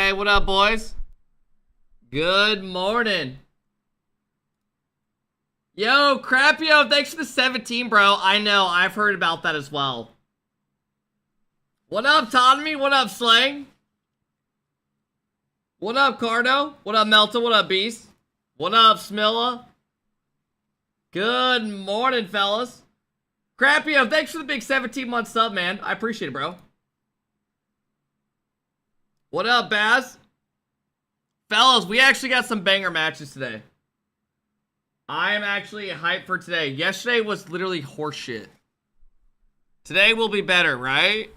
Hey, what up, boys? Good morning. Yo, Crapio, thanks for the 17, bro. I know, I've heard about that as well. What up, Tommy? What up, Slang? What up, Cardo? What up, Melta? What up, Beast? What up, Smilla? Good morning, fellas. Crapio, thanks for the big 17-month sub, man. I appreciate it, bro. What up, Baz? Fellas, we actually got some banger matches today. I am actually hyped for today. Yesterday was literally horseshit. Today will be better, right?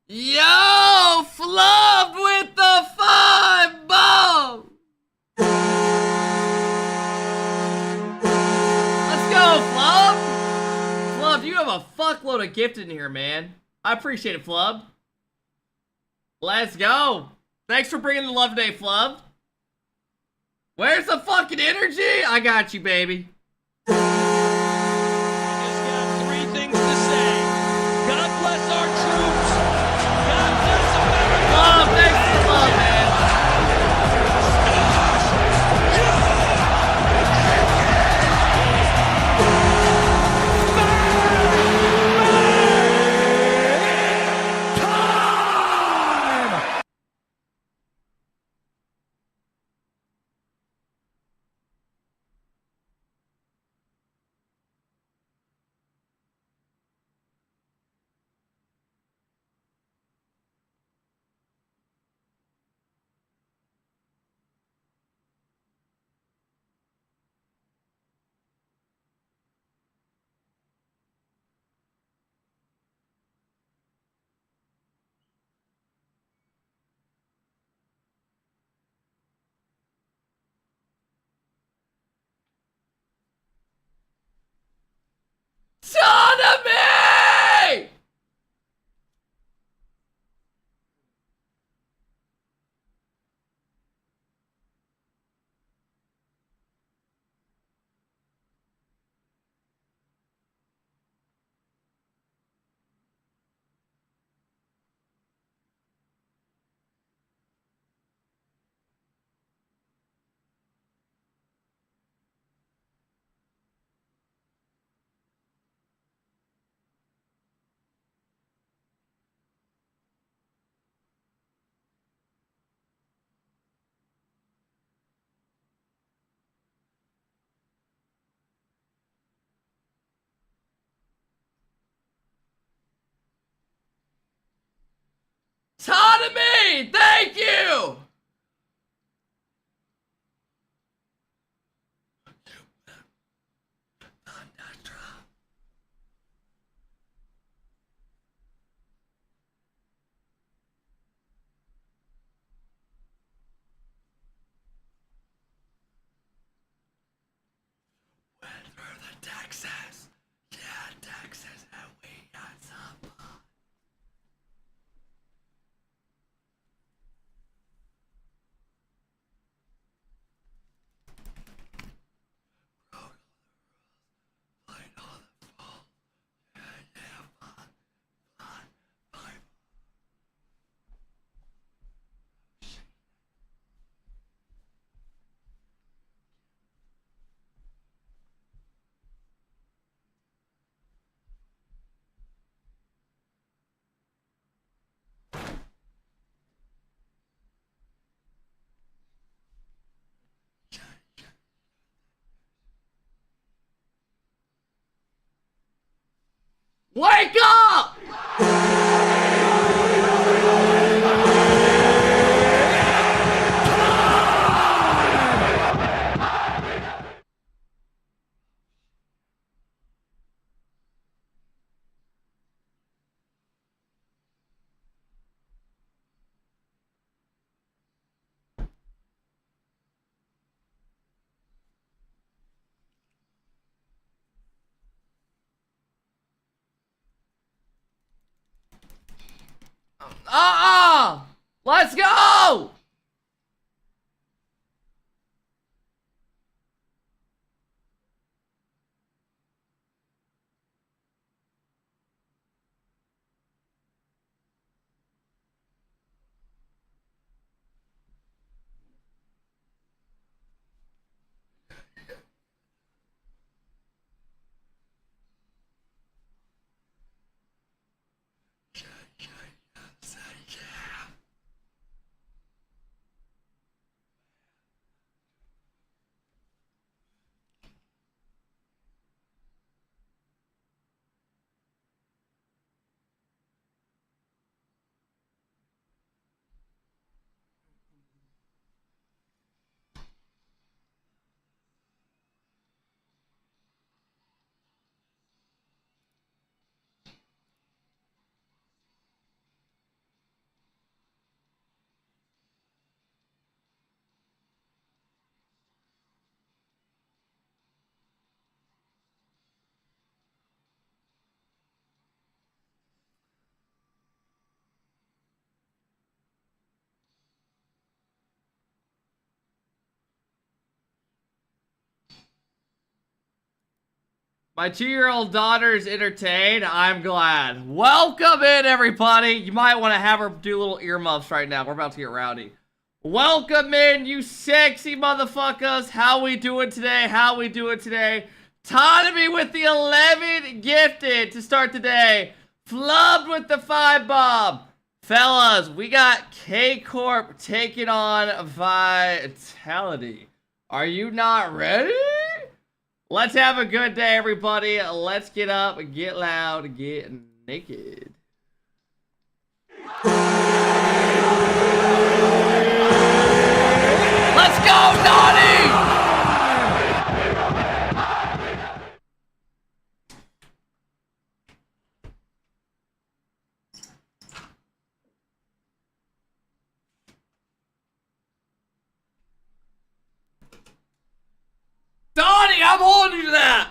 Yo! Flub with the 5 bomb! Let's go, Flub! Flub, you have a fuckload of gift in here, man. I appreciate it, Flub. Let's go. Thanks for bringing the love today, Flub. Where's the fucking energy? I got you, baby. I just got 3 things to say. God bless our troops. God bless America. Flub, thanks for the love, man. Son of me! Ton of me! Thank you! Went through the Texas. Yeah, Texas, and we got some. Wake up! Let's go! My 2-year-old daughter is entertained. I'm glad. Welcome in, everybody. You might want to have her do little earmuffs right now. We're about to get rowdy. Welcome in, you sexy motherfuckers. How we doing today? How we doing today? Tanomy with the 11 gifted to start the day. Flubbed with the 5 bomb. Fellas, we got Corp taking on Vitality. Are you not ready? Let's have a good day, everybody. Let's get up, get loud, get naked. Let's go, Donnie! Donnie, I'm holding you to that!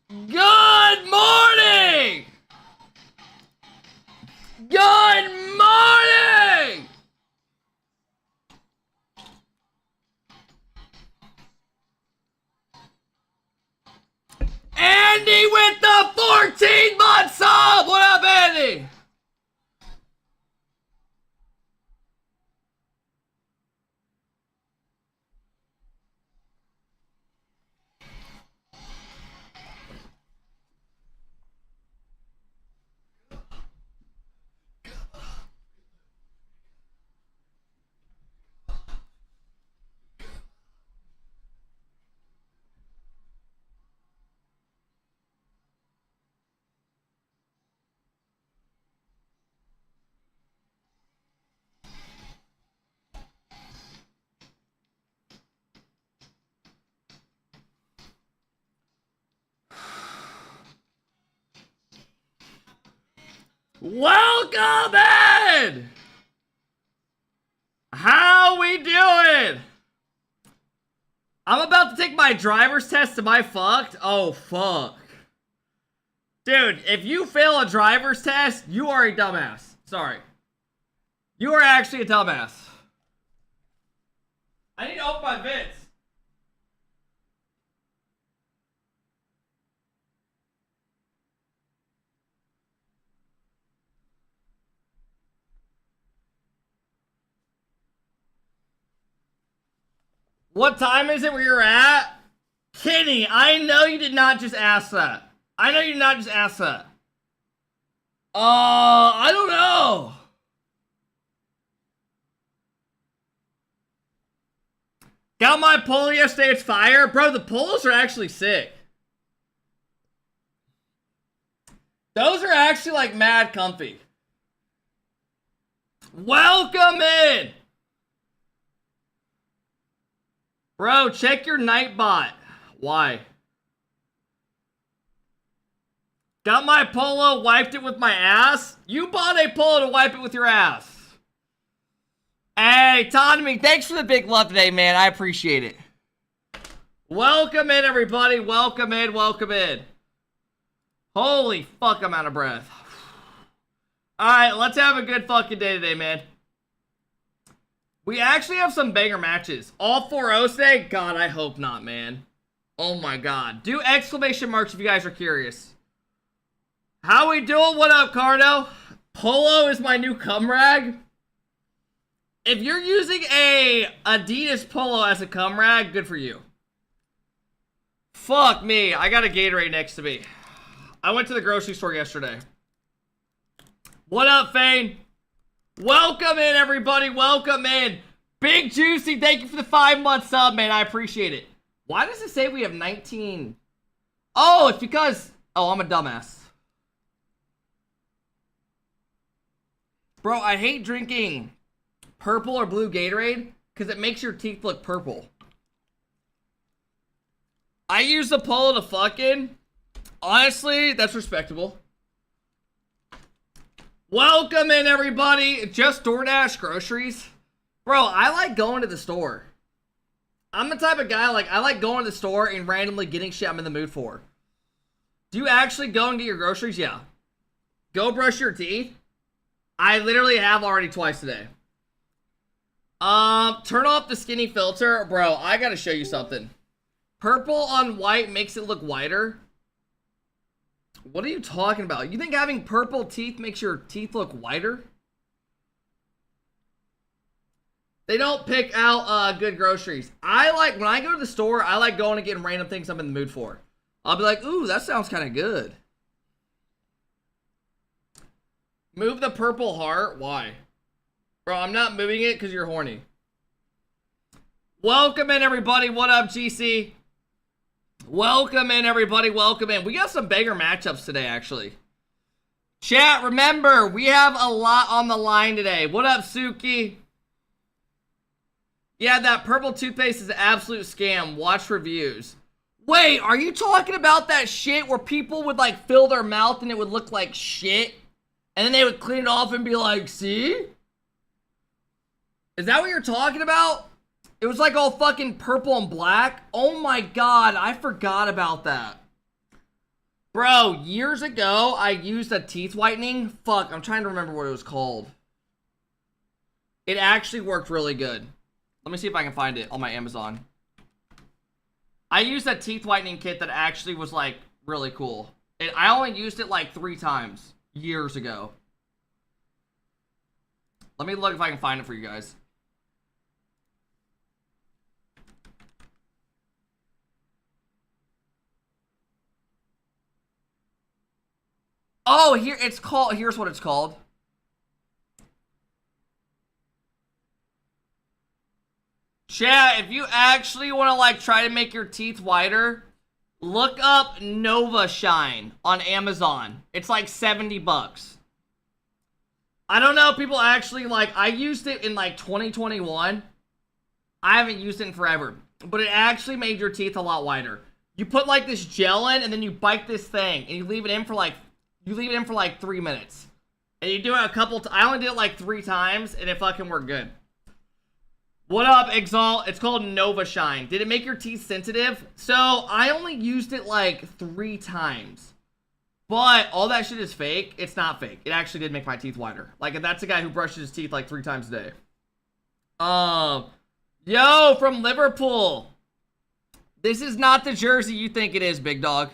Good morning! Good morning! Andy with the 14-month sub! What up, Andy? Welcome in! How we doing? I'm about to take my driver's test. Am I fucked? Oh, fuck. Dude, if you fail a driver's test, you are a dumbass. Sorry. You are actually a dumbass. I need to open my vids. What time is it where you're at? Kenny, I know you did not just ask that. I know you did not just ask that. I don't know. Got my Polo yesterday, it's fire. Bro, the Polos are actually sick. Those are actually like mad comfy. Welcome in. Bro, check your Nightbot. Why? Got my Polo, wiped it with my ass? You bought a Polo to wipe it with your ass. Hey, Tommy, thanks for the big love today, man. I appreciate it. Welcome in, everybody. Welcome in, welcome in. Holy fuck, I'm out of breath. Alright, let's have a good fucking day today, man. We actually have some banger matches. All 4-0 today? God, I hope not, man. Oh my god. Do exclamation marks if you guys are curious. How we doing? What up, Cardo? Polo is my new cum rag. If you're using a Adidas Polo as a cum rag, good for you. Fuck me. I got a Gatorade next to me. I went to the grocery store yesterday. What up, Fane? Welcome in, everybody. Welcome in. Big Juicy, thank you for the 5-month sub, man. I appreciate it. Why does it say we have 19? Oh, it's because... Oh, I'm a dumbass. Bro, I hate drinking purple or blue Gatorade because it makes your teeth look purple. I use the Polo to fucking... Honestly, that's respectable. Welcome in, everybody. Just DoorDash groceries. Bro, I like going to the store. I'm the type of guy, like, I like going to the store and randomly getting shit I'm in the mood for. Do you actually go and get your groceries? Yeah. Go brush your teeth. I literally have already twice today. Turn off the skinny filter. Bro, I gotta show you something. Purple on white makes it look whiter. What are you talking about? You think having purple teeth makes your teeth look whiter? They don't pick out good groceries. I like, when I go to the store, I like going and getting random things I'm in the mood for. I'll be like, ooh, that sounds kind of good. Move the purple heart? Why? Bro, I'm not moving it because you're horny. Welcome in, everybody. What up, GC? Welcome in, everybody. Welcome in. We got some banger matchups today, actually. Chat, remember, we have a lot on the line today. What up, Suki? Yeah, that purple toothpaste is an absolute scam. Watch reviews. Wait, are you talking about that shit where people would, like, fill their mouth and it would look like shit? And then they would clean it off and be like, see? Is that what you're talking about? It was like all fucking purple and black. Oh my god, I forgot about that. Bro, years ago, I used a teeth whitening. Fuck, I'm trying to remember what it was called. It actually worked really good. Let me see if I can find it on my Amazon. I used a teeth whitening kit that actually was like really cool. I only used it like 3 times years ago. Let me look if I can find it for you guys. Oh, here it's called. Here's what it's called. Chat, if you actually want to like try to make your teeth whiter, look up Nova Shine on Amazon. It's like 70 bucks. I don't know if people actually like, I used it in like 2021. I haven't used it in forever, but it actually made your teeth a lot whiter. You put like this gel in and then you bite this thing and you leave it in for like 3 minutes. And you do it a couple I only did it like 3 times and it fucking worked good. What up, Exalt? It's called Nova Shine. Did it make your teeth sensitive? So, I only used it like 3 times. But all that shit is fake. It's not fake. It actually did make my teeth whiter. Like, that's a guy who brushes his teeth like 3 times a day. Yo, from Liverpool. This is not the jersey you think it is, big dog.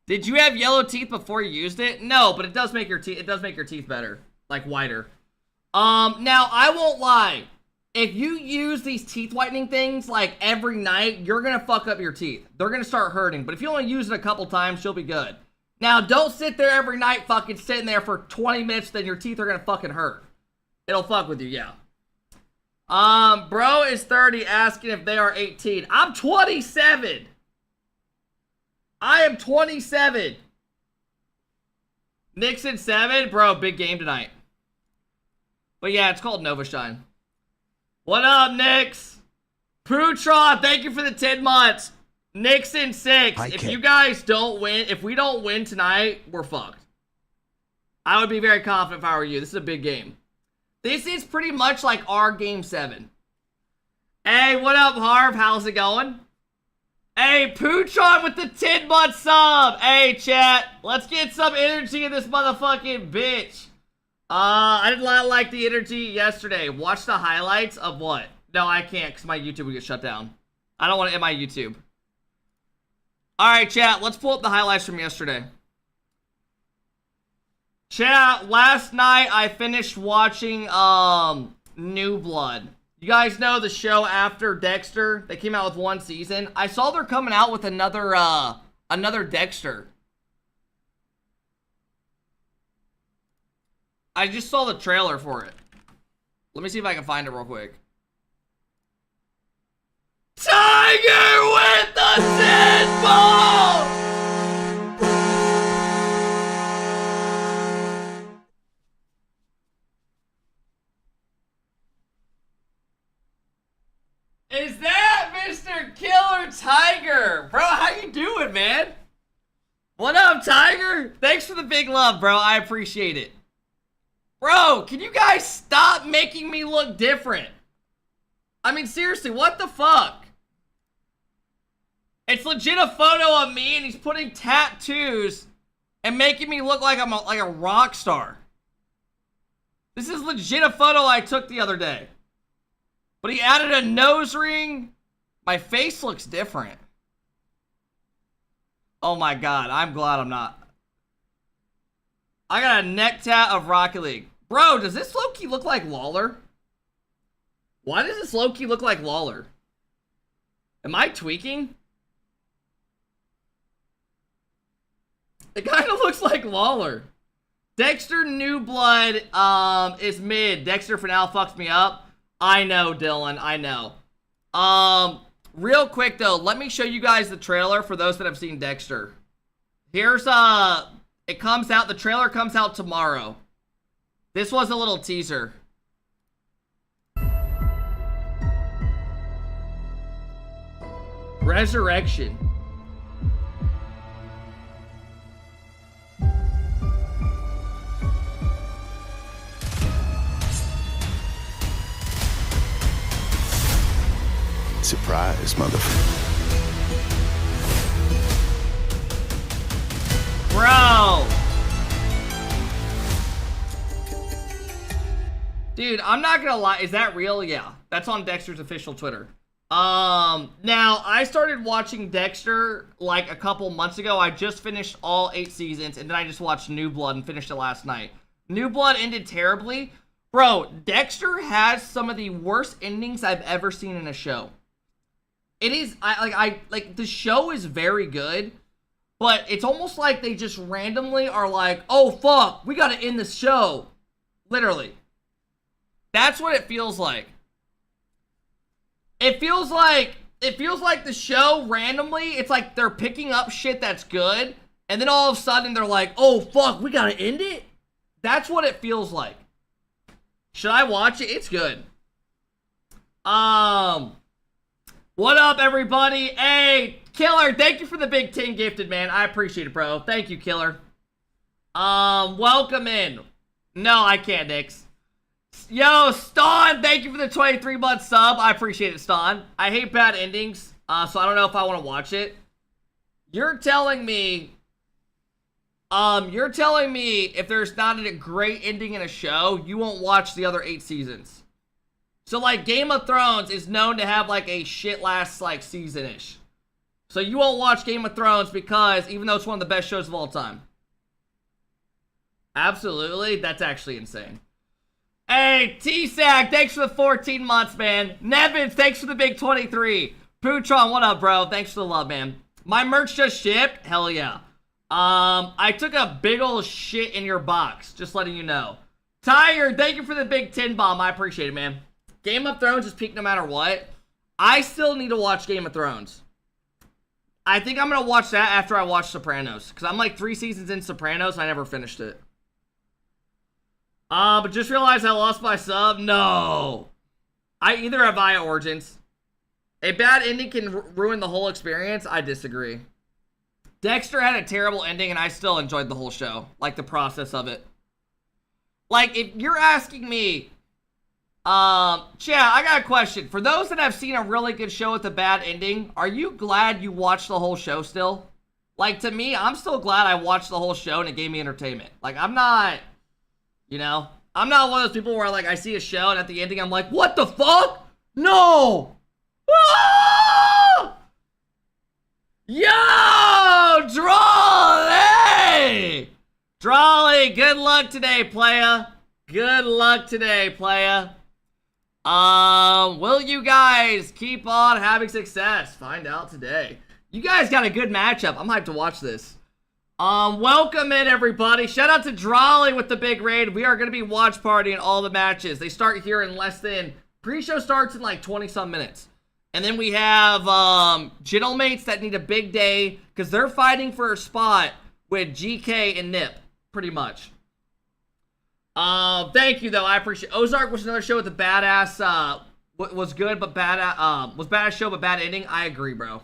Did you have yellow teeth before you used it? No, but it does make your teeth better, like whiter. Now I won't lie. if you use these teeth whitening things like every night, you're gonna fuck up your teeth. They're gonna start hurting. But if you only use it a couple times, you'll be good. Now, don't sit there every night fucking sitting there for 20 minutes, then your teeth are gonna fucking hurt. It'll fuck with you, yeah. Bro is 30 asking if they are 18. I'm 27. I am 27. Nixon 7. Bro, big game tonight. But yeah, it's called Nova Shine. What up, Nix? Prutron, thank you for the 10 months. Nixon 6. If you guys don't win, if we don't win tonight, we're fucked. I would be very confident if I were you. This is a big game. This is pretty much like our game 7. Hey, what up, Harv? How's it going? Hey, Putron with the 10-month sub. Hey, chat. Let's get some energy in this motherfucking bitch. I did not like the energy yesterday. Watch the highlights of what? No, I can't because my YouTube would get shut down. I don't want to end my YouTube. Alright, chat. Let's pull up the highlights from yesterday. Chat, last night I finished watching New Blood. You guys know the show after Dexter? They came out with 1 season. I saw they're coming out with another Dexter. I just saw the trailer for it. Let me see if I can find it real quick. Tiger with the 10 ball! Is that Mr. Killer Tiger? Bro, how you doing, man? What up, Tiger? Thanks for the big love, bro. I appreciate it. Bro, can you guys stop making me look different? I mean, seriously, what the fuck? It's legit a photo of me and he's putting tattoos and making me look like I'm like a rock star. This is legit a photo I took the other day. But he added a nose ring. My face looks different. Oh my god, I'm glad I'm not. I got a neck tat of Rocket League. Bro, does this low-key look like Lawler? Why does this low-key look like Lawler? Am I tweaking? It kind of looks like Lawler. Dexter New Blood is mid. Dexter for now fucks me up. I know, Dylan. I know. Real quick, though, let me show you guys the trailer for those that have seen Dexter. Here's, it comes out, the trailer comes out tomorrow. This was a little teaser. Resurrection. Surprise, motherfucker. Bro. Dude, I'm not gonna lie. Is that real? Yeah. That's on Dexter's official Twitter. Now, I started watching Dexter like a couple months ago. I just finished all 8 seasons, and then I just watched New Blood and finished it last night. New Blood ended terribly. Bro, Dexter has some of the worst endings I've ever seen in a show. It is, like, the show is very good, but it's almost like they just randomly are like, oh, fuck, we gotta end the show. Literally. That's what it feels like. It feels like the show randomly, it's like they're picking up shit that's good, and then all of a sudden they're like, oh, fuck, we gotta end it? That's what it feels like. Should I watch it? It's good. What up, everybody? Hey, Killer, thank you for the big 10 gifted, man. I appreciate it, bro. Thank you, Killer. Welcome in. No, I can't, Nix. Yo, Ston, thank you for the 23-month sub. I appreciate it, Ston. I hate bad endings, so I don't know if I want to watch it. You're telling me if there's not a great ending in a show, you won't watch the other 8 seasons. So, like, Game of Thrones is known to have, like, a shit last, like, season-ish. So you won't watch Game of Thrones because, even though it's one of the best shows of all time. Absolutely. That's actually insane. Hey, T-Sack, thanks for the 14 months, man. Nevins, thanks for the big 23. Pootron, what up, bro? Thanks for the love, man. My merch just shipped? Hell yeah. I took a big ol' shit in your box. Just letting you know. Tiger, thank you for the big 10 bomb. I appreciate it, man. Game of Thrones is peak no matter what. I still need to watch Game of Thrones. I think I'm going to watch that after I watch Sopranos. Because I'm like 3 seasons in Sopranos. I never finished it. But just realized I lost my sub. No. I either have Via Origins. A bad ending can ruin the whole experience. I disagree. Dexter had a terrible ending and I still enjoyed the whole show. Like the process of it. Like if you're asking me, I got a question. For those that have seen a really good show with a bad ending, are you glad you watched the whole show still? Like to me, I'm still glad I watched the whole show and it gave me entertainment. Like I'm not... You know, I'm not one of those people where like I see a show and at the ending I'm like, what the fuck? No! Ah! Yo! Drawley! Drawley, good luck today, playa. Good luck today, playa. Will you guys keep on having success? Find out today. You guys got a good matchup. I'm hyped to watch this. Welcome in, everybody. Shout out to Drawley with the big raid. We are going to be watch partying all the matches. They start here in less than... Pre-show starts in like 20-some minutes. And then we have, Gentleman's that need a big day because they're fighting for a spot with GK and Nip, pretty much. Thank you, though. I appreciate it. Ozark was another show with a badass, was good, but was badass show, but bad ending. I agree, bro.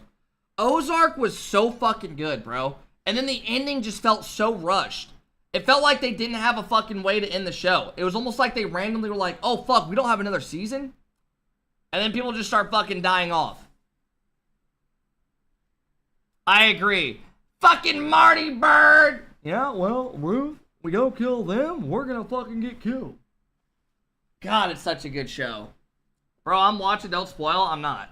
Ozark was so fucking good, bro. And then the ending just felt so rushed. It felt like they didn't have a fucking way to end the show. It was almost like they randomly were like, oh, fuck, we don't have another season? And then people just start fucking dying off. I agree. Fucking Marty Bird! Yeah, well, Ruth, we go kill them, we're gonna fucking get killed. God, it's such a good show. Bro, I'm watching, don't spoil, I'm not.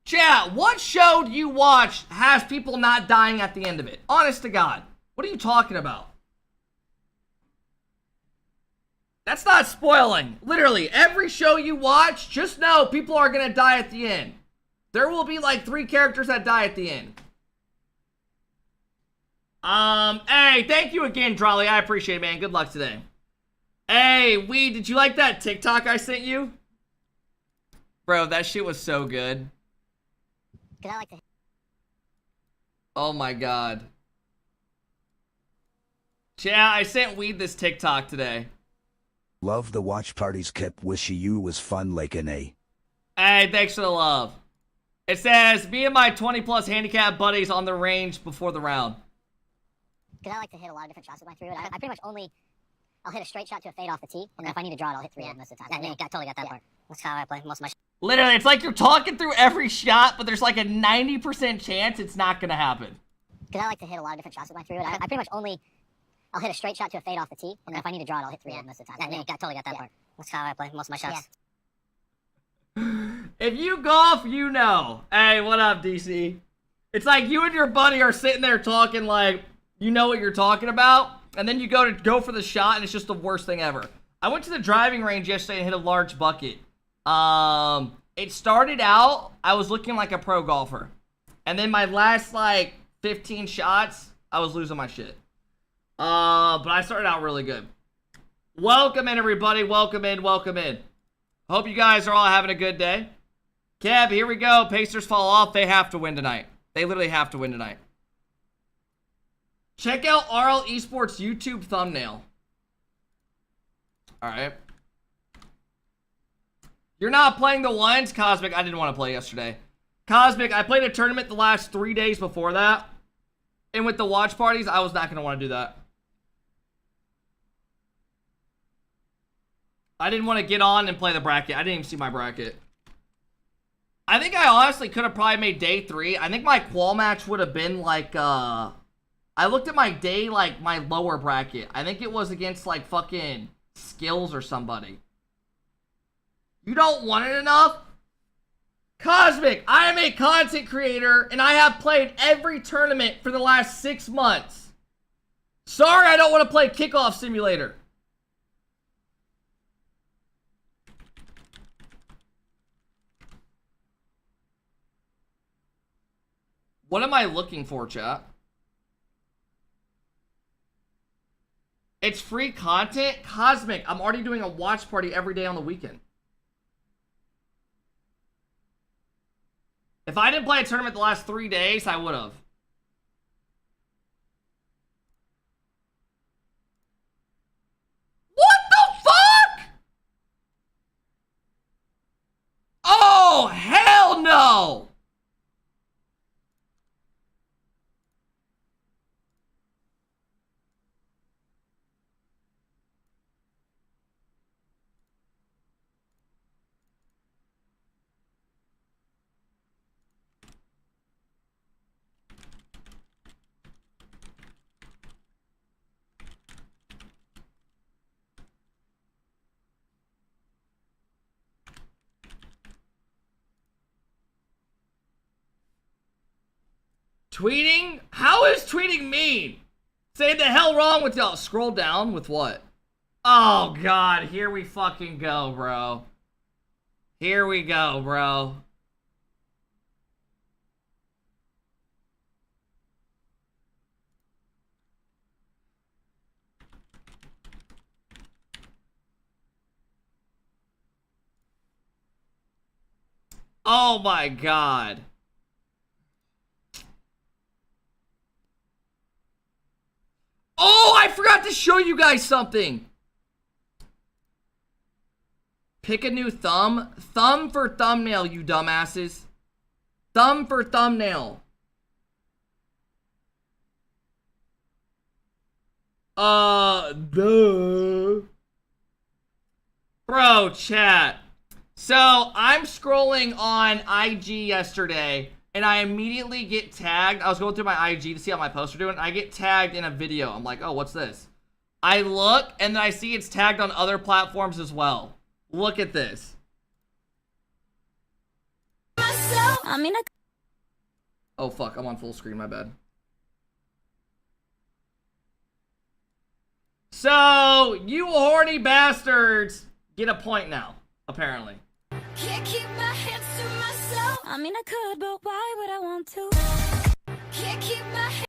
Chat, what show do you watch has people not dying at the end of it? Honest to God. What are you talking about? That's not spoiling. Literally, every show you watch, just know people are gonna die at the end. There will be like 3 characters that die at the end. Hey, thank you again, Drawley. I appreciate it, man. Good luck today. Hey, Weed, did you like that TikTok I sent you? Bro, that shit was so good. Cause I like to. Oh my god. Yeah, I sent Weed this TikTok today. Love the watch parties, Kep. Wish you was fun like an A. Hey, thanks for the love. It says, me and my 20+ handicap buddies on the range before the round. Cause I like to hit a lot of different shots with my 3-wood. I pretty much only, I'll hit a straight shot to a fade off the tee, and then if I need to draw it, I'll hit 3-wood most of the time. Yeah, totally got that part. That's how I play most of my. Literally, it's like you're talking through every shot, but there's like a 90% chance it's not gonna happen. Cause I like to hit a lot of different shots with my 3-wood. I pretty much only, I'll hit a straight shot to a fade off the tee, and then if I need to draw it, I'll hit 3-wood most of the time. Yeah, totally got that part. That's how I play most of my shots. If you golf, you know. Hey, what up, DC? It's like you and your buddy are sitting there talking like you know what you're talking about, and then you go for the shot, and it's just the worst thing ever. I went to the driving range yesterday and hit a large bucket. It started out, I was looking like a pro golfer. And then my last, like, 15 shots, I was losing my shit. But I started out really good. Welcome in, everybody. Welcome in, welcome in. Hope you guys are all having a good day. Kev, here we go. Pacers fall off. They have to win tonight. They literally have to win tonight. Check out RL Esports YouTube thumbnail. Alright. You're not playing the ones? Cosmic, I didn't want to play yesterday. Cosmic, I played a tournament the last 3 days before that. And with the watch parties, I was not going to want to do that. I didn't want to get on and play the bracket. I didn't even see my bracket. I think I honestly could have probably made day 3. I think my qual match would have been like, I looked at my day, like, my lower bracket. I think it was against, like, fucking Skills or somebody. You don't want it enough? Cosmic, I am a content creator and I have played every tournament for the last 6 months. Sorry, I don't want to play Kickoff Simulator. What am I looking for, chat? It's free content? Cosmic, I'm already doing a watch party every day on the weekend. If I didn't play a tournament the last 3 days, I would have. What the fuck? Oh, hell no! Tweeting? How is tweeting mean? Say the hell wrong with y'all. Scroll down with what? Oh god, here we fucking go, bro. Here we go, bro. Oh my god. Oh, I forgot to show you guys something. Pick a new thumb. Thumb for thumbnail, you dumbasses. Thumb for thumbnail. Duh. Bro, chat. So, I'm scrolling on IG yesterday, and I immediately get tagged. I was going through my IG to see how my posts are doing. I get tagged in a video. I'm like, oh, what's this? I look, and then I see it's tagged on other platforms as well. Look at this. Oh, fuck. I'm on full screen. My bad. So, you horny bastards get a point now, apparently. Can't keep my hands to myself. I mean, I could, but why would I want to? Can't keep my hands.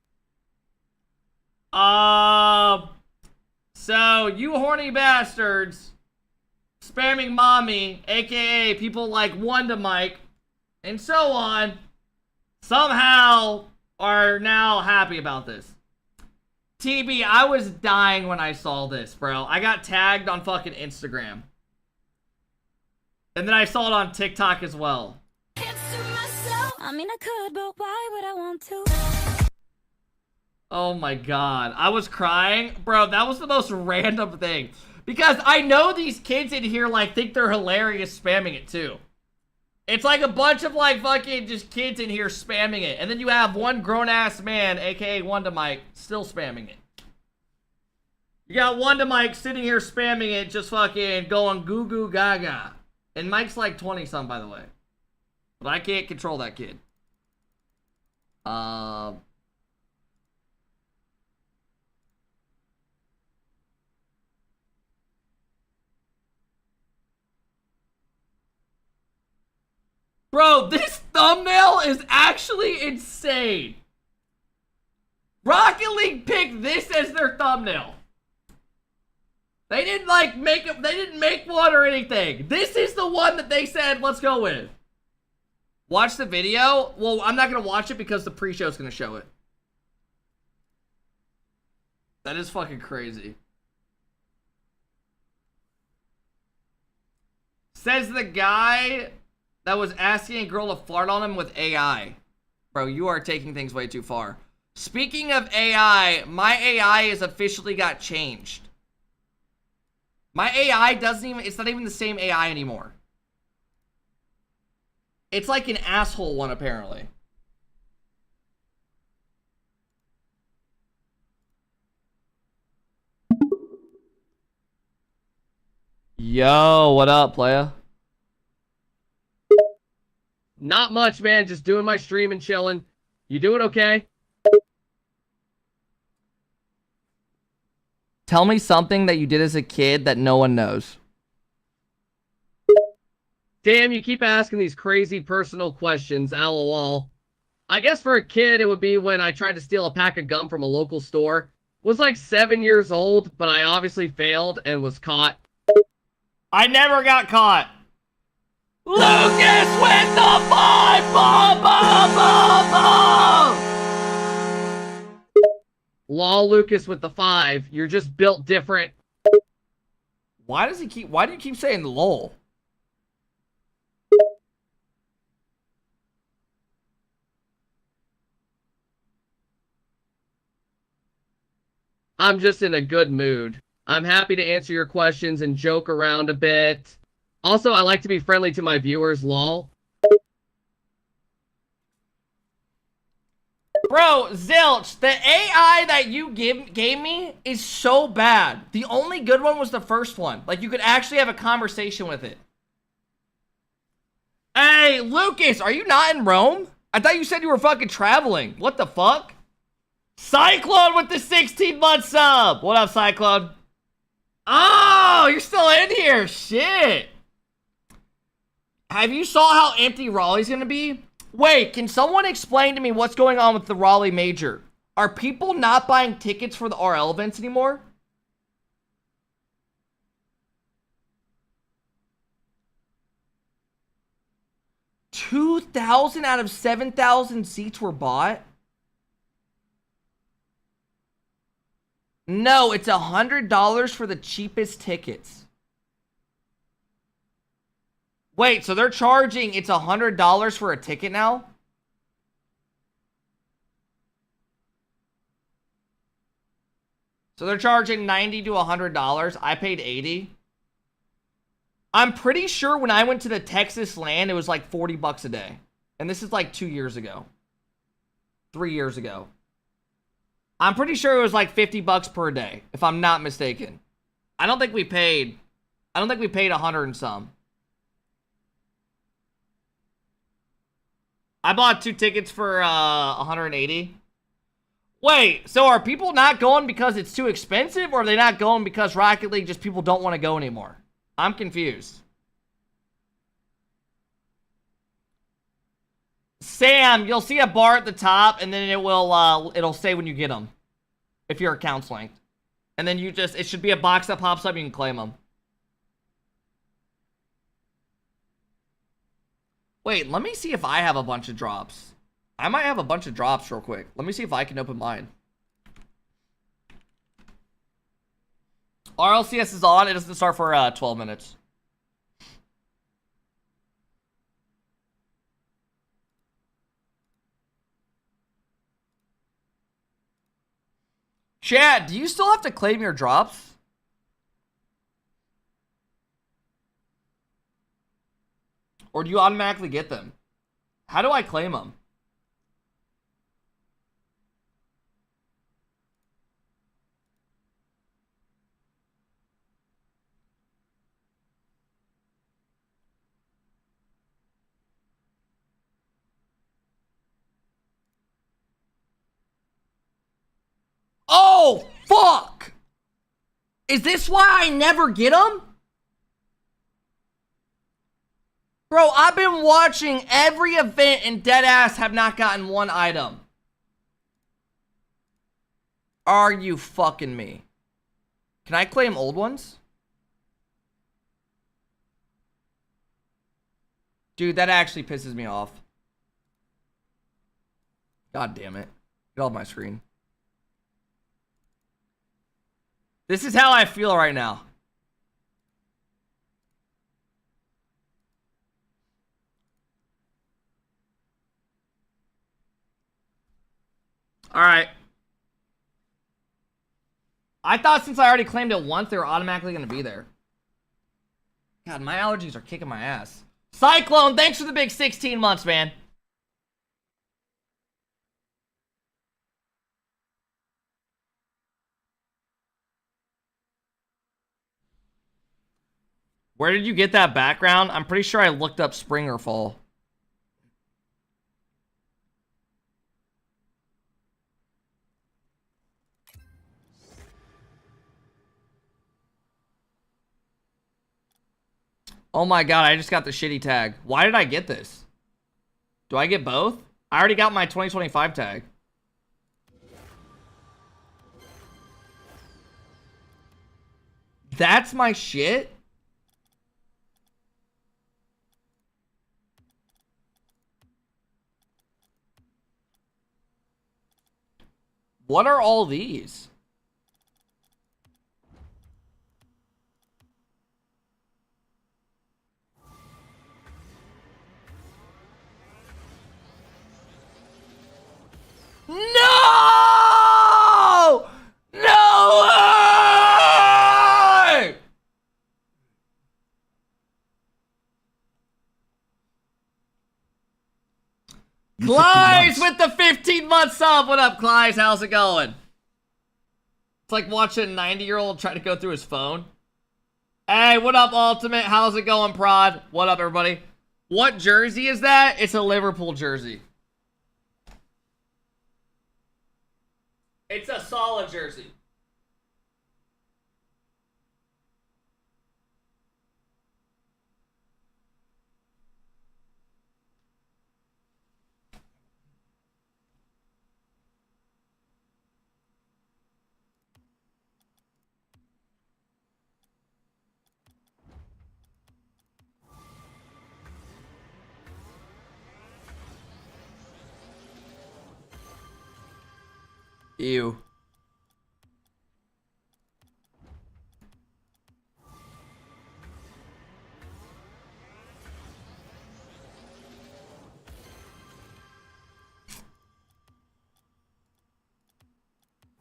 So you horny bastards spamming mommy, aka people like Wanda Mike, and so on, somehow are now happy about this. TB, I was dying when I saw this, bro. I got tagged on fucking Instagram. And then I saw it on TikTok as well. I mean, I could, but why would I want to? Oh my god. I was crying. Bro, that was the most random thing. Because I know these kids in here, like, think they're hilarious spamming it, too. It's like a bunch of, like, fucking just kids in here spamming it. And then you have one grown-ass man, aka Wanda Mike, still spamming it. You got Wanda Mike sitting here spamming it, just fucking going goo goo gaga. And Mike's like 20-something, by the way. But I can't control that kid. Bro, this thumbnail is actually insane. Rocket League picked this as their thumbnail. They didn't like make it, they didn't make one or anything. This is the one that they said, let's go with. Watch the video. Well, I'm not gonna watch it because the pre-show is gonna show it. That is fucking crazy. Says the guy that was asking a girl to flirt on him with AI. Bro, you are taking things way too far. Speaking of AI, my AI has officially got changed. My AI doesn't even, it's not even the same AI anymore. It's like an asshole one, apparently. Yo, what up, playa? Not much, man. Just doing my stream and chilling. You doing okay? Tell me something that you did as a kid that no one knows. Damn, you keep asking these crazy personal questions, lol. I guess for a kid, it would be when I tried to steal a pack of gum from a local store. Was like 7 years old, but I obviously failed and was caught. I never got caught. Lucas with the 5! Boom, boom, boom, boom! Lol, Lucas with the 5. You're just built different. Why do you keep saying lol? I'm just in a good mood. I'm happy to answer your questions and joke around a bit. Also, I like to be friendly to my viewers, lol. Bro, Zilch, the AI that you gave me is so bad. The only good one was the first one. Like, you could actually have a conversation with it. Hey, Lucas, are you not in Rome? I thought you said you were fucking traveling. What the fuck? Cyclone with the 16-month sub. What up, Cyclone? Oh, you're still in here. Shit. Have you saw how empty Raleigh's gonna be? Wait, can someone explain to me what's going on with the Raleigh Major? Are people not buying tickets for the RL events anymore? $2,000 out of 7,000 seats were bought? No, it's $100 for the cheapest tickets. Wait, so they're charging it's $100 for a ticket now? So they're charging $90 to $100. I paid $80. I'm pretty sure when I went to the Texas land, it was like $40 a day. And this is like 2 years ago. 3 years ago. I'm pretty sure it was like $50 per day, if I'm not mistaken. I don't think we paid 100 and some. I bought 2 tickets for 180. Wait, so are people not going because it's too expensive, or are they not going because Rocket League just people don't want to go anymore? I'm confused. Sam, you'll see a bar at the top, and then it'll say when you get them. If your account's linked. And then it should be a box that pops up, you can claim them. Wait, let me see if I have a bunch of drops. I might have a bunch of drops real quick. Let me see if I can open mine. RLCS is on. It doesn't start for 12 minutes. Chad, do you still have to claim your drops? Or do you automatically get them? How do I claim them? Oh, fuck! Is this why I never get them? Bro, I've been watching every event and deadass have not gotten one item. Are you fucking me? Can I claim old ones? Dude, that actually pisses me off. God damn it. Get off my screen. This is how I feel right now. Alright. I thought since I already claimed it once, they were automatically going to be there. God, my allergies are kicking my ass. Cyclone, thanks for the big 16 months, man. Where did you get that background? I'm pretty sure I looked up spring or fall. Oh my god, I just got the shitty tag. Why did I get this? Do I get both? I already got my 2025 tag. That's my shit? What are all these? No! No way! Clyde with the 15-month sub. What up, Clyde? How's it going? It's like watching a 90-year-old try to go through his phone. Hey, what up, Ultimate? How's it going, Prod? What up, everybody? What jersey is that? It's a Liverpool jersey. It's a solid jersey. Ew.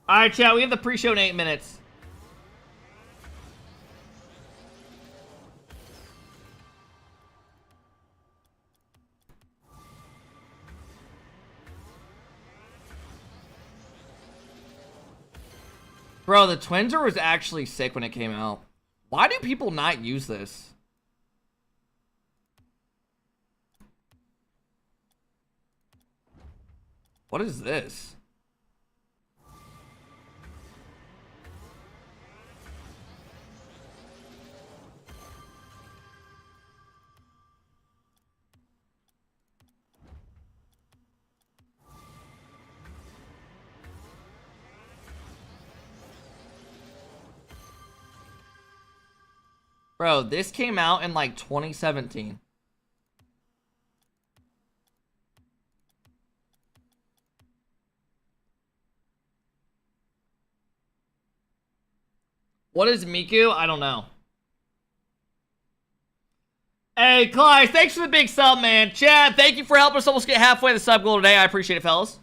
Alright, chat, we have the pre-show in 8 minutes. Bro, the Twinser was actually sick when it came out. Why do people not use this? What is this? Bro, this came out in like 2017. What is Miku? I don't know. Hey, Clyde, thanks for the big sub, man. Chad, thank you for helping us almost get halfway to the sub goal today. I appreciate it, fellas.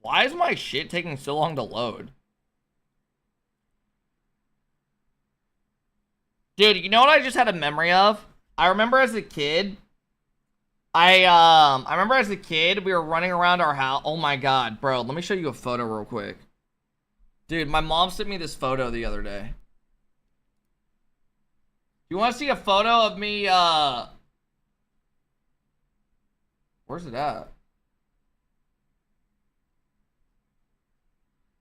Why is my shit taking so long to load? Dude, you know what I just had a memory of? I remember as a kid, I remember as a kid, we were running around our house. Oh my god, bro, let me show you a photo real quick. Dude, my mom sent me this photo the other day. You want to see a photo of me, where's it at?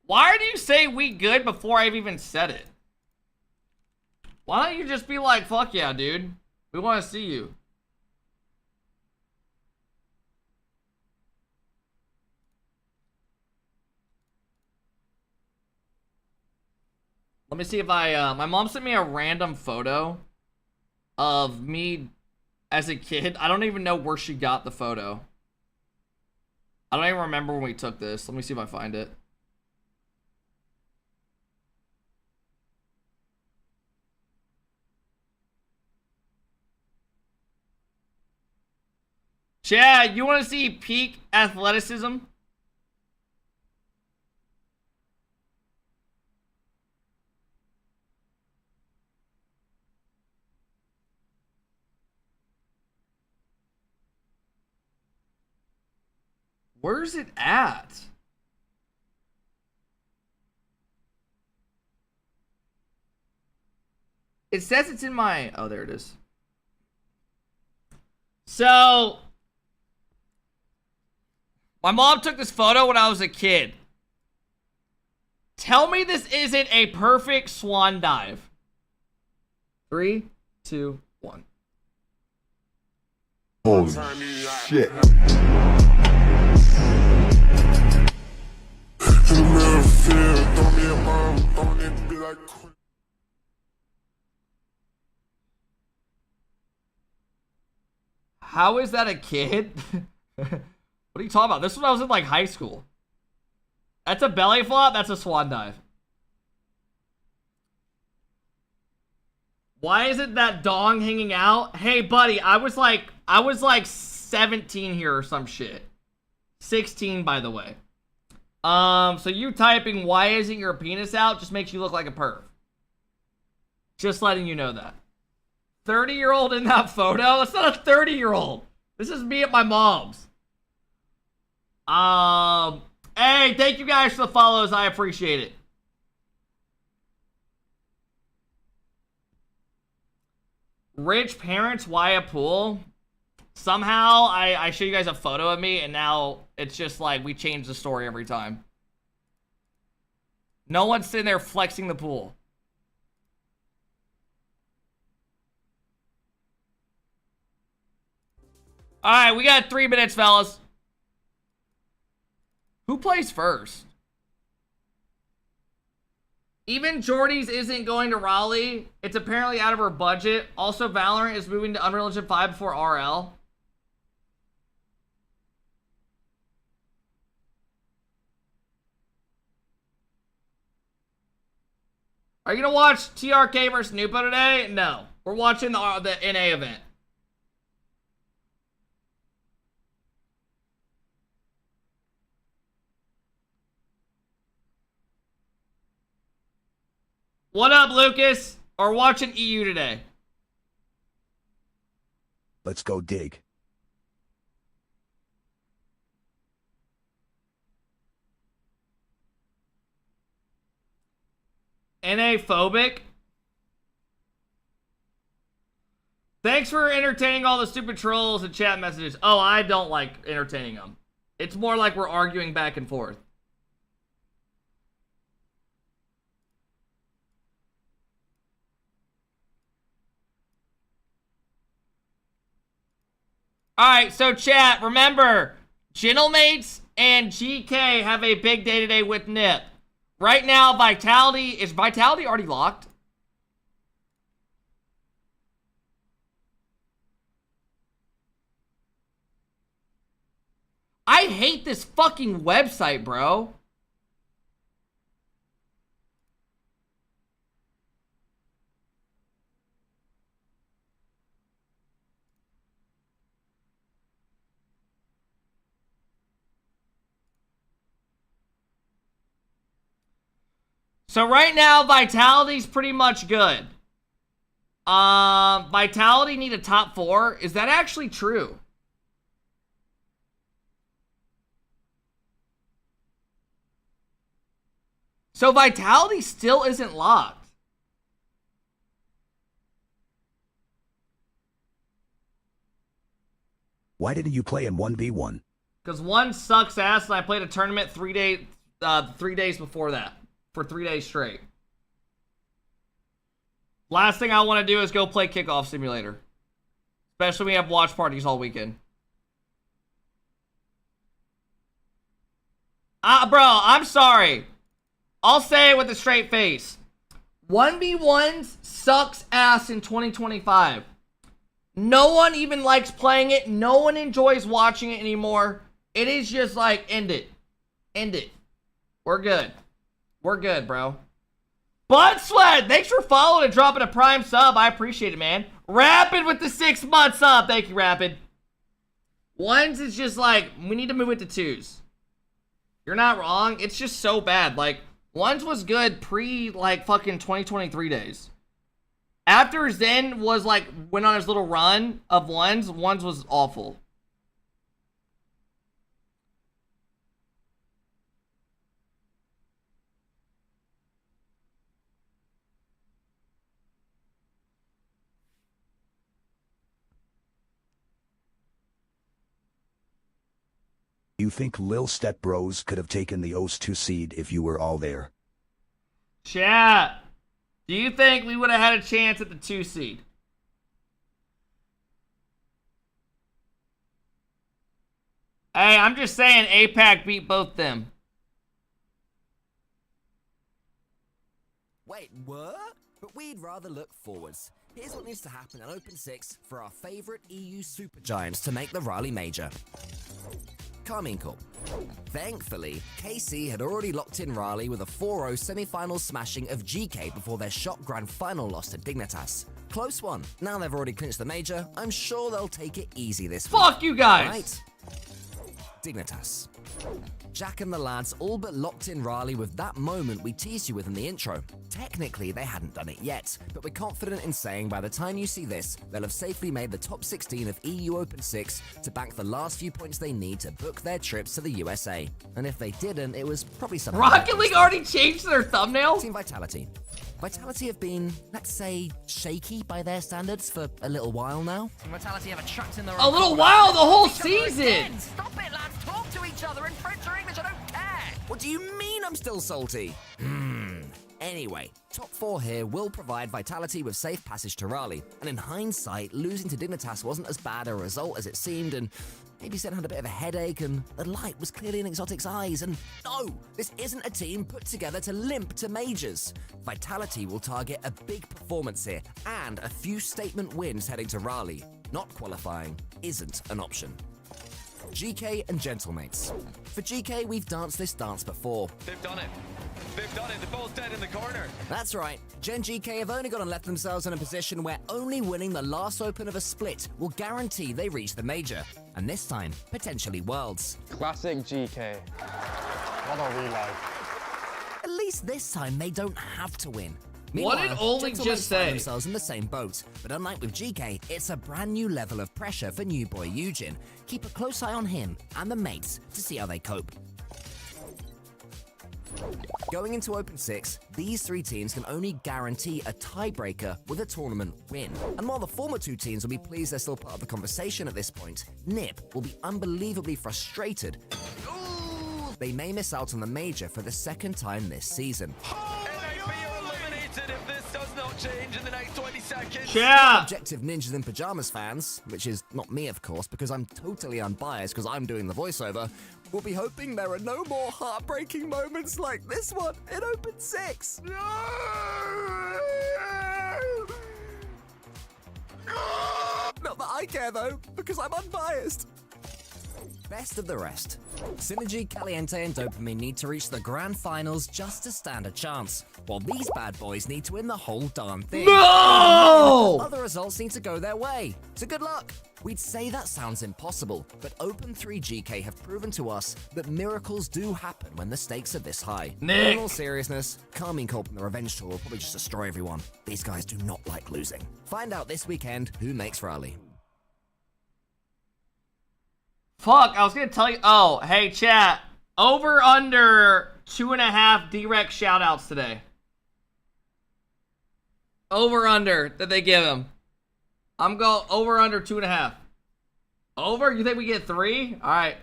Why do you say we good before I've even said it? Why don't you just be like, fuck yeah, dude. We want to see you. Let me see if I, my mom sent me a random photo of me as a kid. I don't even know where she got the photo. I don't even remember when we took this. Let me see if I find it. Chad, you want to see peak athleticism? Where's it at? It says it's in my... Oh, there it is. So, my mom took this photo when I was a kid. Tell me this isn't a perfect swan dive. 3, 2, 1. Holy shit. How is that a kid? What are you talking about? This was when I was in like high school. That's a belly flop. That's a swan dive. Why isn't that dong hanging out? Hey, buddy, I was like 17 here or some shit. 16, by the way. So you typing why isn't your penis out just makes you look like a perv. Just letting you know that. 30-year-old in that photo? That's not a 30-year-old. This is me at my mom's. Hey, thank you guys for the follows. I appreciate it. Rich parents, why a pool? Somehow, I show you guys a photo of me, and now it's just like we change the story every time. No one's sitting there flexing the pool. Alright, we got 3 minutes, fellas. Who plays first? Even Jordy's isn't going to Raleigh. It's apparently out of her budget. Also, Valorant is moving to Unreal Engine 5 before RL. Are you gonna watch TRK versus Nupo today? No. We're watching the NA event. What up, Lucas? Or watching EU today? Let's go dig. NA phobic? Thanks for entertaining all the stupid trolls and chat messages. Oh, I don't like entertaining them. It's more like we're arguing back and forth. Alright, so chat, remember, Gentlemates and GK have a big day today with Nip. Right now, Vitality, is Vitality already locked? I hate this fucking website, bro. So right now, Vitality's pretty much good. Vitality need a top 4. Is that actually true? So Vitality still isn't locked. Why didn't you play in 1v1? Because 1 sucks ass and I played a tournament 3 days before that. For 3 days straight. Last thing I want to do is go play Kickoff Simulator. Especially when we have watch parties all weekend. Bro, I'm sorry. I'll say it with a straight face. 1v1s sucks ass in 2025. No one even likes playing it. No one enjoys watching it anymore. It is just like, end it. End it. We're good. We're good, bro. Blood Sweat, thanks for following and dropping a prime sub. I appreciate it, man. Rapid with the 6-month sub. Thank you, Rapid. 1s is just like, we need to move it to 2s. You're not wrong. It's just so bad. Like, 1s was good like, fucking 2023 days. After Zen was, like, went on his little run of 1s was awful. You think Lil Step Bros could have taken the OS 2 seed if you were all there? Chat, do you think we would have had a chance at the 2 seed? Hey, I'm just saying APAC beat both them. Wait, what? But we'd rather look forwards. Here's what needs to happen in Open 6 for our favourite EU supergiants to make the Raleigh Major. Karmine Corp. Thankfully, KC had already locked in Raleigh with a 4-0 semi-final smashing of GK before their shock grand final loss to Dignitas. Close one. Now they've already clinched the major, I'm sure they'll take it easy this week. Fuck you guys! Right? Dignitas. Jack and the lads all but locked in Raleigh with that moment we teased you with in the intro. Technically, they hadn't done it yet, but we're confident in saying by the time you see this, they'll have safely made the top 16 of EU Open 6 to bank the last few points they need to book their trips to the USA. And if they didn't, it was probably something Rocket League already changed their thumbnail? Team Vitality. Vitality have been, let's say, shaky by their standards for a little while now. Team Vitality have a trapped in their A little while, the whole season! Stop it, lads! Talk to each other in French or English, I don't care! What do you mean I'm still salty? Anyway, top 4 here will provide Vitality with safe passage to Raleigh, and in hindsight, losing to Dignitas wasn't as bad a result as it seemed, and maybe Sen had a bit of a headache, and the light was clearly in Exotic's eyes, and no, this isn't a team put together to limp to majors. Vitality will target a big performance here, and a few statement wins heading to Raleigh. Not qualifying isn't an option. GK and Gentlemates. For GK, we've danced this dance before. They've done it. They've done it. The ball's dead in the corner. That's right. Gen GK have only got to left themselves in a position where only winning the last open of a split will guarantee they reach the major. And this time, potentially Worlds. Classic GK. What are we like? At least this time, they don't have to win. What did Oleg Gentlemen just find say? themselves in the same boat, but unlike with GK, it's a brand new level of pressure for new boy Eugen. Keep a close eye on him and the mates to see how they cope. Going into Open 6, these 3 teams can only guarantee a tiebreaker with a tournament win. And while the former 2 teams will be pleased they're still part of the conversation at this point, Nip will be unbelievably frustrated. They may miss out on the major for the 2nd time this season. If this does not change in the next 20 seconds. Yeah. Objective Ninjas in Pajamas fans, which is not me of course, because I'm totally unbiased because I'm doing the voiceover, will be hoping there are no more heartbreaking moments like this one in Open 6. Not that I care though, because I'm unbiased. Best of the rest. Synergy, Caliente, and Dopamine need to reach the grand finals just to stand a chance, while these bad boys need to win the whole darn thing. No! Other results need to go their way, so good luck. We'd say that sounds impossible, but Open 3 GK have proven to us that miracles do happen when the stakes are this high. Nick. In all seriousness, Karmine Corp and the Revenge Tour will probably just destroy everyone. These guys do not like losing. Find out this weekend who makes Raleigh. Fuck, I was gonna tell you. Oh, hey, chat. Over under 2.5 direct shoutouts today. Over under that they give him. I'm going over under 2.5. Over? You think we get 3? All right.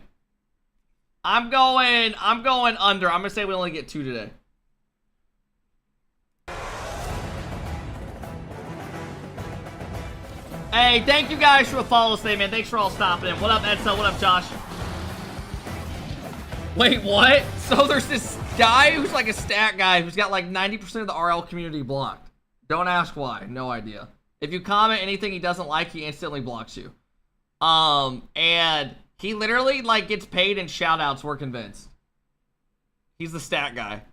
I'm going under. I'm gonna say we only get 2 today. Hey, thank you guys for the follows today, man. Thanks for all stopping in. What up, Edsel? What up, Josh? Wait, what? So there's this guy who's like a stat guy who's got like 90% of the RL community blocked. Don't ask why. No idea. If you comment anything he doesn't like, he instantly blocks you. And he literally like gets paid in shoutouts, we're convinced. He's the stat guy.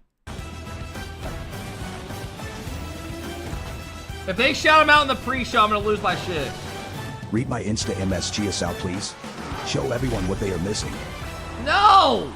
If they shout him out in the pre-show, I'm gonna lose my shit. Read my Insta MSGS out, please. Show everyone what they are missing. No!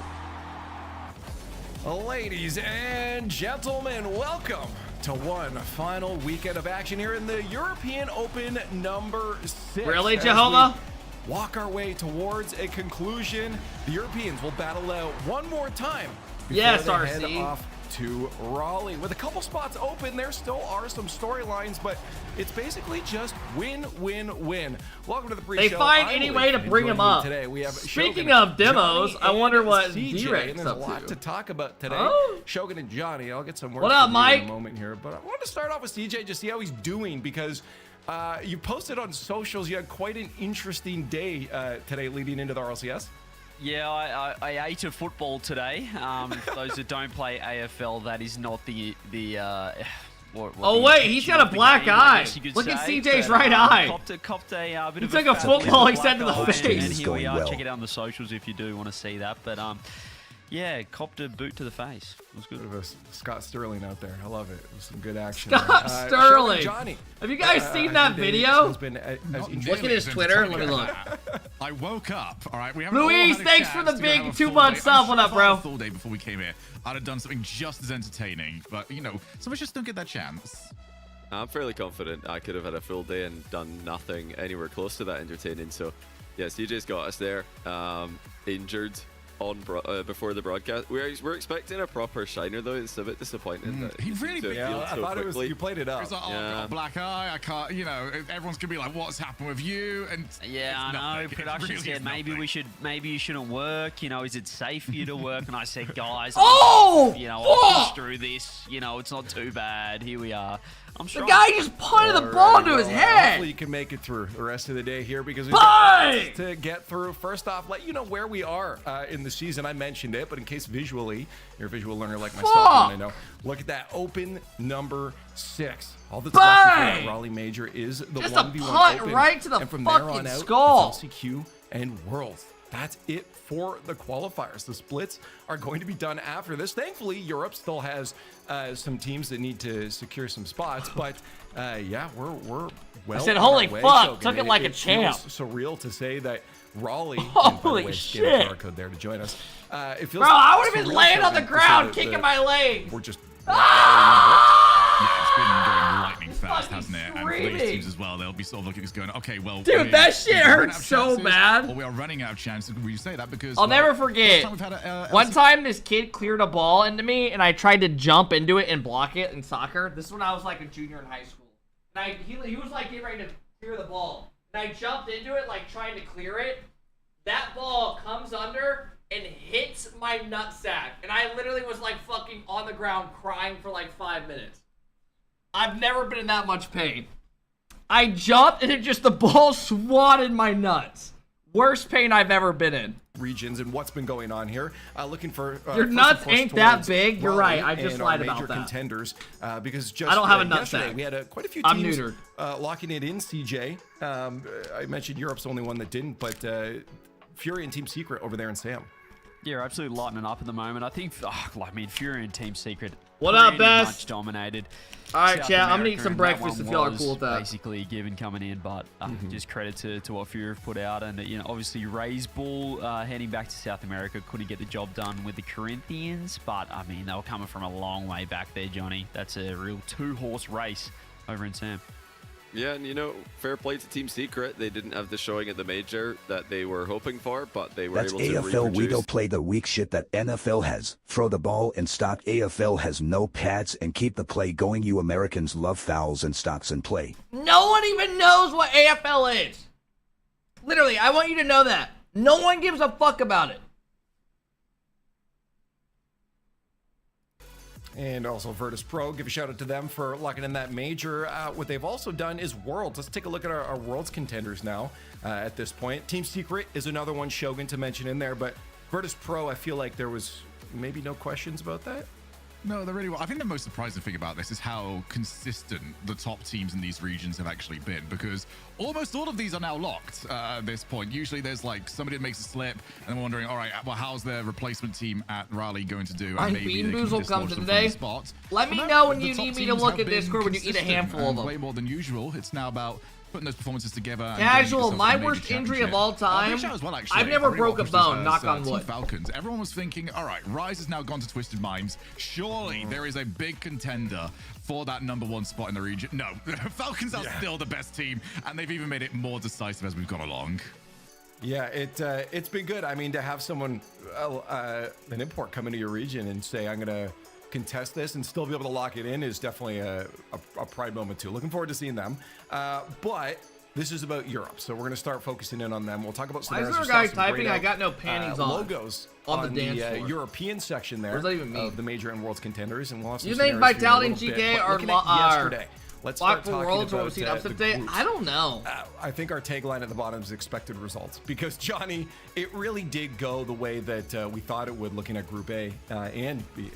Ladies and gentlemen, welcome to one final weekend of action here in the European Open number 6. Really, As Jehovah? we walk our way towards a conclusion. The Europeans will battle out one more time before Yes, they RC. head off to Raleigh. With a couple spots open, there still are some storylines, but it's basically just win, win, win. Welcome to the pre-show. They find any way to bring him up. Today we have Speaking Shogun, of demos, Johnny, I wonder what CJ, D-Rex and there's a lot to talk about today. Oh. Shogun and Johnny, I'll get some words What up, from you Mike? in a moment here, but I want to start off with CJ, just see how he's doing, because you posted on socials you had quite an interesting day today leading into the RLCS. Yeah, I ate a football today. For those that don't play AFL, that is not the Oh wait, he's got a black eye. Look at CJ's right eye. Copped a bit He of took a football he sent to the face. And here we are. Well. Check it out on the socials if you do want to see that. But yeah, copped a boot to the face. It was good. Bit of a Scott Sterling out there. I love it. It was some good action. Scott there. Sterling. Johnny, Have you guys seen that video? Look at his Twitter. Let me look. I woke up. All right, we haven't. Luis, all had a thanks for chance the to have big a 2 full month day. I'm sub. What sure up, if I had a bro? full day before we came here, I'd have done something just as entertaining. But you know, some of us just don't get that chance. I'm fairly confident I could have had a full day and done nothing anywhere close to that entertaining. So, yeah, CJ's got us there. Injured on before the broadcast. We're expecting a proper shiner though. It's a bit disappointing. That He really took did. field I so thought it was quickly. you played it up. It's like, oh, I've got a black eye. I can't. You know, everyone's gonna be like, "What's happened with you?" And Yeah, I it's know. nothing. It Production really said is maybe nothing. maybe you shouldn't work. You know, is it safe for you to work? And I said, guys, Oh, you know, I'll push fuck! through this. You know, it's not too bad. Here we are. I'm The sure. guy just punted the ball into his Hopefully head. you can make it through the rest of the day here because we've got lots to get through. First off, let you know where we are in the season. I mentioned it, but in case visually, you're a visual learner like myself, I know. Look at that open number 6. All that's left before that Raleigh Major is the Just a 1v1 punt open. right to the and from there fucking on out, skull. it's LCQ and Worlds. That's it for the qualifiers. The splits are going to be done after this. Thankfully, Europe still has some teams that need to secure some spots, but yeah, we're well. I said, on holy our way, fuck, Shogun. took it like a champ. Feels surreal to say that Raleigh. Holy and by the way, shit. scan the QR code there to join us. It feels Bro, I would have been surreal, laying on the Shogun, to say ground, that kicking my legs. We're just. Yeah, it's been going lightning fast, fucking hasn't it? And for screaming. these teams as well, they'll be sort of looking at us going, okay, well, Dude, we're that shit either running hurts out of so chances, bad. Or we are running out of chances. We say that because I'll never first forget. time we've had a, One time, this kid cleared a ball into me, and I tried to jump into it and block it in soccer. This is when I was like a junior in high school. And he was like getting ready to clear the ball. And I jumped into it, like trying to clear it. That ball comes under and hits my nutsack. And I literally was like fucking on the ground crying for like 5 minutes. I've never been in that much pain. I jumped and the ball swatted my nuts. Worst pain I've ever been in. Regions and what's been going on here. Looking for your nuts ain't that big. You're right. I just lied about major that. Contenders, because just I don't have a yesterday nutsack. we had quite a few I'm teams neutered. locking it in. CJ, I mentioned Europe's the only one that didn't, but Fury and Team Secret over there in Sam. Yeah, absolutely lighting up at the moment. I think, Fury and Team Secret. What up, pretty Bess? much dominated. All right, South chat. I'm gonna America, eat some and that breakfast one if y'all are was cool with that. Basically a given coming in, but just credit to what Fury have put out, and obviously Ray's Bull heading back to South America couldn't get the job done with the Corinthians, but I mean they were coming from a long way back there, Johnny. That's a real 2-horse race over in Sam. Yeah, and fair play to Team Secret. They didn't have the showing at the major that they were hoping for, but they were That's able to AFL. We reproduce. don't play the weak shit that NFL has. Throw the ball and stop. AFL has no pads and keep the play going. You Americans love fouls and stops and play. No one even knows what AFL is. Literally, I want you to know that. No one gives a fuck about it. And also Virtus Pro, give a shout out to them for locking in that major. What they've also done is Worlds. Let's take a look at our Worlds contenders now at this point. Team Secret is another one, Shogun, to mention in there, but Virtus Pro, I feel like there was maybe no questions about that. No, they're really well. I think the most surprising thing about this is how consistent the top teams in these regions have actually been, because almost all of these are now locked at this point. Usually there's like somebody that makes a slip and we're wondering, all right, well, how's their replacement team at Raleigh going to do? And maybe they can Bean Boozle dislodge comes them today. from the spot. Let But me no, know when the you top need me to teams look have at been Discord when you eat a consistent handful of and them. way more than usual. It's now about putting those performances together. and Casual, getting yourself my a major worst injury of championship. all time. Big shout as well, actually. I've never I really broke a want to push bone, this knock as, on Team wood. Falcons. Everyone was thinking, all right, Rise has now gone to Twisted Minds. Surely there is a big contender for that #1 spot in the region. No, Falcons are still the best team, and they've even made it more decisive as we've gone along. Yeah, it's been good. I mean, to have someone, an import come into your region and say, I'm going to contest this and still be able to lock it in is definitely a pride moment too. Looking forward to seeing them. But this is about Europe, so we're going to start focusing in on them. We'll talk about some. Why is there a guy typing? I got no panties on. Logos on the dance floor. European section there. What does that even mean? Of the major and world's contenders, and we'll have some. You think Vitality and GK are yesterday? Let's start talking Worlds about we've seen upset today. I don't know. I think our tagline at the bottom is expected results, because Johnny, it really did go the way that we thought it would, looking at Group A and B.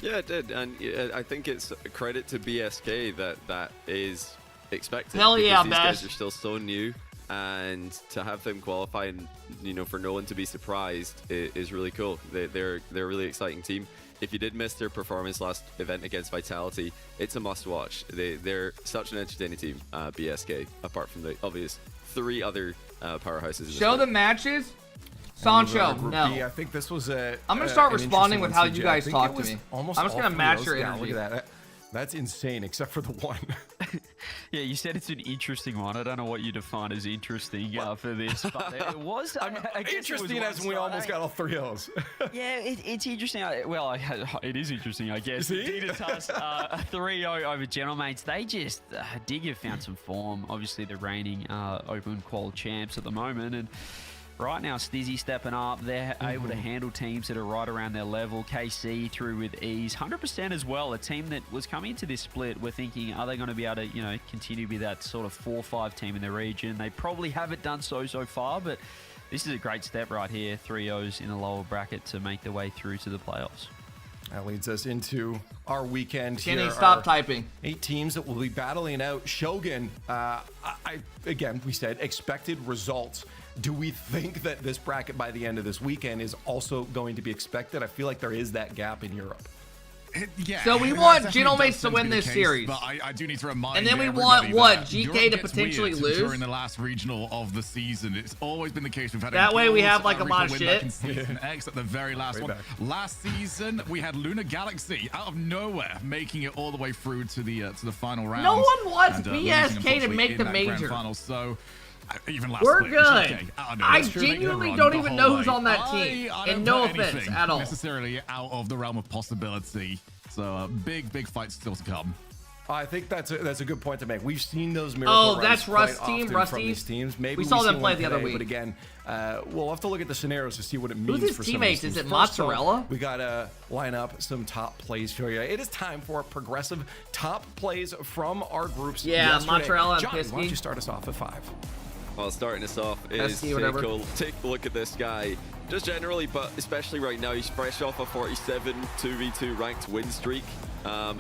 Yeah, it did, and I think it's a credit to BSK that is expected. Hell yeah, these guys are still so new, and to have them qualify and for no one to be surprised is really cool. They're a really exciting team. If you did miss their performance last event against Vitality, it's a must-watch. They're such an entertaining team, BSK, apart from the obvious 3 other powerhouses. Show the matches. Sancho, no. B, I think this was a. I'm gonna start responding with how you guys talk talk to me. I'm just gonna match your energy. Look at that. That's insane, except for the one. Yeah, you said it's an interesting one. I don't know what you define as interesting for this, but it was interesting as we almost got all 3 O's. Yeah, it's interesting. Well, it is interesting, I guess. Dignitas 3-0 over Gentlemates. They just Dig have found some form. Obviously, they're reigning Open Qual champs at the moment, and right now, Stizzy stepping up. They're able to handle teams that are right around their level. KC through with ease. 100% as well. A team that was coming into this split, we're thinking, are they going to be able to, continue to be that sort of 4-5 team in the region? They probably haven't done so far, but this is a great step right here. 3-0s in the lower bracket to make their way through to the playoffs. That leads us into our weekend. Can he stop typing? 8 teams that will be battling out Shogun. Again, we said expected results. Do we think that this bracket by the end of this weekend is also going to be expected? I feel like there is that gap in Europe. Yeah. So we want Gentlemates to win this series. But I do need to remind and then we want what? GK to potentially lose during the last regional of the season. It's always been the case. We've had that way we have like a lot of shit. X at the very last one. Last season we had Lunar Galaxy out of nowhere making it all the way through to the final round. No one wants BSK to make the major. Final, so. Even last We're split, good. GK, I genuinely don't even know who's on that team. And no offense at all. Necessarily out of the realm of possibility. So big fights still to come. I think that's a good point to make. We've seen those miracle runs that's Rust quite team, often Rusty's. from these teams. Maybe we saw them play the other week. But again, we'll have to look at the scenarios to see what it means. Who's his for teammates? Some of these Is it First, Mozzarella? We gotta line up some top plays for you. It is time for progressive top plays from our groups. Yeah, Mozzarella and Johnny, Pisky. why don't you start us off at 5? Well, starting us off is cool. Take a look at this guy. Just generally, but especially right now, he's fresh off a 47 2v2 ranked win streak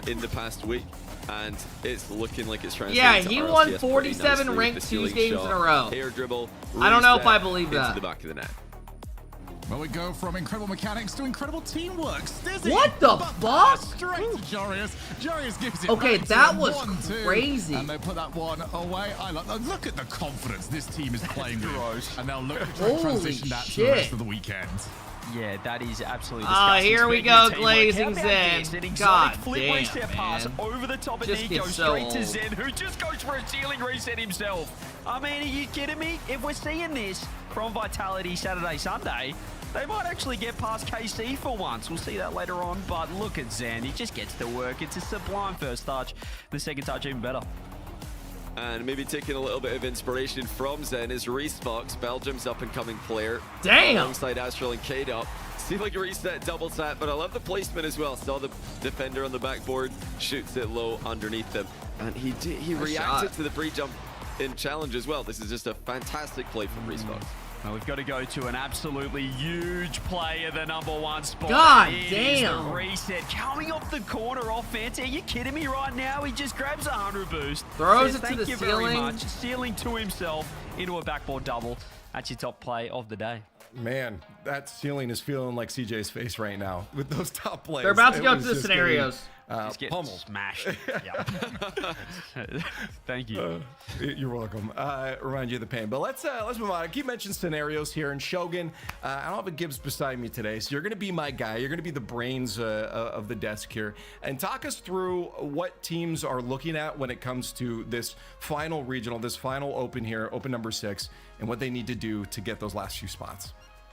in the past week. And it's looking like it's translating to he RLCS won 47 ranked 2 games in a row. Air dribble, I don't know if I believe into that. the back of the net. Well, we go from incredible mechanics to incredible teamwork. Stizzy, what the fuck? Straight to Jarius. Jarius gives it okay, back that to was 1-2, crazy. And they put that one away. Look at the confidence this team is playing with. And they'll look to transition that to the rest of the weekend. Yeah, that is absolutely disgusting. Here we go, Glazing Zen. God flip damn, reset pass over the top of Nico, straight to Zen, who just goes for a ceiling reset himself. I mean, are you kidding me? If we're seeing this from Vitality Saturday, Sunday, they might actually get past KC for once. We'll see that later on, but look at Zen. He just gets to work. It's a sublime first touch. The second touch even better. And maybe taking a little bit of inspiration from Zen is Reese Fox, Belgium's up-and-coming player. Damn! Alongside Astral and K-Dop. Seemed like a reset double tap, but I love the placement as well. Saw the defender on the backboard, shoots it low underneath them. And he reacted to the pre-jump in challenge as well. This is just a fantastic play from Reese Fox. Well, we've got to go to an absolutely huge play at the #1 spot. God it damn! Is the reset coming off the corner offense. Are you kidding me right now? He just grabs a 100 boost. Throws says, it to Thank the you ceiling. very much. Ceiling to himself into a backboard double. That's your top play of the day. Man, that ceiling is feeling like CJ's face right now with those top plays. They're about to go to the scenarios. Just get smashed. Yeah. Thank you. You're welcome. Remind you of the pain. But let's move on. I keep mentioning scenarios here. And Shogun, I don't have a Gibbs beside me today, so you're going to be my guy. You're going to be the brains of the desk here. And talk us through what teams are looking at when it comes to this final regional, this final open here, open number 6, and what they need to do to get those last few spots.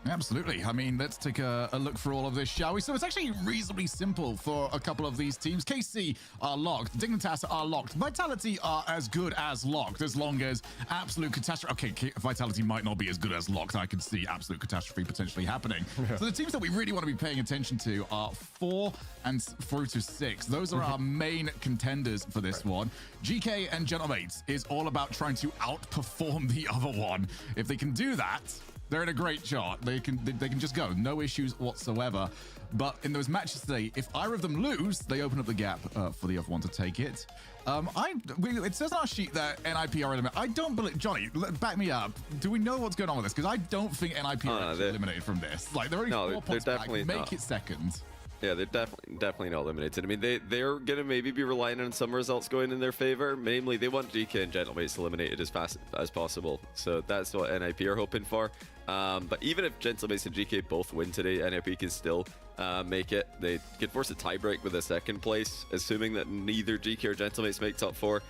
Absolutely. I mean, let's take a look for all of this, shall we? So it's actually reasonably simple for a couple of these teams. KC are locked. Dignitas are locked. Vitality are as good as locked, as long as Absolute Catastrophe... Okay, Vitality might not be as good as locked. I can see Absolute Catastrophe potentially happening. So the teams that we really want to be paying attention to are 4 and through to 6. Those are our main contenders for this one. GK and Gentlemates is all about trying to outperform the other one. If they can do that, they're in a great shot. They can just go. No issues whatsoever. But in those matches today, if either of them lose, they open up the gap for the other one to take it. It says on our sheet that NIP are eliminated. I don't believe... Johnny, back me up. Do we know what's going on with this? Because I don't think NIP are eliminated from this. Like, they're only 4 points back. Make it second. Yeah, they're definitely not eliminated. I mean, they're going to maybe be relying on some results going in their favor. Namely, they want GK and Gentlemates eliminated as fast as possible. So that's what NIP are hoping for. But even if Gentlemates and GK both win today, NIP can still make it. They could force a tiebreak with a second place, assuming that neither GK or Gentlemates make top 4.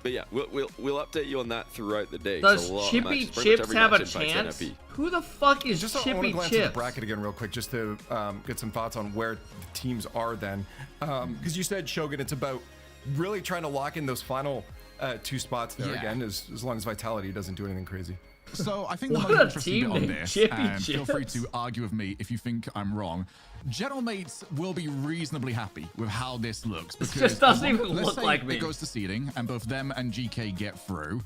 But yeah, we'll update you on that throughout the day. Does Chippy Chips have a chance? Who the fuck is Chippy Chips? I want to glance at the bracket again real quick, just to get some thoughts on where the teams are then. Because you said, Shogun, it's about really trying to lock in those final 2 spots there again, as long as Vitality doesn't do anything crazy. So I think the most interesting bit on this, and feel free to argue with me if you think I'm wrong, Gentlemates will be reasonably happy with how this looks. Because it just doesn't even look like me. It goes to seeding, and both them and GK get through.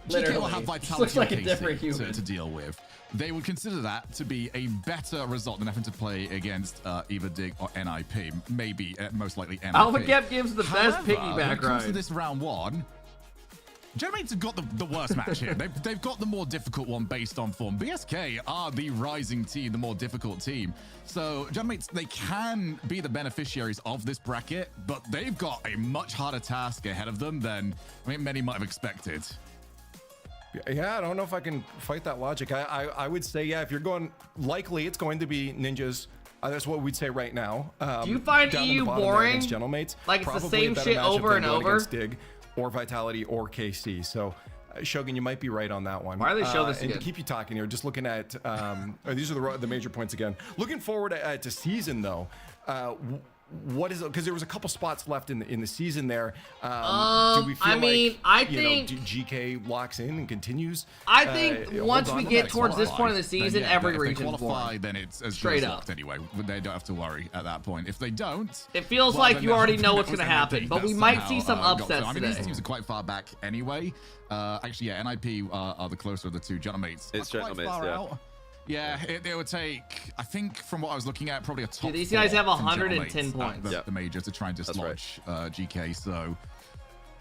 Literally. GK will have Vitality like to deal with. They would consider that to be a better result than having to play against either Dig or NIP. Maybe, most likely NIP. AlphaKep gives the best piggyback when it comes ride. to this round 1, Gentlemates have got the worst match here. They've got the more difficult one based on form. BSK are the rising team, the more difficult team. So Gentlemates, they can be the beneficiaries of this bracket, but they've got a much harder task ahead of them than many might have expected. Yeah, I don't know if I can fight that logic. I would say, yeah, if you're going, likely it's going to be Ninjas. That's what we'd say right now. Do you find EU boring? Gentlemates, like it's the same shit over and over? Dig or Vitality or KC. So Shogun, you might be right on that one. Why do they show this and again? to keep you talking here, just looking at these are the major points again. Looking forward to season though. What is it? Because there was a couple spots left in the season there. Do we feel I think GK locks in and continues. I think once we get towards this point of the season, every region qualify, then it's as straight up anyway. They don't have to worry at that point. If they don't, it feels like you already know what's going to happen. But we might see some upsets today. These teams are quite far back anyway. Actually, yeah, NIP are the closer of the two. Gentlemates. It's Gentlemates, yeah. Yeah, it would take, I think, from what I was looking at, probably a top. These guys have 110 points. The major to try and dislodge GK. So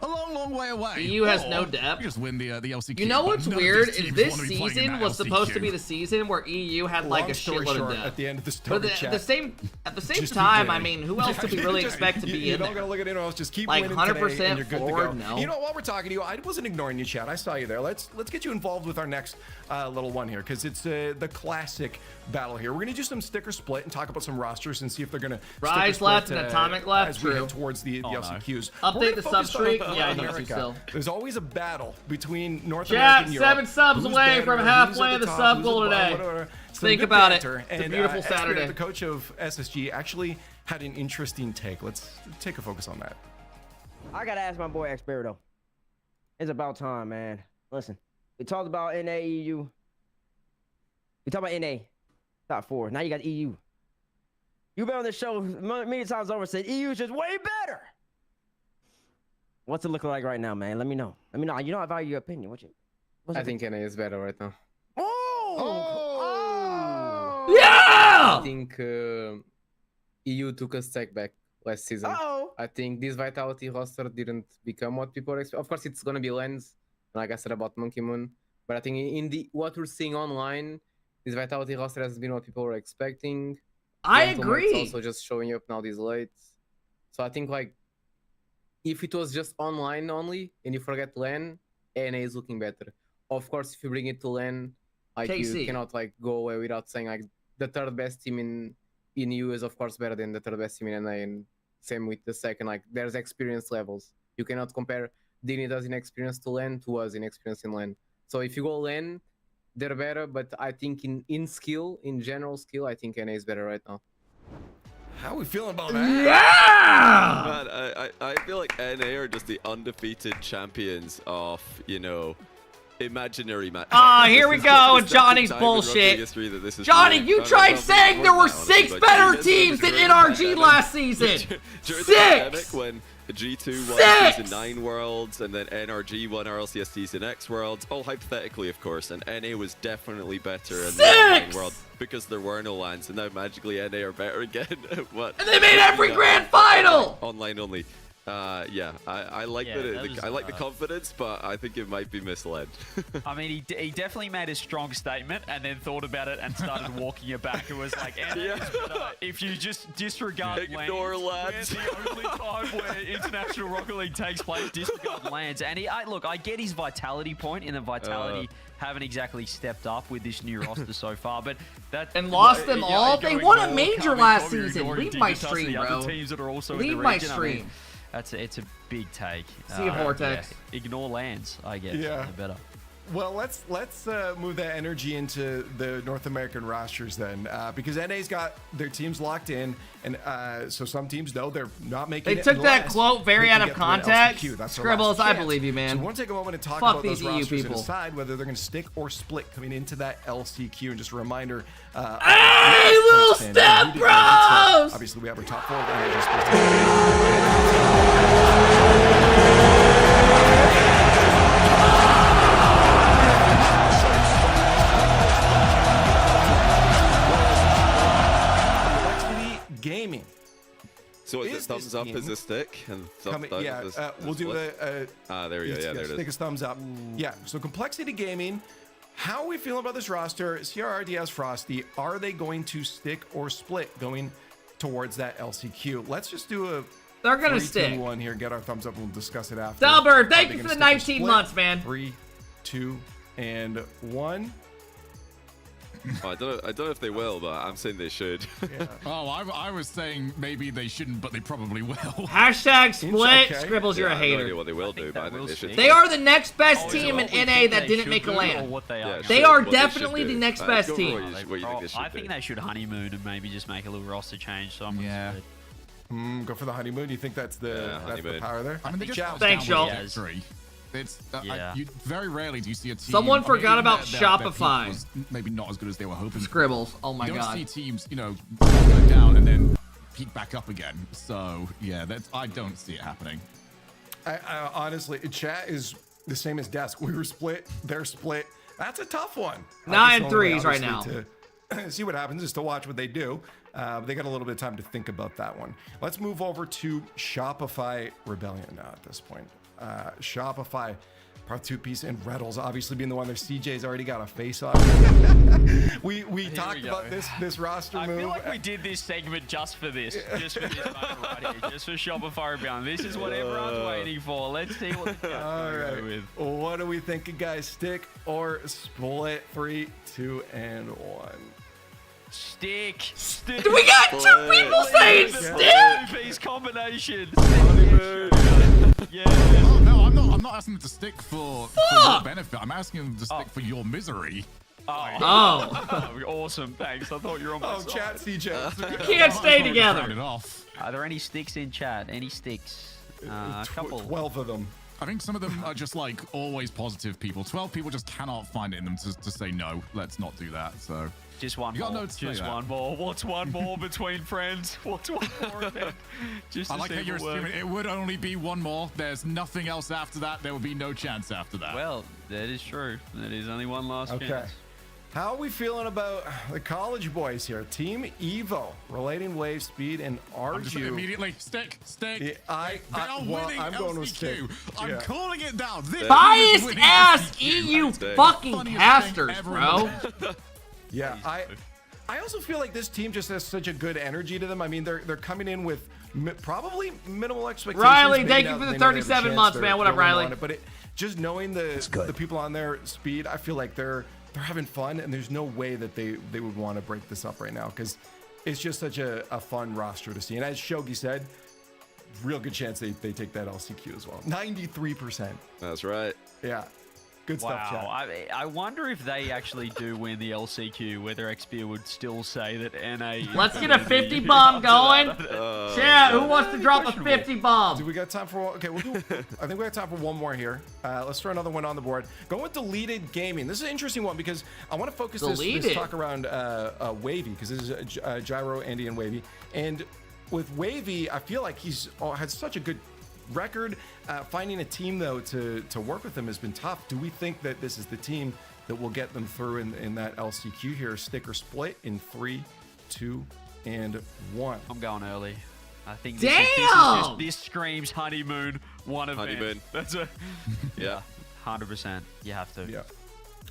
a long way away. EU has no depth. We just win the LCQ. You know what's weird is this season was supposed to be the season where EU had like a shitload of depth. At the end of the but at the same time, I mean, who else did we really expect to be in there? You don't gotta look at anyone else. Just keep like winning 100% today and you're good forward. to go. No. You know, while we're talking to you, I wasn't ignoring you, Chad. I saw you there. Let's get you involved with our next little one here because it's the classic battle here. We're gonna do some sticker split and talk about some rosters and see if they're gonna Rise left and Atomic left. as we head towards the LCQs. Update the sub streak. Yeah, I need to still. There's always a battle between North Chat, America and Europe. 7 subs Who's away better, from who's halfway at of the top, sub who's goal at the today. bottom, whatever. Think Good about it. banter. It's a And, beautiful Saturday. Esper, the coach of SSG, actually had an interesting take. Let's take a focus on that. I gotta ask my boy Expirito. It's about time, man. Listen, we talked about NAEU. We talked about NA, top 4. Now you got EU. You've been on the show many times over and said EU's just way better. What's it look like right now, man? Let me know. Let me know. You know I value your opinion. I think NA is better right now. Yeah! I think EU took a step back last season. I think this Vitality roster didn't become what people expect. Of course, it's gonna be Lens, like I said about Monkey Moon. But I think in what we're seeing online, this Vitality roster has been what people were expecting. I agree. It's also just showing up now these late. So I think like if it was just online only and you forget LAN, NA is looking better. Of course, if you bring it to LAN, like KC. you cannot like go away without saying like the third best team in EU is of course better than the third best team in NA, and same with the second. Like there's experience levels. You cannot compare Dignitas in experience to LAN to us in experience in LAN. So if you go LAN, they're better, but I think in skill, in general skill, I think NA is better right now. How are we feeling about that? Man, I feel like NA are just the undefeated champions of, you know, imaginary match. Ah, here we go with Johnny's bullshit. Johnny, you tried saying there were 6 better teams than NRG last season. 6! When G2 won Season 9 Worlds, and then NRG won RLCS Season X Worlds, all hypothetically, of course, and NA was definitely better in the online world because there were no LANs, and now magically NA are better again. What? And they made every grand final! Online only. Yeah, I like I like the confidence, but I think it might be misled. I mean, he definitely made a strong statement and then thought about it and started walking it back. It was like, if you just disregard ignore LANs, we're the only time where International Rocket League takes place, disregard LANs. And look, I get his vitality point, in the vitality haven't exactly stepped up with this new roster so far, but and lost them all. They won a major last season. Leave my stream, bro. Leave my stream. It's a big take. See a Vortex. Yeah. Ignore lands, I guess. Yeah. Better. Well, let's move that energy into the North American rosters then, because NA's got their teams locked in, and so some teams know they're not making. They took that quote very out of context. Scribbles, I believe you, man. So we want to take a moment to talk about those rosters and decide whether they're going to stick or split coming into that LCQ. And just a reminder, hey, little step bros! Obviously, we have our top 4 of the gaming. So is it thumbs up as a stick and thumbs down as a we'll do a there we go. Yeah, there it is. Stick is thumbs up. Yeah. So Complexity Gaming. How are we feeling about this roster? CRRDS Frosty. Are they going to stick or split going towards that LCQ? Let's just do a. They're gonna stick. 3, 2, 1 here. Get our thumbs up. We'll discuss it after. Delbert, thank you for the 19 months, man. 3, 2, and 1. Oh, I don't know if they will, but I'm saying they should. Yeah. Oh, I was saying maybe they shouldn't, but they probably will. Hashtag split. Okay. Scribbles, you're a hater. I have no idea what they will do, but I think they should. They are the next best team in NA that didn't make a LAN. They are definitely the next best team. I think they should honeymoon and maybe just make a little roster change. So I'm go for the honeymoon. You think that's the power there? I mean, they just thanks, y'all. It's you very rarely do you see a team. Someone forgot about Shopify. Was maybe not as good as they were hoping. Scribbles. Oh my god. You don't see teams, go down and then peak back up again. So yeah, I don't see it happening. I honestly, chat is the same as desk. We were split. They're split. That's a tough one. 9-3s right now. To see what happens is to watch what they do. They got a little bit of time to think about that one. Let's move over to Shopify Rebellion now at this point. Shopify, Part 2 Piece, and Reddles obviously being the one there. CJ's already got a face off. we talked about this roster move. I feel like we did this segment just for this. Just for this moment right here. Just for Shopify Rebellion. This is what everyone's waiting for. Let's see what the go with. What are we thinking, guys? Stick or split? 3, 2, and 1. Stick. We got 2 people saying stick. Piece combination. Yeah. Oh, no, I'm not asking them to stick for your benefit. I'm asking them to stick for your misery. Awesome. Thanks. I thought you were on my side. Chat, CJ. You can't stay together. Are there any sticks in chat? Any sticks? A couple. 12 of them. I think some of them are just like always positive people. 12 people just cannot find it in them to say no. Let's not do that. So. Just one more. Just one more. What's one more between friends? What's one more event? I like how you're assuming it would only be one more. There's nothing else after that. There would be no chance after that. Well, that is true. That is only one last chance. How are we feeling about the college boys here? Team Evo, relating wave speed and RG. Immediately stick. Yeah, I'm going with stick. I'm calling it down. Biased ass EU fucking casters, bro. Yeah, I also feel like this team just has such a good energy to them. I mean, they're coming in with probably minimal expectations. Riley, thank you for the 37 months, man. What up, Riley? But just knowing the people on their speed, I feel like they're having fun, and there's no way that they would want to break this up right now because it's just such a fun roster to see. And as Shogi said, real good chance they take that LCQ as well. 93%. That's right. Yeah. Good stuff, chat. I wonder if they actually do win the LCQ, whether XP would still say that NA. Let's get a 50 bomb going. Chat, who wants to drop a 50 bomb? Do we got time for? Okay, we'll do. I think we got time for one more here. Let's throw another one on the board. Going with deleted gaming. This is an interesting one because I want to focus this talk around Wavy, because this is Gyro, Andy, and Wavy. And with Wavy, I feel like he's had such a good record. Finding a team though to work with him has been tough. Do we think that this is the team that will get them through in that LCQ here? Stick or split in 3, 2, and 1. I'm going early. I think this screams honeymoon. One event. Honeymoon. That's a yeah, 100%. You have to. Yeah.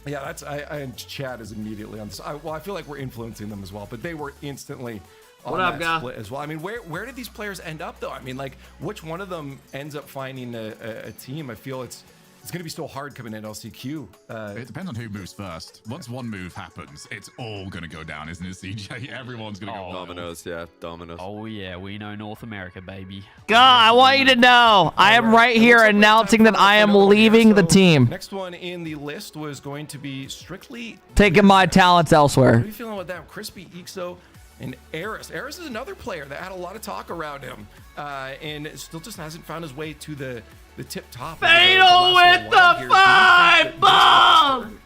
That's and Chad is immediately on this. I feel like we're influencing them as well, but they were instantly on that split as well. I mean, where did these players end up though? I mean, like, which one of them ends up finding a team? I feel it's going to be so hard coming in LCQ. It depends on who moves first. Once one move happens, it's all going to go down, isn't it, CJ? Everyone's going to go dominoes. Yeah, dominoes. Oh yeah, we know North America, baby. God, I want you to know, I am right here announcing that I am leaving the team. Next one in the list was going to be strictly taking my talents elsewhere. What are you feeling about that? Crispy, Ixo, and Eris. Eris is another player that had a lot of talk around him, and still just hasn't found his way to the tip top. Fatal with the 5 bomb!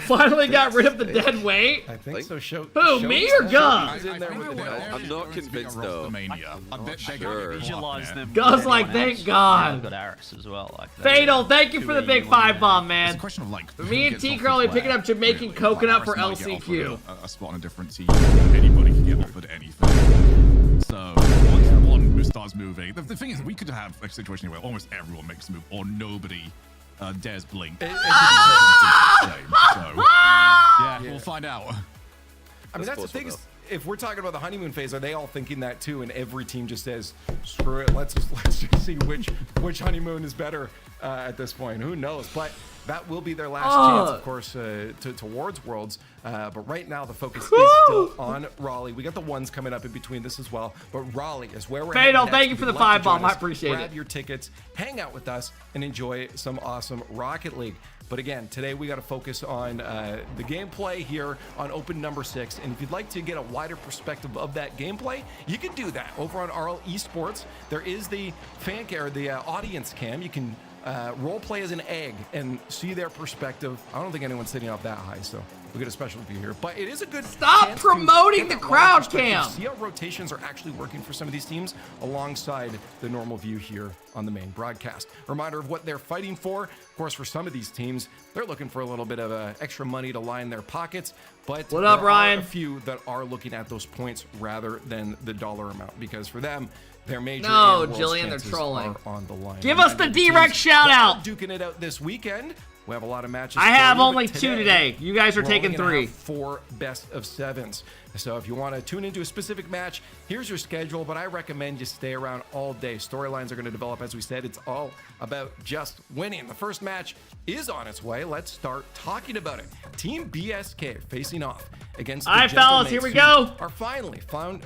Finally got rid of the dead weight. I think so. Who, me or Gus? I'm not convinced though. Visualize them. Gus like, thank God. Got Aris as well. Like Fatal, thank you for the big 5 bomb, man. It's a question of like. Me and T Curly picking up Jamaican coconut for LCQ. A spot on a different team. Anybody can get offered anything. So once one starts moving, the thing is, we could have a situation where almost everyone makes a move, or nobody dares blink. Yeah, we'll find out. I mean, that's the thing. If we're talking about the honeymoon phase, are they all thinking that too? And every team just says, "Screw it, let's just see which honeymoon is better at this point." Who knows? But that will be their last chance, of course, towards Worlds. But right now, the focus is still on Raleigh. We got the ones coming up in between this as well. But Raleigh is where we're Fatal, heading thank you for the 5 bomb. I appreciate it. Grab your tickets, hang out with us, and enjoy some awesome Rocket League. But again, today we got to focus on the gameplay here on Open number 6. And if you'd like to get a wider perspective of that gameplay, you can do that over on RL Esports. There is the audience cam. You can role play as an egg and see their perspective. I don't think anyone's sitting up that high, so we'll get a special view here. But it is a good Stop promoting the crowd cam. See how rotations are actually working for some of these teams alongside the normal view here on the main broadcast. Reminder of what they're fighting for. Of course, for some of these teams, they're looking for a little bit of extra money to line their pockets. But what up, Ryan? Are a few that are looking at those points rather than the dollar amount, because for them, their major Jillian, they're trolling. Are on the line. Give us the direct shout out. Duking it out this weekend. We have a lot of matches. I have only 2 today. You guys are taking 3. 4 best of 7s. So if you want to tune into a specific match, here's your schedule, but I recommend you stay around all day. Storylines are going to develop. As we said, it's all about just winning. The first match is on its way. Let's start talking about it. Team BSK facing off against the Alright, fellas, here we go. Are finally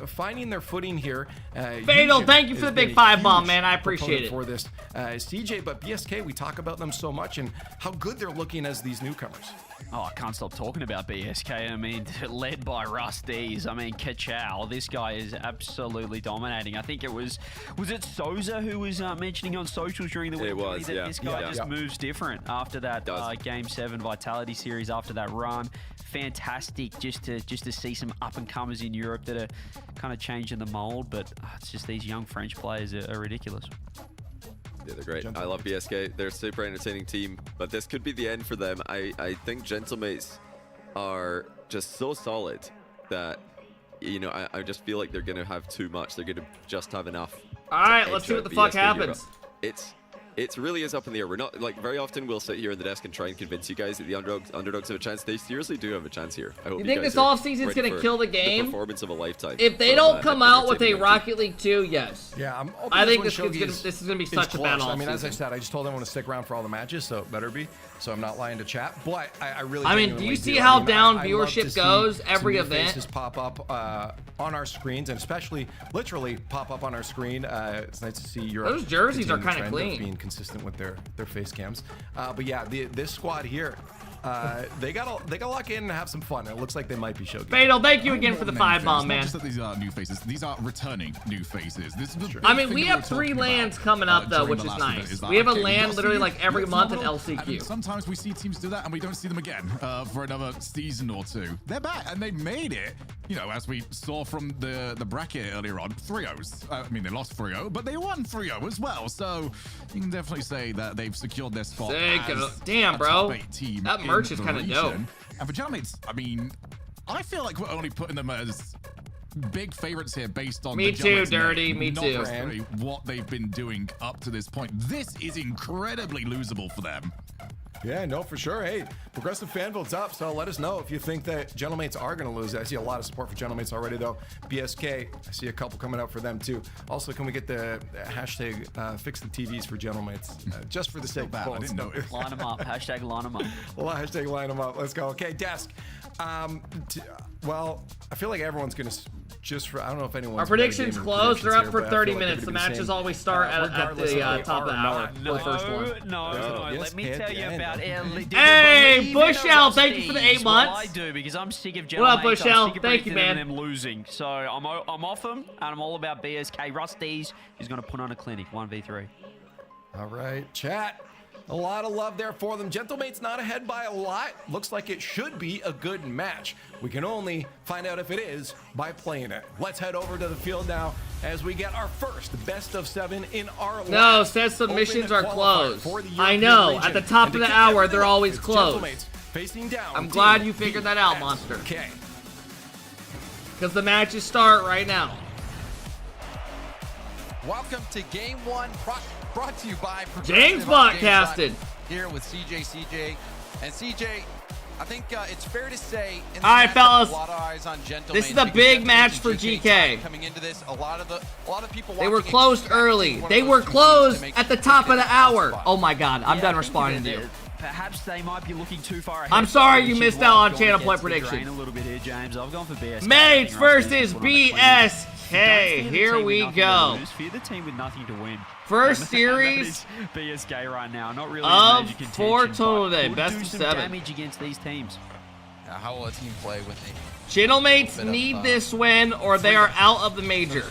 finding their footing here. Fatal, thank you for the big 5 bomb, man. I appreciate it. For this, CJ, but BSK, we talk about them so much and how good they're looking as these newcomers. Oh, I can't stop talking about BSK. I mean, led by Rusty's. I mean, Kachow. This guy is absolutely dominating. I think it was it Souza who was mentioning on socials during the week that this guy just moves different after that Game 7 Vitality Series, after that run. Fantastic just to see some up-and-comers in Europe that are kind of changing the mold, but it's just these young French players are ridiculous. Yeah, they're great. I love BSK. They're a super entertaining team, but this could be the end for them. I think Gentlemates are just so solid that, you know, I just feel like they're going to have too much. They're going to just have enough. All right, let's see what the fuck happens. It's it really is up in the air. We're not, like, very often we'll sit here in the desk and try and convince you guys that the underdogs have a chance. They seriously do have a chance here. I hope You think guys this are offseason's ready going to for kill the game? The performance of a lifetime. If they from, don't come out with a entertainment. Rocket League 2, yes. Yeah, I think this is going to be such a bad offseason. I mean, as I said, I just told them I want to stick around for all the matches, so it better be. So I'm not lying to chat, but I really. I mean, do you see how down viewership goes every event? Faces pop up on our screens, and especially literally pop up on our screen. It's nice to see your. Those jerseys are kind of clean. Being consistent with their face cams, but yeah, this squad here. They gotta lock in and have some fun. It looks like they might be showcasing. Fatal, thank you again for the 5-bomb, man. Just that these are new faces. These are returning new faces. This is the I mean, we have 3 lands coming up though, which is nice. We have a land literally like every month in LCQ. Sometimes we see teams do that and we don't see them again for another season or 2. They're back and they made it. You know, as we saw from the bracket earlier on, 3-0s. I mean, they lost 3-0, but they won 3-0 as well. So you can definitely say that they've secured their spot. Damn, bro. Top 8 team. That merch is kind of dope. And for Gentlemates, I mean, I feel like we're only putting them as big favorites here based on me too, Dirty. Me not too. necessarily what they've been doing up to this point. This is incredibly losable for them. Yeah, no, for sure. Hey, progressive fan vote's up, so let us know if you think that Gentlemates are going to lose. I see a lot of support for Gentlemates already, though. BSK, I see a couple coming up for them, too. Also, can we get the hashtag fix the TVs for Gentlemates? Just for the sake of I didn't know it. Line them up. Hashtag line them up. Well, hashtag line them up. Let's go. Okay, Desk. Well, I feel like everyone's going to I don't know if anyone's... Our predictions closed. They're up for 30 minutes. The matches always start at the top of the hour for the first one. No. Let me tell you about it. Hey, Bushell, thank you for the 8 months. Well, I do, because I'm sick of What up, Gentlemen. Bushell? I'm sick of Thank you, man. them losing. So I'm off them, and I'm all about BSK. Rusty's is going to put on a clinic, 1v3. All right, chat. A lot of love there for them. Gentlemate's not ahead by a lot. Looks like it should be a good match. We can only find out if it is by playing it. Let's head over to the field now as we get our first best of 7 in our No, says submissions are closed. I know. At the top of the hour, they're always closed. Facing down. I'm glad you figured that out, Monster. Okay. Because the matches start right now. Welcome to Game 1, brought to you by James Botcasted. Here with CJ. And CJ, I think it's fair to say, in all right, fellas, a lot of eyes on this is a big match for GK. Coming into this, a lot of people. They were closed early. They were closed at the top of the hour. Oh my God, I'm done responding to you. Perhaps they might be looking too far ahead. I'm sorry you missed out on channel point predictions. A little bit here, James. I've gone for BSK. Mates versus BSK. Here we go. Fear the team with nothing to win. First series BSK right now, not really of major contention, 4 total today. Could Best do of some 7. damage against these teams. How will a team play with Gentlemates need this win, or they are out of the major.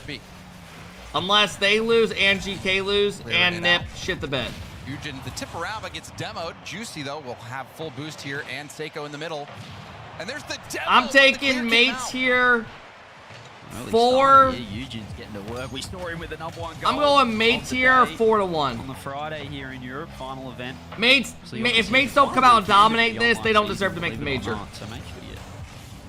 Unless they lose and GK lose and Nip shit the bed. Eugen, the Tipperama gets demoed. Juicy, though, will have full boost here, and Seiko in the middle. And there's the demo. I'm taking Mates here. 4. Eugen's getting to work. We saw him with the #1 goal. I'm going Mates here, 4-1. On the Friday here in Europe, final event. Mates, if Mates don't come out and dominate this, they don't deserve to make the major. So make sure you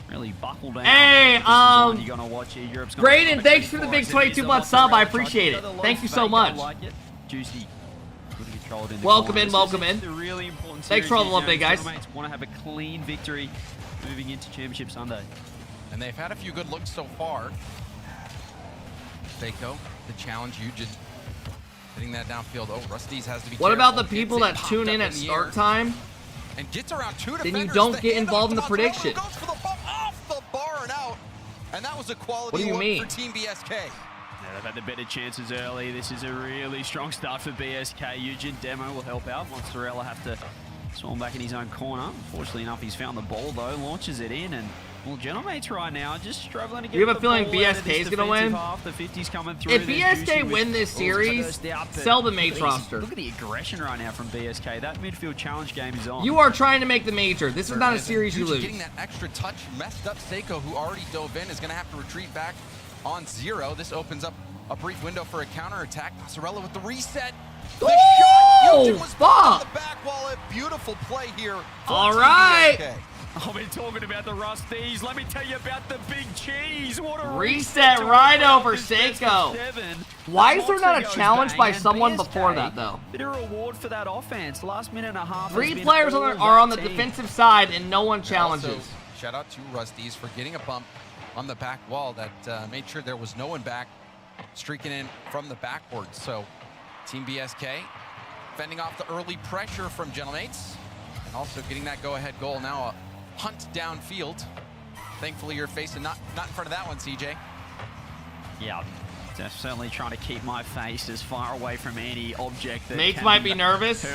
really buckle down. Hey, you're gonna watch here. Europe's gonna Braden, thanks for the big 22-month sub. I appreciate it. Thank you so much. Juicy. Welcome in, welcome in. Really important. Thanks for all the love, big guys. Want to have a clean victory moving into Championship Sunday. And they've had a few good looks so far. Seiko, the challenge, Eugen hitting that downfield. Oh, Rusty's has to be What careful. about the people that tune in at start time? And gets around 2 Then defenders. you don't get involved in the prediction. Goes for the bump off the bar and out. And that was a quality What do you mean? for Team BSK. Yeah, they've had the better chances early. This is a really strong start for BSK. Eugen demo will help out. Mozzarella have to swarm back in his own corner. Fortunately enough, he's found the ball though, launches it in, and well, Gentlemates right now just struggling to get. You have a the feeling ball out of this BSK is gonna win? half. The 50's coming through. If BSK win this series, sell the Mates roster. Look at the aggression right now from BSK. That midfield challenge game is on. You are trying to make the major. This is not a series you lose. Getting that extra touch messed up. Seiko, who already dove in, is going to have to retreat back on 0. This opens up a brief window for a counterattack. Mozzarella with the reset. The shot. Eugen was on the back wall. A beautiful play here. All right. I've been talking about the Rusties. Let me tell you about the big cheese. What a reset right over Seiko. Why is there not a challenge by someone before that, though? Bit of reward for that offense. Last minute and a half. 3 players are on the defensive side, and no one challenges. Also, shout out to Rusties for getting a bump on the back wall that made sure there was no one back, streaking in from the backboard. So, Team BSK fending off the early pressure from Gentlemates, and also getting that go-ahead goal. Now a hunt downfield. Thankfully, you're facing not in front of that one, CJ. Yeah, certainly trying to keep my face as far away from any object that Mates might be nervous.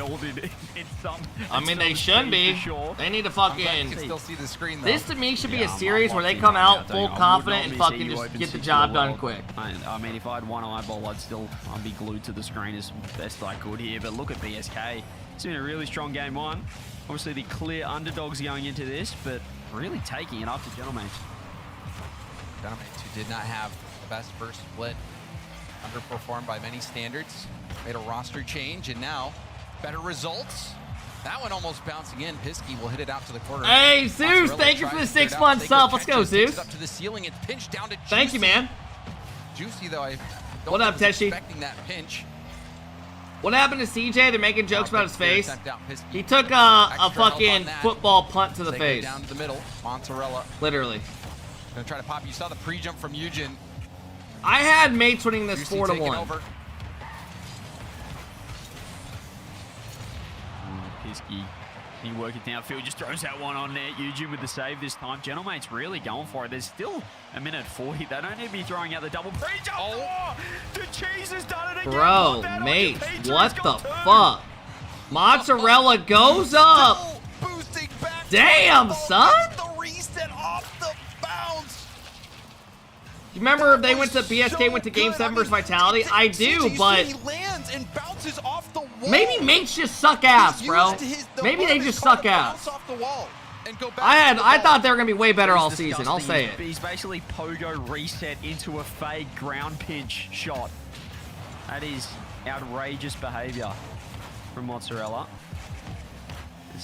I mean, they shouldn't be. Sure. They need to fucking. You can still see the screen, though. This to me should be a series where they come out full confident and fucking just get the job done quick. I mean, if I had one eyeball, I'd be glued to the screen as best I could here. But look at BSK. It's been a really strong game one. Obviously, the clear underdogs going into this, but really taking it up to Gentlemates. Gentlemates, who did not have the best first split, underperformed by many standards, made a roster change, and now better results. That one almost bouncing in. Pisky will hit it out to the corner. Hey, Zeus, thank you for the 6 months sub. Let's go, Zeus. Up to the ceiling and pinched down to Thank you, man. Juicy, though, I don't what up, Teshi? Expecting that pinch. What happened to CJ? They're making jokes about his face. He took a fucking football punt to the face. Down to the middle. Mozzarella. Literally. Gonna try to pop. You saw the pre-jump from Eugen. I had Mates winning this 4-1. Pisky, he working downfield, just throws that one on net. Eugen with the save this time. Gentlemates really going for it. There's still a minute 40. They don't need to be throwing out the double pre-jump. Oh, the cheese has done it again. Bro, Mates, what the fuck? Mozzarella goes up. Damn, son. The reset off the bounce. You remember they went to BSK went to Game 7 versus Vitality? I do, but lands and bounces off the wall. Maybe Mates just suck ass, bro. Maybe they just suck ass. I thought they were gonna be way better all season. I'll say it. He's basically pogo reset into a fake ground pinch shot. That is outrageous behavior from Mozzarella.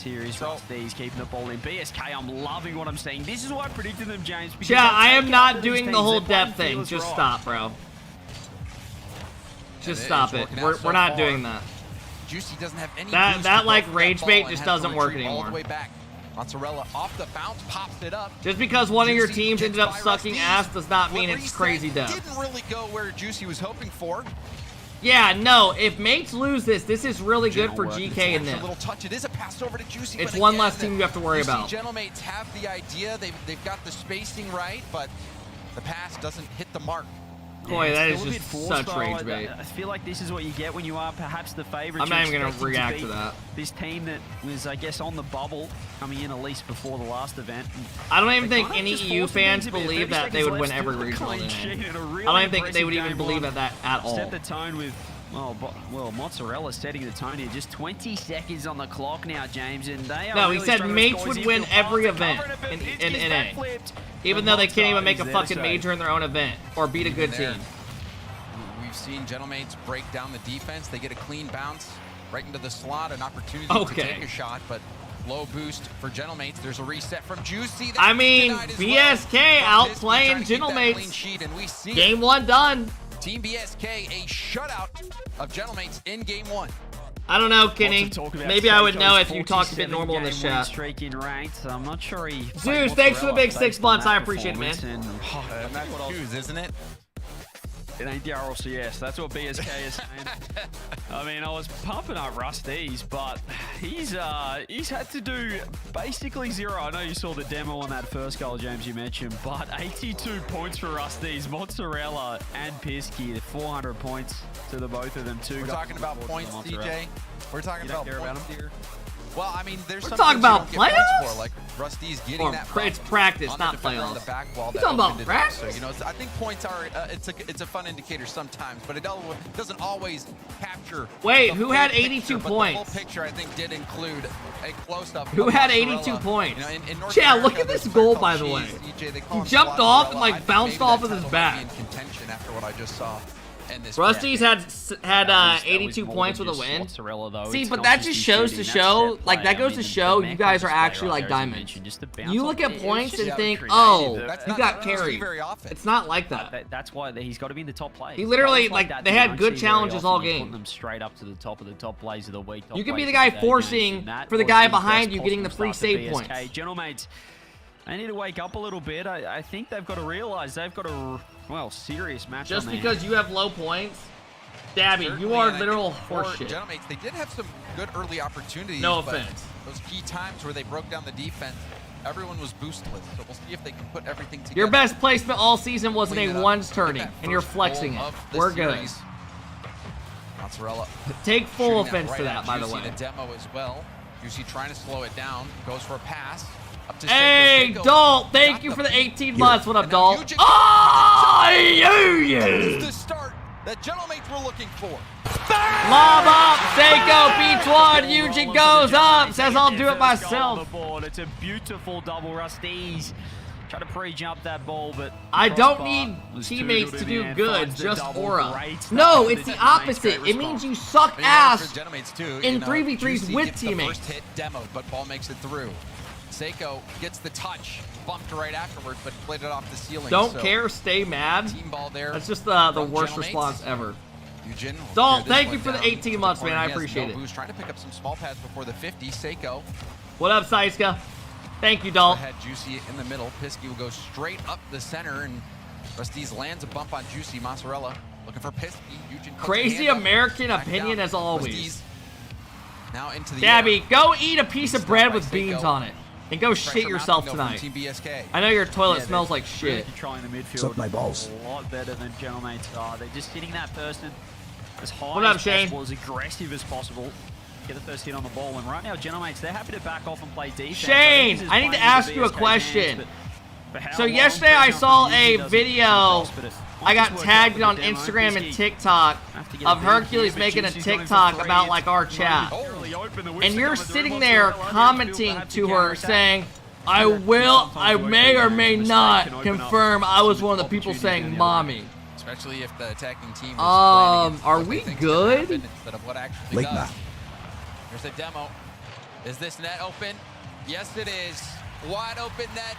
Here is Rusties keeping the ball in. BSK, I'm loving what I'm seeing. This is why I predicted them, James. Yeah, I am not doing the whole depth thing. Just stop, bro. Just stop it. We're not doing that. Juicy doesn't have any that like rage bait just doesn't work anymore. All the way back. Mozzarella off the bounce, pops it up. Just because one of your teams ended up sucking ass does not mean it's crazy depth. Didn't really go where Juicy was hoping for. Yeah, no, if Mates lose this is really good for GK and them. A little touch. It is a pass over to Juicy. It's one less team you have to worry about. Gentlemates have the idea. They've got the spacing right, but the pass doesn't hit the mark. Boy, that is just such rage bait. I feel like this is what you get when you are perhaps the favorite. I'm not even going to react to that. This team that was, I guess, on the bubble coming in at least before the last event. I don't even think any EU fans believe that they would win every regional today. I don't even think they would even believe that at all. Set the tone with, well, Mozzarella setting the tone here. Just 20 seconds on the clock now, James, and they are. No, he said Mates would win every event in NA. Even though they can't even make a fucking major in their own event or beat a good team. We've seen Gentlemates break down the defense. They get a clean bounce right into the slot, an opportunity to take a shot, but low boost for Gentlemates. There's a reset from Juicy. I mean, BSK outplaying Gentlemates. Game 1 done. Team BSK, a shutout of Gentlemates in game 1. I don't know, Kenny. Maybe I would know if you talked a bit normal in the chat. I'm not sure he. Zeus, thanks for the big 6 months. I appreciate it, man. That's huge, isn't it? It ain't the RLCS. That's what BSK is saying. I mean, I was pumping up Rusties, but he's had to do basically 0. I know you saw the demo on that first goal, James, you mentioned, but 82 points for Rusties, Mozzarella and Pisky. 400 points to the both of them too. We're talking about points, DJ. We're talking about points here. Well, I mean, there's some talking about playoffs, for, like Rusty's getting that. It's practice, not playoffs. The back wall. You talking about practice? So, you know, I think points are it's a fun indicator sometimes, but it doesn't always capture. Wait, who had 82 points? The whole picture, I think, did include a close-up. Who had 82 points? You know, yeah, look at this goal, by the way. He jumped off and like bounced off of his back. In contention after what I just saw. end this. Rusty's had 82 points with a win. See, but that just shows to show, like that goes to show you guys are actually like diamonds. You look at points and think, oh, you got carried. It's not like that. That's why he's got to be in the top plays. He literally, like, they had good challenges all game. Putting them straight up to the top plays of the week. You can be the guy forcing for the guy behind you getting the free save points. Gentlemates, they need to wake up a little bit. I think they've got to realize they've got a, well, serious match just on because you have low points, Dabby, you are literal horseshit. Gentlemates, they did have some good early opportunities. No offense. Those key times where they broke down the defense, everyone was boostless. So we'll see if they can put everything together. Your best placement all season was in a ones turning, and you're flexing it. We're good. Mozzarella. Take full offense to that, by the way. The demo as well. Juicy trying to slow it down. Goes for a pass. Up to hey, Dalt, thank you for the 18 months. What up, Dalt? Oh, you! The start that Gentlemates were looking for. Lob up, Seiko beats one. Eugene goes up, says I'll do it myself. It's a beautiful double, Rusties. Try to pre-jump that ball, but I don't need teammates to do good, just aura. No, it's the opposite. It means you suck ass in 3v3s with teammates. First hit demoed, but ball makes it through. Seiko gets the touch, bumped right afterwards, but played it off the ceiling. Don't care, stay mad. Team ball there. That's just the worst response ever. Eugene, Dalt, thank you for the 18 months, man. I appreciate it. Trying to pick up some small pads before the 50. Seiko. What up, Saiska? Thank you, Dalt. Had Juicy in the middle. Pisky will go straight up the center, and Rusty's lands a bump on Juicy. Mozzarella looking for Pisky. Eugene crazy American opinion as always. Rusty's now into the Dabby, go eat a piece of bread with beans on it. And go shit yourself tonight. I know your toilet smells like shit. Trying the midfield. Suck my balls. A lot better than Gentlemates are. They're just hitting that person as high what up, as Shane? possible, as aggressive as possible. Get the first hit on the ball. And right now, Gentlemates, they're happy to back off and play defense. Shane, I need to ask you a question. So yesterday I saw a video, I got tagged on Instagram and TikTok of Hercules making a TikTok about like our chat. And you're sitting there commenting to her saying, I may or may not confirm I was one of the people saying mommy. Especially if the attacking team is are we good? Instead of what actually does. Here's the demo. Is this net open? Yes, it is. Wide open net.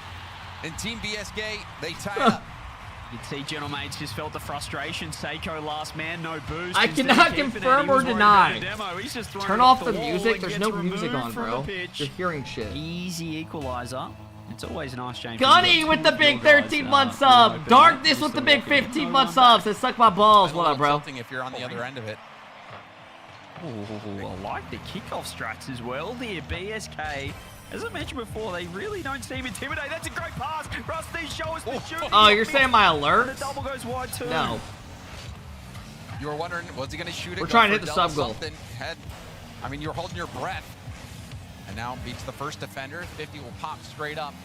And Team BSK, they tie up. You can see Gentlemates just felt the frustration. Seiko last man, no boost. I cannot confirm or deny. Turn off the music. There's no music on, bro. You're hearing shit. Easy equalizer. It's always a nice change. Gunny with the big 13-month sub. Darkness with the big 15-month sub. Says suck my balls. What up, bro? If you're on the other end of it. Ooh, I like the kickoff strats as well. The BSK. As I mentioned before, they really don't seem intimidated. That's a great pass. Rusty, show us the shooting. Oh, you're saying my alert? The double goes wide too. No. You were wondering, was he going to shoot it? We're trying to hit the sub goal. I mean, you're holding your breath. And now beats the first defender. 50 will pop straight up.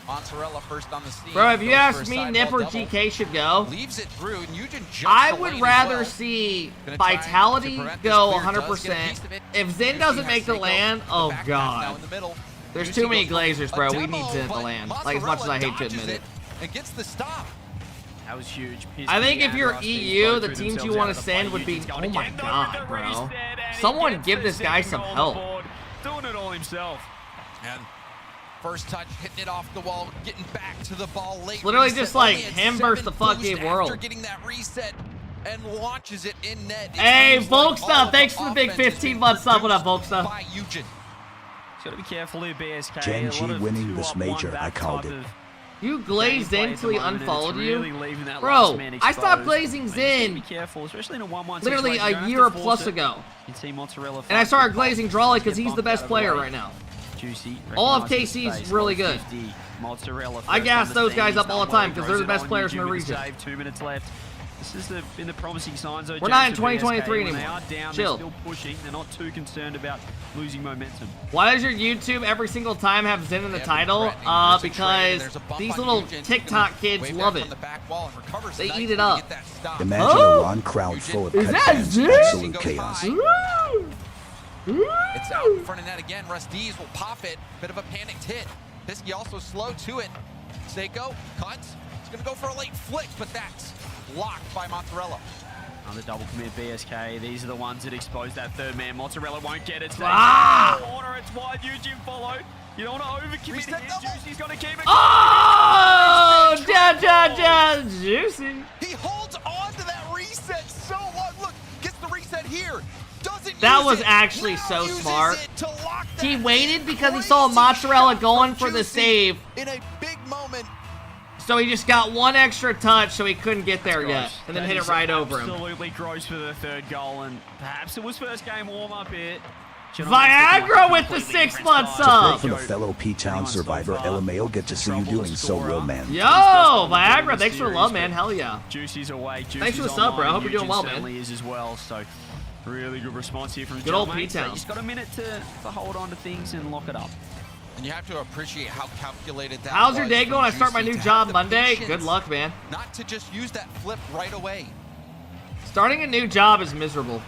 Mozzarella first on the scene. Bro, if you ask me, Nip or GK should go. Leaves it through, and Eugene jumps I would rather see Vitality go 100%. If Zen doesn't make the land, oh god. There's too many Glazers, bro. We need Zen at the land. Like, as much as I hate to admit it. And gets the stop. That was huge. I think if you're EU, the teams you want to send would be... Oh my god, bro. Someone give this guy some help. Doing it all himself. And first touch, hitting it off the wall, getting back to the ball late. Literally just like him versus the fucking world. Getting that reset and launches it in net. Hey, Volksta, thanks for the big 15-month sub. What up, Volksta? Gotta be careful here, BSK. Gen G winning this major, I called it. You glazed in until he unfollowed you? Bro, I stopped glazing Zen literally a year plus ago. And I started glazing Drawley because he's the best player right now. All of KC's really good. I gas those guys up all the time because they're the best players in the region. 2 minutes left. This is in the promising signs. We're not in 2023 anymore. Chill. They're still pushing. They're not too concerned about losing momentum. Why does your YouTube every single time have Zen in the title? Because these little TikTok kids love it. They eat it up. Imagine a Ron crowd full of absolute chaos. It's out in front of net again. Rusties will pop it. Bit of a panicked hit. Pisky also slow to it. Seiko cuts. He's going to go for a late flick, but that's blocked by Mozzarella. On the double commit BSK, these are the ones that expose that third man. Mozzarella won't get it. Corner, it's wide. Eugene follow. You don't want to overcommit here. Juicy's got to keep it. Oh, Juicy. He holds on to that reset so long. Look, gets the reset here. That was actually so smart. He waited because he saw Mozzarella going for the save. In a big moment. So he just got one extra touch, so he couldn't get there yet, and then hit it right over him. Absolutely gross for the third goal, and perhaps it was first game warm-up here. Viagra with the 6-month sub. From a fellow P-Town survivor, LMAO, get to see you doing so well, man. Yo, Viagra, thanks for the love, man. Hell yeah. Juicy's away. Thanks for the sub, bro. I hope you're doing well, man. Certainly is as well. So really good response here from good old P-Town. He's got a minute to hold on to things and lock it up. And you have to appreciate how calculated that How's your day going? I start my new job Monday. Good luck, man. Not to just use that flip right away. Starting a new job is miserable.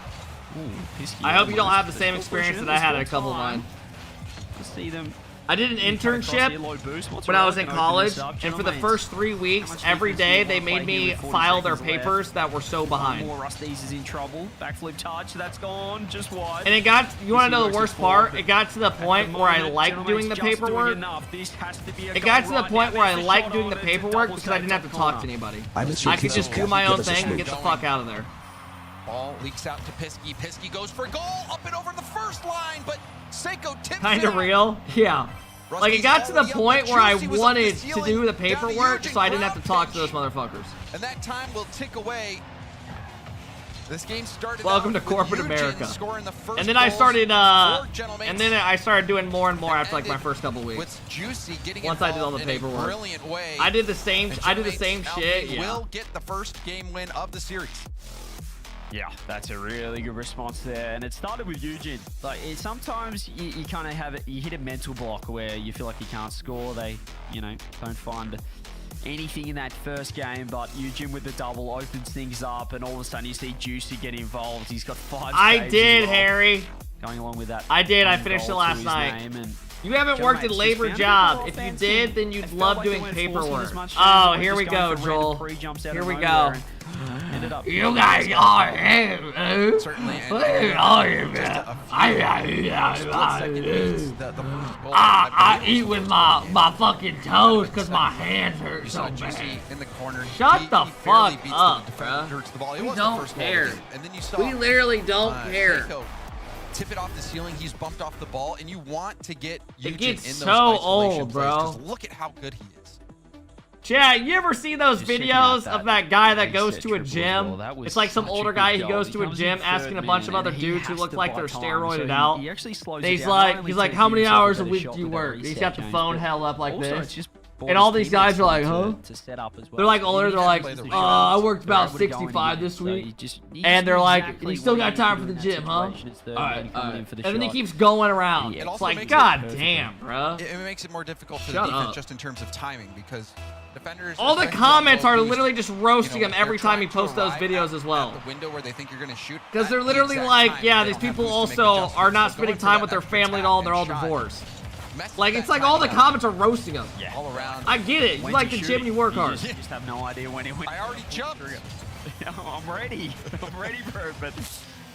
I hope you don't have the same experience that I had at a couple of mine. See them. I did an internship when I was in college, and for the first 3 weeks, every day they made me file their papers that were so behind. More Rusties is in trouble. Backflip touch, that's gone. Just wide. And it got, you want to know the worst part? It got to the point where I liked doing the paperwork. It got to the point where I liked doing the paperwork because I didn't have to talk to anybody. I could just do my own thing and get the fuck out of there. Ball leaks out to Pisky. Pisky goes for a goal, up and over the first line, but Seiko tips Kinda real? Yeah. Like, it got to the point where I wanted to do the paperwork so I didn't have to talk to those motherfuckers. And that time will tick away. This game started. Welcome to corporate America. And then I started, doing more and more after like my first couple weeks. With Juicy getting once I did all the paperwork. Brilliant way. I did the same shit. Yeah. Will get the first game win of the series. Yeah, that's a really good response there, and it started with Eugene. Like, sometimes you kind of have it, you hit a mental block where you feel like you can't score. They, don't find anything in that first game, but Eugene with the double opens things up, and all of a sudden you see Juicy get involved. He's got 5 saves. I did, Harry. Going along with that. I did. I finished it last night. You haven't worked a labor job. If you did, then you'd love doing paperwork. Oh, here we go, Joel. Here we go. You guys are him. Certainly. I eat with my fucking toes because my hands hurt so bad. In the corner. Shut the fuck up, bro. We don't care. We literally don't care. Tip it off the ceiling. He's bumped off the ball, and you want to get Eugene it gets in those so old, bro. Look at how good he is. Chat, you ever see those videos of that guy that goes to a gym? It's like some older guy, he goes to a gym asking a bunch of other dudes who look like they're steroided out. He's like, how many hours a week do you work? He's got the phone held up like this. And all these guys are like, huh? They're like older, they're like, I worked about 65 this week. And they're like, you still got time for the gym, huh? Alright. And then he keeps going around. It's like, god damn, bro. It makes it more difficult for the defense just in terms of timing because defenders. All the comments are literally just roasting him every time he posts those videos as well. The window where they think you're gonna shoot. Because they're literally like, yeah, these people also are not spending time with their family at all, and they're all divorced. Like, it's like all the comments are roasting him. Yeah. All around. I get it. You like the gym and you work hard. You just have no idea when it went. I already jumped. I'm ready. I'm ready for it, but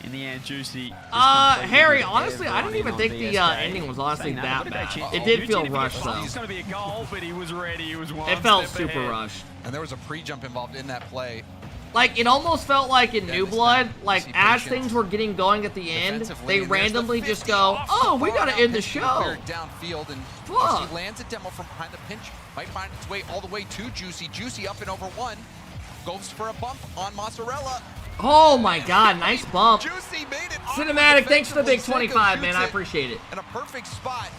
in the end, Juicy. Harry, honestly, I didn't even think the ending was honestly that bad. It did feel rushed, though. It's going to be a goal, but he was ready. He was it felt super rushed. And there was a pre-jump involved in that play. Like, it almost felt like in New Blood, like, as things were getting going at the end, they randomly just go, oh, we gotta end the show. Downfield, and Juicy lands a demo from behind the pinch. Might find its way all the way to Juicy. Juicy up and over one. Goes for a bump on Mozzarella. Oh my god, nice bump. Juicy made it. Cinematic, thanks for the big 25, man. I appreciate it. In a perfect spot.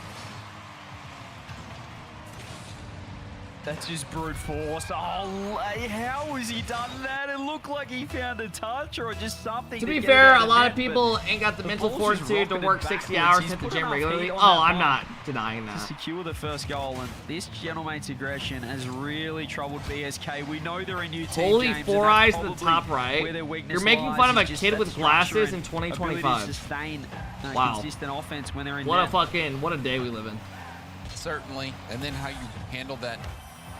That's just brute force. Oh, how has he done that? It looked like he found a touch or just something. To be fair, a lot of people ain't got the mental fortitude to work 60 hours at the gym regularly. Oh, I'm not denying that. To secure the first goal, and this gentleman's aggression has really troubled BSK. We know they're a new team. Holy four eyes to the top right. You're making fun of a kid with glasses in 2025. Wow. Consistent offense when they're in what a day we live in. Certainly. And then how you handle that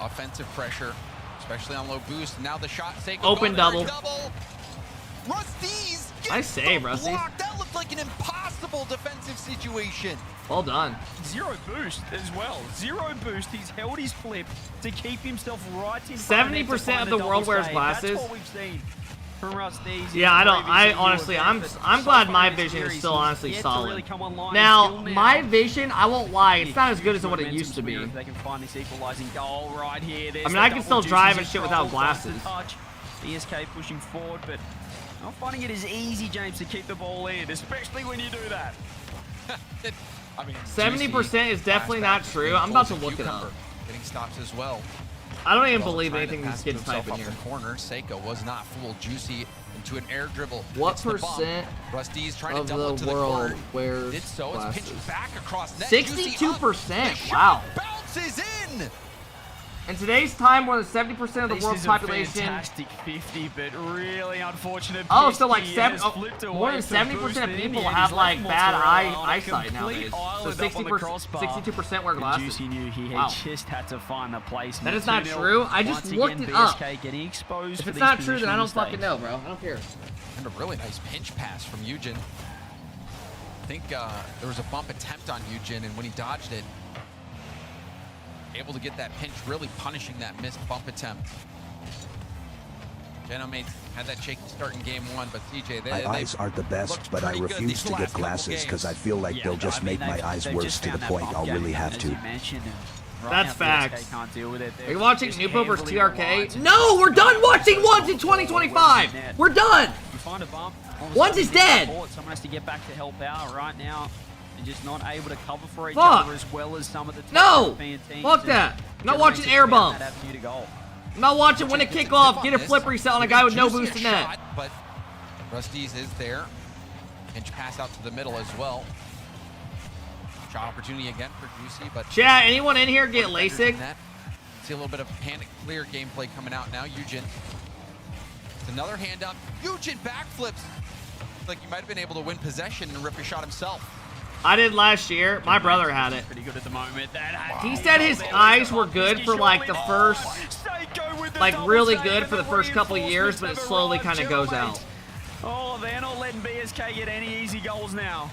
offensive pressure, especially on low boost. Now the shot, Seiko open double. Rusty's Nice save, Rusty. That looked like an impossible defensive situation. Well done. Zero boost as well. Zero boost. He's held his flip to keep himself right in front 70% of the world wears glasses. That's what we've seen from Rusty's. Yeah, I honestly, I'm glad my vision is still honestly solid. Now, my vision, I won't lie, it's not as good as what it used to be. They can find this equalizing goal right here. I mean, I can still drive and shit without glasses. BSK pushing forward, but not finding it as easy, James, to keep the ball in, especially when you do that. I mean, 70% is definitely not true. I'm about to look it up. Getting stops as well. I don't even believe anything these kids type in here. Corner, Seiko was not fooled. Juicy into an air dribble. What percent Rusty's trying to of double the to the world corner. wears Did so. It's pitched back across net. 62%. Wow. Bounces in. In today's time, more than 70% of the world's population. Fantastic 50, but really unfortunate. Oh, so like more than 70% of people have like bad eyesight nowadays. So 62% wear glasses. Juicy knew he Wow. just had to find the placement. That is not true. I just looked it up. If it's not true, then I don't fucking know, bro. I don't care. And a really nice pinch pass from Eugen. I think there was a bump attempt on Eugen, and when he dodged it, able to get that pinch, really punishing that missed bump attempt. Genomates had that shaky start in game one, but CJ, my eyes aren't the best, but I refuse to get glasses because I feel like they'll just make my eyes worse to the point I'll really have to. That's facts. Are you watching Nupo versus TRK? No, we're done watching ones in 2025. We're done. Ones is dead. Someone has to get back to help out right now. And just not able to cover for each Fuck. other as well as some of the No! teams. Fuck that. I'm not watching air bump. I'm not watching when it kick off, get a flip reset on a guy with no boost in net. But Rusty's is there. Pinch pass out to the middle as well. Shot opportunity again for Juicy, but Chat, anyone in here get LASIK? See a little bit of panic clear gameplay coming out now. Eugen. It's another hand up. Eugen backflips. Looks like he might have been able to win possession and rip a shot himself. I did last year. My brother had it. Pretty good at the moment. He said his eyes were good for like the first, like really good for the first couple of years, but it slowly kind of goes out. Oh, they're not letting BSK get any easy goals now.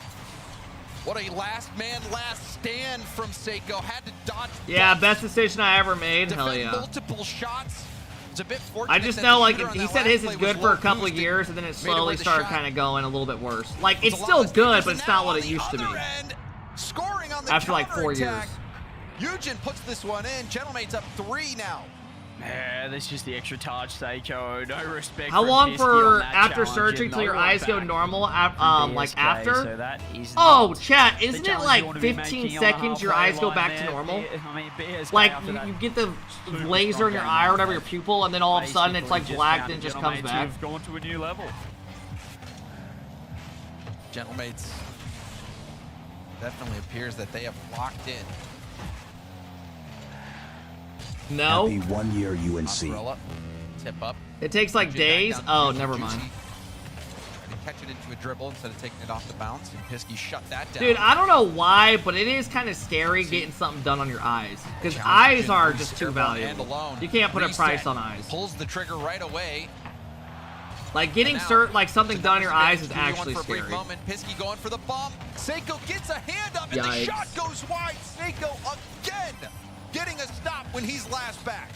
What a last man, last stand from Seiko. Had to dodge. Yeah, best decision I ever made. Hell yeah. Multiple shots. It's a bit fortunate. I just know, like, he said his is good for a couple of years, and then it slowly started kind of going a little bit worse. Like, it's still good, but it's not what it used to be. Scoring on the after like 4 years. Eugen puts this one in. Gentlemate's up 3 now. Yeah, that's just the extra touch, Seiko. No respect. How long for after surgery till your eyes go normal? Like after? Oh, chat, isn't it like 15 seconds your eyes go back to normal? Like you get the laser in your eye or whatever, your pupil, and then all of a sudden it's like black, then it just comes back. Have gone to a new level. Gentlemates definitely appears that they have locked in. No. Happy 1 year UNC. Tip up. It takes like days. Oh, never mind. Catch it into a dribble instead of taking it off the bounce, and Pisky shut that down. Dude, I don't know why, but it is kind of scary getting something done on your eyes. Because eyes are just too valuable. You can't put a price on eyes. Pulls the trigger right away. Like getting like something done on your eyes is actually scary. Pisky going for the bomb. Seiko gets a hand up, and the shot goes wide. Seiko again getting a stop when he's last back.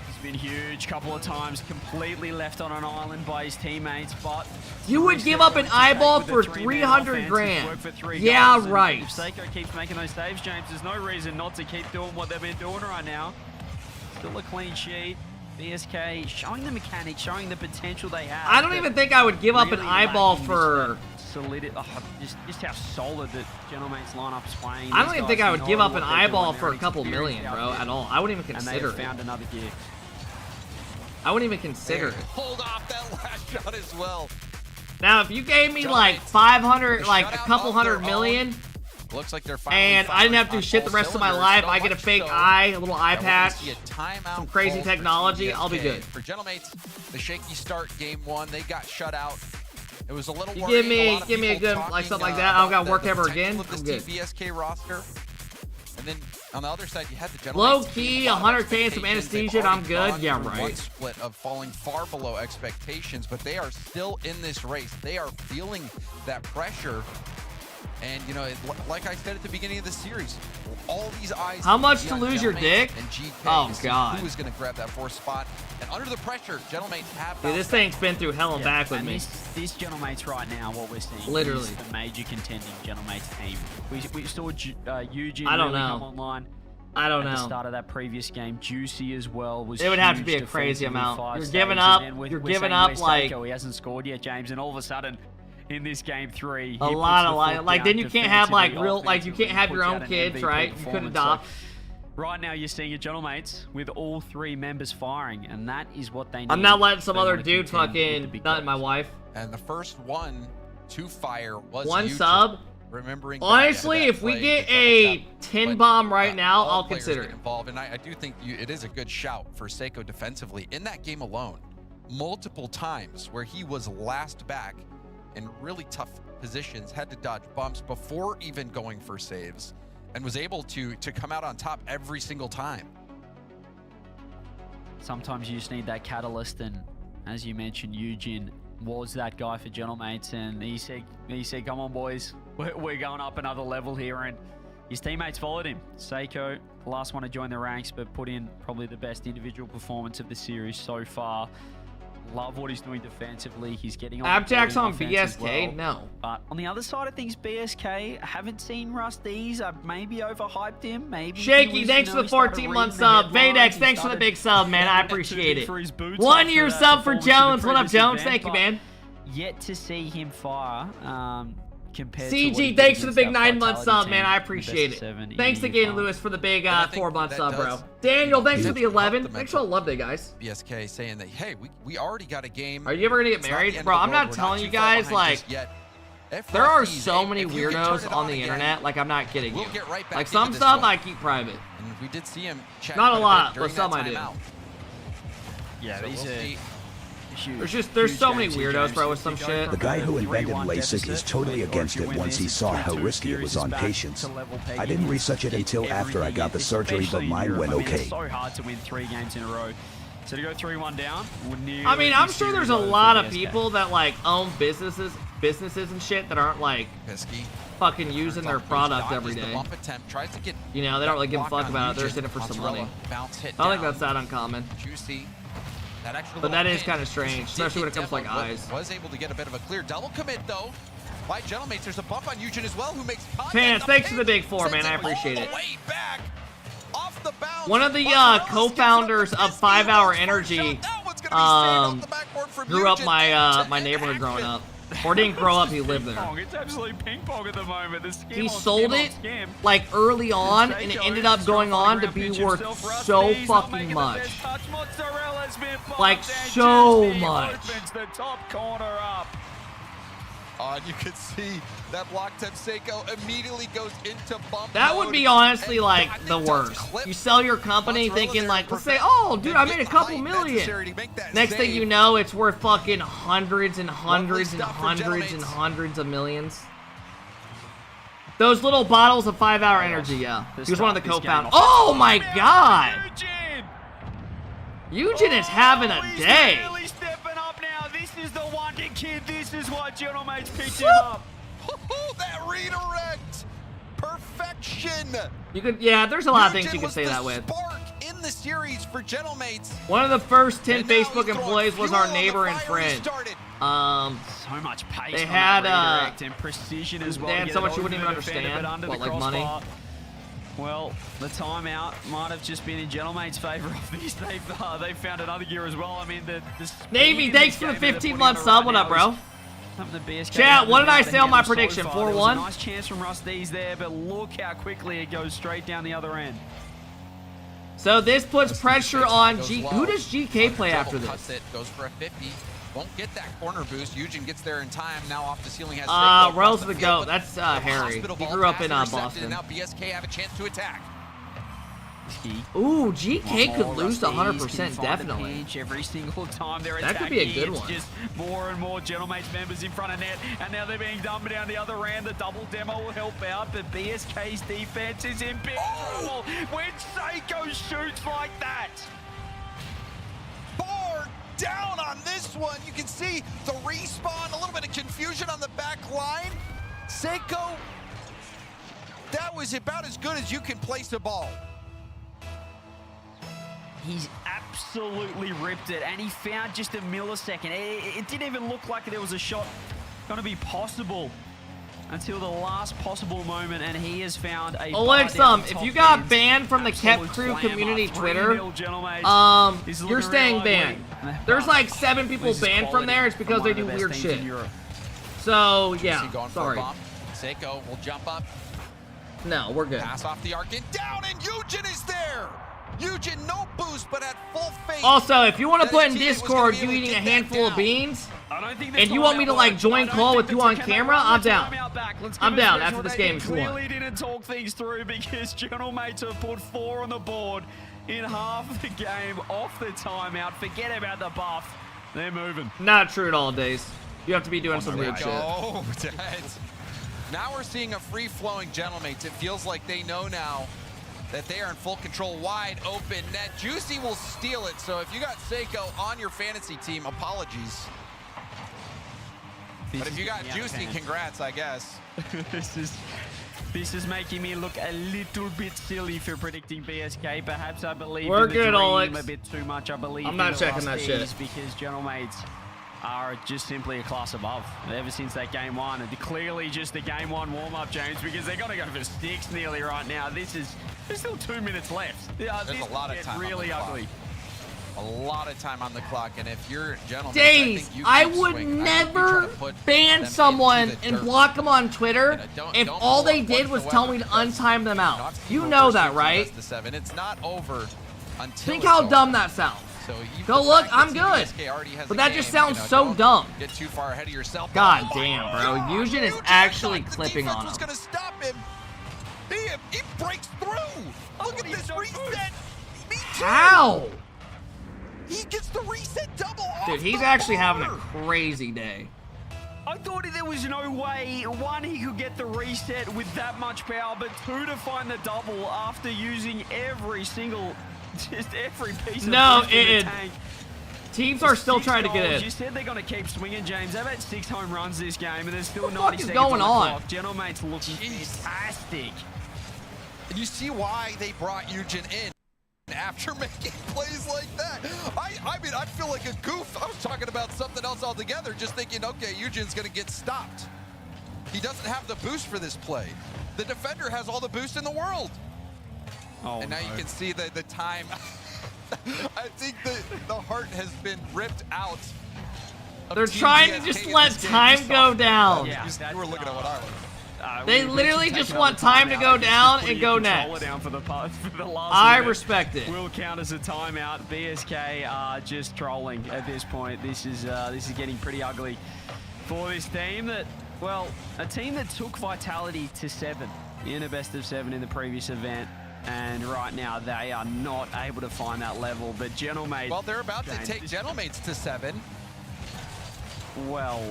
He's been huge, couple of times, completely left on an island by his teammates, but you would give up an eyeball for 300 grand. Yeah, right. If Seiko keeps making those saves, James, there's no reason not to keep doing what they've been doing right now. Still a clean sheet. BSK showing the mechanics, showing the potential they have. I don't even think I would give up an eyeball for just how solid the Gentlemates lineup is playing. I don't even think I would give up an eyeball for a couple million, bro, at all. I wouldn't even consider it. And they found another gear. I wouldn't even consider it. Pulled off that last shot as well. Now, if you gave me like 500, like a couple hundred million, looks like they're and I didn't have to do shit the rest of my life, I get a fake eye, a little eye patch, some crazy technology, I'll be good. For Gentlemates, the shaky start game 1, they got shut out. It was a little you give me a good like something like that. I don't gotta work ever again. I'm good. BSK roster. And then on the other side, you had the gentlemen. Low key, 100K and some anesthesia, and I'm good. Yeah, One right. split of falling far below expectations, but they are still in this race. They are feeling that pressure. And, you know, like I said at the beginning of the series, all these eyes. How much to lose your dick? And GK Oh, God. Who is going to grab that fourth spot? And under the pressure, Gentlemates have. Dude, this thing's been through hell and back with and me. This Gentlemates right now, what we're seeing Literally. is the major contending Gentlemates team. We saw Eugene I don't really know. come online. I don't At the know. start of that previous game, Juicy as well was. It would have to huge be a crazy defensively, amount. 5 You're saves, giving and up. then You're we're giving saying up where's like Seiko? He hasn't scored yet, James, and all of a sudden, in this game 3, a lot of like then you can't have like real like you can't have your own kids, right? You could adopt. Right now, you're seeing your Gentlemates with all 3 members firing, and that is what they need. I'm not letting some They other wanna dude contend with the fucking big nut guys. my wife. And the first one to fire was One Eugene. sub. Remembering back Honestly, to that if we play, get the a double tap. 10 But, bomb right now, all I'll players consider get it. involved, and I do think it is a good shout for Seiko defensively. In that game alone, multiple times where he was last back in really tough positions, had to dodge bumps before even going for saves, and was able to come out on top every single time. Sometimes you just need that catalyst, and as you mentioned, Eugene was that guy for Gentlemates, and he said, come on, boys, we're going up another level here, and his teammates followed him. Seiko, the last one to join the ranks, but put in probably the best individual performance of the series so far. Love what he's doing defensively. He's getting on Abjack's on offense as BSK? well. No. But on the other side of things, BSK, I haven't seen Rusty's. I maybe overhyped him. Maybe Shaky, thanks for the 14-month sub. Vadex, thanks for the big sub, man. I appreciate it. 1 year sub for Jones. What up, Jones? Thank you, man. Yet to see him fire. Compared to what CG, he did thanks for the against big that 9-month Vitality sub, team man. I in the appreciate best of it. 7 Thanks EU again, finals. Lewis, for the big And I think 4-month that sub, bro. does, Daniel, you know, thanks for the help 11. the Thanks for the mental. love day, guys. BSK saying that, hey, we already got a game. Are you ever gonna get It's not the married? end of Bro, the I'm world. not We're telling you too far guys, behind like, just yet. If there are Rusty's, so many if you can turn weirdos it on the again, internet. Like, I'm not kidding we'll you. get right back Like, into some this stuff one. I keep private. And we did see him chat Not a quite lot, bit during but some that I do. timeout. Yeah, So these we'll are see. There's so many weirdos, bro, with some shit. The guy who invented LASIK is totally against it once he saw how risky it was on patients. I didn't research it until after I got the surgery, but mine went okay. It's so hard to win 3 games in a row. So to go 3-1 down would nearly I mean, I'm be sure there's serious a for lot of BSK. people that, like, own businesses and shit that aren't, like, Pesky. fucking using their product every The day. bump attempt tries to get You know, they don't really give a block fuck on about it. They're Eugene. just in it for some Mozzarella money. bounce hit I don't think down. that's that uncommon. Juicy. That extra But little that is pin. kind of strange, especially when it comes to, like, Demo eyes. was able to get a bit of a clear double commit though. By Gentlemates, there's a bump on Eugene as well, who makes contact. Chance, The thanks for the pin big 4, man. sends I him appreciate all it. the way back off the bounce. One of the Mozzarella co-founders skips up of the 5 Hour Pesky. Energy That one's gonna be saved off the backboard from grew up Eugene. my neighborhood growing up. Or didn't grow up, he lived there. It's absolutely ping pong at the moment. The scam He on sold scam on it scam. like early on, and it Seiko ended up is going trying on to to be pitch worth himself. so Rusty's not fucking making the much. best touch. Mozzarella's been bumped, Like, and so Juicy much. opens the top corner up. And you can see that block temp Seiko immediately goes into bump That would mode. be honestly And like I think the does worst. clip You sell your company Mozzarella thinking there like, to let's say, prevent oh, dude, him I made a getting the couple height million. necessary to make that Next thing save. you know, it's worth fucking hundreds and hundreds and stuff for hundreds and Gentlemates. hundreds of millions. Those little bottles of 5 Hour Energy, yeah. He was one of the co-founders. Oh my god! Eugen is having a day. Really stepping up now. This is the wonder kid. This is why Gentlemates picked him up. That redirect! Perfection! You could, yeah, there's a lot of things Eugene you could was say the that with. spark in the series for Gentlemates. One of the first 10 And now he's Facebook throwing employees was fuel our on the neighbor and fire he friend. started. So much pace They on had, that redirect and precision as well. they to had get so it much you over wouldn't the even defender, understand. but under What, the like money? crossbar. Well, the timeout might have just been in Gentlemates' favor of these. They've found another gear as well. I mean, the speed Navy, in thanks this for the game that they're 15 putting month on sub. right What up, now bro? is something the BSK Chat, what did I haven't say on my handled so prediction? far. There was a 4-1? nice chance from Rusty's there, but look how quickly it goes straight down the other end. So this puts pressure on Goes G. low. Who does GK play Double after cuts this? it, goes for a 50. Won't get that corner boost. Eugene gets there in time. Now off the ceiling has Rose the GOAT. That's Harry. Hospital He ball grew up pass in intercepted, Boston. And now BSK have a chance to attack. Ooh, GK could lose to Rusties 100%, can find the definitely. pinch every single time they're That attacking. could be a good It's one. just more and more Gentlemates members in front of net, and now they're being dumped down the other end. The double demo will help out, but BSK's defense is in big trouble when Seiko shoots like that. Bar down on this one. You can see the respawn, a little bit of confusion on the back line. Seiko, that was about as good as you can place a ball. He's absolutely ripped it, and he found just a millisecond. It didn't even look like there was a shot going to be possible until the last possible moment, and he has found a Alex, if you got banned from the Kep Crew community Twitter, you're staying banned. There's like 7 people banned from there. It's because they do weird shit. So, yeah, sorry. Seiko will jump up. No, we're good. Pass off the arc and down, and Eugen is there. Eugen, no boost, but at full faith. Also, if you want to put in Discord you eating a handful of beans, and you want me to like join call with you on camera, I'm down. I'm down after this game is won. Clearly didn't talk things through because Gentlemates have put 4 on the board in half the game off the timeout. Forget about the buff. They're moving. Not true at all, Days. You have to be doing some weird shit. Oh, now we're seeing a free-flowing Gentlemates. It feels like they know now that they are in full control, wide open net. Juicy will steal it, so if you got Seiko on your fantasy team, apologies. But if you got Juicy, congrats, I guess. This is making me look a little bit silly for predicting BSK. Perhaps I believe We're in the good, dream Alex. a bit too much. I believe I'm not in the checking that shit. Rusties because Gentlemates are just simply a class above ever since that game 1. And clearly just the game 1 warm-up, James, because they're going to go for 6 nearly right now. There's still 2 minutes left. There's a lot of time really ugly. A lot of time on the clock, and if you're Gentlemates, Days, I would never ban someone and block them on Twitter if all they did was tell me to untime them out. You know that, right? It's not over until Think how dumb that sounds. So go look, I'm good. But that just sounds so dumb. Get too far ahead of yourself. God damn, bro. Eugen is actually clipping on him. Was gonna stop him. He breaks through. Look at this reset. How? He gets the reset double. Dude, he's actually having a crazy day. I thought there was no way, 1, he could get the reset with that much power, but 2, to find the double after using every single, just every piece of the tank. Teams are still trying to get in. You said they're going to keep swinging, James. They've had 6 home runs this game, and there's still 90 fuck is seconds going on the on? clock. Gentlemates looking fantastic. And you see why they brought Eugen in after making plays like that. I mean, I feel like a goof. I was talking about something else altogether, just thinking, okay, Eugen's going to get stopped. He doesn't have the boost for this play. The defender has all the boost in the world. Oh, and now you can see the time. I think the heart has been ripped out. They're trying to just let time go down. Yeah, you were looking at what I was. They literally just want time to go down and go next. Down for the last I minute. respect it. Will count as a timeout. BSK are just trolling at this point. This is getting pretty ugly for this team. A team that took Vitality to 7 in a best of 7 in the previous event. And right now they are not able to find that level. But Gentlemates. Well, they're about to take Gentlemates to 7. Well,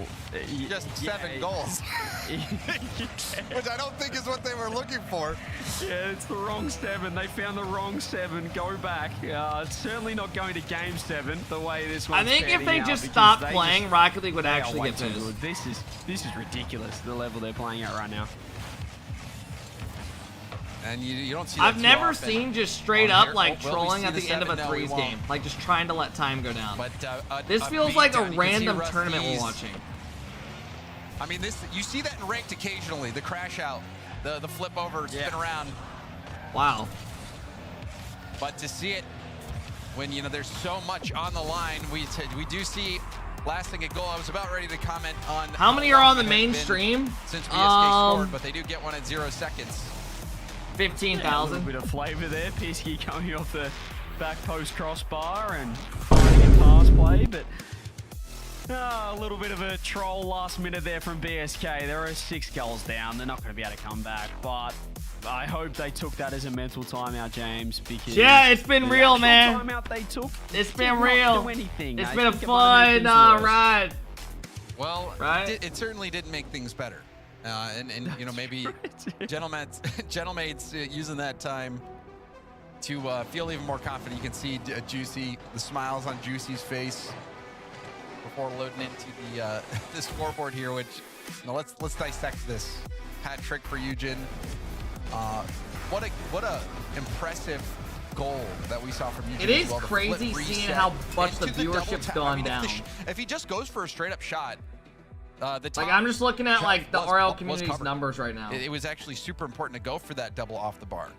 just 7 goals, which I don't think is what they were looking for. Yeah, it's the wrong 7. They found the wrong 7. Go back. It's certainly not going to game 7 the way this one's I think if they out, just because stopped they playing, Rocket League would they are actually way get too this. good. This is ridiculous, the level they're playing at right now. And you don't see that I've too never often seen just straight on up here. like Will we trolling see at the end of a No, we threes won't. game, like just trying to let time go down. But This feels like a beatdown, you can see random tournament we're Rusty's- watching. I mean, you see that in ranked occasionally. The crash out, the flip over, spin around. Wow. But to see it when there's so much on the line, we do see lasting a goal. I was about ready to comment on How many are on the long it has been mainstream? since BSK scored, but they do get one at 0 seconds. 15,000. A little bit of flavor there. Pisky coming off the back post crossbar and finding a pass play, but a little bit of a troll last minute there from BSK. There are 6 goals down. They're not going to be able to come back, but I hope they took that as a mental timeout, James, because yeah, it's been real, man. Timeout they took. It's been real. Do anything. It's been a fun ride. Well, right? It certainly didn't make things better. And you know, maybe Gentlemates using that time to feel even more confident. You can see Juicy, the smiles on Juicy's face before loading into the the scoreboard here. Which, you know, let's dissect this hat trick for Eugen. What a impressive goal that we saw from Eugen. It is crazy seeing how much the viewership's gone down. If he just goes for a straight up shot. Like, I'm just looking at like the RL community's numbers right now. It was actually super important to go for that double off the bar.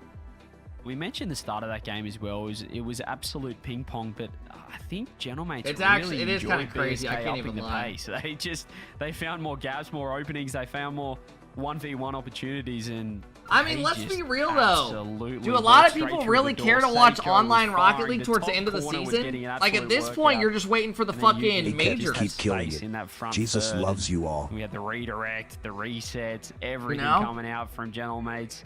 We mentioned the start of that game as well. It was absolute ping pong, but I think Gentlemates it really is kind of crazy. BSK I can't even the lie. pace. They found more gaps, more openings. They found more 1v1 opportunities, and I mean, let's be real though. Do a went lot of straight people through really the door. care to watch Seiko online was Rocket firing. League towards the top end of the corner was season? getting an Like, at this absolute point, workout. you're just waiting for the And then fucking Eugen majors. just keep killing space it. in that front Jesus third. loves you all. We had the redirect, the resets, everything know? coming out from Gentlemates.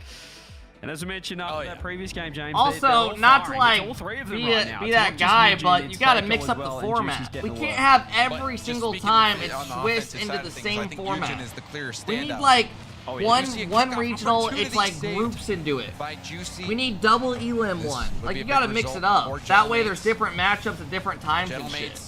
And as I mentioned up in that previous game, James, Also, they're all not to firing. like It's all three of them be, right now. be It's that not just guy, Eugen, but it's you got to Seiko mix as up the well, and Juicy's format. getting We the can't work. have every Just single speaking time on it's the switched offensive into side the of things, I same think format. Eugen is the clear We need standout. like Oh, yeah. one You see a one kickoff regional. It's opportunity like saved groups into it. by Juicy. We need double elim This one. would Like, be you a got to big mix it result up. for That way, there's Gentlemates. different matchups at different times and shit. Gentlemates.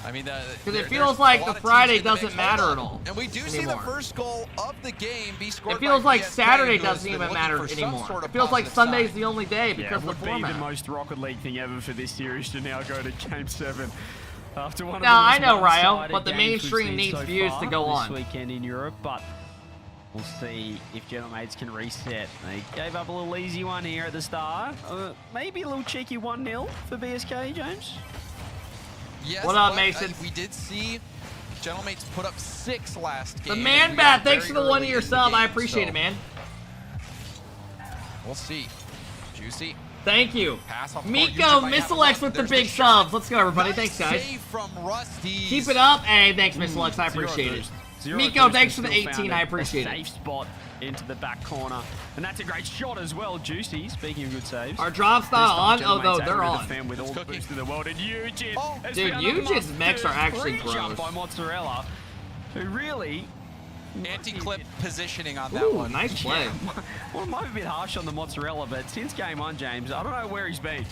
I mean, Because it feels like the Friday doesn't matter at all. And we do see anymore. the first goal of the game be scored. It feels by like BSK, Saturday who has doesn't been even looking matter for some anymore. sort It of feels like positive Sunday's sign. the only day Yeah, because it of the would be the format. most Rocket League thing ever for this series to now go to Game 7. After one of Now, the I most know, Ryo, one-sided but the games we've mainstream seen needs so views far to go on. this weekend in Europe, but we'll see if Gentlemates can reset. They gave up a little easy one here at the start. Maybe a little cheeky 1-0 for BSK, James. Yes, What up, but, Mason? We did see Gentlemates put up 6 last game. The man We bat, are thanks for very the 1 early year in the sub. I game, appreciate so it, man. We'll see. Juicy. Thank you. Pass off Miko, Missile X with the big subs. Let's go, everybody. Thanks, guys. Save from Rusty. Keep it up. Hey, thanks, Missile X. I appreciate it. Miko, thanks for the 18. I appreciate it. Safe spot into the back corner. And that's a great shot as well, Juicy. Speaking of good saves. Our drop's not on? Oh, no, they're on. With all the boost in the world. And Eugen. Dude, Eugen's mechs are actually gross. By Mozzarella, who really... Anti-clip positioning on that Ooh, one. nice play. Well, it might be a bit harsh on the Mozzarella, but since game 1, James, I don't know where he's been.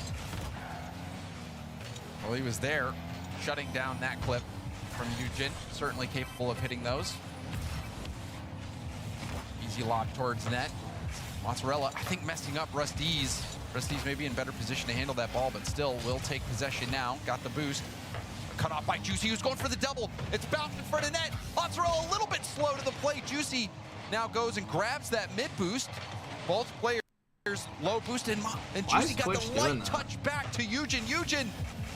Well, he was there, shutting down that clip from Eugen. Certainly capable of hitting those. Easy lob towards net. Mozzarella, I think, messing up Rusty's. Rusty's maybe in better position to handle that ball, but still will take possession now. Got the boost. Cut off by Juicy, who's going for the double. It's bounced in front of net. Mozzarella a little bit slow to the plate. Juicy now goes and grabs that mid boost. Both players low boost, and Juicy got the light touch back to Eugen. Eugen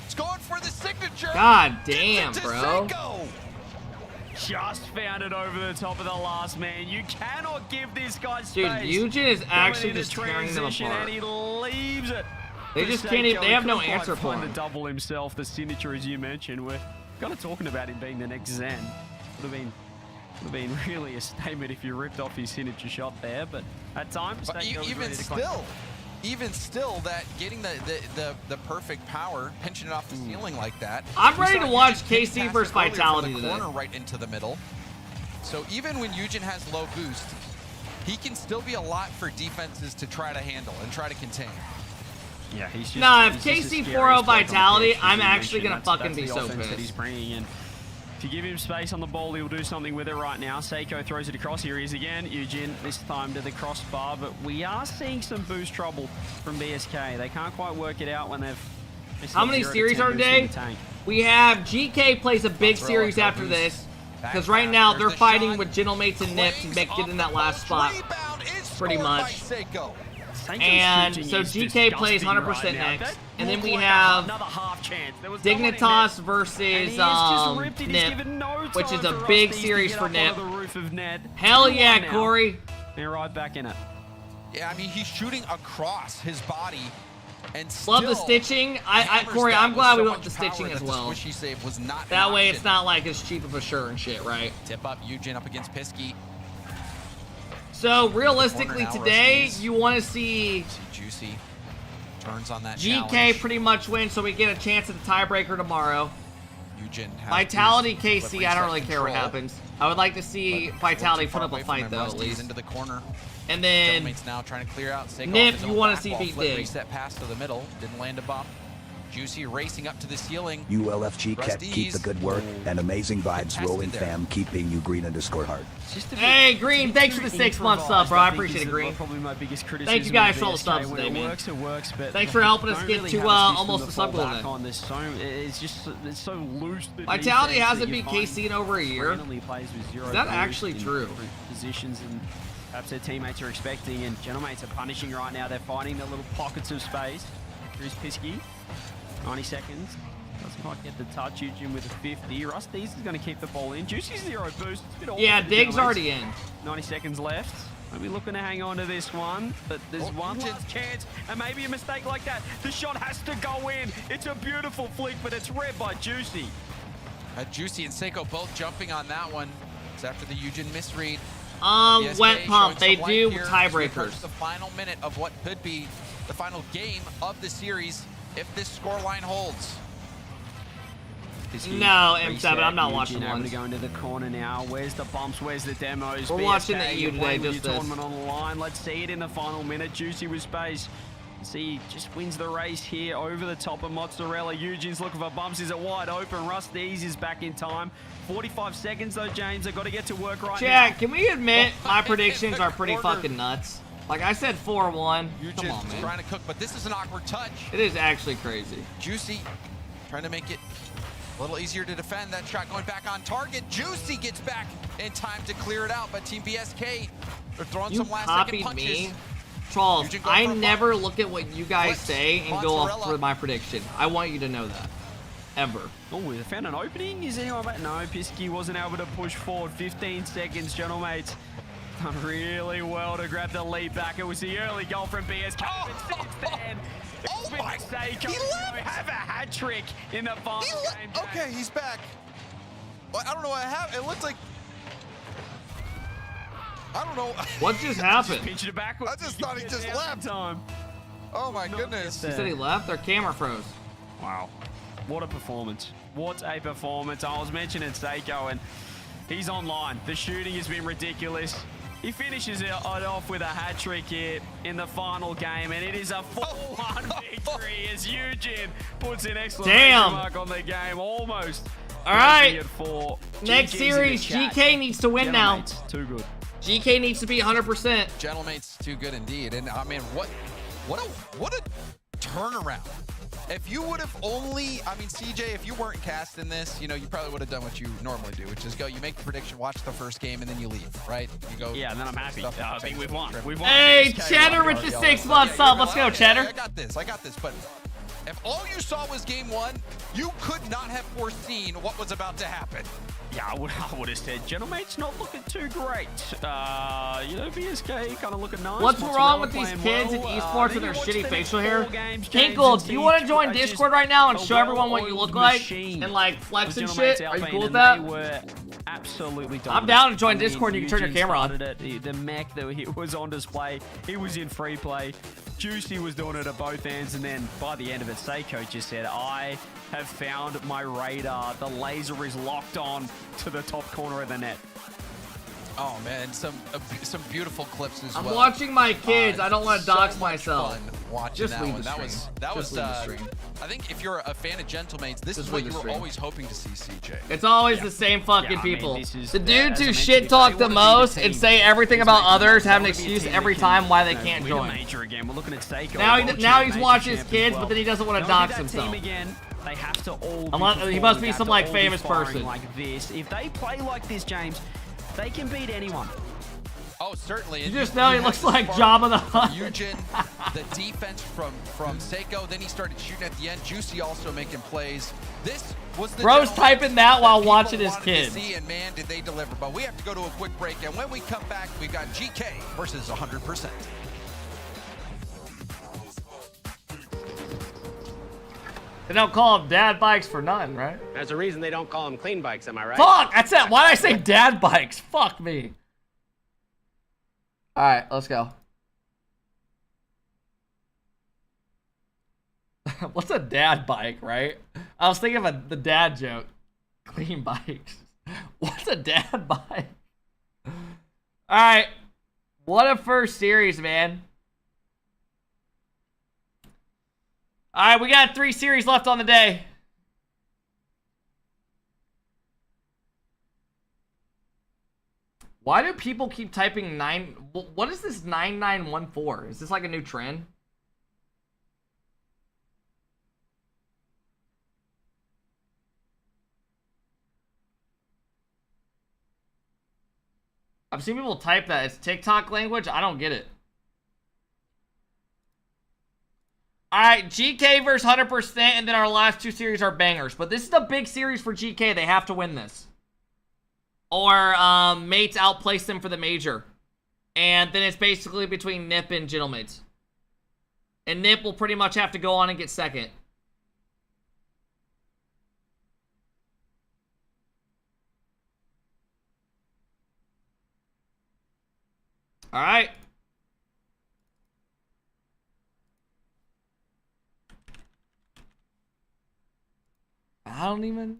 is going for the signature. God damn, bro. Just found it over the top of the last man. You cannot give this guy space. Dude, Eugen is actually just tearing them apart. And he leaves it. They just can't even, they have no answer for him. The double himself, the signature, as you mentioned. We're kind of talking about him being the next Zen. Would have been really a statement if you ripped off his signature shot there. But at times, even still, that getting the perfect power, pinching it off the ceiling like that. I'm ready to watch KC versus Vitality today. Corner right into the middle. So even when Eugen has low boost, he can still be a lot for defenses to try to handle and try to contain. Yeah, he's just. Nah, if KC 4-0 Vitality, I'm actually gonna fucking be so That he's pissed. bringing in. If you give him space on the ball, he'll do something with it right now. Seiko throws it across. Here he is again. Eugen, this time to the crossbar, but we are seeing some boost trouble from BSK. They can't quite work it out when they've. How many series are today? We have GK plays a big series after this, because right now they're fighting with Gentlemates and Nip to get in that last spot, pretty much. And so GK plays 100% next. And then we have Dignitas versus Nip, which is a big series for Nip. Hell yeah, Corey. They're right back in it. Yeah, I mean, he's shooting across his body. And love the stitching. Corey, I'm glad we went with the stitching as well. That way it's not like as cheap of a shirt and shit, right? Tip up, Eugen up against Pisky. So realistically today, you want to see Juicy turns on that GK challenge. pretty much win, so we get a chance at the tiebreaker tomorrow. Eugen has Vitality boost, but KC, I don't reset really care what control. happens. I would like to see Vitality put up a fight though, at least. Into the corner. And then Gentleman's now trying to clear out. Nip, you want to see beat Dig. Reset pass to the middle, didn't land a bump. Juicy racing up to the ceiling. ULFG Cat, keep the good work and amazing vibes rolling, fam. Keep being you green _ heart. Hey, Green, thanks for the 6 month sub, bro. I appreciate it, Green. Probably my biggest criticism. Thank you guys for all the subs today, man. It works, but thanks for helping us get to almost the sub goal then. On this, it's so loose. Vitality hasn't beat KC in over a year. Is that actually true? Positions and perhaps their teammates are expecting, and Gentlemates are punishing right now. They're finding their little pockets of space. Here's Pisky. 90 seconds. Doesn't quite get the touch. Eugen with a 50. Rusty's is going to keep the ball in. Juicy's 0 boost. Yeah, Dig's already in. 90 seconds left. Maybe looking to hang on to this one, but there's one last chance, and maybe a mistake like that. The shot has to go in. It's a beautiful flick, but it's read by Juicy. Juicy and Seiko both jumping on that one. It's after the Eugen misread. Wet pump. They do tiebreakers. The final minute of what could be the final game of the series if this scoreline holds. No, M7, I'm not watching Eugen one. able to go into the corner now. Where's the bumps? Where's the demos? We're watching the EU today, just just this. tournament on the line. Let's see it in the final minute. Juicy with space. See, just wins the race here over the top of Mozzarella. Eugen's looking for bumps. Is it wide open? Rusty's is back in time. 45 seconds though, James. They've got to get to work right now. Jack, can we admit my predictions are pretty fucking nuts? Like I said 4-1. Come on, man. Trying to cook, but this is an awkward touch. It is actually crazy. Juicy trying to make it a little easier to defend. That shot going back on target. Juicy gets back in time to clear it out, but Team BSK are throwing some last second punches. Me? Charles, I never look at what you guys say and go off for my prediction. I want you to know that. Ever. Oh, they found an opening? Is anyone back? No, Pisky wasn't able to push forward. 15 seconds, Gentlemates. Done really well to grab the lead back. It was the early goal from BSK. Oh my! He have a hat trick in the final game. Okay, he's back. Well, I don't know what happened. It looked like. I don't know. What just happened? Just pitched it backwards. I just thought he just left. Oh my goodness. He said he left? Their camera froze. Wow. What a performance. What a performance. I was mentioning Seiko, and he's online. The shooting has been ridiculous. He finishes it off with a hat trick here in the final game, and it is a 4-1 victory as Eugen puts an exclamation mark on the game. Almost. All right. At 4. Next series, GK needs to win now. Too good. GK needs to be 100%. Gentlemates too good indeed. And I mean, what a turnaround. If you would have only, I mean, CJ, if you weren't casting this, you know, you probably would have done what you normally do, which is go, you make the prediction, watch the first game, and then you leave, right? You go. Yeah, and then I'm happy. I think we've won. We've won. Hey, Cheddar with the 6 month sub. Let's go, Cheddar. I got this. But if all you saw was game 1, you could not have foreseen what was about to happen. Yeah, I would have said, Gentlemates not looking too great. You know, BSK kind of looking nice. What's wrong with these kids in esports with their shitty facial hair? Kinkle, do you want to join Discord right now and show everyone what you look like and like flex and shit? Are you cool with that? Absolutely dominant. I'm down to join Discord and you can turn your camera on. The mech that was on display, he was in free play. Juicy was doing it at both ends, and then by the end of it, Seiko just said, I have found my radar. The laser is locked on to the top corner of the net. Oh man, some beautiful clips as well. I'm watching my kids. I don't want to dox myself. Watching just that leave one. the stream. That was I think if you're a fan of Gentlemates, this is what you were always hoping to see, CJ. It's always the same fucking people. The dudes who shit talk the most and say everything about others have an excuse every time why they can't join. We're looking at Seiko. Now he's watching his kids, but then he doesn't want to dox himself. They have to all he must be some like famous person. Like this. If they play like this, James, they can beat anyone. Oh, certainly. You just know he looks like Jabba the Hutt. Eugen, the defense from Seiko. Then he started shooting at the end. Juicy also making plays. This was the bro's typing that while watching his kids. And man, did they deliver. But we have to go to a quick break. And when we come back, we've got GK versus 100%. They don't call them dad bikes for nothing, right? There's a reason they don't call them clean bikes, am I right? Fuck! That's it. Why did I say dad bikes? Fuck me. All right, let's go. What's a dad bike, right? I was thinking of the dad joke. Clean bikes. What's a dad bike? All right. What a first series, man. All right, we got 3 series left on the day. Why do people keep typing 9? What is this 9914? Is this like a new trend? I've seen people type that. It's TikTok language. I don't get it. Alright, GK versus 100%, and then our last 2 series are bangers. But this is a big series for GK. They have to win this. Or mates outplace them for the major. And then it's basically between Nip and Gentlemates. And Nip will pretty much have to go on and get second. Alright. I don't even...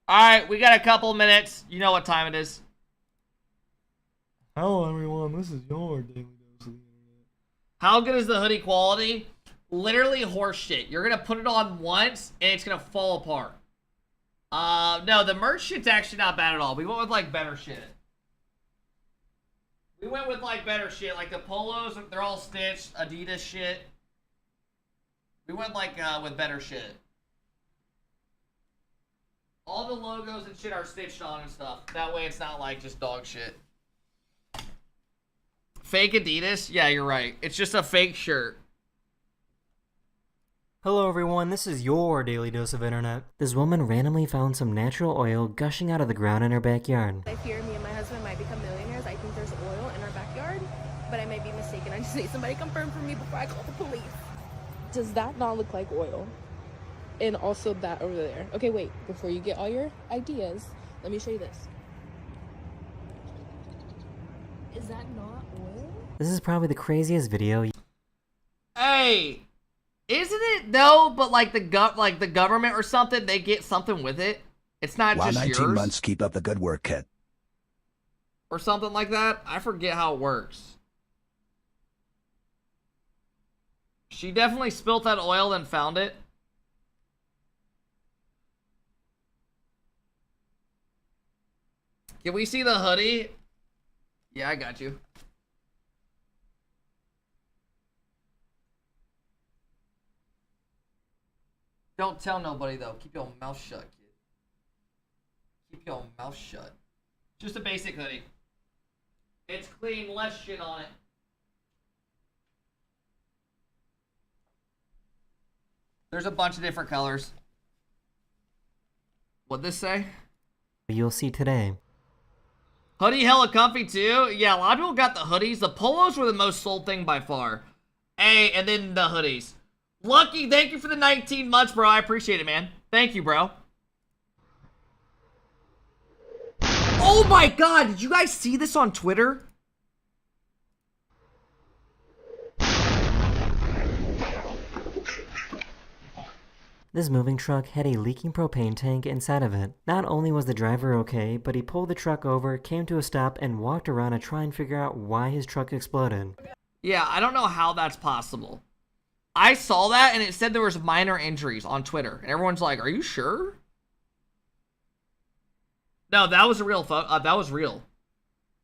Alright, we got a couple minutes. You know what time it is. Hello everyone, this is your Daily Dose of the Internet. How good is the hoodie quality? Literally horse shit. You're gonna put it on once, and it's gonna fall apart. No, the merch shit's actually not bad at all. We went with, like, better shit. We went with, like, better shit. Like, the polos, they're all stitched. Adidas shit. We went, like, with better shit. All the logos and shit are stitched on and stuff. That way it's not, like, just dog shit. Fake Adidas? Yeah, you're right. It's just a fake shirt. Hello everyone, this is your Daily Dose of Internet. This woman randomly found some natural oil gushing out of the ground in her backyard. I fear me and my husband might become millionaires. I think there's oil in our backyard, but I may be mistaken. I just need somebody to confirm for me before I call the police. Does that not look like oil? And also that over there. Okay, wait, before you get all your ideas, let me show you this. Is that not oil? This is probably the craziest video. Hey! Isn't it though? But like the government or something, they get something with it. It's not Wow, just 19 yours. months. Keep up the good work, kid. Or something like that. I forget how it works. She definitely spilt that oil and found it. Can we see the hoodie? Yeah, I got you. Don't tell nobody, though. Keep your mouth shut, kid. Keep your mouth shut. Just a basic hoodie. It's clean, less shit on it. There's a bunch of different colors. What'd this say? You'll see today. Hoodie hella comfy, too. Yeah, a lot of people got the hoodies. The polos were the most sold thing by far. Hey, and then the hoodies. Lucky, thank you for the 19 months, bro. I appreciate it, man. Thank you, bro. Oh my god, did you guys see this on Twitter? This moving truck had a leaking propane tank inside of it. Not only was the driver okay, but he pulled the truck over, came to a stop, and walked around to try and figure out why his truck exploded. Yeah, I don't know how that's possible. I saw that and it said there was minor injuries on Twitter. And everyone's like, are you sure? No, that was a real that was real.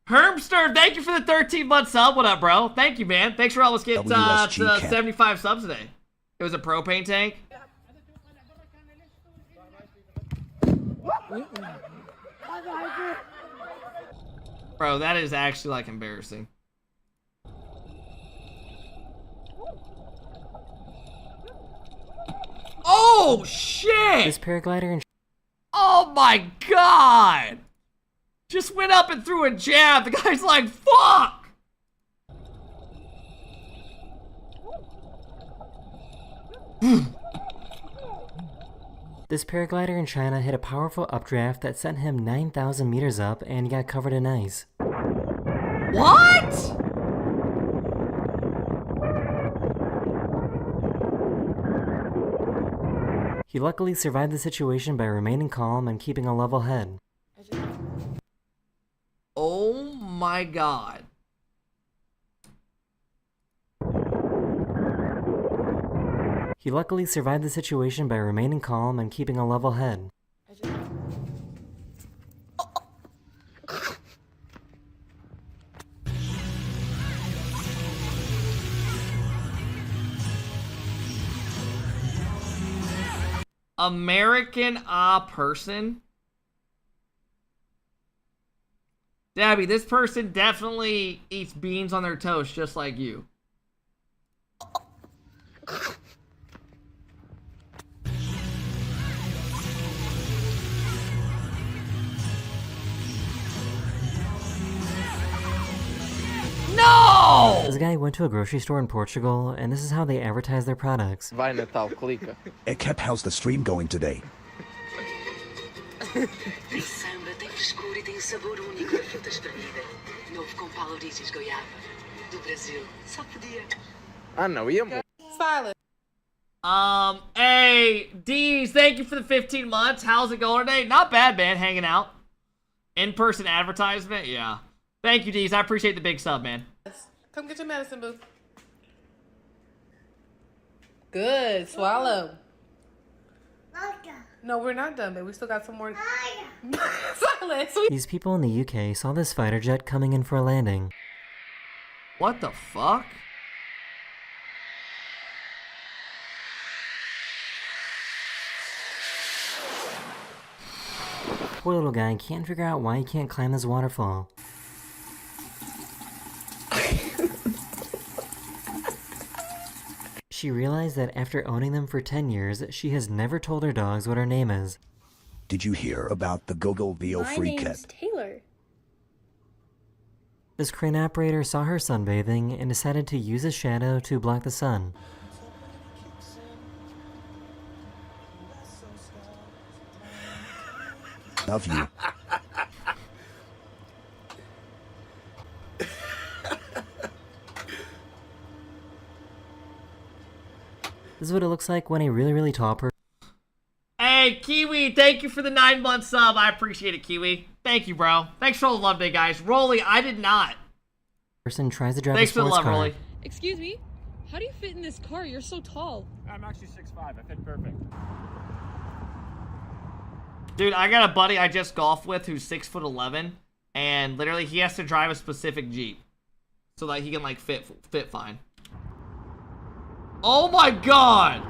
Hermster, thank you for the 13-month sub. What up, bro? Thank you, man. Thanks for almost getting to 75 subs today. It was a propane tank. Bro, that is actually like embarrassing. Oh shit! This paraglider and oh my god! Just went up and threw a jab. The guy's like, fuck! This paraglider in China hit a powerful updraft that sent him 9,000 meters up and got covered in ice. What? He luckily survived the situation by remaining calm and keeping a level head. Oh my god. He luckily survived the situation by remaining calm and keeping a level head. American person? Dabby, this person definitely eats beans on their toast just like you. No! This guy went to a grocery store in Portugal, and this is how they advertise their products. Vai Natal, clica. AlphaKep, how's the stream going today? Samba tem frescura e tem sabor único de fruta espremida. Novo com Polo goiaba. Do Brasil. Só podia. Ah, não, ia morrer. Silent. Hey, D's, thank you for the 15 months. How's it going today? Not bad, man, hanging out. In-person advertisement, yeah. Thank you, D's. I appreciate the big sub, man. Come get your medicine, boo. Swallow. No, we're not done, but we still got some more. Silence. These people in the UK saw this fighter jet coming in for a landing. What the fuck? Poor little guy can't figure out why he can't climb this waterfall. She realized that after owning them for 10 years, she has never told her dogs what her name is. Did you hear about the Google VO free kit? Taylor. This crane operator saw her sunbathing and decided to use his shadow to block the sun. Love you. This is what it looks like when a really tall person. Hey, Kiwi, thank you for the 9-month sub. I appreciate it, Kiwi. Thank you, bro. Thanks for all the love today, guys. Rolly, I did not. Person tries to drive Thanks a for the sports love, car. Rolly. Excuse me? How do you fit in this car? You're so tall. I'm actually 6'5". I fit perfect. Dude, I got a buddy I just golfed with who's 6'11", and literally he has to drive a specific Jeep so that he can like fit fine. Oh my god!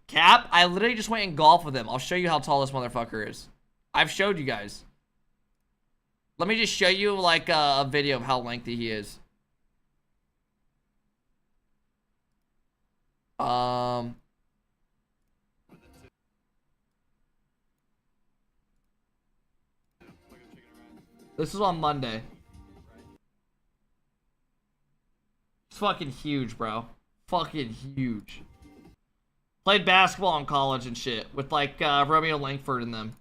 Cap, I literally just went and golfed with him. I'll show you how tall this motherfucker is. I've showed you guys. Let me just show you like a video of how lengthy he is. This is on Monday. It's fucking huge, bro. Fucking huge. Played basketball in college and shit with like Romeo Langford and them.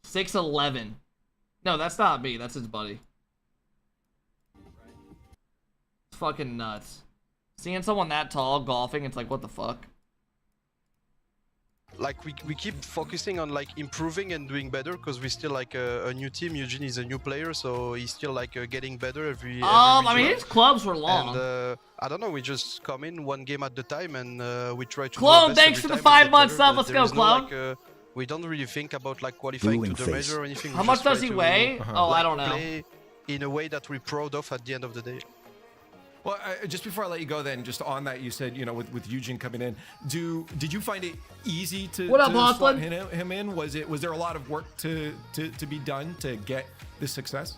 6'11". No, that's not me. That's his buddy. It's fucking nuts. Seeing someone that tall golfing, it's like, what the fuck? Like we keep focusing on like improving and doing better because we're still like a new team. Eugene is a new player, so he's still like getting better every I mean, his clubs were long. And I don't know, we just come in one game at the time and we try to Clone, thanks for the 5-month sub. Let's go, Clone. We don't really think about like qualifying to the major or anything. How much does he weigh? Oh, I don't know. Play in a way that we're proud of at the end of the day. Well, just before I let you go, then, just on that, you said, you know, with Eugene coming in, did you find it easy to slot him in? Was there a lot of work to be done to get this success?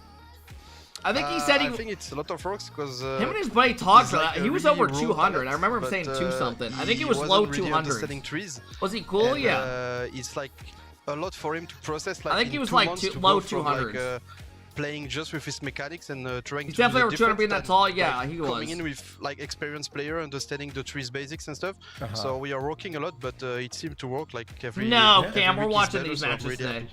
I think he said I think it's a lot of work because him and his buddy talked about like he was really over raw 200. talent, I remember him but, saying 2 something. I think he it was wasn't low really 200s. understanding trees. Was he cool? And, yeah. It's like a lot for him to process. Like I think in he was 2 like months to low go from, 200s. Like, playing just with his mechanics and trying He's to definitely do trying to be different that tall. than, Yeah, like, he coming was. in with like experienced player, understanding the trees basics and stuff. So we are working a lot, but it seemed to work like every. No, every Cam, we're week is watching better, these so I'm matches really today. happy.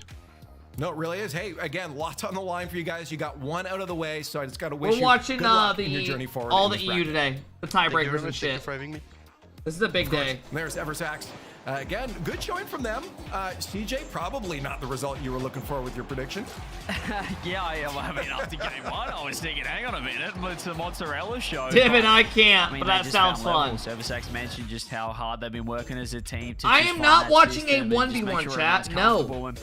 No, it really is. Hey, again, lots on the line for you guys. You got one out of the way, so I just got to wish We're you watching good luck in your journey forward. all in the this EU bracket. today, the Thank you very tiebreakers much. and Thank you shit. for having me. This is a big day. There's Eversax. Again, good showing from them. CJ, probably not the result you were looking for with your prediction. Yeah, I mean, after game one, I was thinking, hang on a minute, it's a mozzarella show. David, I can't, I mean, but they that just sounds found fun. levels. Eversax mentioned just how hard they've been working as a team. To I just am find not that watching a system and just 1v1 make sure chat, everyone's no. comfortable. And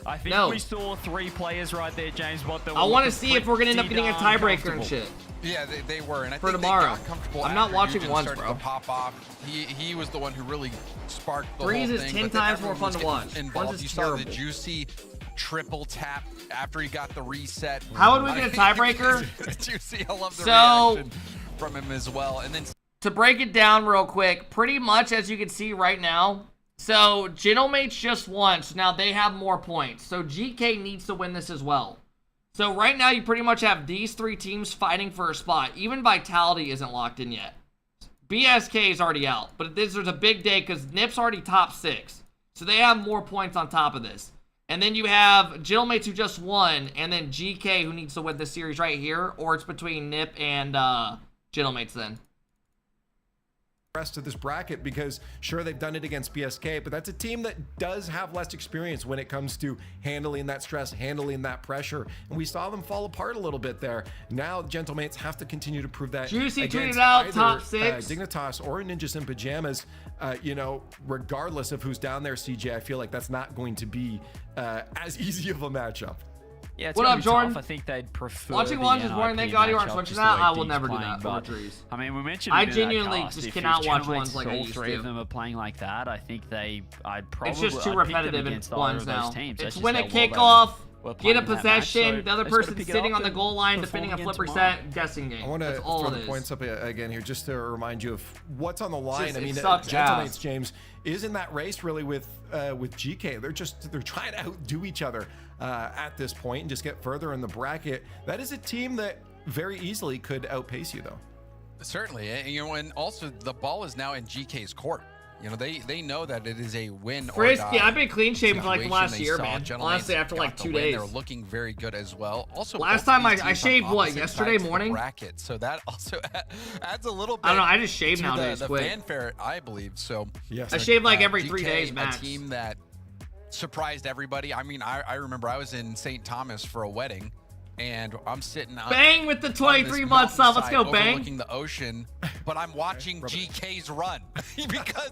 I think No. we saw 3 players right there, James. But I want to see if we're gonna end up getting a tiebreaker and shit. Yeah, they were, and I For think tomorrow. they got comfortable. I'm not after watching Eugen ones, started bro. to pop off. He was the one who really sparked the Threes whole is thing. 10 but then times more everyone fun to was watch. getting Ones involved. is You saw the terrible. juicy triple tap after he got the reset. How would we get a tiebreaker? Juicy, I love the So- reaction from him as well. And then To break it down real quick, pretty much as you can see right now, so Gentlemates just won, so now they have more points. So GK needs to win this as well. So right now you pretty much have these 3 teams fighting for a spot. Even Vitality isn't locked in yet. BSK is already out, but there's a big day because Nip's already top 6. So they have more points on top of this. And then you have Gentlemates who just won, and then GK who needs to win this series right here, or it's between Nip and Gentlemates then. Rest of this bracket, because sure, they've done it against BSK, but that's a team that does have less experience when it comes to handling that stress, handling that pressure, and we saw them fall apart a little bit there. Now Gentlemates have to continue to prove that. Juicy against tweeted out either, top 6 Dignitas or Ninjas in Pajamas. You know, regardless of who's down there, CJ, I feel like that's not going to be as easy of a matchup. Yeah, it's What gonna up, be Jordan? tough. I think they'd prefer Watching the ones is boring. NIP Thank God you aren't matchup, switching just that. the way I will Dig's never do playing, that for but, the trees. I mean, we mentioned I it in that genuinely cast. just If cannot watch Gentlemates, ones like I all used 3 of to. them are playing like that. I think I'd probably It's just too I'd pick them repetitive in against either ones of those now. teams. It's That's win a just how well kickoff, we're get playing a in that match, possession, so the other they just gotta person pick it sitting up on the and goal line perform defending a again flipper tomorrow. set guessing game. I want to That's all throw it the is. points up again here just to remind you of what's on the line. Just- I it mean, sucks Gentlemates, ass. James, is in that race really with GK. They're trying to outdo each other at this point and just get further in the bracket. That is a team that very easily could outpace you, though. certainly, and also the ball is now in GK's court. They know that it is a win or Frisky, die I've been clean shaven for like the situation. last They year, saw man. Gentlemen Honestly, after like got the 2 win. days. They're looking very good as well. Also, Last both of time these I teams shaved, on what, opposite yesterday sides of the morning? bracket, so that also adds a little bit. I don't know, I just shave to nowadays the quick. fanfare, I believe. So yes, I shave like every 3 GK, days max. A team that surprised everybody. I mean, I remember I was in St. Thomas for a wedding. And I'm sitting Bang with the 23-month sub. Let's go, Bang. Overlooking the ocean, but I'm watching GK's run because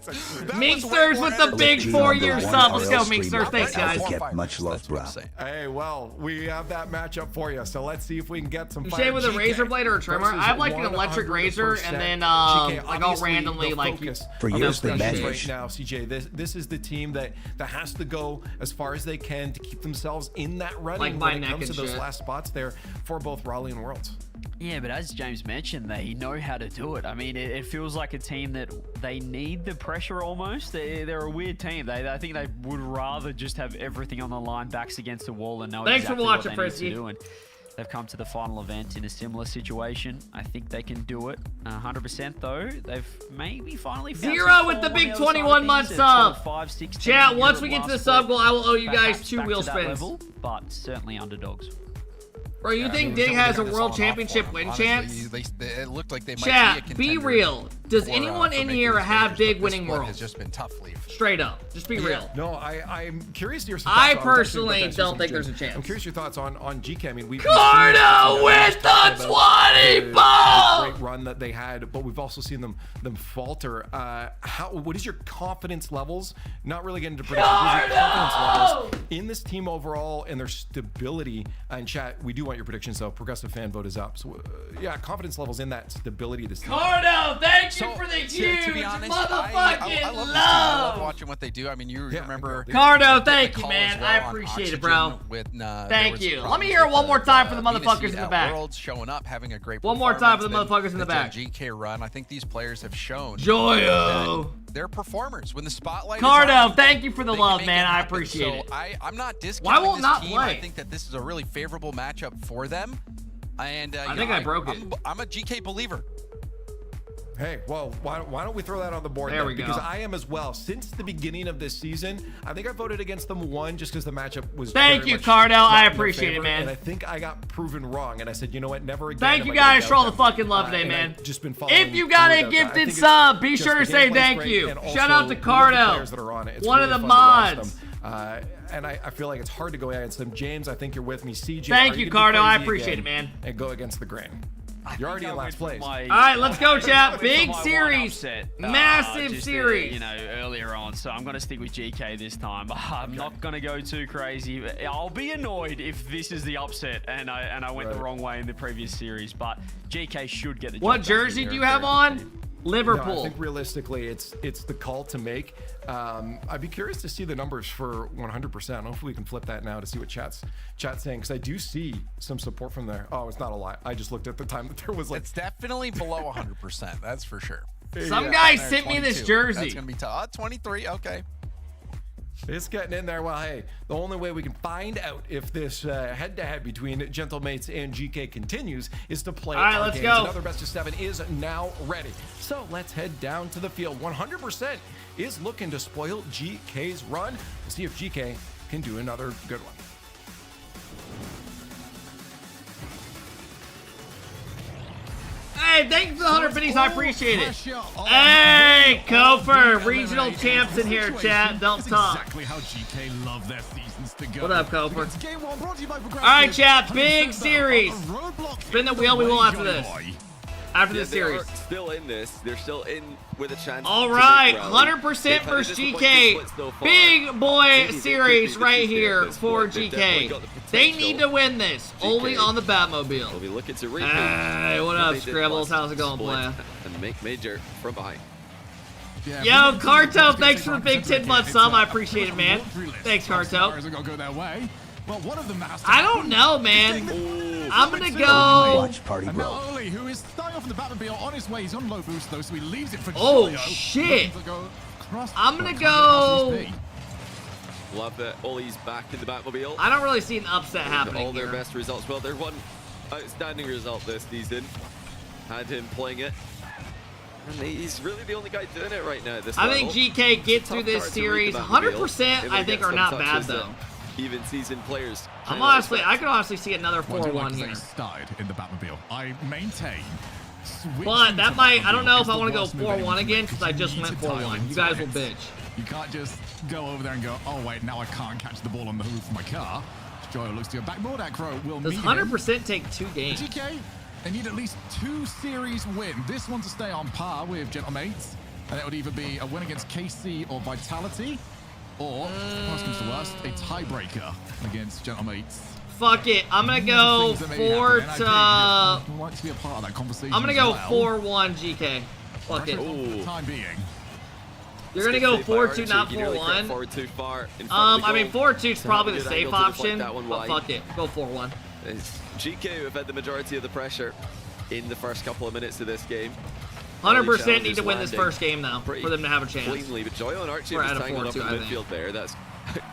Minksters with the big 4-year sub. Let's go, Minksters. Thanks, guys. AlphaKep, much love, bro. Hey, well, we have that matchup for you, so let's see if we can get some. You shave with a razor blade or a trimmer? I have like an electric razor, and then like I'll randomly like for years they right managed. now, CJ. This is the team that has to go as far as they can to keep themselves in that running Like when it comes to those shit. last spots there for both Raleigh and Worlds. Yeah, but as James mentioned, they know how to do it. I mean, it feels like a team that they need the pressure almost. They're a weird team. I think they would rather just have everything on the line, backs against the wall, and know Thanks for exactly watching, what they need Frisky. to do. And they've come to the final event in a similar situation. I think they can do it. 100% though. They've maybe finally found Zero some with the form on big other side of 21-month things. sub. 5, 6, 10 Chat, in once Europe we get to the last sub week. goal, I will owe you guys Perhaps 2 back wheel to that spins. level, but certainly underdogs. Bro, you think Dig has a world championship win chance? It looked like they might Chat, be a be contender real. Does for, anyone for in making here these have majors, Dig but this winning split world? has just been tough, Leaf. Straight up. Just be real. No, I'm curious to your thoughts. I on- personally that's don't some think Jim. there's a chance. I'm curious your thoughts on GK. I mean, we've Cardo with the 20 ball! great run that they had, but we've also seen them falter. What is your confidence levels? Not really getting into predictions. What is your confidence levels in this team overall and their stability? And chat, we do want your predictions though. Progressive fan vote is up. So yeah, confidence levels in that stability of this team. Cardo, thank you for the huge To be honest, motherfucking I love this team. I love watching what they do. I mean, you remember Cardo, thank you, call man. as well I on appreciate it, Oxygen bro. With, Thank you. Let me hear it one more time for the motherfuckers in the back. Worlds showing up, having a great One more time for the performance. motherfuckers in the Then back. GK run. I think these players have shown Joyo. that they're performers when the spotlight Cardo, is on. thank you for the they can love, make man. it I happen. appreciate So it. I'm not Why discounting won't this not team. play? I think that this is a really favorable matchup for them. And I think I broke it. I'm a GK believer. Hey, well, why don't we throw that on the board? There we Because go. I am as well. Since the beginning of this season, I think I voted against them one just because the matchup was. Thank very you, much Cardell. not I in their appreciate it, favor, man. And I think I got proven wrong. And I said, you know what? Never again. Thank am you I gonna guys doubt for all the them. fucking love today, And man. I've just been following If you got a through that. I gifted think it's sub, be just sure to the say gameplay's thank great, you. and Shout also out to we love the Cardell, players that are on it. It's one really of the fun to watch mods. them. And I feel like it's hard to go against them. James, I think you're with me. CJ, Thank are you, gonna be Cardell. I crazy appreciate again it, man. And go against the grain. You're already in last place. All right, let's go, chat. Big series, Upset, massive just, series. You know, earlier on, so I'm going to stick with GK this time. I'm not going to go too crazy. I'll be annoyed if this is the upset and I went the wrong way in the previous series, but GK should get the job What done. jersey do you have on? Liverpool. No, I think realistically, it's the call to make. I'd be curious to see the numbers for 100%. Hopefully, we can flip that now to see what chat's saying, because I do see some support from there. Oh, it's not a lie. I just looked at the time that there was like. It's definitely below 100%. That's for sure. Some guy sent me this 22. jersey. That's gonna be tough. 23. Okay. It's getting in there. Well, hey, the only way we can find out if this head-to-head between Gentlemates and GK continues is to play. All right, our let's games. go. Another best of 7 is now ready. So let's head down to the field. 100% is looking to spoil GK's run. We'll see if GK can do another good one. Hey, thanks for the 100 biddies. I appreciate it. Hey, Kofer, regional champs in here, chat. Don't talk. Exactly how GK love their seasons to go. What up, Kofer? It's game one, brought to you by Progressive. All right, chat. Big Turns out series. a roadblock Spin the in wheel. We will way, after Johnny this. boy. After Yeah, this they series. are still in this. They're still in with a chance. All to right, make rally. 100% They've had a versus disappointing GK. split so far. Big boy Maybe they series could be the right Tuesday of here this for split. They've definitely GK. got the They potential. need to win this. Only on the We'll Batmobile. be looking to repeat. Hey, what what up, they did Scribbles? last How's it going, split player? And make Major from behind. Yeah, Yo, we Carto, can thanks see for the big 10 month sub. I appreciate it, man. Thanks, Carto. Go their way. Well, one of them has to I don't know, man. I'm gonna go. Watch party And bro. not only who is starting off in the Batmobile on his way, he's on low boost though, so he leaves it for Oh, Joyo. shit. Looking to go across- I'm gonna well, go. across Love that Ollie's back in the Batmobile. I don't really see an upset happening All their here. best results. Well, their one outstanding result this season had him playing it. And he's really the only guy doing it right now at this I level. think GK gets Tough through this card to read series. the Batmobile. 100%, Able I to think, get are some not bad, touches that though. Even season players. I'm cannot honestly, expect. I could honestly see another Well, I do 4-1 like to here. say started in the Batmobile. I maintain. But that might, I don't know if I want to go 4-1 again because I just went 4-1. You guys will bitch. You can't just go over there and go, oh wait, now I can't catch the ball on the roof of my car. Joyo looks to go backboard. Acro will Does meet 100% take 2 games? GK, they need at least 2 series win. This one to stay on par with Gentlemates. And it would either be a win against KC or Vitality, or, worst comes to worst, a tiebreaker against Gentlemates. Fuck it. I'm gonna go 4 to. I'd like to be a part of that conversation. I'm gonna as go well. 4-1 GK. Fuck it. For the time being. You're gonna go 4-2, not 4-1. Forward too far in front of the I mean, goal. 4-2 is So probably the good safe angle to deflect option, that one but wide. fuck it. Go 4-1. It's GK who have had the majority of the pressure in the first couple of minutes of this game. 100% need to win this first game, though, for them to have a chance. Cleanly, but Joyo and Archie We're was at a tangled up in 4-2, the I think. midfield there. That's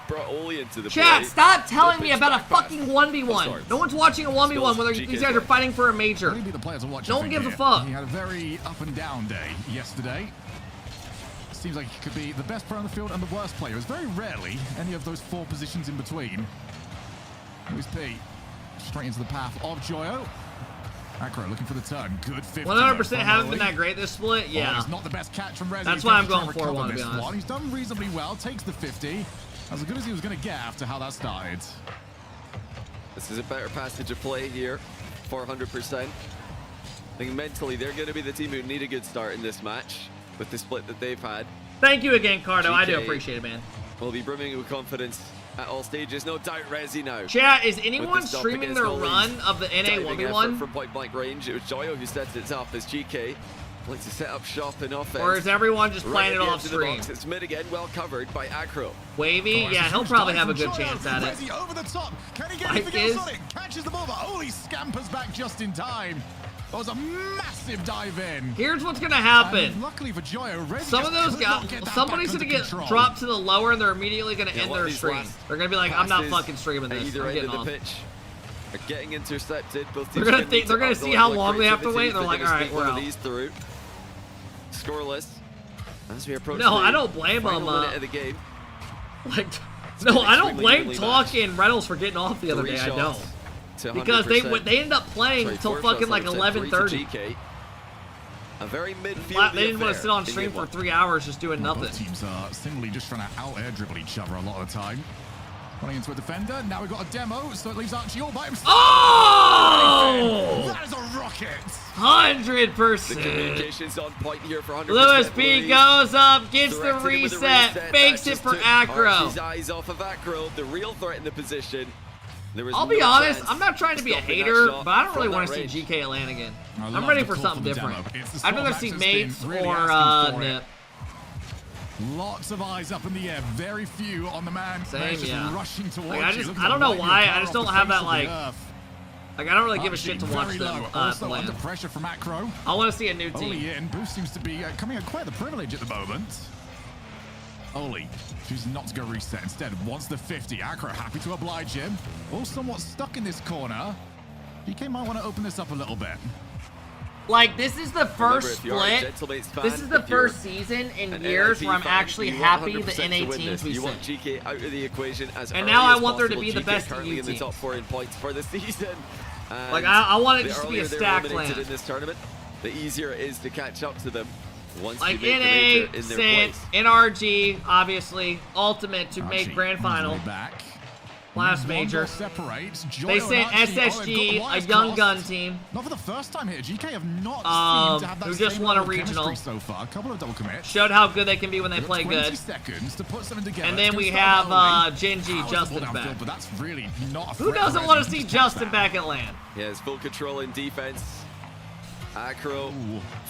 brought Oli into the Chat, play. stop telling me Pitch about a back pass. fucking 1v1. No one's watching a 1v1 when GK's these guys are fighting for a major. Only be the players are watching No one for gives a gear. fuck. He had a very up and down day yesterday. Seems like he could be the best player on the field and the worst player. It's very rarely any of those 4 positions in between. Here's P. Straight into the path of Joyo. Acro looking for the turn. Good 50. 100% from haven't been Oli. that great this split. Oh, Yeah. it's not the best catch from Rezi. That's He's why gonna I'm try going and recover 4-1, to be this honest. one. He's done reasonably well. Takes the 50. As good as he was going to get after how that started. This is a better passage of play here, 400%. I think mentally they're going to be the team who need a good start in this match with the split that they've had. Thank you again, Cardo. I do GK appreciate it, man. Will be brimming with confidence at all stages. No doubt Rezi now. Chat, is With anyone the stop streaming against their Oli's run of the NA diving effort 1v1? from point blank range. It was Joyo who sets it up as GK likes to set up shop in offense. Or is everyone just playing it Right at the off edge of the stream? box. It's mid again, well covered by Acro. Wavy? Yeah, he'll probably have a good chance at it. Rezi over the top. Can he get Like anything else is- on it? Catches the ball, but Oli scampers back just in time. That was a massive dive in. Here's what's gonna happen. And luckily for Joyo, Rezi Some of just those could not guys, get that somebody's back gonna under get control. dropped to the lower and they're immediately gonna Yeah, end one of their these stream. last They're gonna be like, I'm not passes fucking streaming at this. either I'm end getting of the off. pitch are getting intercepted. Both They're teams gonna think, they're gonna see how long they have to wait. They're like, all right, we're out. These through. Scoreless as we approach. No, I don't blame them. Minute of the game. Like, no, I don't blame Talkie and Reynolds for getting off the other day. I don't, because they ended up playing until fucking like 11:30. A very midfield. They didn't want to sit on stream for 3 hours just doing nothing. Both teams are simply just trying to out-air dribble each other a lot of the time. Running into a defender. Now we've got a demo, so it leaves Archie all by himself. Oh! That is a rocket. 100%. The communication's on point here for 100%. Lewis B goes up, gets the reset, fakes it for Acro. Archie's eyes off of Acro, the real thret in the position. I'll be honest, I'm not trying to be a hater, but I don't really want to see GK Atlanta again. I'm ready for something different. I'd rather see Mates or Nip. Lots of eyes up in the air, very few on the man. Same, yeah. Rushing towards like, I don't know why, I just don't have that like I don't really give a shit to watch them also play. under pressure from Acro. I want to see a new team. Oli in, Boost seems to be coming at quite the privilege at the moment. Oli chooses not to go reset, instead wants the 50. Acro happy to oblige him. All somewhat stuck in this corner. GK might want to open this up a little bit. Like, this is the first split. This is the first season in years where I'm actually happy the NA teams we You want sent. GK out of the equation as And early now I as want there to possible. be the GK best currently EU in the teams. top 4 in points for the season. Like, I want it The just to be a earlier they're stack eliminated land. in this tournament, the easier it is to catch up to them once Like, you make the major NA, in their Sent, place. NRG, obviously, Ultimate to make Grand Final. Back. Last major. Separates. They sent SSG, a young gun team. Not for the first time here. GK have not seemed to have that who just same won a level of regional. chemistry so far. A couple of double commits. Showed how good they can be when they play 20 good. seconds to put something together. And then we have Genji, Justin back. But that's really not a Who threat doesn't for want to Reggie see to catch Justin that. back at LAN? He has full control in defense. Acro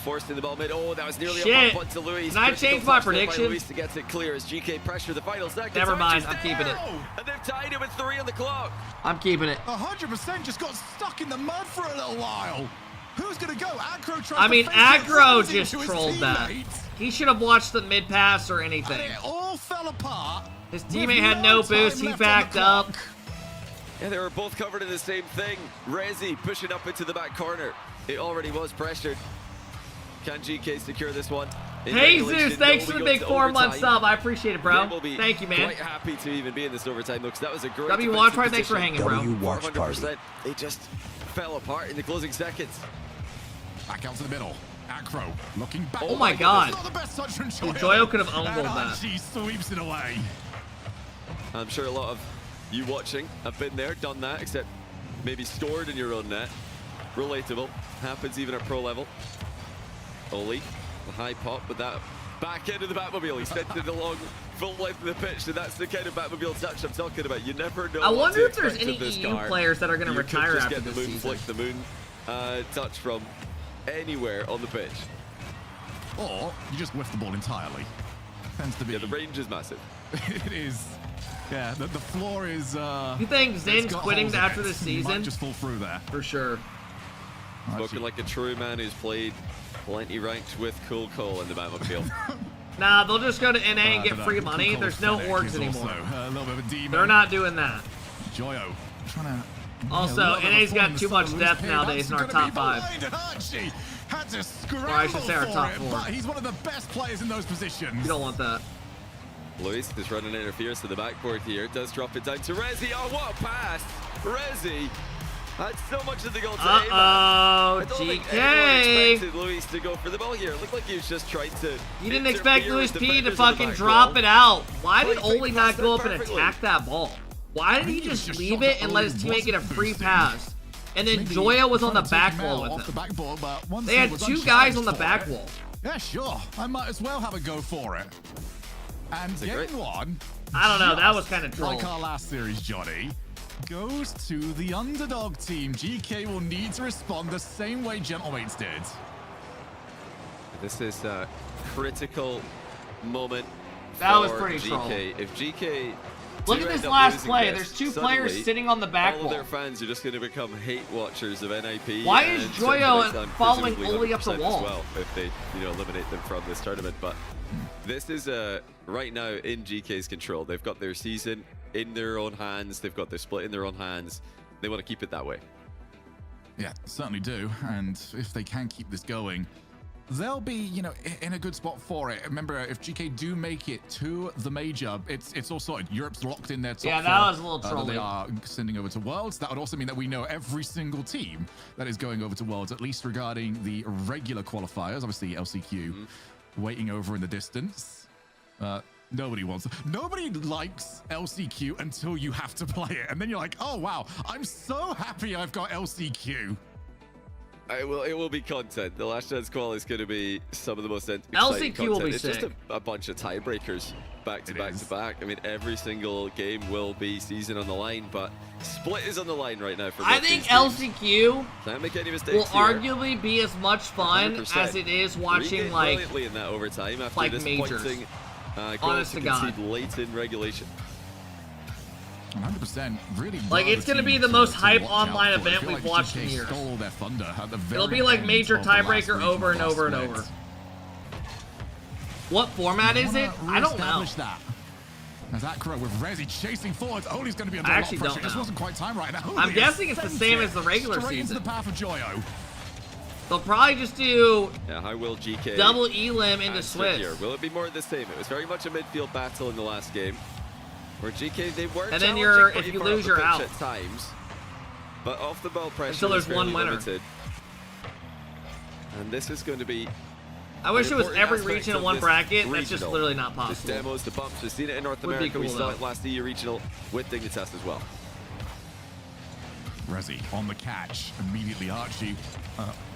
forcing the ball mid. Oh, that was nearly Shit. a bump to Luis. Can I change my prediction? Luis to get it clear as GK pressure the final seconds. Never mind, Archie's I'm keeping it. there. And they've tied it with 3 on the clock. I'm keeping it. 100% just got stuck in the mud for a little while. Who's gonna go? Acro tries I mean, to face it, Acro runs just into his trolled that. teammates. He should have watched the mid pass or anything. And it all fell apart. His teammate had no boost. He backed up. Yeah, they were both covered in the same thing. Rezi pushing up into the back corner. It already was pressured. Can GK secure this one? Jesus, thanks for the big 4-month sub. I appreciate it, bro. Thank you, man. Quite happy to even be in this overtime though, because that was a great. W Watch Party, thanks for hanging, bro. W Watch Party. 400%. They just fell apart in the closing seconds. Back out to the middle. Acro looking back. Oh my God. Not the best touch from Dude, Joyo. Joyo could have owned And that. Archie sweeps it away. I'm sure a lot of you watching have been there, done that, except maybe scored in your own net. Relatable. Happens even at pro level. Oli, the high pop with that back end of the Batmobile. He sent it along full length of the pitch, and that's the kind of Batmobile touch I'm talking about. You never know. I what wonder to if there's expect any of this EU car. players that are going to You could retire just after get the this moon season. flick, the moon touch from anywhere on the pitch. Or you just whiff the ball entirely. Tends to be. Yeah, the range is massive. It is. Yeah, the floor is. You think it's Zen's got quitting holes in after it. this He might season? just fall through there. For sure. Spoken like a true man who's played plenty ranked with Cool Cole in the Batmobile. Nah, they'll just go to NA and get but, free Cool money. Cole's There's no Fennec orgs is anymore. also a little bit of a demon. They're not doing that. Joyo trying to. Also, NA's got too much depth nowadays in our top 5. Archie had to scramble Or I should say our for top it, 4. but he's one of the best players in those positions. You don't want that. Luis is running interference to the backboard here. Does drop it down to Rezi. Oh, what a pass! Rezi had so much of the goal to aim at. I don't think anyone GK! expected Luis to go for the ball here. It looked like he was just trying to. You didn't expect interfere Luis with P to defenders on the fucking back drop wall. it out. Why did Played Oli big not pass go up there and perfectly. attack that ball? Why did he just leave it and let his teammate get a free pass? And then Maybe Joyo was on the trying to take back him wall out with off the him. backboard, but once They he had was 2 guys on the unchallenged back for it, wall. Yeah, sure. I might as well have a go for it. And game one. I don't know, that just was kind of troll. like our last series, Johnny, goes to the underdog team. GK will need to respond the same way Gentlemates did. This is a critical moment. That was for pretty GK. troll. If GK. Look do at this end up last losing play. this, There's 2 suddenly, players sitting on the back all wall. of their fans are just going to become hate watchers of NIP. Why is and Joyo Gentlemates, and following presumably Oli up the 100% wall? As well, if they, eliminate them from this tournament. But this is right now in GK's control. They've got their season in their own hands. They've got their split in their own hands. they want to keep it that way. Yeah, certainly do. And if they can keep this going, they'll be, you know, in a good spot for it. Remember, if GK do make it to the major, it's all sorted. Europe's locked in their top Yeah, four, that was a little that trolly. they are sending over to Worlds. That would also mean that we know every single team that is going over to Worlds, at least regarding the regular qualifiers. Obviously, LCQ waiting over in the distance. Nobody likes LCQ until you have to play it. And then you're like, oh, wow, I'm so happy I've got LCQ. It will be content. The last chance qual is going to be some of the most exciting LCQ content. will be it's sick. just a bunch of tiebreakers back to back to back. I mean, every single game will be season on the line, but split is on the line right now for I both think these teams. LCQ Can't make any will mistakes here. arguably be as much fun 100%. as it is watching Regained like brilliantly in that overtime after like disappointing goals Honest to to God. concede late in regulation. 100%. Really, Like, it's gonna be the most hype online event we've watched in years. Stole their thunder at the It'll very be like end major of the last tiebreaker regional over and last over and split. over. What format is it? I don't know. Reestablish that. As Acro with Rezi chasing forwards, Oli's going to be under I a lot actually of pressure. don't It just know. wasn't quite time right now. I'm Oli guessing it's the sent same it as the regular straight season. into the path of Joyo. They'll probably just do Yeah, how will GK double elim into answer Swiss. here? Will it be more of the same? It was very much a midfield battle in the last game, where GK they were And then challenging if pretty you far lose, up the you're pitch out. at times, but off the ball pressure Until there's was one fairly winner. limited. And this is going to be. I wish an it was important every aspect region in of one this bracket. That's just regional. literally not This possible. demos, the bumps. We've seen it in North Would be America. We cool, saw though. it last EU regional with Dignitas as well. Rezi on the catch. Immediately Archie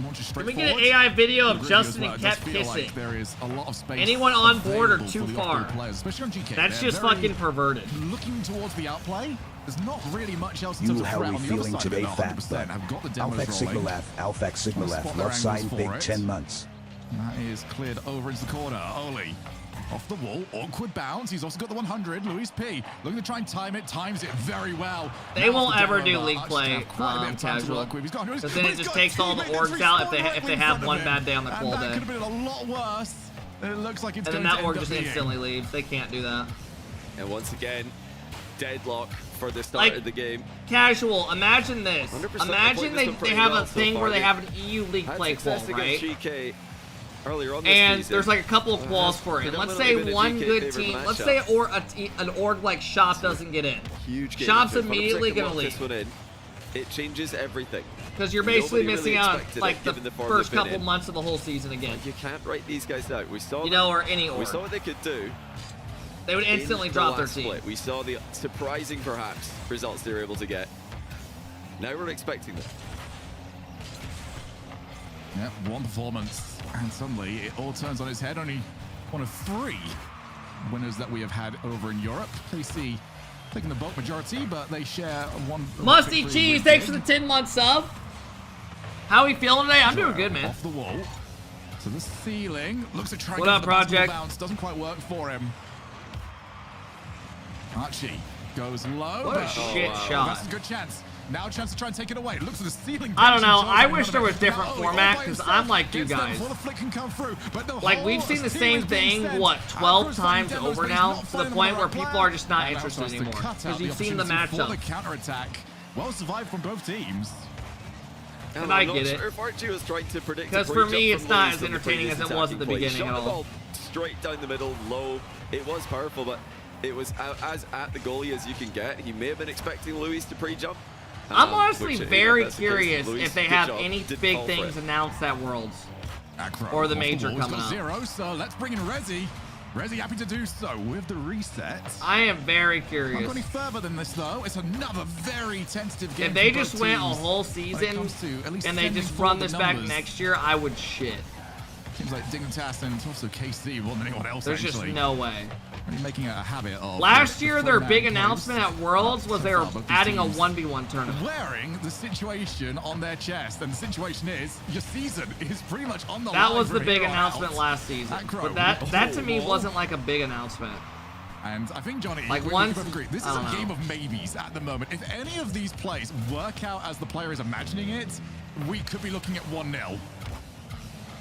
launches straight Can we get an forward. AI video of Agree Justin as well. and It does Kept feel like kissing? there is a lot of space Anyone on board or available too for the far? off-ball players, especially on GK. That's They're just very fucking perverted. Looking towards the outplay, there's not really much else in You terms of how threat we on the other feeling side of it. today, 100%. Fat I've got the demos Alphax Sigma rolling. Laugh, Alphax Sigma Wanna Laugh, spot their left side, angles big for it. 10 months. And that is cleared over into the corner. Oli off the wall, awkward bounce. He's also got the 100. Luis P looking to try and time it, times it very well. They Now won't off the ever demo, do but league Archie's play gonna have quite a bit of time to casual. work with. He's got- Because then it he's just got takes all the teammates orgs out if respawning they right in have front one of bad him. day on the And qual that day. could have been a lot worse. It looks like it's And then going that to org end just up being. instantly leaves. They can't do that. And once again, deadlock for the start Like, of the game. Casual, imagine this. 100% Imagine played this one they pretty have well a so thing far. where they They have an EU league had play qual, success right? against GK earlier on this And season. there's like a couple of quals for it. And let's say predominantly been a one GK good favored team, matchup. let's say an org like Shop doesn't get in. Huge game. Shop's If 100% immediately can gonna lock leave. this one in, it changes everything. Because you're basically Nobody missing really out expected like it, the given the form first they've been couple in. months of the whole season again. You can't write these guys out. We saw You them- know, or any We org. saw what they could do. They would instantly in drop the their last team. split. We saw the surprising, perhaps, results they were able to get. Now we're expecting them. Yeah, one performance, and suddenly it all turns on its head. Only one of 3 winners that we have had over in Europe. KC taking the bulk majority, but they share one. Musty victory Cheese, with thanks for Dig. the 10-month sub. How we feeling today? I'm doing good, man. Off the wall to the ceiling. Looks to try and What go up, for the basketball Project? bounce. Doesn't quite work for him. Archie goes low. What a but- shit shot. That's a good chance. Now a chance to try and take it away. Looks at the ceiling. I don't know. bench and I shows wish him there was another different goal. format, All by 'cause himself. I'm like you Gets there guys. before the flick can come through, but the Like, we've whole seen the ceiling same being thing, sent. what, 12 times Demos, over but he's now, not to the finding point right where people player. are just not And now interested tries to anymore. cut out Because the you've seen the opportunity for the matchup. counter-attack. Well survived from both teams. And I'm I not get sure it. if Archie was trying to predict. Because a for break me, up it's from not Luis as on the entertaining previous as it was at the attacking play. beginning Shot at the all. ball straight down the middle, low. It was powerful, but it was as at the goalie as you can get. He may have been expecting Luis to pre-jump. I'm honestly which, you know, very that's the case. curious Luis, if they good have job, any did big fall for things it. announced at Worlds. Acro Or the off major ball. He's coming got up. 0, so let's bring in Rezi. Rezi happy to do so with the reset. I am very Not curious. go any further than this though. It's another very tentative game. If they for both just went a teams whole when it season comes to at least and they fending just for run the this back numbers. next year, I would shit. Seems like Dignitas and also KC more than anyone else. There's actually. just no way. Really making it a habit of. Last year, their throwing big out plays. announcement at Worlds was they were Both these adding a teams 1v1 tournament. wearing the situation on their chest, and the situation is your season is pretty much on the line. That was the from big here on announcement out. last season. Acro But that with to the me ball. wasn't like a big announcement. And I think, Johnny, Like, we once- both agree, this I is a don't know. game of maybes at the moment. If any of these plays work out as the player is imagining it, we could be looking at 1-0.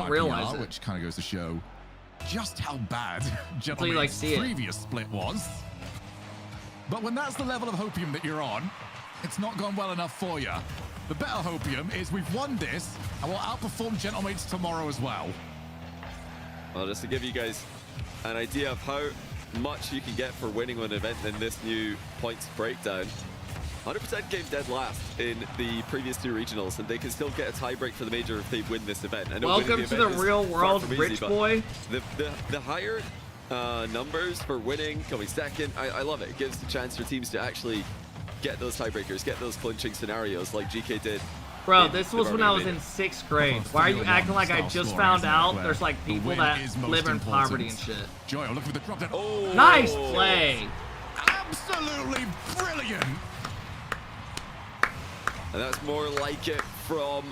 don't IPR, realize it. which kind of goes to show just how bad you, like, see it. previous split was. But when that's the level of hopium that you're on, it's not gone well enough for you. The better hopium is we've won this, and we'll outperform Gentlemates tomorrow as well. Well, just to give you guys an idea of how much you can get for winning an event in this new points breakdown, 100% came dead last in the previous 2 regionals, and they can still get a tiebreak for the major if they win this event. Welcome to the real world, rich boy. The higher numbers for winning, coming second, I love it. It gives the chance for teams to actually get those tiebreakers, get those clinching scenarios like GK did. Bro, this was when I was in 6th grade. Why are you acting like I just found out there's like people that live in poverty and shit? Joyo, look for the drop down. Oh, nice play. Absolutely brilliant. And that's more like it from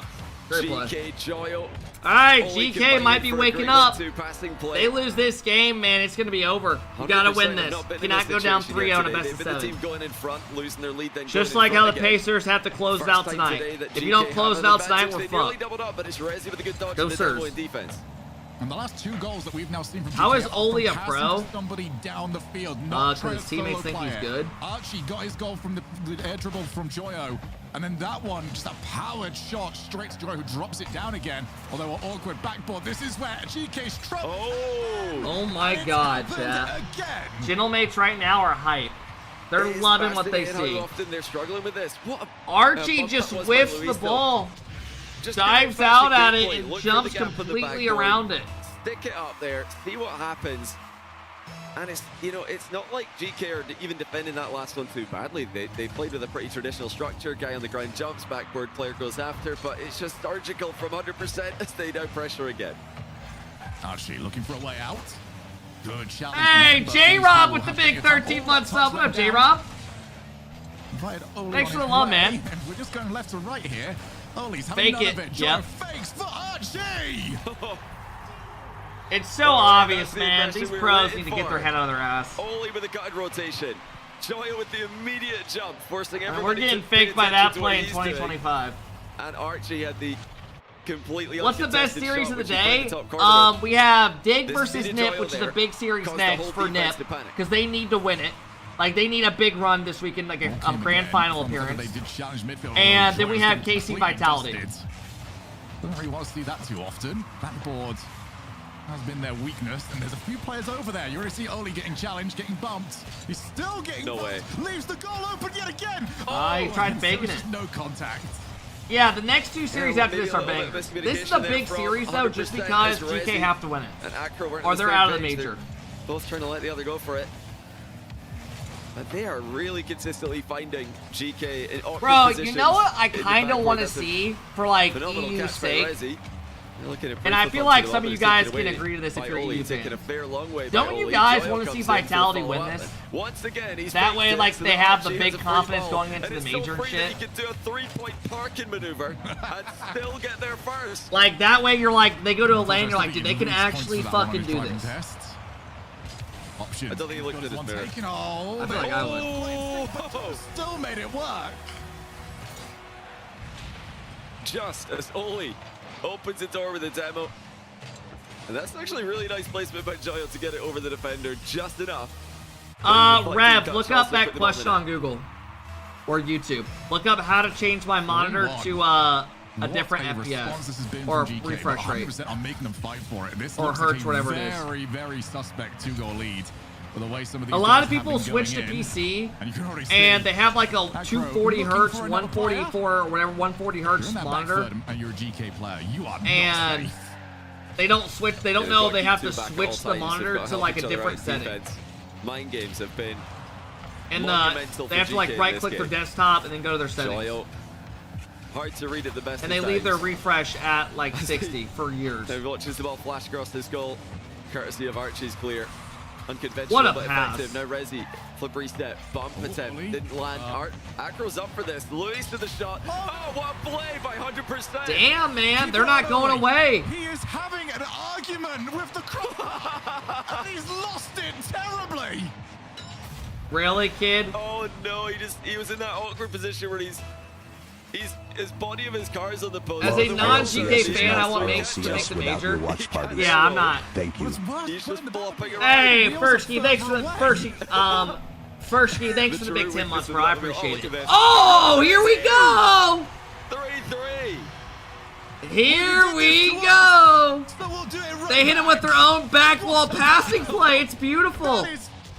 GK Joyo. Alright, GK might be waking up. They lose this game, man, it's going to be over. You got to win this. You cannot go down 3-0 in a best of 7. Just like how the Pacers have to close it out tonight. If you don't close it out tonight, we're fucked. Go Sirs. And the last 2 goals that we've now seen from how is Oli a pro? Somebody down the field, because his teammates think he's good. Archie got his goal from the air dribble from Joyo, and then that one, just a powered shot straight to Joyo, who drops it down again. Although an awkward backboard. This is where GK's trouble. Oh my God, chat. Gentlemates right now are hype. They're loving what they see. They're struggling with this. Archie just whiffs the ball. Dives out at it and jumps completely around it. Stick it up there, see what happens. And it's, you know, it's not like GK are even defending that last one too badly. They played with a pretty traditional structure. Guy on the ground jumps, backboard player goes after, but it's just surgical from 100% as they now pressure again. Archie looking for a way out. Good challenge. Hey, J-Rob with the big 13-month sub. What up, J-Rob? Thanks for the love, man. And we're just going left to right here. Ollie's having none of it. Yep. Fakes for Archie. It's so obvious, man. These pros need to get their head out of their ass. Oli with a gutted rotation. Joyo with the immediate jump, forcing everybody. We're getting faked by that play in 2025. And Archie had the completely. What's the best series of the day? We have Dig versus Nip, which is a big series next for Nip, because they need to win it. Like, they need a big run this weekend, like a grand final appearance. And then we have KC Vitality. Don't really want to see that too often. Backboard has been their weakness, and there's a few players over there. You already see Oli getting challenged, getting bumped. He's still getting bumped. Leaves the goal open yet again. He tried baking it. No contact. Yeah, the next 2 series after this are big. This is a big series, though, just because GK have to win it. Or they're out of the major. Both trying to let the other go for it. But they are really consistently finding GK in awkward Bro, positions. you know what I kind of want to see for, like, EU's sake? And I feel like some of you guys can agree to this if you're EU fans. Don't you guys want to see Vitality win this? Once again, that way, like, they have the big confidence going into the major and shit. He can do a 3-point parking maneuver and still get there first. Like, that way you're like, they go to a lane, you're like, dude, they can actually fucking do this. Options. I don't think he looked at his mirror. I feel like I would. Still made it work. Just as Oli opens the door with a demo. And that's actually really nice placement by Joyo to get it over the defender just enough. Rev, look up that question on Google. Or YouTube. Look up how to change my monitor to a different FPS. Or refresh rate. I'm making them fight for it. This or hertz, whatever it is. Very, very suspect 2-goal lead. The way some of these a lot of people switch to PC, and they have like a 240 hertz, 144 or whatever, 140 hertz monitor. And you're a GK player. You are and they don't switch. They don't know they have to switch the monitor to like a different setting. Mind games have been. And they have to like right-click their desktop and then go to their settings. Hard to read at the best. And they leave their refresh at like 60 for years. Now watches the ball flash across this goal, courtesy of Archie's clear. Unconventional what a but pass. effective. Now Rezi, flip reset, bump attempt, didn't land. Acro's up for this. Luis to the shot. Oh, what a play by 100%. Damn, man, they're not going away. He is having an argument with the crowd. And he's lost it terribly. Really, kid? Oh no, he was in that awkward position where his body of his car is on the post. As a non-GK fan, I want to make the major. Yeah, I'm not. Thank you. He's just blopping around. Hey, Fursky, thanks for the Fursky. First, thanks for the big 10 months, bro. I appreciate it. this. Oh, here we go. 3-3. Here we go. They hit him with their own back wall passing play. It's beautiful.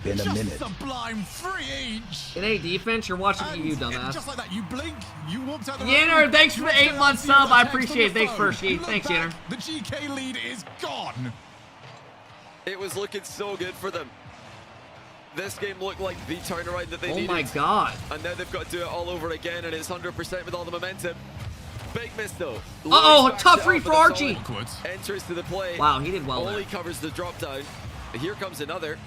In a minute. Sublime free each. In a defense, you're watching EU, dumbass. Just like that, you blink, you walked out the Yenner, thanks for the 8-month sub. I appreciate it. Thanks, Firski. Thanks, Yenner. The GK lead is gone. It was looking so good for them. This game looked like the turnaround that they needed. Oh my god. And now they've got to do it all over again, and it's 100% with all the momentum. Big miss though. Uh-oh, tough free for Archie. Enters to the play. Wow, he did well Only there. covers the drop down. Here comes another.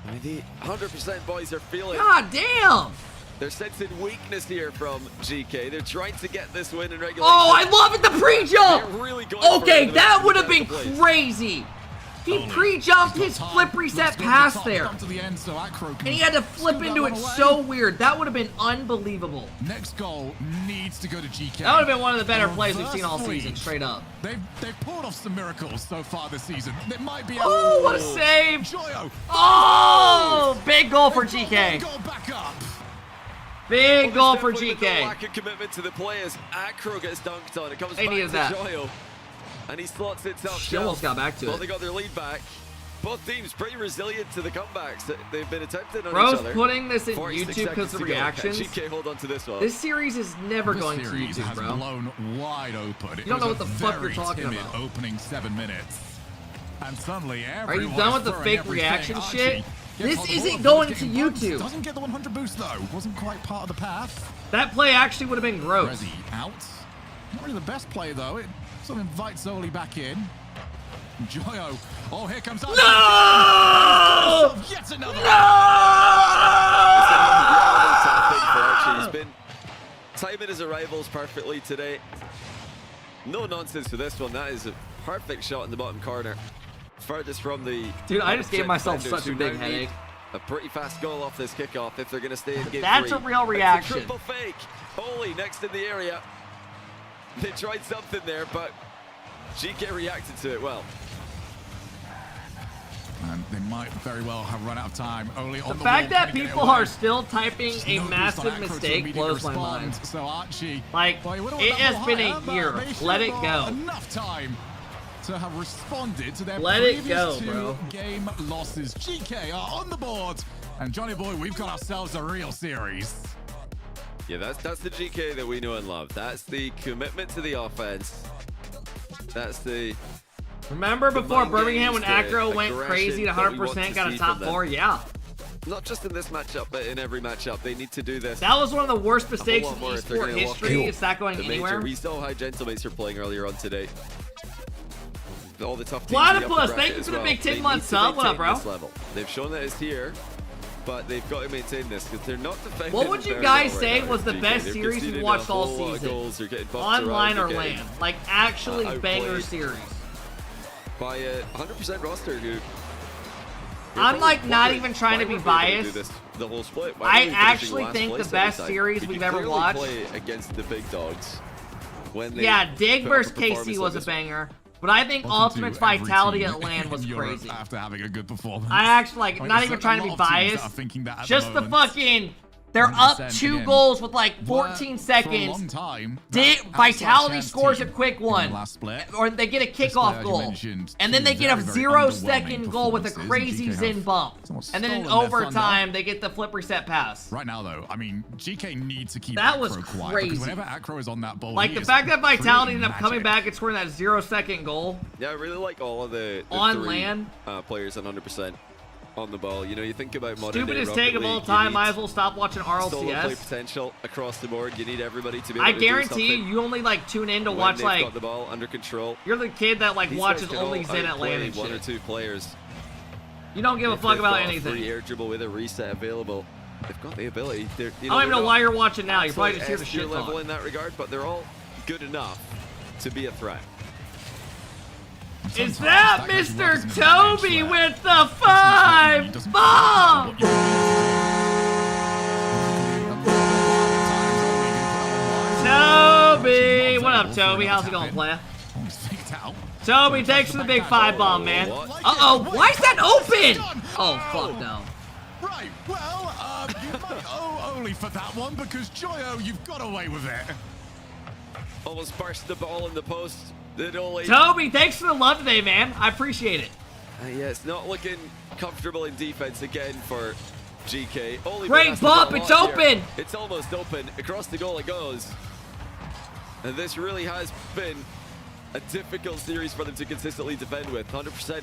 I mean, the 100% boys are feeling. God damn. They're sensing weakness here from GK. They're trying to get this win in regulation. Oh, I love it, the pre-jump. They're really going for Okay, it. that would have been crazy. He pre-jumped his flip reset pass there. And he had to flip into it so weird. That would have been unbelievable. Next goal needs to go to GK. That would have been one of the better plays we've seen all season, straight up. They've pulled off some miracles so far this season. It might be. Oh, what a save! Joyo. Oh, big goal for GK. Go back up. Big goal for With the GK. lack of commitment to the players. Acro gets dunked on. It comes They back needed to that. Joyo. And he slots it up. She almost got back to Well, it. they got their lead back. Both teams pretty resilient to the comebacks that they've been attempting on Bro's each other. putting this in 46 YouTube because seconds of to go. reactions. Can GK hold on to this one. This series is never This going to series YouTube, has bro. blown wide open. You don't know what the fuck you're talking timid about. Opening 7 minutes, and suddenly Are you everyone done is with the throwing fake everything. reaction Archie shit? gets This on the isn't ball, going to getting bumped. YouTube. Doesn't get the 100 boost though. Wasn't quite part of the path. That play actually would have been gross. Resi out. Not really the best play though. It sort of invites Oli back in. Joyo. Oh, here comes. No! Yet another. No! He's been timing his arrivals perfectly today. No nonsense for this one. That is a perfect shot in the bottom corner. Furthest from the. Dude, I just gave myself defenders such a who big now headache. need A pretty fast goal off this kickoff if they're going to stay in game That's three. a real It's reaction. a triple fake. Oli next in the area. They tried something there, but GK reacted to it well. And they might very well have run out of time. Only on The fact wall, that can he get it people away? are still typing Just a no boost on massive Acro to mistake immediately blows my respond. mind. So Archie, Like, well, he would've it went has that been higher, a but year. they should Let have it got go. Enough time to have responded to their Let it previous go, two bro. game losses. GK are on the board, and Johnny Boy, we've got ourselves a real series. Yeah, that's the GK that we know and love. That's the commitment to the offense. That's the. Remember before mind Birmingham when games, the Acro went aggression crazy to that we want 100%, to got a see top from them. 4? Yeah. Not just in this matchup, but in every matchup, they need to do this. That was one of the worst a mistakes whole in lot more if they're esport gonna lock history. in It's not going the anywhere. Major. We saw how Gentlemates are playing earlier on today. All the tough teams. Platypus, in the upper thank bracket you as for the well. big 10 They month need to sub. What up, maintain bro? this level. They've shown that it's here, but they've got to maintain this because they're not defending. What would you very guys well say right now. was the GK. best They're series you've conceding a watched all whole lot of season? goals. They're getting bumped Online around. or They're getting, LAN? Like, actually banger outplayed. series. By a 100% roster who. I'm like not even trying to be biased. The whole split. I actually think the best series we've ever watched. Play against the big dogs. When they Yeah, Dig put up versus a performance KC like was a this. banger. But I think Ultimate's vitality at LAN was crazy. After having a good performance. I actually like not even trying to be biased. Just the fucking they're up 2 goals with like 14 seconds. Vitality scores a quick one, or they get a kickoff goal, and then they get a 0-second goal with a crazy Zen bump, and then in overtime they get the flip reset pass. Right now, though, I mean, GK needs to keep That was Acro quiet, crazy. because whenever Acro is on that ball, Like he the is fact that Vitality creating ended up coming magic. back and scoring that 0-second goal. Yeah, I really like all of the On 3 LAN. Players at 100% on the ball. You know, you think about modern Stupidest day take of all RocketLeague, time. you Might need as well stop watching solo play RLCS. potential across the board. You need everybody to be able I to do guarantee something you only like tune in to when watch they've like got the ball under control. you're the kid that like These watches guys can only all Zen at LAN outplay and one or shit. 2 players. You don't give a If fuck they've about got a anything. Free air dribble with a reset available. They've got the ability. They're, you I don't even know they're why not you're watching now. You're probably just here to absolute shit S-tier level talk. in that regard, but they're all good enough to be a threat. Is that Mr. Toby with the 5 bomb? Toby! What up, Toby? How's it going, player? Toby, thanks for the big 5 bomb, man. Uh-oh, why is that open? Oh, fuck no. Right, well, you might owe Oli for that one because Joyo, you've got away with it. Almost burst the ball in the post. Did Oli. Toby, thanks for the love today, man. I appreciate it. Yeah, it's not looking comfortable in defense again for GK. Oli Great bump, it's open. Here. It's almost open. Across the goal it goes. And this really has been a difficult series for them to consistently defend with. 100%.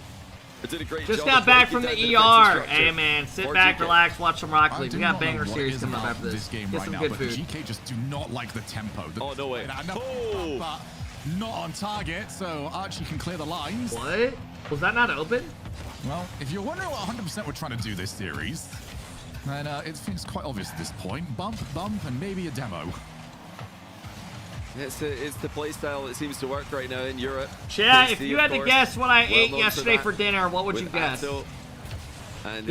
They did a great job. Just got back from the ER. Hey, man, sit back, relax, watch some Rocket League. We got banger series coming up after this. Get some good food. GK just do not like the tempo. Oh, no way. But not on target, so Archie can clear the lines. What? Was that not open? Well, if you're wondering what 100% we're trying to do this series, then it's quite obvious at this point. Bump, and maybe a demo. It's the playstyle that seems to work right now in Europe. Chat, if you had to guess what I ate yesterday for dinner, what would you guess? You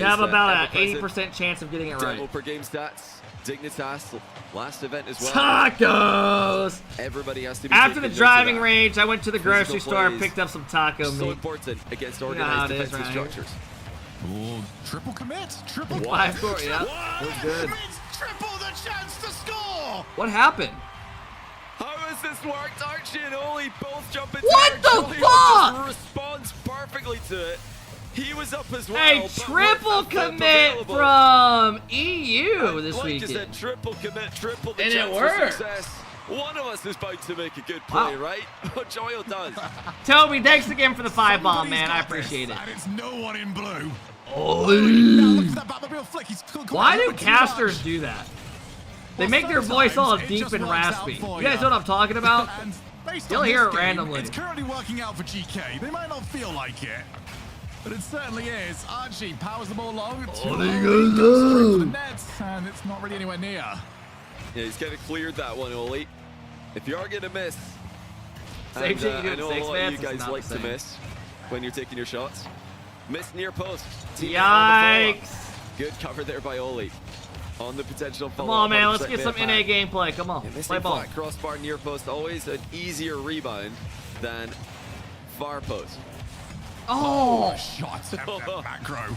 have about an 80% chance of getting it right. Demo per game stats. Dignitas, last event as well. Tacos! Everybody has to be after the driving range, I went to the grocery store and picked up some taco meat. So important against organized defensive structures. Oh, triple commit! Triple commit! Yeah, we're good. Triple the chance to score! What happened? How has this worked? Archie and Oli both jump into what the fuck? Responds perfectly to it. He was up as well. Hey, triple commit from EU this weekend. Like you said, triple commit, triple the and chance it worked. for success. One of us is bound to make a good play, right? What Joyo does. Toby, thanks again for the 5-bomb, man. I appreciate it. And it's no one in blue. Why do casters do that? They make their voice all deep and raspy. You guys know what I'm talking about? You'll hear it randomly. It's currently working out for GK. They might not feel like it, but it certainly is. Archie powers the ball along. The net, and it's not really anywhere near. Yeah, he's kind of cleared that one, Oli. If you are going to miss, same shit you do I know in a lot of you six, guys like to miss when you're taking your shots. Miss near post. Yikes. Good cover there by Oli. On the potential Come on, man. Let's get some NA gameplay. Come on. Play ball. Flat crossbar near post. Always an easier rebound than far post. Oh! Shots at the macro.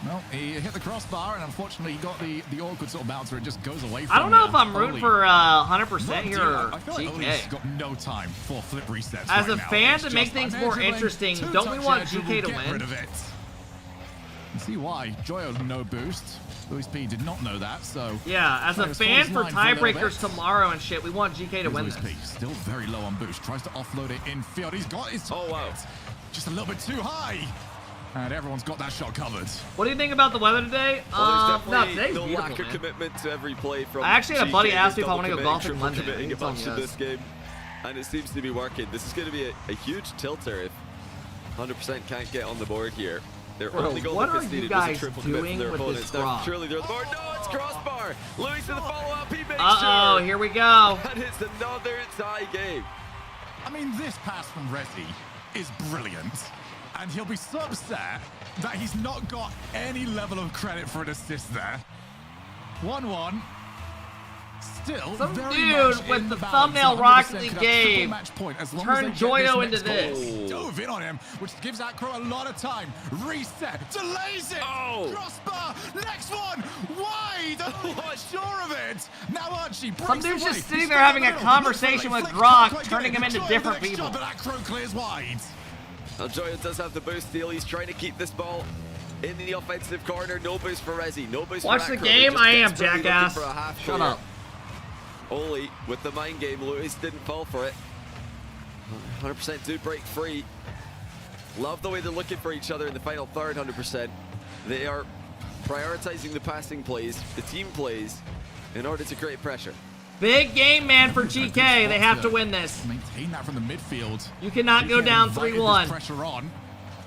Well, he hit the crossbar, and unfortunately, he got the awkward sort of bouncer. It just goes away from I don't know if I'm rooting for 100% here or I feel like Oli's got no time for flip resets. As a now. fan, to make things more interesting, don't we want GK to win? Rid of it. See why. Joyo no boost. Louis P did not know that, so... Yeah, as a fan for tiebreakers tomorrow and shit, we want GK to win this. P still very low on boost. Tries to offload it in field. He's got his target. Oh, wow. Just a little bit too high. And everyone's got that shot covered. What do you think about the weather today? Well, no, today's no beautiful, lack of commitment to every play from I actually had a buddy ask me if I want to go golfing golfing Monday. committing a bunch in this game, and it seems to be working. This is going to be a huge tilter if 100% can't get on the board here. Their only goal what are that's you needed was a guys triple commit doing from their with opponents. this Now, drop? surely they're on the board. No, it's crossbar. Louis to the follow-up. He makes Uh-oh, sure. here we go. And it's another tie game. I mean, this pass from Resi is brilliant. And he'll be so upset that he's not got any level of credit for an assist there. 1-1. Still, some very dude much with in the balance. thumbnail 100% Rocket League could have game match point as long turned as they get Joyo this into next this. goal. Dove in on him, which gives Acro a lot of time. Reset, delays it. Crossbar, next one, wide. I'm not sure of it. Now Archie breaks Some dude's away. just sitting He's there got having the a middle. conversation with Flick, Grok, quite turning him into Joyo different the next people. shot, but Acro clears wide. Now Joyo does have the boost steal. He's trying to keep this ball in the offensive corner. No boost for Resi. No boost Watch for the Acro. game. Just I am, desperately looking jackass. for a half Shut clear. up. Oli with the mind game. Louis didn't fall for it. 100% do break free. Love the way they're looking for each other in the final third. 100%. They are prioritizing the passing plays, the team plays, in order to create pressure. Big game, man, for GK. They have to win this. Maintain that from the midfield. You cannot go down 3-1. Pressure on.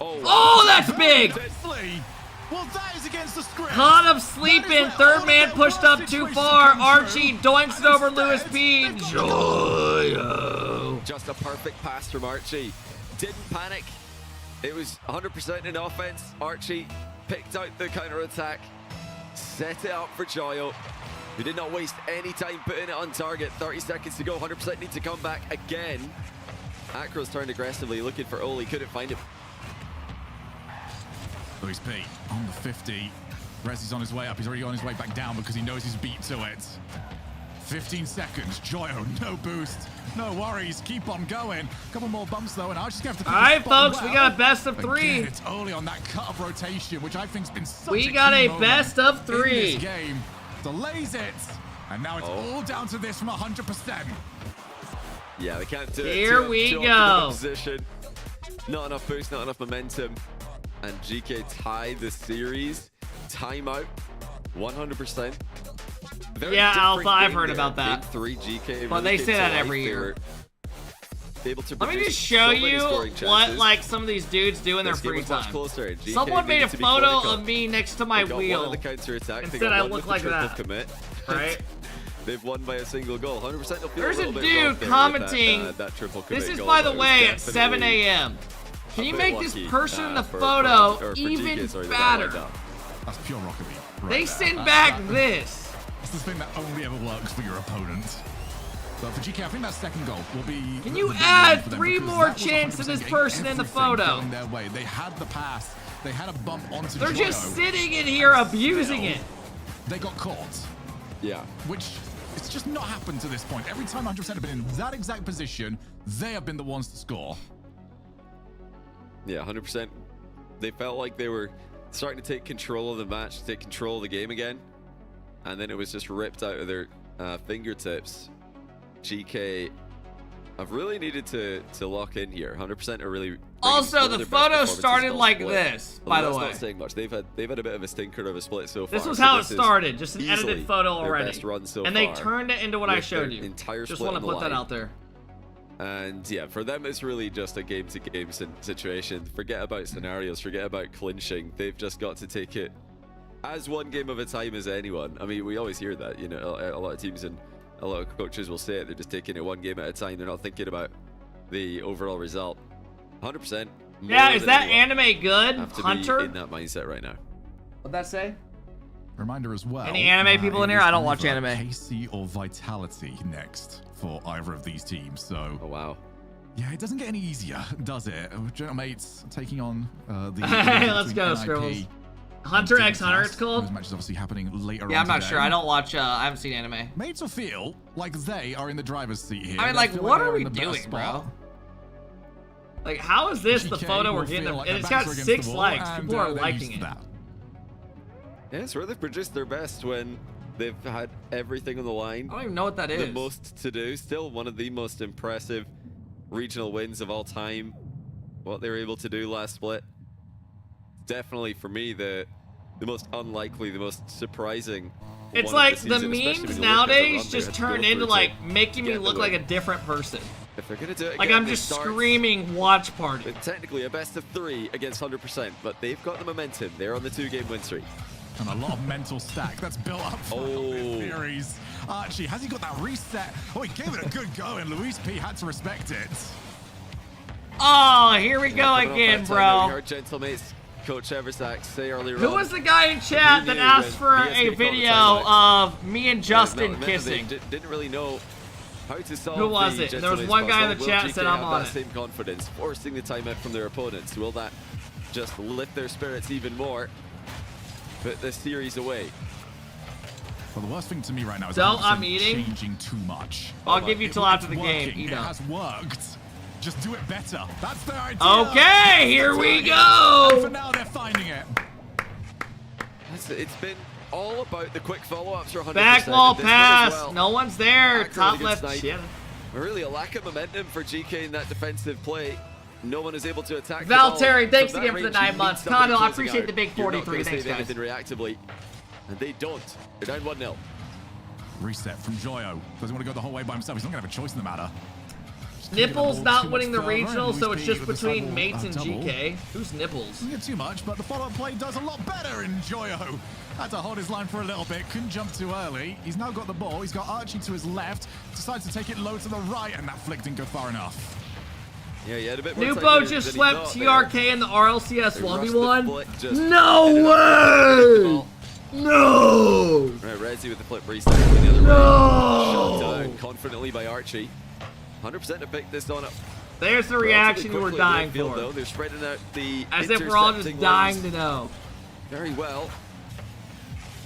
Oh, that's big! Well, that is against the script. Caught him sleeping. Third man pushed up too far. Archie doinks it over Louis P. Joyo. Just a perfect pass from Archie. Didn't panic. It was 100% in offense. Archie picked out the counter attack, set it up for Joyo, who did not waste any time putting it on target. 30 seconds to go. 100% need to come back again. Acro's turned aggressively, looking for Oli. Couldn't find him. Luis P on the 50. Resi's on his way up. He's already on his way back down because he knows he's beat to it. 15 seconds. Joyo, no boost. No worries. Keep on going. Couple more bumps, though, and Archie's going to have to... All right, folks, we got a best of 3. Again, it's early on that cut of rotation, which I think's been such We a got key a moment best of 3. in this game. Delays it. And now it's all down to this from 100%. Yeah, they can't do it. Here we go. Position. Not enough boost, not enough momentum. And GK tie the series. Timeout. 100%. Yeah, Alpha, I've heard about that. Game 3 GK. But they say that every year. Able to Let me just show you what like some of these dudes do in their free time. Someone made a photo of me next to my wheel. Instead, I look like that. Commit. Right? They've won by a single goal. 100%. There's a dude commenting. This is, by the way, at 7 a.m. Can you make this person in the photo even better? That's pure Rocket League. Right They there. send back this. It's the thing that only ever works for your opponent. But for GK, I think that second goal will be... Can you add 3 more chants to this person in the photo? Their way. They had the pass. They had a bump onto They're Joyo. just sitting in here abusing it. They got caught. Yeah. Which, it's just not happened to this point. Every time 100% have been in that exact position, they have been the ones to score. Yeah, 100%. They felt like they were starting to take control of the match, take control of the game again. And then it was just ripped out of their fingertips. GK have really needed to lock in here. 100% are really... Also, the photo started like this, by the way. That's not saying much. They've had a bit of a stinker of a split so far. This was how it started, just an edited photo already. And they far turned it into what I showed you. Entire just split want to put that out there. And yeah, for them, it's really just a game-to-game situation. Forget about scenarios, forget about clinching. They've just got to take it as one game of a time as anyone. I mean, we always hear that, you know, a lot of teams and a lot of coaches will say it. They're just taking it one game at a time. They're not thinking about the overall result. 100%. Yeah, is that anime good? Have to Hunter? be in that mindset right now. What'd that say? Reminder as well. Any anime people in here? I don't watch anime. KC or Vitality next for either of these teams. So. Oh wow. Yeah, it doesn't get any easier, does it? General Mates taking on the. Let's go, Scribbles. Hunter x Hunter, it's called. Those matches obviously happening later on. Yeah, I'm not today. sure. I don't watch. I haven't seen anime. Mates will feel like they are in the driver's seat here. I mean, like, what are we doing, bro? Like, how is this the photo we're getting? Like and it's got 6 likes. People are liking it. Yeah, it's where they've produced their best when they've had everything on the line. I don't even know what that is. The most to do. Still one of the most impressive regional wins of all time. What they were able to do last split. Definitely for me the most unlikely, the most surprising. It's like the memes nowadays just turn into like making me look like a different person. If they're gonna do it like again, I'm just screaming watch party. Technically a best of 3 against 100%, but they've got the momentum. They're on the 2-game win streak. And a lot of mental stack that's built up for this series. Archie, has he got that reset? Oh, he gave it a good go, and Luis P had to respect it. Oh, here we go again, bro. We heard Gentlemates Coach Eversack say earlier Who was the guy in chat that asked for a video of me and Justin kissing? Didn't really know how to solve. Who was it? There was one guy in the chat that said I'm on it. Same confidence, forcing the timeout from their opponents. Will that just lift their spirits even more? Put this series away. Well, the worst thing to me right now is I'm eating. Changing too much. I'll give you till after the game. It has worked. Just do it better. That's their idea. Okay, here we go. And for now, they're finding it. It's been all about the quick follow-ups for 100%. Back wall pass. Well. No one's there. Top left. Yeah. Really a lack of momentum for GK in that defensive play. No one is able to attack. Valtteri, thanks again for the 9 months. Kondo, I appreciate the big 43. Thanks, guys. Anything reactively, and they don't. They're down 1-0. Reset from Joyo. Doesn't want to go the whole way by himself. He's not going to have a choice in the matter. Nipples not winning the regional, so it's just between Mates and GK. Who's Nipples? Doesn't get too much, but the follow-up play does a lot better in Joyo. Had to hold his line for a little bit, couldn't jump too early. He's now got the ball. He's got Archie to his left, decides to take it low to the right, and that flick didn't go far enough. Yeah, he had a bit more Nupo just swept TRK in the RLCS 1v1. No way! No! Right, Rezi with the flip reset. The other shot down confidently by Archie. 100% to pick this one up. There's the reaction you were dying Field, for. though. They're spreading out the As if we're all just intercepting dying lanes to know. very well.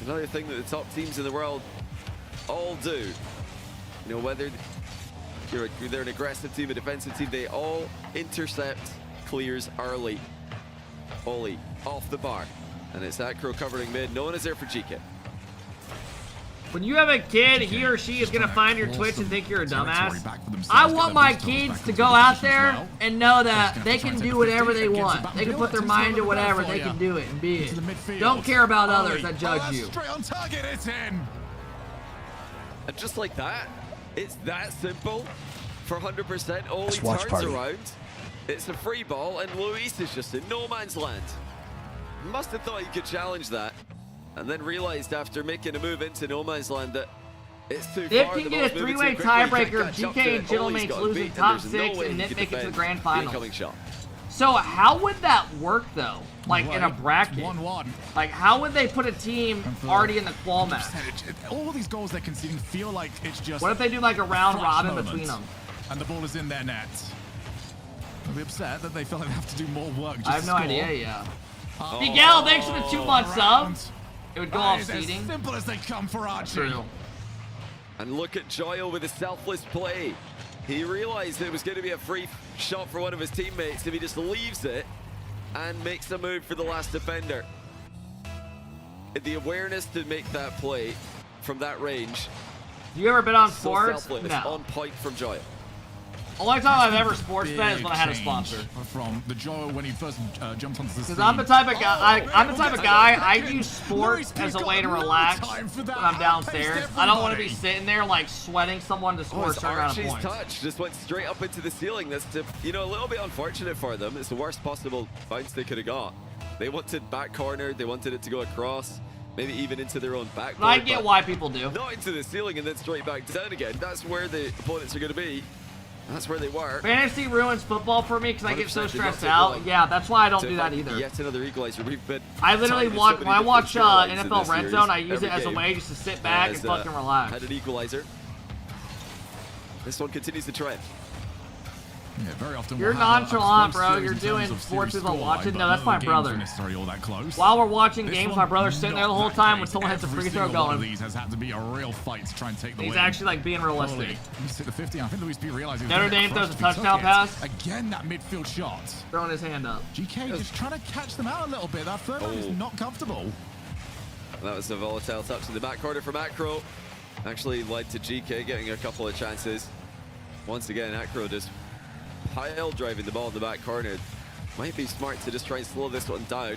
Another thing that the top teams in the world all do. You know, whether they're an aggressive team, a defensive team, they all intercept clears early. Ollie off the bar. And it's Acro covering mid. No one is there for GK. When you have a kid, he or she is going to find your Twitch and think you're a dumbass. I want my kids to go out there and know that they can do whatever they want. They can put their mind to whatever. They can do it and be it. Don't care about others that judge you. Straight on target, it's in. And just like that, it's that simple. For 100%, Ollie watch turns party. around. It's a free ball, and Luis is just in no man's land. Must have thought he could challenge that, and then realized after making a move into no man's land that it's too Dip far. can The get a ball's moving three-way too quickly, he tiebreaker can't if catch up GK to and it. Gentleman's Ollie's got losing beat, and top there's no 6 way and he Nip can make it to the defend grand the finals. incoming shot. So how would that work though? Like in a bracket? 1-1. Like how would they put a team already in the qual match? All these goals they're conceding feel like it's just. What if they do like a round flash robin moment, between them? And the ball is in their net. They'll be upset that they feel like they have to do more work. Just I have no score. idea, yeah. Miguel, thanks for the 2-month sub. It would go That off is as seeding. simple as they come for Archie. True. And look at Joyle with a selfless play. He realized it was going to be a free shot for one of his teammates if he just leaves it and makes a move for the last defender. The awareness to make that play from that range. You ever been on So sports? selfless, No. on point from Joyle. Only time I've ever sports bet is Big when I had a change sponsor. From the Joe when he first jumped onto the scene. Because I'm the type of guy. I'm the type of guy. I use sports as a way to relax when I'm downstairs. I don't want to be sitting there like sweating someone to score a certain amount of Archie's points. touch just went straight up into the ceiling. That's a little bit unfortunate for them. It's the worst possible bounce they could have got. They wanted back corner. They wanted it to go across, maybe even into their own backboard. But I get why people do. Not into the ceiling and then straight back down again. That's where the opponents are going to be. That's where they were. Fantasy ruins football for me because I get so 100% did not stressed take out. long Yeah, that's why I don't to do that find either. Yet another equalizer. We've been I literally tied to watch so when I many watch different scorelines in NFL this Red series. Zone. I use Every it as a game way just to sit back and has, fucking relax. Had an equalizer. This one continues the trend. Yeah, very often You're we'll have a nonchalant, close bro. series You're in doing terms of sports series without scoreline, watching. but No, that's no my games brother. are necessarily all that close. While we're watching This games, one, my brother's sitting there the not whole that time case. when someone hits a Every free throw single one of going. these has had to be a real fight to try and take the He's win. actually like being realistic. He's hit the 50. I think Luis P realizes Notre Dame throws a touchdown pass. Again, that midfield shot. Throwing his hand up. GK just trying to catch them out a little bit. That third one is not comfortable. That was a volatile touch in the back corner from Acro. Actually led to GK getting a couple of chances. Once again, Acro just pile driving the ball in the back corner. Might be smart to just try and slow this one down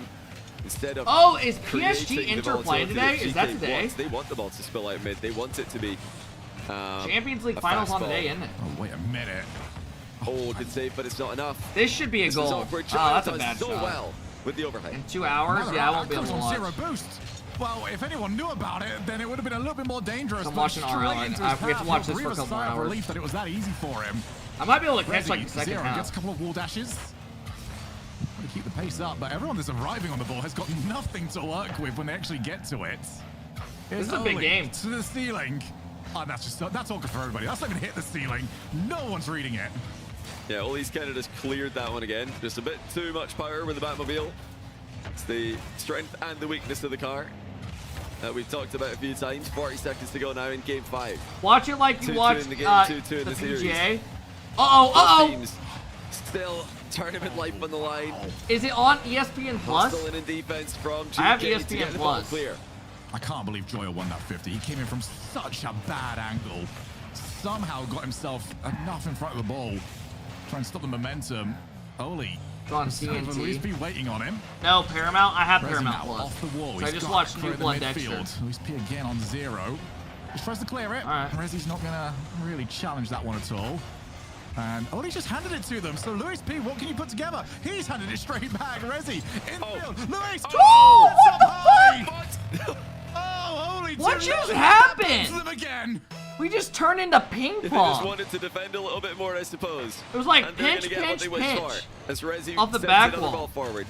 instead of. Oh, is creating PSG the Inter playing volatility today? Is that GK today? wants. They want the ball to spill out mid. They want it to be. Champions League a finals fast on today, ball. isn't it? Oh, wait a minute. Oh, good save, but it's not enough. This should be a This is goal. awkward. Oh, Joe that's a does bad so shot. well with the overhead. In 2 hours? Yeah, I won't be able to on watch. zero boost. Well, if anyone knew about it, then it would have been a little bit more dangerous. I'm but watching straight RL. into I his have to path, watch he'll this for a breathe couple sigh of hours. relief that it was that easy for him. I might be able to catch like Resi, the second Zero half. gets a couple of wall dashes. To keep the pace up, but everyone that's arriving on the ball has got nothing to work with when they actually get to it. This is a big game. To the ceiling. Oh, that's all good for everybody. That's not even hit the ceiling. No one's reading it. Yeah, Ollie's kind of just cleared that one again. Just a bit too much power with the Batmobile. It's the strength and the weakness of the car that we've talked about a few times. 40 seconds to go now in Game 5. Watch it like you 2-2 watch in the game, 2-2 in the the series. PGA. Both teams still tournament life on the line. Is it on ESPN Plus? Hustling in defense from GK I have to ESPN get the ball Plus. clear. I can't believe Joyo won that 50. He came in from such a bad angle. Somehow got himself enough in front of the ball. Trying to stop the momentum. Oli. On TNT. Luis P waiting on him. No, Paramount. I have Resi Paramount now Plus. off the wall. So He's I just got watched Acro New in the Blood Dexter. midfield. Luis P again on zero. Just tries to clear it. All right. Resi's not going to really challenge that one at all. And Oli just handed it to them. So Luis P, what can you put together? He's handed it straight back. Resi infield. Luis. Oh, what the fuck? Oh, holy What two just nothing. happened? To them again. We just turned into ping They just pong. wanted to defend a little bit more, I suppose. It was like And they're pinch, gonna get what they pinch, wished pinch. for as Resi Off the sends back another wall. ball forward.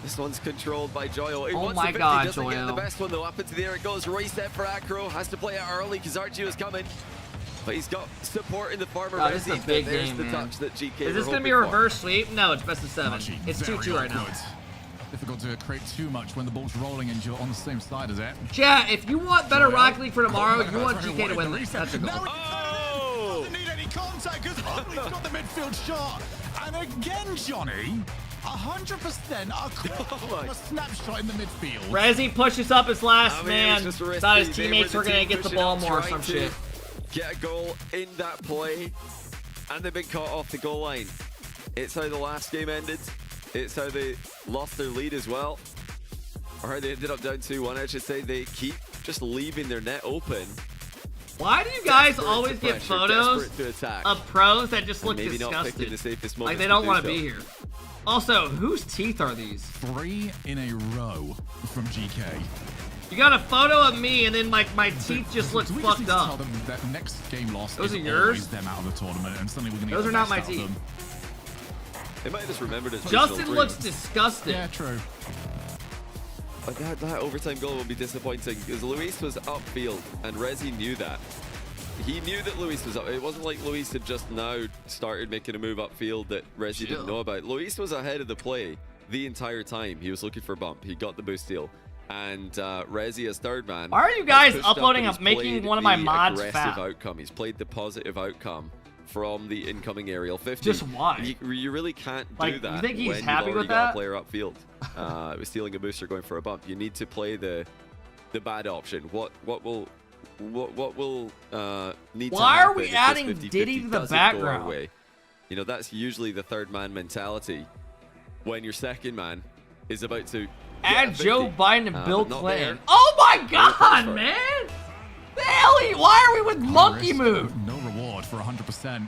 This one's controlled by Joyo. He Oh wants my the 50, God, doesn't get the Joyo. best one though. Up into the air it goes. Reset for Acro. Has to play it early because Archie is coming. But he's got support in the farmer. Oh, this is a big There's game, the man. touch that GK Is this were going to be a hoping for. reverse sweep? No, it's best of 7. Archie, It's very 2-2 right now. awkward. Difficult to create too much when the ball's rolling and you're on the same side as it. Chat, if you want better Rocket League for tomorrow, you want GK to win this. That's a goal. Doesn't need any contact because Huntley's got the midfield shot. And again, Johnny, 100% are caught a snapshot in the midfield. Rezi pushes up his last man. It was just Thought his risky. They teammates were were the going to team get the pushing ball up, more or trying some to shit. Get a goal in that play, and they've been caught off the goal line. It's how the last game ended. It's how they lost their lead as well. Or how they ended up down 2-1, I should say. They keep just leaving their net open. Why do you guys Desperate always to get pressure, photos desperate to attack. of pros that just And look maybe not picking disgusted? the safest Like moments they don't to want to do be so. here. Also, whose teeth are these? 3 in a row from GK. You got a photo of me and then my teeth just look We fucked need to tell up. them that next game loss Those is are yours? always them out of the tournament, and suddenly we're going to Those get are the not best my out of teeth. them. They might have just remembered it. Justin looks disgusted. Yeah, true. But that overtime goal will be disappointing because Luis was upfield and Rezi knew that. He knew that Luis was up. It wasn't like Luis had just now started making a move upfield that Rezi didn't know about. Luis was ahead of the play the entire time. He was looking for a bump. He got the boost steal. And Rezi as third man. Why are you guys has pushed up uploading and up he's making played one of my the mods aggressive fat? outcome. He's played the positive outcome from the incoming aerial 50. Just why? You really can't Like, do that you think he's when happy you've with already got that? a player upfield. With stealing a booster going for a bump. You need to play the bad option. What will need to Why are we happen if adding this 50-50 Diddy to the doesn't go our background? way? You know, that's usually the third man mentality when your second man is about to Add get a Joe 50. Biden and Bill But not Clinton. there. Oh my No god, place for it. man! The hell? Why are we with monkey Risk, move? No reward for 100%.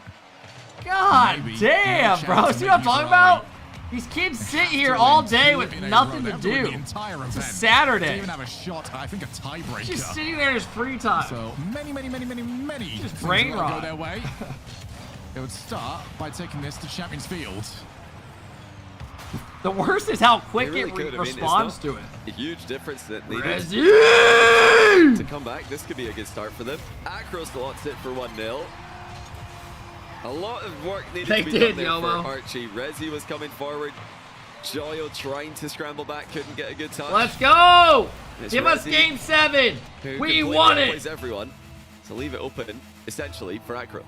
God Maybe damn, no bro. chance See of what I'm making talking it about? These kids sit here all day with in a nothing row. to They have win do. the entire It's a event. Saturday. They even have a shot, I think a tiebreaker. Just sitting there in his free time. So many Just things brain will go rot. their way. It would start by taking this to Champions Field. The worst is how quick They really it could. I mean, it's responds not to it. A huge difference that needed Rezi! to come back. This could be a good start for them. Akros lots it for 1-0. A lot of work needed They to be did, done there Yomo. for Archie. Rezi was coming forward. Joyo trying to scramble back, couldn't get a good touch. Let's go! It's Give us Rezi, game 7. who We completely won outplays it. everyone. So leave it open, essentially, for Akro.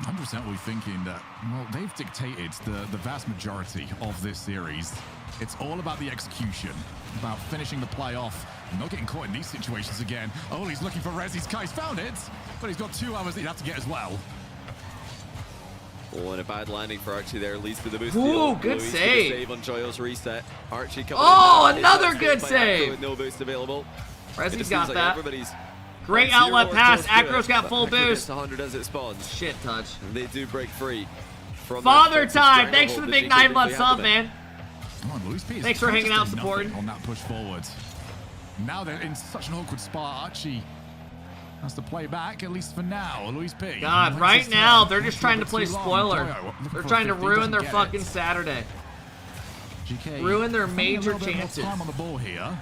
100% we're thinking that, well, they've dictated the vast majority of this series. It's all about the execution, about finishing the play off, not getting caught in these situations again. Oh, he's looking for Rezi's car. He's found it, but he's got 2 hours that he'd have to get as well. Oh, and a bad landing for Archie there leads to the boost. Ooh, deal. good Luis with a save. save on Joyo's reset. Archie coming Oh, in. another It's good by Akro save. with no boost available. It Rezi's just got seems like that. everybody's Great on 0 outlet or pass. close to Akro's it, got but full Akro gets boost. 100 as it spawns. Shit touch. And they do break free. From Father that time. stranglehold Thanks for the that big GK 9-month briefly had sub, them in. man. Come on, Luis P. is Thanks for hanging out, nothing supporting. on that push forward. Now they're in such an awkward spot. Archie has to play back, at least for now. Luis P. God, Makes right his now, turn. they're just Looks a trying to bit play too long. spoiler. Joyo looking They're for a trying to 50, ruin doesn't their get fucking it. Saturday. GK Ruin their finding a major little bit more chances. time on the ball here.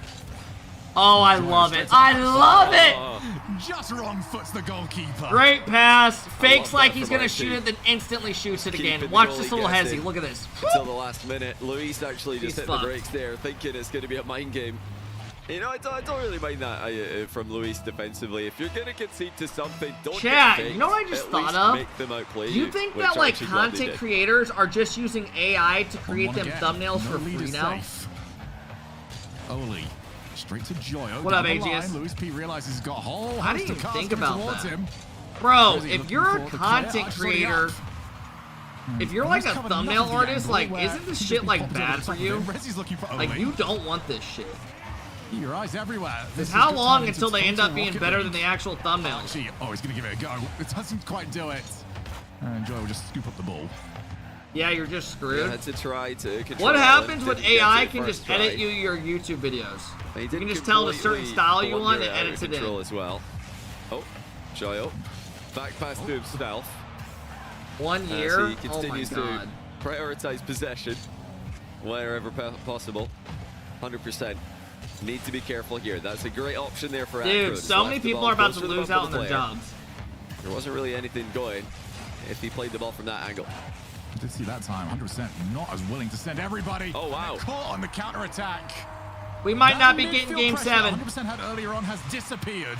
Oh, I love it. I love it. Just wrong foots the goalkeeper. Great pass. Fakes love like that he's from going to Archie. shoot it, then instantly shoots it Keeping again. the Watch goalie this little gets hezzy. in Look at this. Until the last minute. Luis actually He's just hit fucked. the brakes there, thinking it's going to be a mind game. You know, I don't really mind that from Luis defensively. If you're going to concede to something, don't Chat, get faked. you know what I just At thought least of? Make them outplay Do you think which that like Archie gladly content did. creators are just using AI to create One them again. thumbnails No for lead free is now? safe. Oli, straight to Joyo. What down up, the line. AGS? Luis P realizes he's got a whole I host didn't of even cars think coming about towards that. him. Bro, Rezi if looking you're a for the clear. content Archie's already creator, up. if you're like a thumbnail artist, like, isn't this shit like bad for you? Rezi's looking for Like, Oli. you don't want this shit. Your eyes everywhere. This Because is how good long timing until to they end total up being Rocket better League. than the actual thumbnails? Archie, oh, he's going to give it a go. It doesn't quite do it. And Joyo will just scoop up the ball. Yeah, you're just You screwed. had to try to control What it, happens with didn't get AI to can first just try. edit you your YouTube videos? He You did can just tell it a certain completely style you want blunder and out edits of it in. control as well. Oh, Joyo. Back pass to himself. 1 As year? he Oh my continues to god. prioritize possession wherever possible. 100%. Need to be careful here. That's a great option there for Dude, Akro. so many Left the people ball are about closer to the lose bump out of on the their player. jobs. There wasn't really anything going if he played the ball from that angle. I did see that time. 100% not as willing to send everybody. Oh, wow. Caught on the counter attack. We might not be getting game 7. 100% had earlier on has disappeared.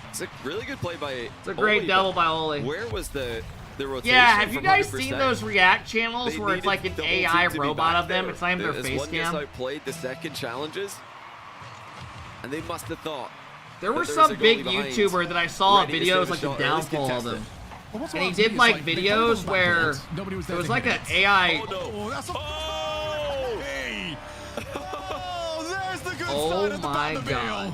It's a really good play by. It's a great double by Oli. Where was the rotation? Yeah, have you from guys 100%? seen those React channels They where it's like an needed AI double team to be robot back of them? there. It's not even their As face one gets cam. outplayed the second challenges, and they must have thought. There that was there some a goalie big behind, YouTuber that I saw ready to videos save a like the shot, or at least downfall of contest them. it. Well, And he did like videos where nobody was there was to like hit an it. AI. Oh, that's a hey. Oh, there's the good Oh side of the my Batmobile. God.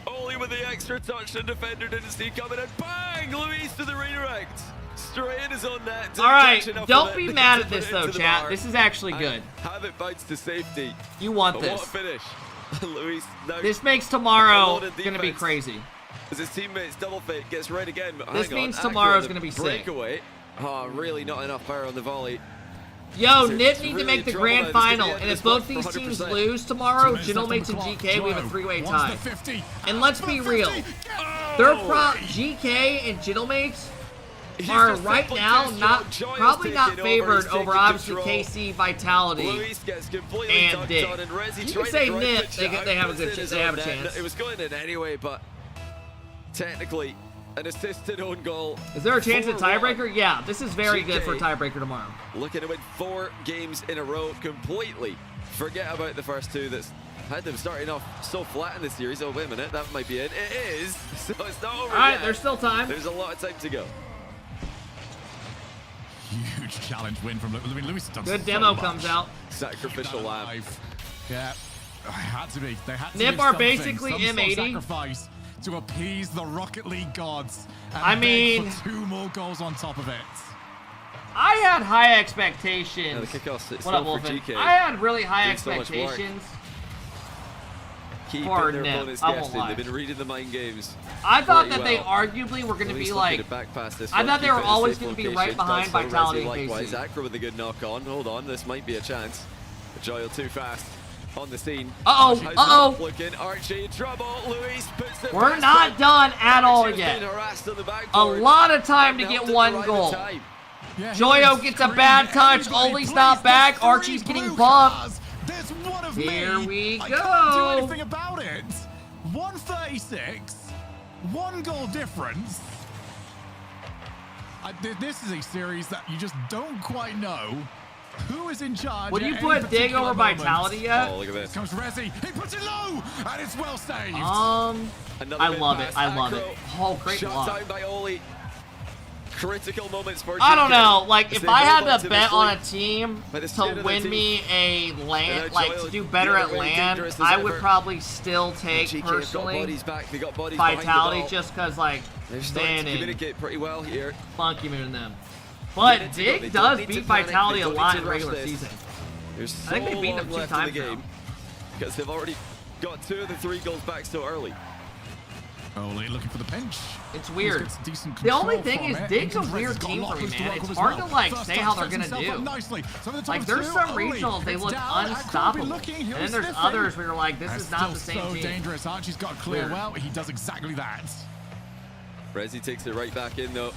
Only with the extra touch, the defender didn't see coming, and bang! Luis to the redirect. Straight in his own net. All right, don't be mad at this though, chat. This is actually good. Have it bounce to safety. You want What this. a finish. Luis now This makes tomorrow alone in gonna be defense. crazy. As his teammates double fake, gets right again. But This hang on, means Acro tomorrow's on the gonna be sick. breakaway. Oh, really not enough power on the volley. Yo, They're Nip need to really make the in trouble grand now. This could be final, the end and of if this both one these for teams 100%. lose tomorrow, 2 minutes left on Gentlemates the and clock. GK, we have a Joe 3-way wants tie. the 50. And let's be real, GK and Gentlemates He's are just right simply now too not strong. Joy is probably not taking favored he's over taking obviously control. KC, Vitality, Luis gets completely and dunked Dick. on, and Rezi You tried can say to drive Nip, the they shot, have a puts good it in his they have a own net. chance. It was going in anyway, but technically, an assisted own goal. Is there a chance at 4-1. tiebreaker? Yeah, this is very good for a GK tiebreaker tomorrow. Looking to win 4 games in a row completely. Forget about the first 2 that's had them starting off so flat in the series. Oh, wait a minute, that might be it. It is. So it's not over All right, yet. there's still time. There's a lot of time to go. Huge challenge win from Luis. Good demo comes out. Sacrificial lamb. Yeah, it had to be. They had to Nip give are something, basically some sort of M80. sacrifice to appease the Rocket League gods. And I beg mean, for 2 more goals on top of it. I had high expectations. Yeah, the kickoff's What still up, for Wolfen? GK. I had really high Doing so much work. expectations. Keeping for their Nip, opponents I won't guessing. lie. They've been reading the mind games. I thought pretty that they well. arguably were going to Luis be looking like. to back pass this I one, thought they keep were it in a always safe going to be location. right behind Does so, Vitality Rezi and likewise. KC. Acro with a good knock on. Hold on, this might be a chance. Joyle too fast on the scene. Uh-oh, How's uh-oh. the ball looking? Archie in trouble. Luis puts it We're past not him. done at all Archie's yet. been harassed on the A backboard. lot of time to And get helped him one arrive in goal. time. Yeah, Joyo gets a bad touch. Oli's not back. Archie's getting bumped. There's one of Here me. we I go. can't do anything about it. 136, 1 goal difference. This is a series that you just don't quite know who is in charge. Would you at put any Dig particular over moment. Vitality yet? Oh, look at this. Comes Rezi. He puts it low, and it's well saved. Another I mid love pass. it. I love it. Acro. Oh, great Shot block. down by Oli. Critical moments for I don't GK. know. Like, As if they I hold had on to to bet this on lead. a team By the skin to of their win teeth. me a land, And like Joyle to do the better other at way, land, dangerous as I ever. would probably still take GK have got personally bodies back. They got bodies behind the Vitality ball. just because like They're starting Van to and communicate pretty well here. Funky Moon and them. But Minutes to go. They Dig don't does need to beat panic. Vitality They a don't lot need in to rush regular this. season. There's so I think they've beaten long them 2 left in the times now. game because they've already got 2 of the 3 goals back so early. Oli looking for the pinch. It's weird. Gets decent The only control thing from is, it. Dig's a Rezi's weird got a team lot for me, of man. work It's as hard well. to like First say touch how they're sets gonna himself up do. nicely. Some of the Like times there's too, some Oli regionals they gets look down, Acro unstoppable, looking, and he'll then there's sniff others it. where you're like, this That's is not the still same so team. dangerous. Archie's got clear Weird. well. He does exactly that. Rezi takes it right back in though.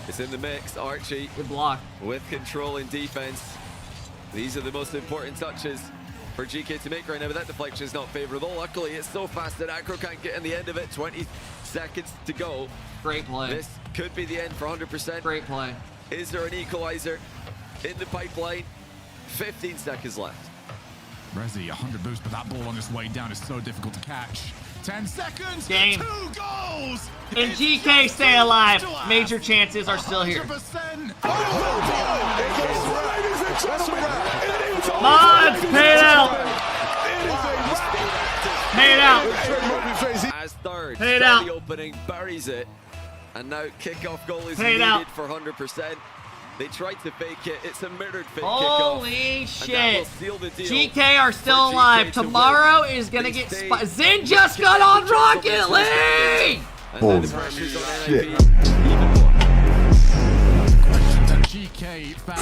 It's in the mix. Archie Good block. with control in defense. These are the most important touches for GK to make right now, but that deflection is not favorable. Luckily, it's so fast that Acro can't get in the end of it. 20 seconds to go. Great play. This could be the end for 100%. Great play. Is there an equalizer in the pipeline? 15 seconds left. Rezi, 100 boost, but that ball on its way down is so difficult to catch. 10 seconds. Game. 2 goals. And GK stay alive. Major chances are still here. 100%. Mods, pay it out. Pay it out. As third, Pay it saw out. the opening, buries it, and now kickoff goal is Pay it needed out. for 100%. They tried to fake it. It's a murdered fake Holy kickoff. And that will shit. seal the deal GK are still for GK alive. to Tomorrow win. is going to They get stay Zin just got on Rocket League. And now the pressure's on shit. NIP even more. GK found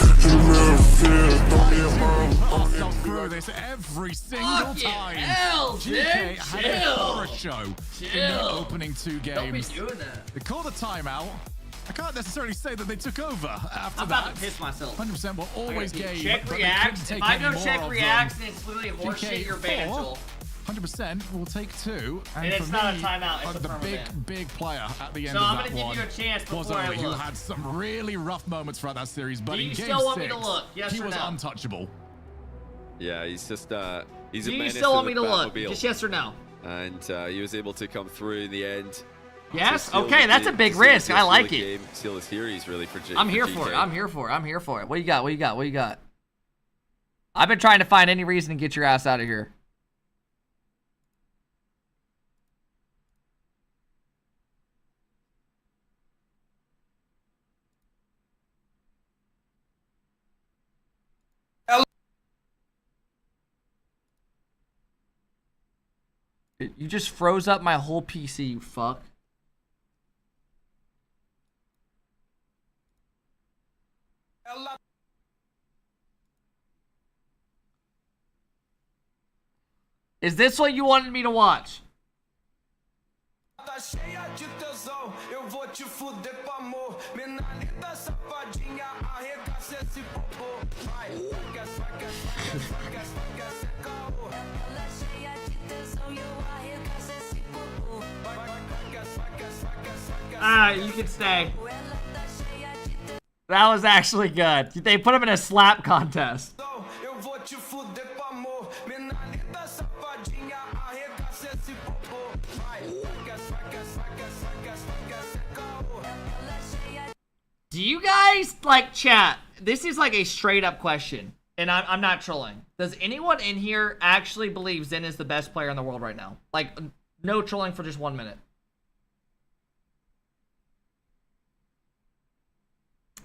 this every single Fucking time. hell, GK dude, had a chill. horror show in the Chill. opening 2 games. Don't be doing that. They called a timeout. I can't necessarily say that they took over after I'm that. about to piss myself. 100% will always Okay, game. check but they reacts. couldn't If take I any go more check of reacts them. and it's literally GK horseshit, you're banned, 4, Joel. 100% will take 2. And it's for not a me, timeout, it's a the permaban. big player at the end So of I'm that gonna give one you a chance was before I Oli, who look. had some really rough moments throughout that series, but Do in you game still want me 6, to look? Yes he or was no? untouchable. Yeah, he's just he's Do a you menace still to want the me to look? Batmobile. Just yes or no? And he was able to come through in the end. Yes? to seal Okay, the that's a game- big to seal the risk. I seal the like it. game, seal the series, really, for GK. I'm here for it. I'm here for it. I'm here for it. What you got? What you got? What you got? I've been trying to find any reason to get your ass out of here. You just froze up my whole PC, you fuck. Is this what you wanted me to watch? You can stay. That was actually good. They put him in a slap contest. Do you guys, like, chat? This is like a straight up question, and I'm not trolling. Does anyone in here actually believe Zen is the best player in the world right now? Like, no trolling for just 1 minute.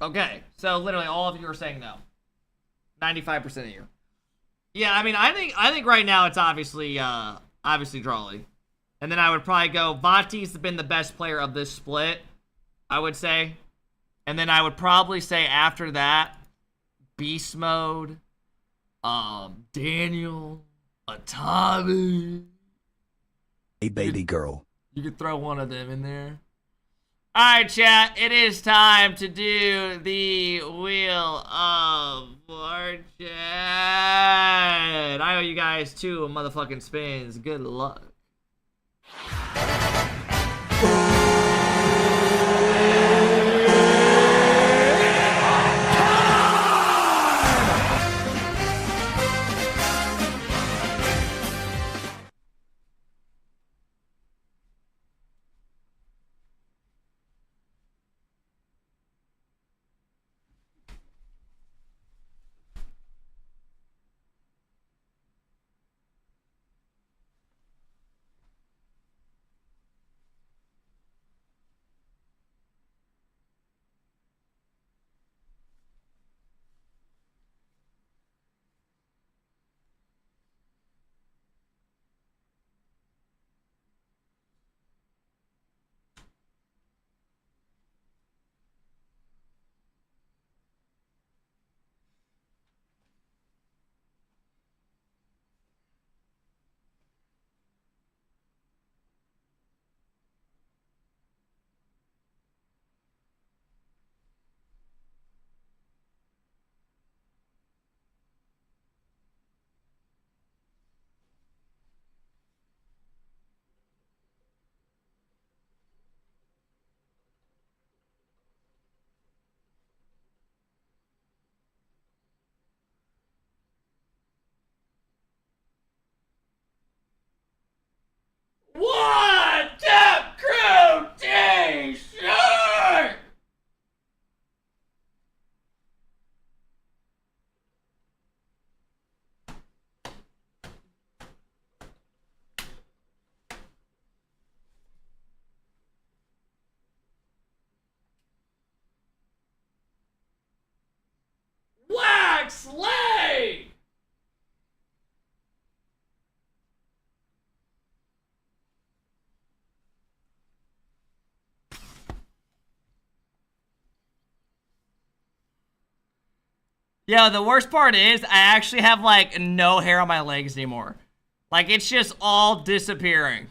Okay, so literally all of you are saying no. 95% of you. Yeah, I mean, I think right now it's obviously Drawley. And then I would probably go, Vati's been the best player of this split, I would say. And then I would probably say after that, Beast Mode, Daniel, Atabi. Hey, baby girl. You could throw one of them in there. Alright, chat, it is time to do the Wheel of Fortune. I owe you guys 2 motherfucking spins. Good luck. One tap crew t-shirt. Wax Lay. Yeah, the worst part is I actually have like no hair on my legs anymore. Like it's just all disappearing.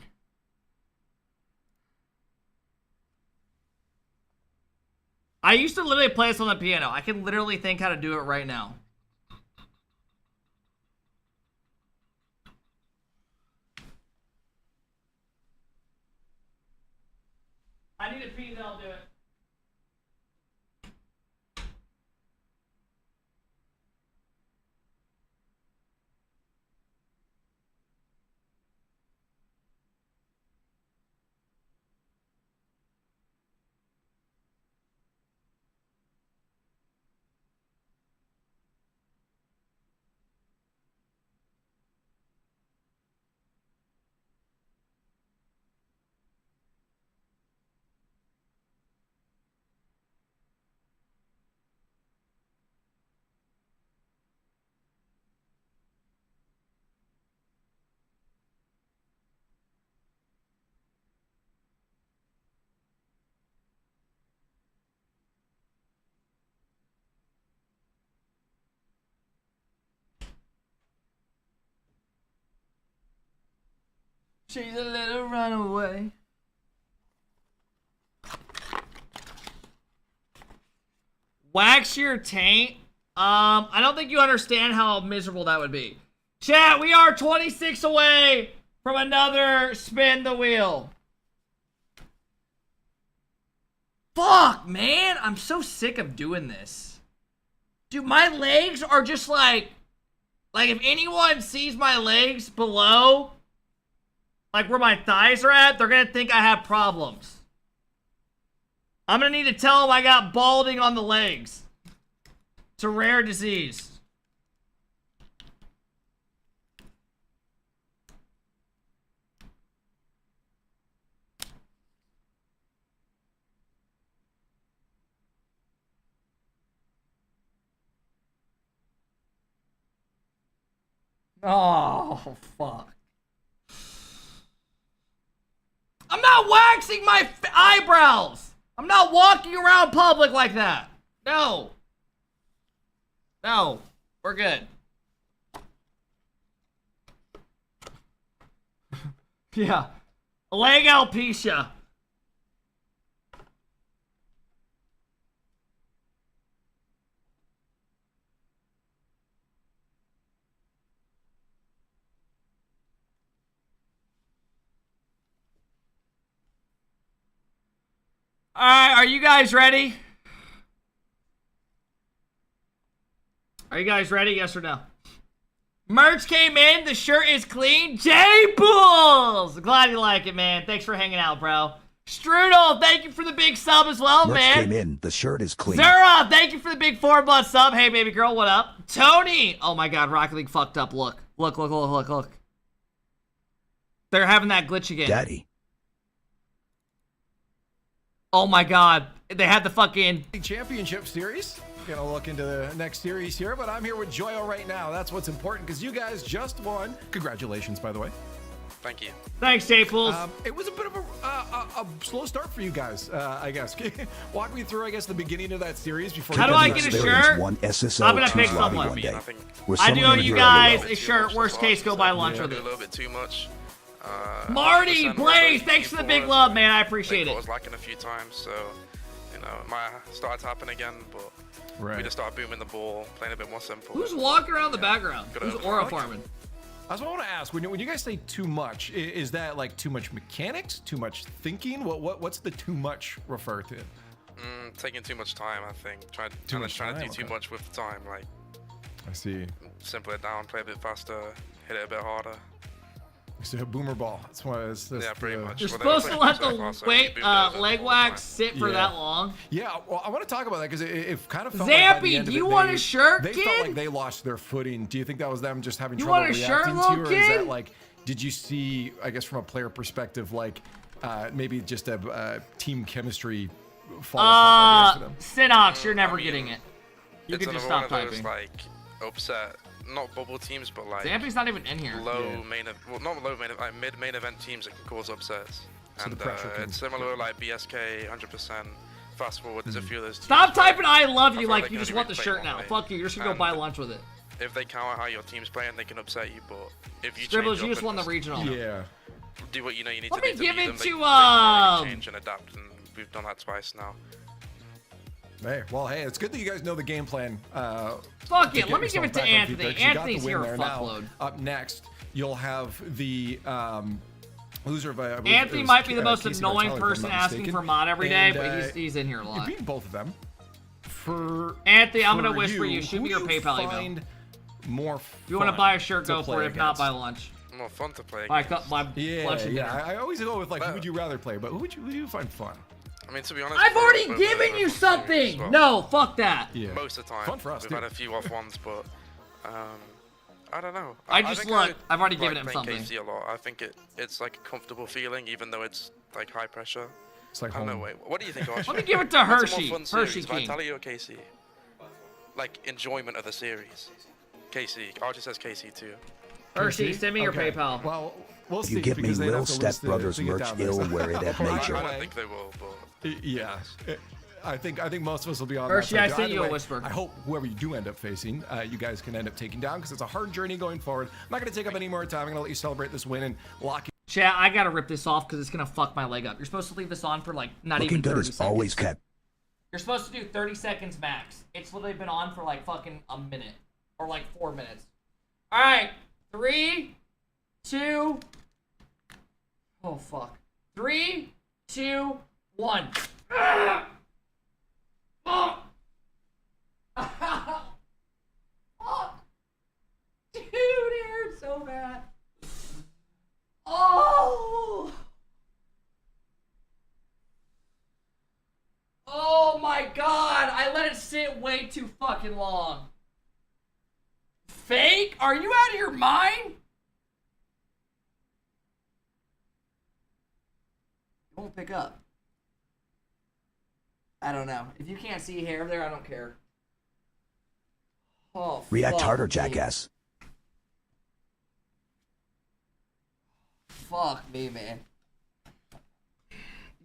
I used to literally play this on the piano. I can literally think how to do it right now. I need a pee, then I'll do it. She's a little runaway. Wax your taint? I don't think you understand how miserable that would be. Chat, we are 26 away from another spin the wheel. Fuck, man. I'm so sick of doing this. Dude, my legs are just like if anyone sees my legs below, like where my thighs are at, they're gonna think I have problems. I'm gonna need to tell them I got balding on the legs. It's a rare disease. Oh, fuck. I'm not waxing my eyebrows. I'm not walking around public like that. No. No. We're good. Yeah. Leg alopecia. Alright, are you guys ready? Are you guys ready? Yes or no? Merch came in. The shirt is clean. J Bulls! Glad you like it, man. Thanks for hanging out, bro. Strudel, thank you for the big sub as well, Merch man. came in. The shirt is clean. Zara, thank you for the big 4-month sub. Hey, baby girl, what up? Tony! Oh my god, Rocket League fucked up. Look. Look, look, look, look, look. They're having that glitch again. Daddy. Oh my god. They had the fucking championship series. We're gonna look into the next series here, but I'm here with Joyo right now. That's what's important because you guys just won. Congratulations, by the way. Thank you. Thanks, Staples. It was a bit of a slow start for you guys, I guess. Walk me through, I guess, the beginning of that series before. How do I get a shirt? One SSL I'm gonna pick someone. I do owe you guys a shirt. Worst case, go buy lunch with Do it. a little bit too much. Marty, Blaze, thanks for the big love, man. I appreciate it. I was lacking a few times, so you know, it might start to happen again, but we just start booming the ball, playing a bit more simple. Who's walking around the background? Who's aura farming? That's what I want to ask. When you guys say too much, is that like too much mechanics, too much thinking? What's the too much refer to? Taking too much time, I think. Trying to do too much with the time, like. I see. Simple it down, play a bit faster, hit it a bit harder. So a boomer ball. That's why it's this. Yeah, pretty much. You're supposed to let the leg wax sit for that long. Yeah, well, I want to talk about that because it kind of felt Zappy, like by the end do of you it, want a shirt, They kid? felt like they lost their footing. Do you think that was them just having You trouble want a reacting shirt, to, little or is kid? that like, did you see, I guess from a player perspective, like maybe just a team chemistry fall apart, I guess, for them? Synox, you're never getting it. You It's can just another stop one of those, typing. like upset, not bubble teams, but like Zampy's not even in here. Not low main, like mid main event teams that can cause upsets. So And the pressure can- it's similar with like BSK, 100%. fast forward, there's a few of those. Stop typing I love you like they you can just only want the play shirt one now. way. Fuck you, you're just gonna go And buy lunch with it. If they counter how your team's playing, they can upset you. But if you Scribbles, change you up just and won the regional. Yeah. Do what you know you need Let to me do give beat it them, to, they can already change and adapt, and we've done that twice now. Hey, well, hey, it's good that you guys know the game plan. Fuck it, let me give it to Anthony. Anthony's here, fuckload. Up next, you'll have the loser of Anthony might be the most Casey annoying Martelli, if I'm person not asking mistaken. for mod every day, And, but he's in here a lot. You've beaten both of them. For Anthony, I'm gonna for whisper you. Shoot who me your do you PayPal email. find more If you want to fun buy a shirt, to go for play it. If not, against? buy lunch. More fun to play. My against. lunch and dinner. I always go with like, who would you rather play? But who do you find fun? I mean, to be honest, I've already we're given you fun something. as well. No, fuck that. Yeah. Most of the time, Fun for us, we've too. had a few off ones, but I don't know. I just think look. I've already like given him playing something. KC a lot. I think it's like a comfortable feeling, even though it's like high pressure. It's like I don't know. home. Wait, what do you think, Archie? Let me give it to What's a more Hershey. fun Hershey series, King. Vitality or KC? Like enjoyment of the series. KC. Archie says KC too. Hershey, send me your Okay. PayPal. Well, we'll You see. get me because they'd Lil have to Step lose to Brothers get merch down there. ill wear it at Major. I don't think they will, but Yeah. I think most of us will be on Hershey, that I side. sent Either you a way, whisper. I hope whoever you do end up facing, you guys can end up taking down because it's a hard journey going forward. I'm not going to take up any more time. I'm going to let you celebrate this win and lock it. Chat, I gotta rip this off because it's gonna fuck my leg up. You're supposed to leave this on for like not Looking even good 30 as seconds. always, Cap. You're supposed to do 30 seconds max. It's literally been on for like fucking a minute or like 4 minutes. All right, 3, 2. Oh fuck. 3, 2, 1. Ah! Oh. Fuck. Dude, it hurts so bad. Oh! Oh my god! I let it sit way too fucking long. Fake? Are you out of your mind? You won't pick up. I don't know. If you can't see hair there, I don't care. Oh, React fuck harder, me. jackass. Fuck me, man.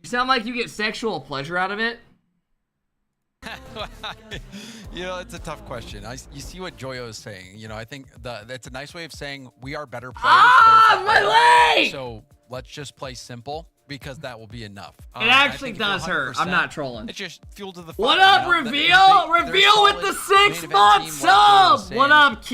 You sound like you get sexual pleasure out of it. You know, it's a tough question. You see what Joyo is saying. You know, I think that's a nice way of saying we are better players. Ah, my leg! So let's just play simple because that will be enough. It actually does hurt. I'm not trolling. It's just fuel to the fire. What up, you know? Reveal? They're Reveal with the solid 6 main event month team, like Joyo was sub! What saying. up,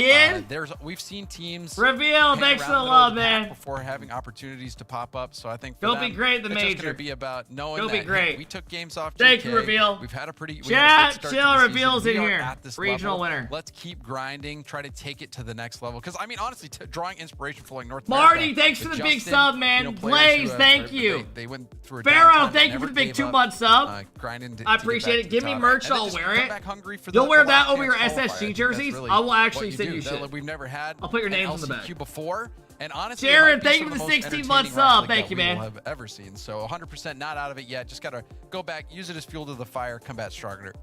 kid? We've seen teams Reveal, hang thanks for around the middle love, of the pack man. before having opportunities to pop up. So I think for Go them, be great, the it's just major. gonna be about knowing Go that be hey, great. we took games off. Thank GK. you, Reveal. We've had a pretty Chat, good start chill, to the Reveal's season. in We are here. at this Regional level. winner. Let's keep grinding. Try to take it to the next level. Because I mean, honestly, drawing inspiration for like North Marty, America, thanks for with the big Justin, sub, man. you know, players Blaze, who thank you. They went through a Pharaoh, downtime, thank you never for the big gave 2 up, month sub. grinding to I get appreciate back it. to Give me top. merch, And then I'll just wear come it. back hungry for You'll the wear last that over your chance SSG qualifier. That's jerseys. really I will what actually send do. you shit. That we've never had. I'll put your an names on the LCQ back. before. And honestly, Jared, it might be thank some you of for the the most 16 month entertaining sub. wrestling Thank that you, we will man. have ever seen. So 100% not out of it yet. Just gotta go back, use it as fuel to the fire, come back stronger.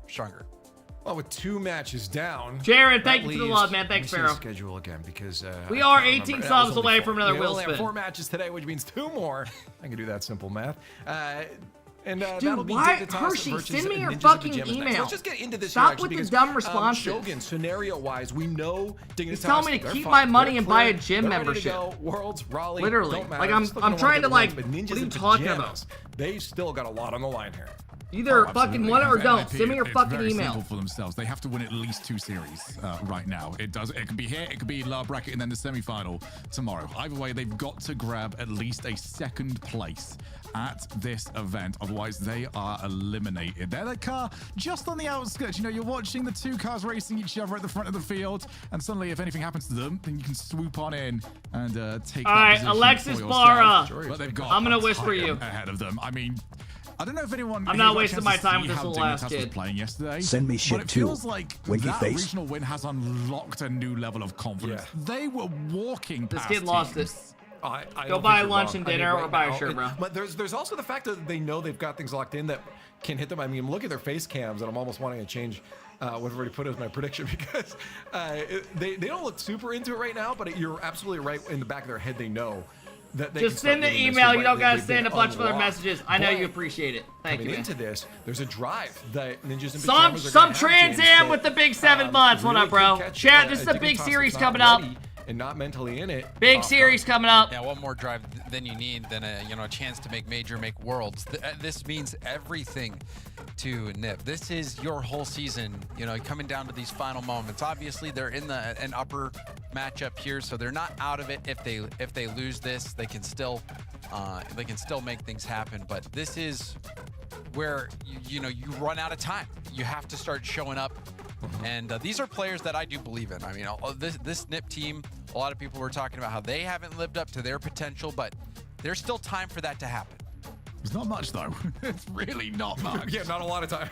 Well, with 2 matches down. Jared, thank that you for the leaves- love, man. Thanks, let me see Pharaoh. the schedule again because We I are can't 18 remember. subs That was only away 4. from another We wheel only have spin. 4 matches today, which means 2 more. I can do that simple math. Dude, that'll be why, Dignitas Hershey, versus send me your Ninjas of fucking Pajamas next. email. Let's just get into this Stop here, actually, with the because, dumb responses. Shogun, scenario-wise, we know Dignitas. He's telling me to they're keep fine. my money They're and buy a clear. gym They're ready to membership. go. Worlds, Raleigh, Literally. don't matter. Like, I'm Still gonna trying wanna to, like, get the wins, but what are you Ninjas of talking Pajamas, They've still got a lot on the line here. Either fucking absolutely. want it or For don't. NIP, Send me your it's fucking very email. simple for themselves. They have to win at least 2 series right now. It could be here, it could be lower bracket, and then the semi-final tomorrow. Either way, they've got to grab at least a 2nd place at this event. Otherwise, they are eliminated. They're the car just on the outskirts. You know, you're watching the 2 cars racing each other at the front of the field, and suddenly, if anything happens to them, then you can swoop on in and take All that right, position Alexis for Barra. yourself. But they've got I'm gonna a whisper Titan you. ahead of them. I mean, I don't know if anyone. I'm here not got a wasting chance my to time see with this how little ass Dignitas was kid. playing yesterday. Send me But shit it too. feels like Winky that face. regional win has unlocked a new level of confidence. They were walking This past kid lost it. teams. I Go don't buy think you're lunch wrong. and I mean, dinner or right buy a now, shirt, bro. But there's also the fact that they know they've got things locked in that can hit them. I mean, look at their face cams, and I'm almost wanting to change what I've already put as my prediction because they don't look super into it right now. But you're absolutely right. In the back of their head, they know that they Just can start send the winning this email. right You don't now. gotta They've send a been bunch of other unlocked. messages. I know you But appreciate it. Thank you, coming man. into this, there's a drive that Ninjas and Some Pajamas are gonna have, Trans James, Am that, with the big 7 months. What really up, bro? could catch, Chat, this is a big Dignitas series that's not coming up. ready and not mentally in it. Big series coming up. Yeah, one more drive than you need, than a chance to make major, make worlds. This means everything to Nip. This is your whole season, coming down to these final moments. Obviously, they're in an upper matchup here, so they're not out of it. If they lose this, they can still make things happen. But this is where you run out of time. You have to start showing up. And these are players that I do believe in. I mean, this NIP team, a lot of people were talking about how they haven't lived up to their potential, but there's still time for that to happen. It's not much, though. It's really not much. Yeah, not a lot of time.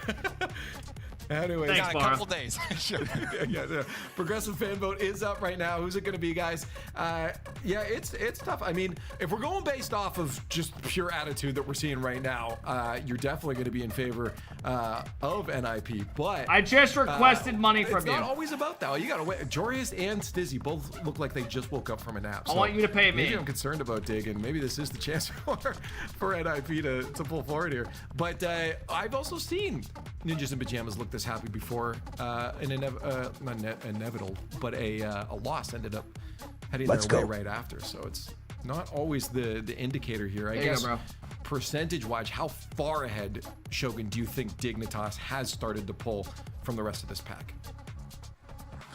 Anyways, Thanks, a couple days. Sure. Yeah. Progressive fan vote is up right now. Who's it going to be, guys? Yeah, it's tough. I mean, if we're going based off of just pure attitude that we're seeing right now, you're definitely going to be in favor of NIP. But I just requested money from you. It's not always about that. You got to wait. Jorius and Stizzy both look like they just woke up from a nap. I want you to pay me. Maybe I'm concerned about Dig, and maybe this is the chance for NIP to pull forward here. But I've also seen Ninjas in Pajamas look this happy before an inevitable, but a loss ended up heading their way right after. So it's not always the indicator here. I guess percentage-wise, how far ahead, Shogun, do you think Dignitas has started to pull from the rest of this pack?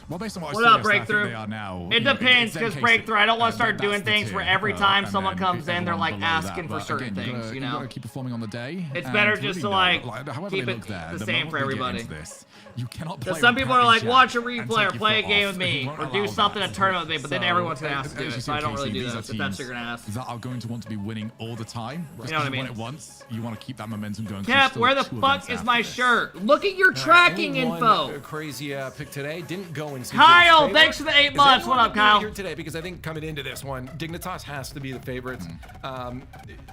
Well, based on what up, Breakthrough? It depends, because Breakthrough, I don't want to start doing things where every time someone comes in, they're like asking for certain things, you gotta keep performing on the day. It's better just to keep it the same for everybody. You cannot play. Because some people are like, watch a replay or play a game with me or do something in a tournament with me, but then everyone's gonna have to do it. So I don't really do that. If that's what you're gonna ask. That are going to want to be winning all the time. You know what I mean? You won it once. You want to keep that momentum going. Cap, where the fuck is my shirt? Look at your tracking info. Crazy pick today. Didn't go in. Kyle, thanks for the 8 months. What up, Kyle? Here today because I think coming into this one, Dignitas has to be the favorites.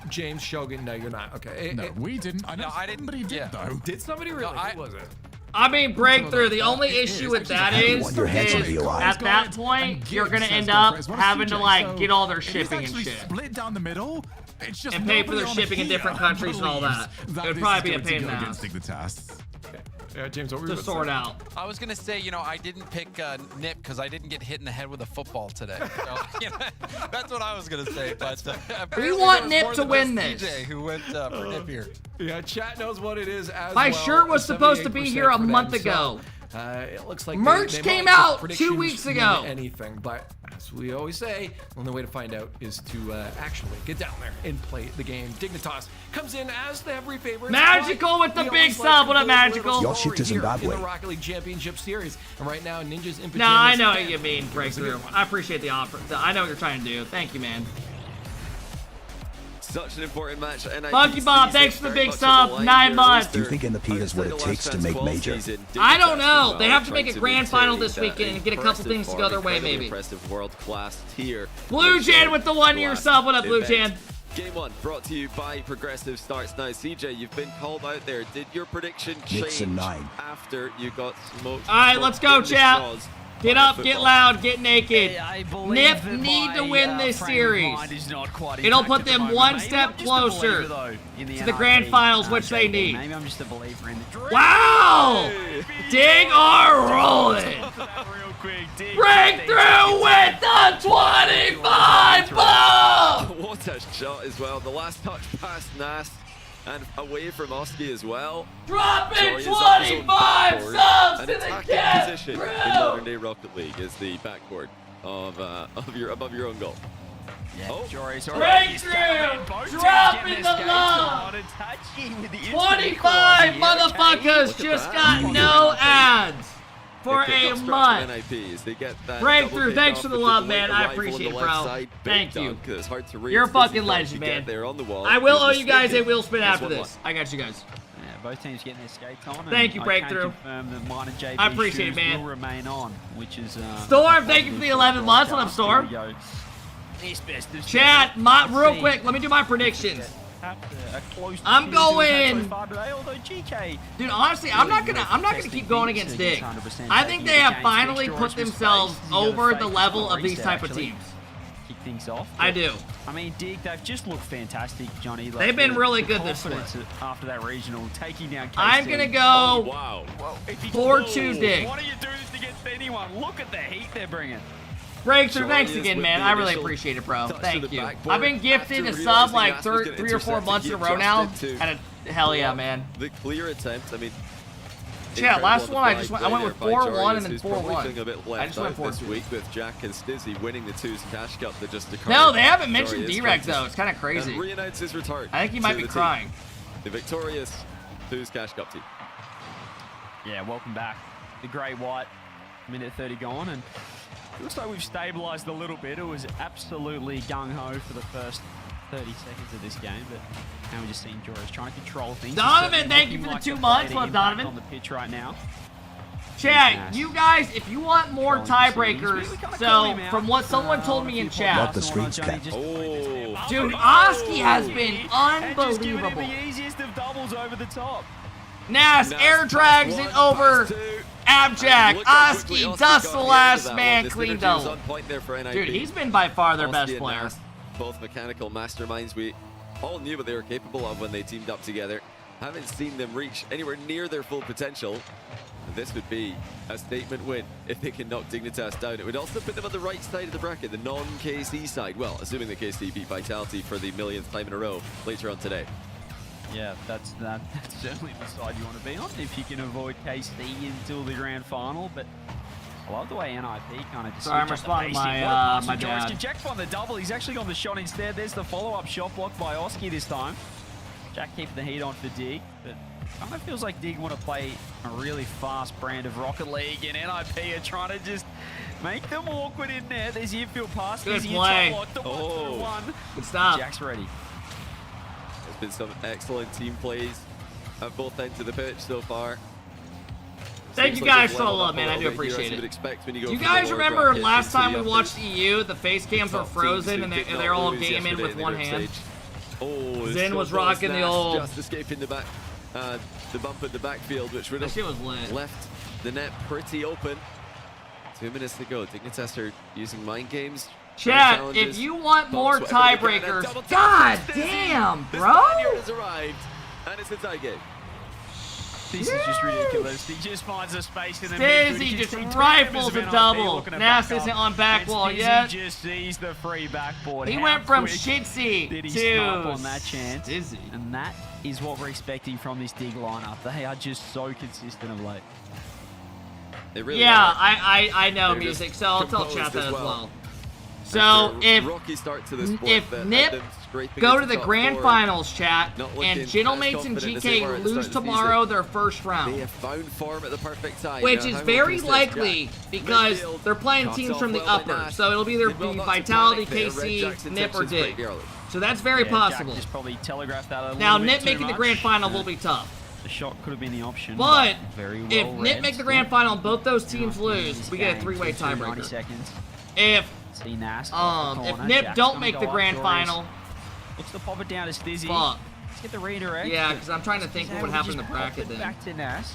James, Shogun, no, you're not. Okay. No, we didn't. I know somebody did though. Did somebody really? Who was it? I mean, Breakthrough, the only issue with that is at that point, you're going to end up having to, get all their shipping and shit. Split down the middle. It's just and pay for their shipping in different countries and all that. It would probably be a pain in the ass. James, what were you to sort out? I was gonna say, I didn't pick Nip because I didn't get hit in the head with a football today. So, that's what I was gonna say. But we want Nip to win this. DJ who went for Nip here. Yeah, chat knows what it is. My shirt was supposed to be here a month ago. It looks like merch came out 2 weeks ago. Anything, but as we always say, the only way to find out is to actually get down there and play the game. Dignitas comes in as the every favorite. Magical with the big sub. What up, Magical? Yoshi to Zimbabwe. In the Rocket League Championship Series, and right now, Ninjas in Pajamas. No, I know what you mean, Breakthrough. I appreciate the offer. I know what you're trying to do. Thank you, man. Such an important match. Monkey Bob, thanks for the big sub. 9 months. Do you think NP is what it takes to make major? I don't know. They have to make a grand final this weekend and get a couple things to go their way, maybe. Impressive world-class tier. Blue Jan with the 1 year sub. What up, Blue Jan? Game 1 brought to you by Progressive starts now. CJ, you've been called out there. Did your prediction change after you got smoked? All right, let's go, chat. Get up, get loud, get naked. Nip need to win this series. It'll put them one step closer to the grand finals, which they need. Maybe I'm just a believer in the Wow! Dig are rolling. Breakthrough with the 25 ball! What a shot as well. The last touch past Nast and away from Oski as well. Dropping 25 subs to the cat position in modern day Rocket League is the backboard of above your own goal. Yeah, oh, Breakthrough! Dropping the love! 25 motherfuckers just got no ads for a month. Breakthrough, thanks for the love, man. I appreciate it, bro. Thank you. You're a fucking legend, man. I will owe you guys a wheel spin after this. I got you guys. Yeah, both teams getting their skates on. Thank you, Breakthrough. I appreciate it, man. Will remain on, which is Storm, thank you for the 11 months. What up, Storm? Chat, real quick, let me do my predictions. I'm going. Dude, honestly, I'm not gonna keep going against Dig. I think they have finally put themselves over the level of these type of teams. kick things off. I do. I mean, Dig, they've just looked fantastic, Johnny. Like, They've been really good this one. After that regional, taking down KC. I'm going to go 4-2 Dig. Why don't you do this against anyone? Look at the heat they're bringing. Breakthrough, thanks again, man. I really appreciate it, bro. Thank you. I've been gifted a sub like 3 or 4 months in a row now. And hell yeah, man. The clear attempt, I mean... Yeah, last one I went with 4-1 and then 4-1. A bit I just went 4-2 this week with Jack and Stizzy winning the 2's Cash Cup that just occurred. No, they haven't mentioned D-Rex though. It's kind of crazy. And reannounces his return. I think he might be crying. The victorious 2's Cash Cup team. Yeah, welcome back. The Grey White, minute 30 gone, and it looks like we've stabilized a little bit. It was absolutely gung-ho for the first 30 seconds of this game, but now we're just seeing Joris trying to control things. Donovan, thank you for the 2 months. Love Donovan. On the pitch right now. Chat, you guys, if you want more tiebreakers, so from what someone told me in chat, Love the streets, Cap. dude, Oski has been unbelievable. The easiest of doubles over the top. Nas air drags it over Abjack. Oski dusts the last man cleaned out. Dude, he's been by far their best player. Both mechanical masterminds. We all knew what they were capable of when they teamed up together. Haven't seen them reach anywhere near their full potential. This would be a statement win if they can knock Dignitas down. It would also put them on the right side of the bracket, the non-KC side. Well, assuming the KC beat Vitality for the millionth time in a row later on today. Yeah, that's certainly the side you want to be on if you can avoid KC until the grand final. But I love the way NIP kind of just... Sorry, I'm responding to my dad. Can Jack find the double? He's actually got the shot instead. There's the follow-up shot blocked by Oski this time. Jack keeping the heat on for Dig, but kind of feels like Dig want to play a really fast brand of Rocket League, and NIP are trying to just make them awkward in there. There's the infield pass. Good play. Good stop. Jack's ready. There's been some excellent team plays at both ends of the pitch so far. Thank you guys for the love, man. I do appreciate it. Do you guys remember last time we watched EU, the face cams were frozen and they're all gaming with one hand? Zen was rocking the old... Just escaping the back, the bump at the backfield, which would have left the net pretty open. 2 minutes to go. Dignitas are using mind games. Chat, if you want more tiebreakers, god damn, bro! has arrived, and it's a tie game. This is just ridiculous. He just finds a space in the middle. Stizzy just rifles a double. Nas isn't on back wall yet. He just sees the free backboard. He went from shitsy to on that chance. Stizzy. And that is what we're expecting from this Dig lineup. They are just so consistent of late. Really I know music, so I'll tell chat that as well. So if Nip go to the grand finals, chat, and Gentlemates and GK lose tomorrow their first round, they have found form at the perfect time. which is very likely because they're playing teams from the upper, so it'll either be Vitality, KC, Nip, or Dig. So that's very possible. Just probably telegraphed that a now little Nip bit making the grand final will be tough. The shot could have been the option, but very well if Nip make the grand final and both those teams lose, we get a 3-way tiebreaker. If Nip don't make the grand final, looks to pop it down to Stizzy. Fuck. Let's get the redirect. Yeah, because I'm trying to think what would happen in the bracket then. Back to Nas.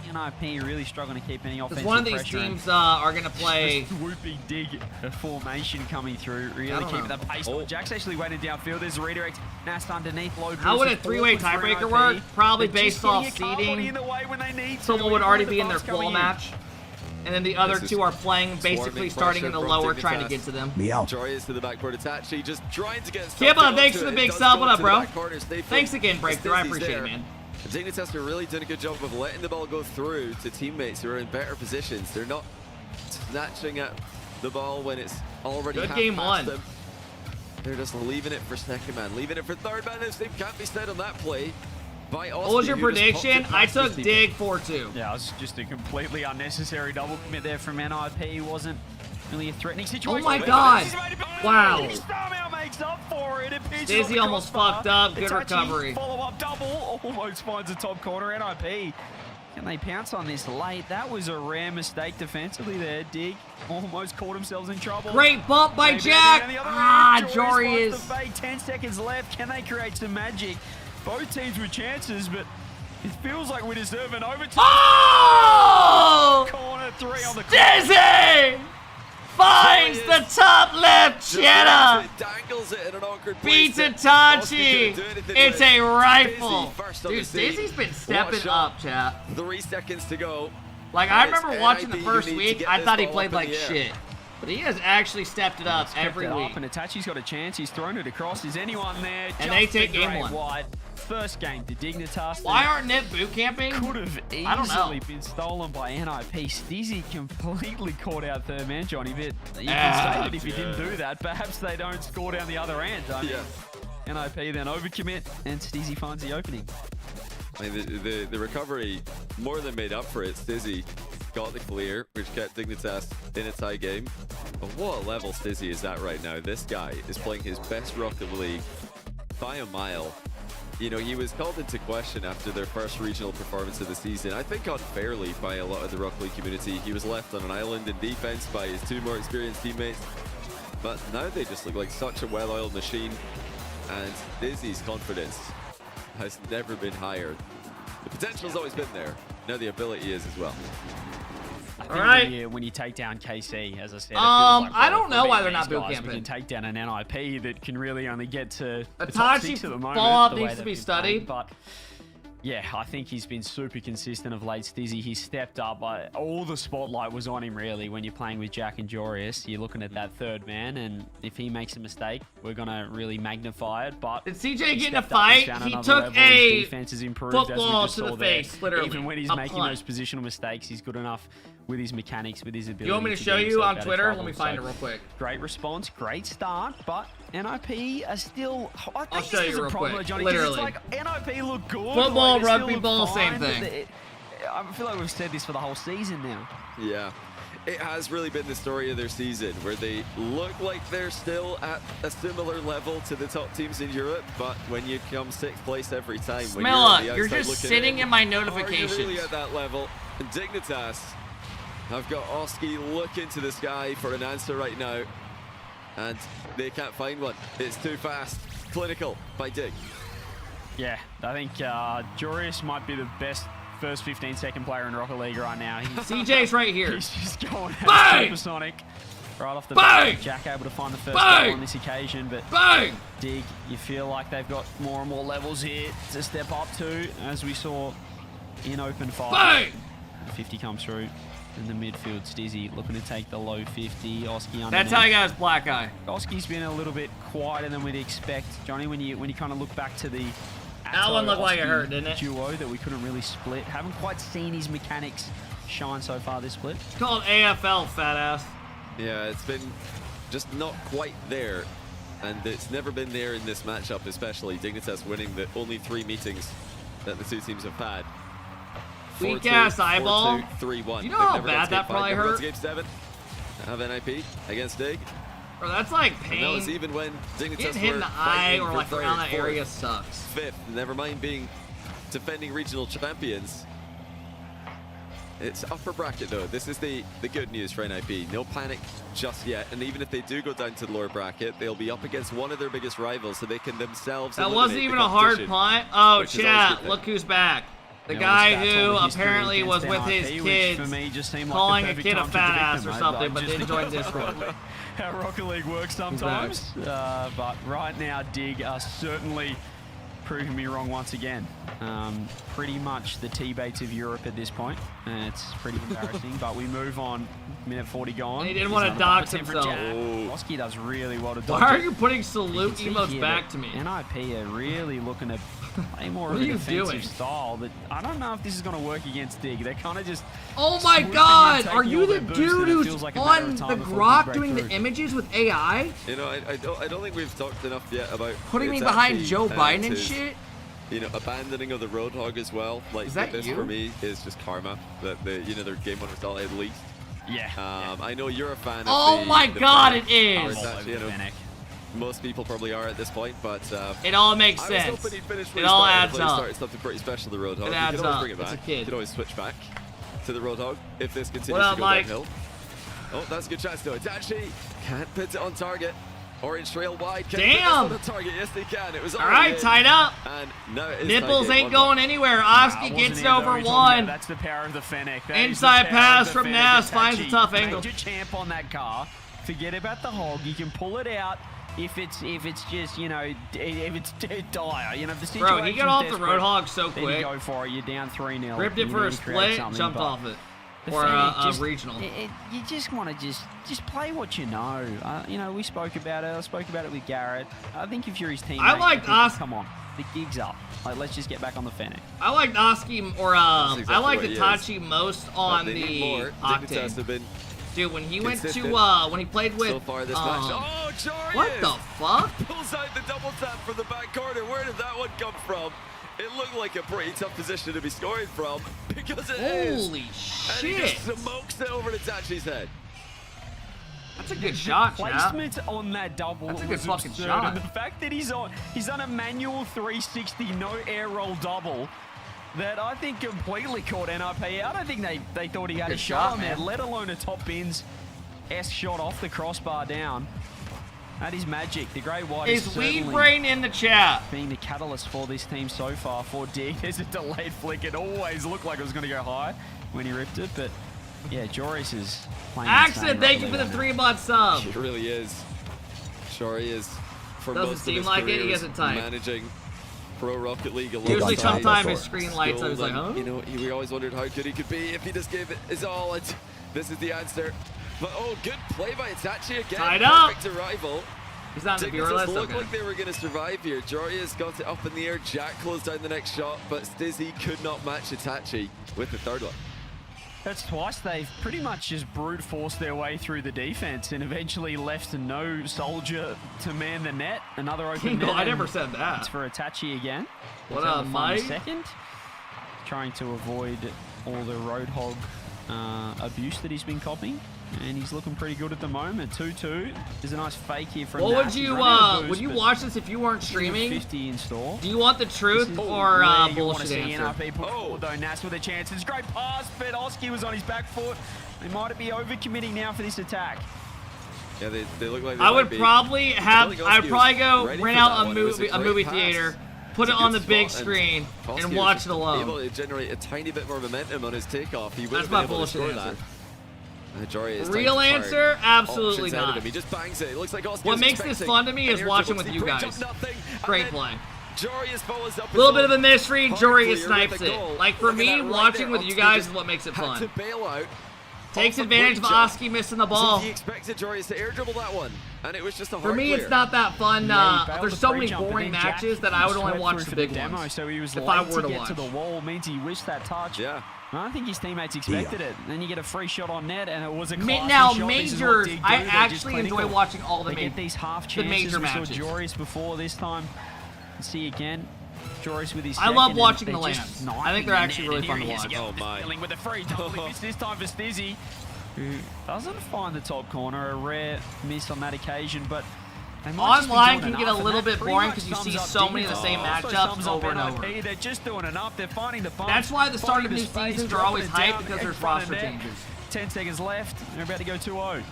NIP really struggling to keep any offensive pressure. One of these teams are going to play... Swooping Dig formation coming through, really keeping the pace. Jack's actually waiting downfield. There's a redirect. Nas underneath, low. How would a 3-way tiebreaker work? Probably based off seeding. Someone would already be in their qual match. And then the other two are playing, basically starting in the lower, trying to get to them. Joy is to the backboard attach. He just trying to get... Kibba, thanks for the big sub. What up, bro? Thanks again, Breakthrough. I appreciate it, man. Dignitas are really doing a good job of letting the ball go through to teammates who are in better positions. They're not snatching at the ball when it's already good game one. Them. They're just leaving it for second man, leaving it for third man. This thing can't be said on that play. What was your prediction? I took Dig 4-2. Yeah, it was just a completely unnecessary double commit there from NIP. Wasn't really a threatening situation. Oh my god! Wow. Makes up for it. Stizzy almost fucked up. Good recovery. Follow-up double. Almost finds the top corner. NIP. Can they pounce on this late? That was a rare mistake defensively there. Dig almost caught themselves in trouble. Great bump by Jack. Jory is... 10 seconds left. Can they create some magic? Both teams with chances, but it feels like we deserve an overtime. Oh! Corner 3 on the Stizzy finds the top left Cheddar Dangles it in an awkward beats place. Itachi. It's a rifle. First on Dude, the scene. Stacey's been What a stepping shot. up, chat. 3 seconds to go. Like, And I it's remember watching the NIP, first you need to week, get I this thought he ball played up in like the air. shit. But he has actually stepped it up He's kept every it week. up, and Itachi's got a chance. He's thrown it across. Is anyone there? And they Just take the game great 1. White. First game to Dignitas. Why aren't Nip boot camping? Could have I don't know. easily been stolen by NIP. Stizzy completely caught out third man, Johnny. But you can say that if he didn't do that, perhaps they don't score down the other end. I mean, NIP then overcommit, and Stizzy finds the opening. I mean, the recovery more than made up for it. Stizzy got the clear, which kept Dignitas in a tie game. But what a level Stizzy is at right now. This guy is playing his best Rocket League by a mile. You know, he was called into question after their first regional performance of the season. I think unfairly by a lot of the Rocket League community. He was left on an island in defense by his 2 more experienced teammates. But now they just look like such a well-oiled machine. And Stizzy's confidence has never been higher. The potential's always been there. Now the ability is as well. I think All right. when you take down KC, as I said, it feels like, I well, don't know why being they're not these boot guys, camping. We can take down an NIP that can really only get to the top 6 Itachi at the moment. fall-off the way needs to they've be been studied. playing, but yeah, I think he's been super consistent of late. Stizzy, he stepped up. All the spotlight was on him, really, when you're playing with Jack and Jorius. You're looking at that third man, and if he makes a mistake, we're going to really magnify it. But Did CJ get in a stepped up, fight? he's found He another took level. His a defense has improved, as we football just to the saw there. face, literally. Even when he's A making punt. those positional mistakes, he's good enough with his mechanics, with his ability. You want me to show get you himself on out of Twitter? trouble. Let me find So, it real quick. Great response, great start, but NIP are still. I think I'll show this you is a real problem, quick. Johnny, 'cause Literally. It's like NIP look good. Football, like, they rugby still look ball, fine, same but thing. I feel like we've said this for the whole season now. Yeah. It has really been the story of their season, where they look like they're still at a similar level to the top teams in Europe, but when you come 6th place every time, when you're, on the you're outside just looking sitting in my are you notifications. really at that level? And Dignitas have got Oski looking to the sky for an answer right now, and they can't find one. It's too fast. Clinical by Dig. Yeah, I think Jorius might be the best first 15-second player in Rocket League right now. CJ's right here. He's just going Bang! supersonic right off the Bang! bat. Jack able to find the first Bang! goal on this occasion, but Bang! Dig, you feel like they've got more and more levels here to step up to, as we saw in open fire. Bang! The 50 comes through in the midfield. Stizzy looking to take the low 50. Oski underneath. That's how he got his black eye. Oski's been a little bit quieter than we'd expect, Johnny. When you kind of look back to the That one looked like it Oski hurt, didn't it? duo that we couldn't really split. Haven't quite seen his mechanics shine so far this split. It's called AFL, fat ass. Yeah, it's been just not quite there, and it's never been there in this matchup, especially. Dignitas winning the only 3 meetings that the 2 teams have had. Weak ass eyeball. 4-2, 3-1. You know how bad that probably hurt? Game 7 of NIP against Dig. Bro, that's like And that was pain. even when Dignitas Getting hit in were the eye fighting or for like third, around that fourth, area sucks. 5th, never mind being defending regional champions. It's upper bracket though. This is the good news for NIP. No panic just yet. And even if they do go down to the lower bracket, they'll be up against one of their biggest rivals, so they can themselves That eliminate wasn't the even a hard competition, punt. Oh, which is always a good chat, thing. look who's back. The Yeah, guy well, it's who that history apparently against was with his NIP, which kids for me just seemed like calling the a perfect kid a time to fat predict ass them, or mate. something, Like, but just didn't join Discord. how Rocket League works sometimes. But right now, Dig are certainly proving me wrong once again. Pretty much the T-baits of Europe at this point. And it's pretty embarrassing, but we move on. Minute 40 gone. He didn't want to dox himself. Oski does really well to dodge Why are it. you putting salute You can see emotes here back that to me? NIP are really looking to play more What of are a you defensive doing? style. That I don't know if this is going to work against Dig. They're kind of just. Oh my swooping in, god, taking are you all the their boosts, dude and it who's feels like a matter on of the time before grok Dig doing break the through. images with AI? You know, I don't think we've talked enough yet about Putting me it's behind actually, Joe Biden and his, shit? You know, abandoning of the Roadhog as well. Like Is that this you? for me is just karma. That their game 1 result at least. Yeah. I know you're a fan of Oh the, my the god, Fennec, it is! which actually, you know, most people probably are at this point, but It all makes I sense. was hoping he'd finish It where he all started. adds I thought he up. started something pretty special, the Roadhog. It You adds can always up. bring it It's back. a kid. You can always switch back to the Roadhog if this continues What up, to go Mike? downhill. Oh, that's a good chance though. Itachi can't put it on target. Orange trail wide. Can he put Damn! this on target? Yes, they can. It was All already right, in. tied up. And now it is Nipples tied ain't in. going anywhere. Oski gets it over one. That's the power of the Fennec. That is the Inside power pass of the from Fennec. Nas finds a Itachi, tough angle. Major champ on that car. Forget about the hog. You can pull it out if it's just, you know, if it's dire. You know, if the situation. Bro, he got off the Roadhog so then quick. you go for it. You're down 3-0. Ripped it for a split, jumped off it. Or a regional. You just want to just play what you know. You know, we spoke about it. I spoke about it with Garrett. I think if you're his teammate, I liked us. Come on, the gig's up. Like, let's just get back on the Fennec. I liked Oski, or exactly I liked what he Itachi most on they need more. the Dignitas have Octane. been Dude, when he went to consistent when he played with so far this match. Oh, Jarius! what the fuck? Pulls out the double tap from the back corner. Where did that one come from? It looked like a pretty tough position to be scoring from because it is. Holy And he shit! just smokes it over to Tachi's head. That's a good shot, chat. Placement on that double. That's a good was fucking absurd. shot. And the fact that he's on a manual 360, no air roll double. That I think completely caught NRP out. I don't think they thought he had Good a shot shot, on there, man. let alone a top bins-esque shot off the crossbar down. That is magic. The Grey White Is Weed Brain in the chat? Being the catalyst for this team so far for Dig. There's a delayed flick. It always looked like it was going to go high when he ripped it, but yeah, Joris is playing. Axon, thank you for the 3-month sub. He really is. Sure he is. For Doesn't most of seem his like it, career, he was hasn't typed. managing Pro Rocket League alone. Usually sometime his screen lights up, I was like, huh? You know, we always wondered how good he could be if he just gave it his all. And this is the answer. But oh, good play by Itachi again. Tied up. Perfect arrival. He's not in the viewer Dignitas list. looked Okay. like they were going to survive here. Jorius got it up in the air. Jack closed down the next shot, but Stizzy could not match Itachi with the third one. That's twice they've pretty much just brute forced their way through the defense and eventually left no soldier to man the net. Another open No, net. I never said that. It's for Itachi again. What up, Mike? Second. Trying to avoid all the Roadhog abuse that he's been copying. And he's looking pretty good at the moment. 2-2. There's a nice fake here from What Nash. would He's you running a boost, would you but watch this if you weren't he's streaming? 50 in store. Do you want the truth or where you want to bullshit see answer? NRP put forward, though. Nash with a chance. It's a great pass, but Oski was on his back foot. They might be overcommitting now for this attack. Yeah, they look like they I might would be. probably have. Oski I'd probably was go ready rent for out that a one. It was movie, a great movie pass. theater, It's put a it on good the big spot, screen, Oski and was watch just it alone. Able to generate a tiny bit more momentum on his takeoff. He would That's have my been able to bullshit score answer. that. Jory is Real trying to answer? turn Absolutely options out of not. him. He just bangs it. It looks like Oski What was makes this expecting. fun to me And is here watching Jones, with he you brings guys. up nothing, and Great then play. Jorius follows up A little bit of a his mystery. own Jory hard snipes clear with a it. goal. Like for Look at me, that right watching there. with you Oski guys just is what makes it had fun. to bail out. Takes off a advantage of great jump. Oski missing the So ball. he expected Jorius to air dribble that one, and it was just a hard For me, clear. it's not that fun. Yeah, he bailed There's the so many pre-jump, and boring then Jack matches that I would only swept watch through the for big demo, ones. so he was If I late were to to get watch. to the wall, means he wished that touch. Yeah. And I think his teammates expected it. Then you get a free shot on net, and it was a classy Now, shot. This is what majors, Dig do. I They're just actually enjoy clinical. watching all the They get major these half the chances. major We saw matches. Joris before this time. Let's see again. Joris with his I love second, watching and the they're lands. just I think they're knifing actually the really net, fun and to here he is watch. again, Oh, my. dealing with a free double. It's this time for Stizzy, who doesn't find the top corner. A rare miss on that occasion, but they might just be Online doing can get a enough, and little that bit pretty boring much because you sums see up so many of the Dignitas. same Also matchups sums up over and NIP. over. They're just doing enough. They're finding the bump. That's why the start of finding new the space, seasons are always dropping it hyped down, because there's in front roster of net. changes. 10 seconds left. They're about to go 2-0.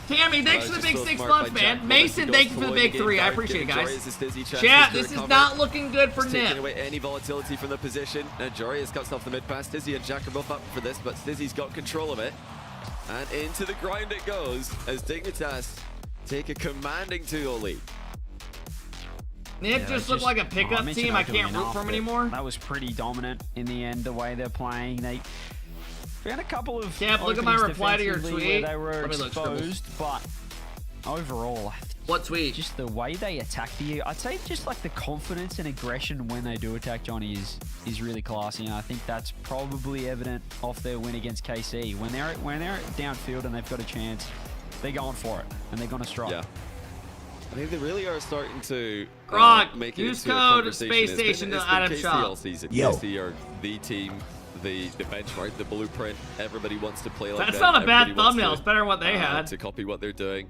Tammy, thanks for the Just big so 6 smart months, by Jack man. Willis. Mason, He thank goes you for the slowing big game 3. I back, appreciate it, giving guys. Jorius a Stizzy chance Chat, to this is recover. not looking good for Just taking Nip. away any volatility from the position. Now Jorius cuts off the mid pass. Stizzy and Jack are both up for this, but Stizzy's got control of it. And into the ground it goes as Dignitas take a commanding 2-0 lead. Nip Yeah, just looked like a pickup mentioned team. not I can't doing root enough, for them but anymore. That was pretty dominant in the end, the way they're playing. They found a couple of Cap, look at my openings reply to your defensively tweet. where they were Let me look, Scribble. exposed, but overall, What tweet? just the way they attack I'd say just like the confidence and aggression when they do attack Johnny is really classy, and I think that's probably evident off their win against KC. When they're downfield and they've got a chance, they're going for it and they're going to strike. Yeah. I think they really are starting to Grog, make it use into a code conversation. Space It's been- Station it's to been Adam KC Shaw. all season. Yo. KC are the team, the benchmark, the blueprint. Everybody wants to play like That's them. not a bad Everybody wants thumbnail. to, It's better than what they had. to copy what they're doing.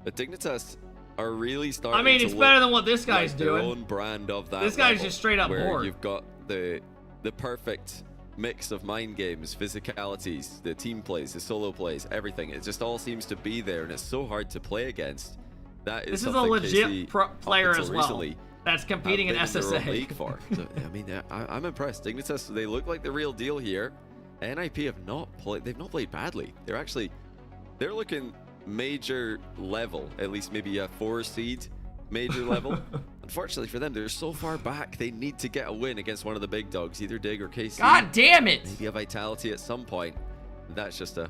But Dignitas are really starting I mean, to it's look better than what this guy's like their doing. own brand of that. This guy's level, just straight up where bored. You've got the perfect mix of mind games, physicalities, the team plays, the solo plays, everything. It just all seems to be there, and it's so hard to play against. That is This is a something legit KC, up player until as well. recently, That's competing in have been their own SSA. league for. So, I mean, I'm impressed. Dignitas, they look like the real deal here. NIP have not played. They've not played badly. They're looking major level, at least maybe a 4 seed major level. Unfortunately for them, they're so far back. They need to get a win against one of the big dogs, either Dig or KC. God damn it! Maybe a Vitality at some point. That's just a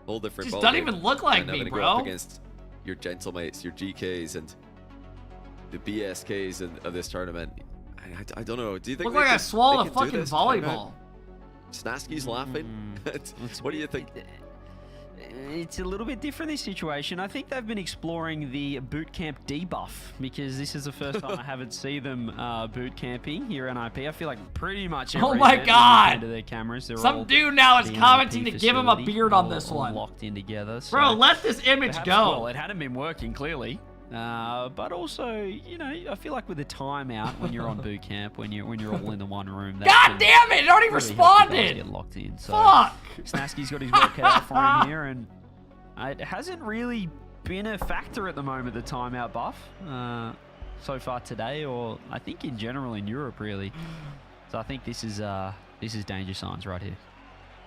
whole different Just ball doesn't game. even look like And me, I'm gonna bro. go up against your gentlemates, your GKs, and the BSKs of this tournament. I don't know. Do you think Look like I swallowed a fucking this? volleyball. Snasky's laughing. What do you think? It's a little bit different, this situation. I think they've been exploring the boot camp debuff, because this is the first time I haven't seen them boot camping here in IP. I feel like pretty much every Oh my event God! into their cameras, they're Some all dude now is the commenting NIP to give him a facility, beard on all- this all one. locked in together. So Bro, let this image perhaps, go. Well, it hadn't been working, clearly. But also, you know, I feel like with the timeout when you're on boot camp, when you're all in the one room. that God can damn it! It already really help you guys responded. Get locked in. So Fuck. Snasky's got his work cut out for him here, and it hasn't really been a factor at the moment, the timeout buff, so far today, or I think in general in Europe, really. So I think this is danger signs right here.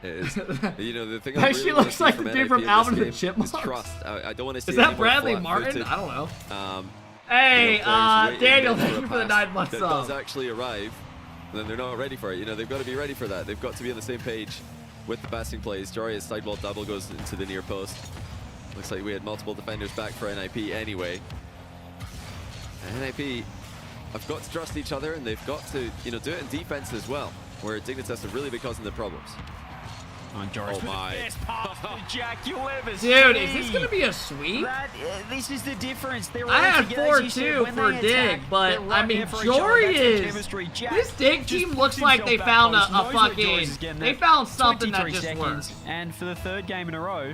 It is. You know, the thing That shit looks like the dude from Alvin and the is Chipmunks. trust. I don't want to see Is that any more Bradley flat-footed, Martin? I don't know. Hey, Hey, Daniel, thank you for the 9 months that sub. does actually arrive, and then they're not ready for it. You know, they've got to be ready for that. They've got to be on the same page with the passing plays. Joria's sidewall double goes into the near post. Looks like we had multiple defenders back for NIP anyway. And NIP have got to trust each other, and they've got to, you know, do it in defense as well, where Dignitas have really been causing the problems. Oh my. Best pass to Jack you'll ever Dude, see. is this gonna be a sweep? This is the difference. They're I all had together, as you 4-2 said, when for they Dig, attack, but they're right I mean, there for each other. Jory That's the is. chemistry. Jack This Dig just team looks puts like they himself found back a post, knows where Joyce fucking. is getting They it. found something that 23 just seconds, works. and for the third game in a row,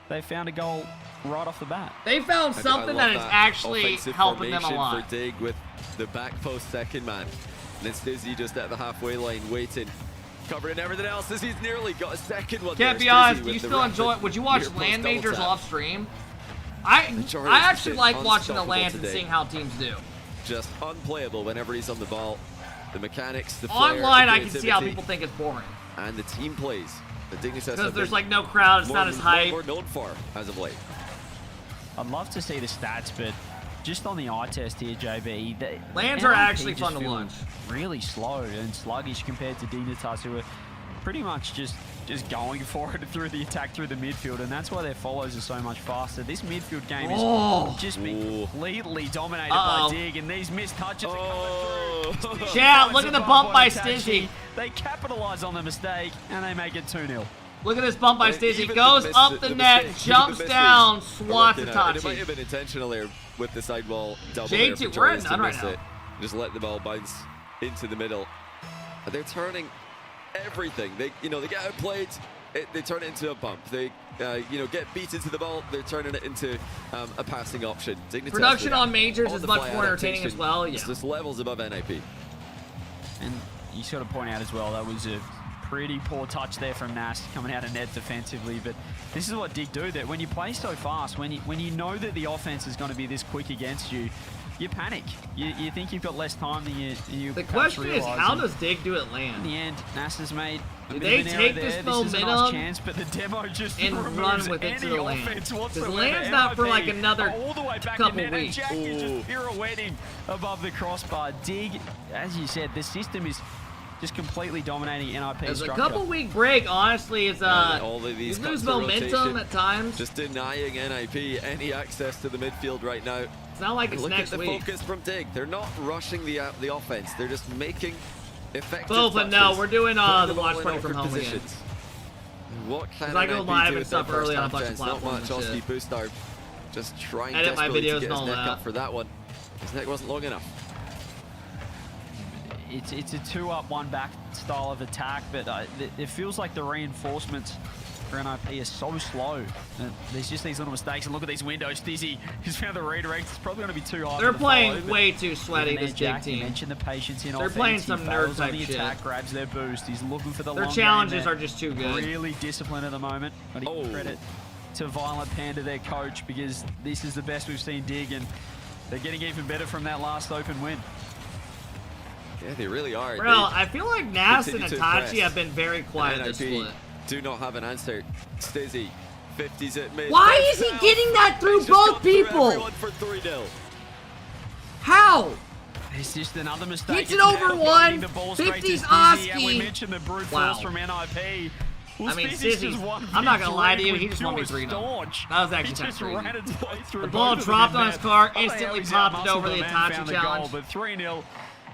they found a goal right off the bat. They found I something love that is actually offensive helping them a formation lot. for Dig with the back post second man. And then Stizzy just at the halfway line waiting. Covering everything else as he's nearly got a second one. Can't there. be honest, Stizzy do you with the still enjoy rapid it? Would you watch near post LAN double majors tap. off stream? I Jordan's actually been like watching the unstoppable LANs and today. seeing how teams do. Just unplayable whenever he's on the ball. The mechanics, the flair, Online, the I can see how creativity, people think it's boring. and the team plays. The Dignitas Because have there's been like no crowd, it's more- not as hype. more known for as of late. I'd love to see the stats, but just on the eye test here, JB, LANs are NIP actually just fun to feel watch. Really slow and sluggish compared to Dignitas, who are pretty much just going for it through the attack through the midfield, and that's why their follows are so much faster. This midfield game is just been completely dominated by Dig, and these missed touches are coming through. Chat, look at the bump by Tachi. Stizzy. They capitalize on the mistake, and they make it 2-0. Look at this bump by Stizzy. Even Goes the up the net, mistake, jumps even the down, misses are swats working out. And it might Itachi. have been intentional there with the sidewall double Jake, there for we're at Joris to none right miss now. it. Just let the ball bounce into the middle. And they're turning everything. They get outplayed. They turn it into a bump. They, get beaten to the ball. They're turning it into a passing option. Dignitas Production with on majors all is the much fly more entertaining adaptation. as well, It's yeah. just levels above NIP. And you sort of point out as well, that was a pretty poor touch there from Nas coming out of net defensively. But this is what Dig do, that when you play so fast, when you know that the offense is going to be this quick against you, you panic. You think you've got less time than you The perhaps question is, realise. how And does Dig do it in land? the end, Nas has made a Do bit they of an take error this there. This is a nice momentum chance, but the demo just and removes run with it any to the lane? offense 'Cause whatsoever. land's not for like NIP another all the way back couple in net, weeks. and Jack is just pirouetting above the crossbar. Dig, as you said, the system is just completely dominating NIP There's a structure. couple week break, honestly, is And all of you these lose cuts to momentum rotation, at times. Just denying NIP any access to the midfield right now. It's not like And it's look next at the week. focus from Dig. They're not rushing the offense. They're just making effective Both, but no, touches, we're doing putting the ball watch in party from awkward home again. positions. What can 'Cause I go NIP live do and with stuff their early on a first bunch of half chance? Not platforms much. and Oski Boostar just trying Edit my desperately videos to get and his all neck that. up for that one. His neck wasn't long enough. It's a 2-up, 1-back style of attack, but it feels like the reinforcements for NIP are so slow. There's just these little mistakes, and look at these windows. Stizzy has found the redirect. It's probably going to be too hard. They're for the playing follow, but way too sweaty, even this there, Dig Jack, you team. mentioned the patience in They're offense. playing He some nerd fails on type the shit. attack, grabs their boost. He's looking for the Their long challenges game are just too good. Really disciplined at the moment. But he give credit to Violent Panda, their coach, because this is the best we've seen Dig, and they're getting even better from that last open win. Yeah, they really are. Bro, I feel like Nas and continue to Itachi impress. have been very quiet this NIP split. do not have an answer. Stizzy 50s at mid. Why is he getting that through both people? Everyone for 3-0. How? It's just another mistake. Gets it over one. 50's Oski. And we mentioned the brute force from NIP. Well, I mean, Stizzy's Stizzy, I'm not gonna lie to you, he just won me 3-0. That was actually kind of crazy. The ball dropped on his car, instantly popped it over the Itachi challenge. But 3-0,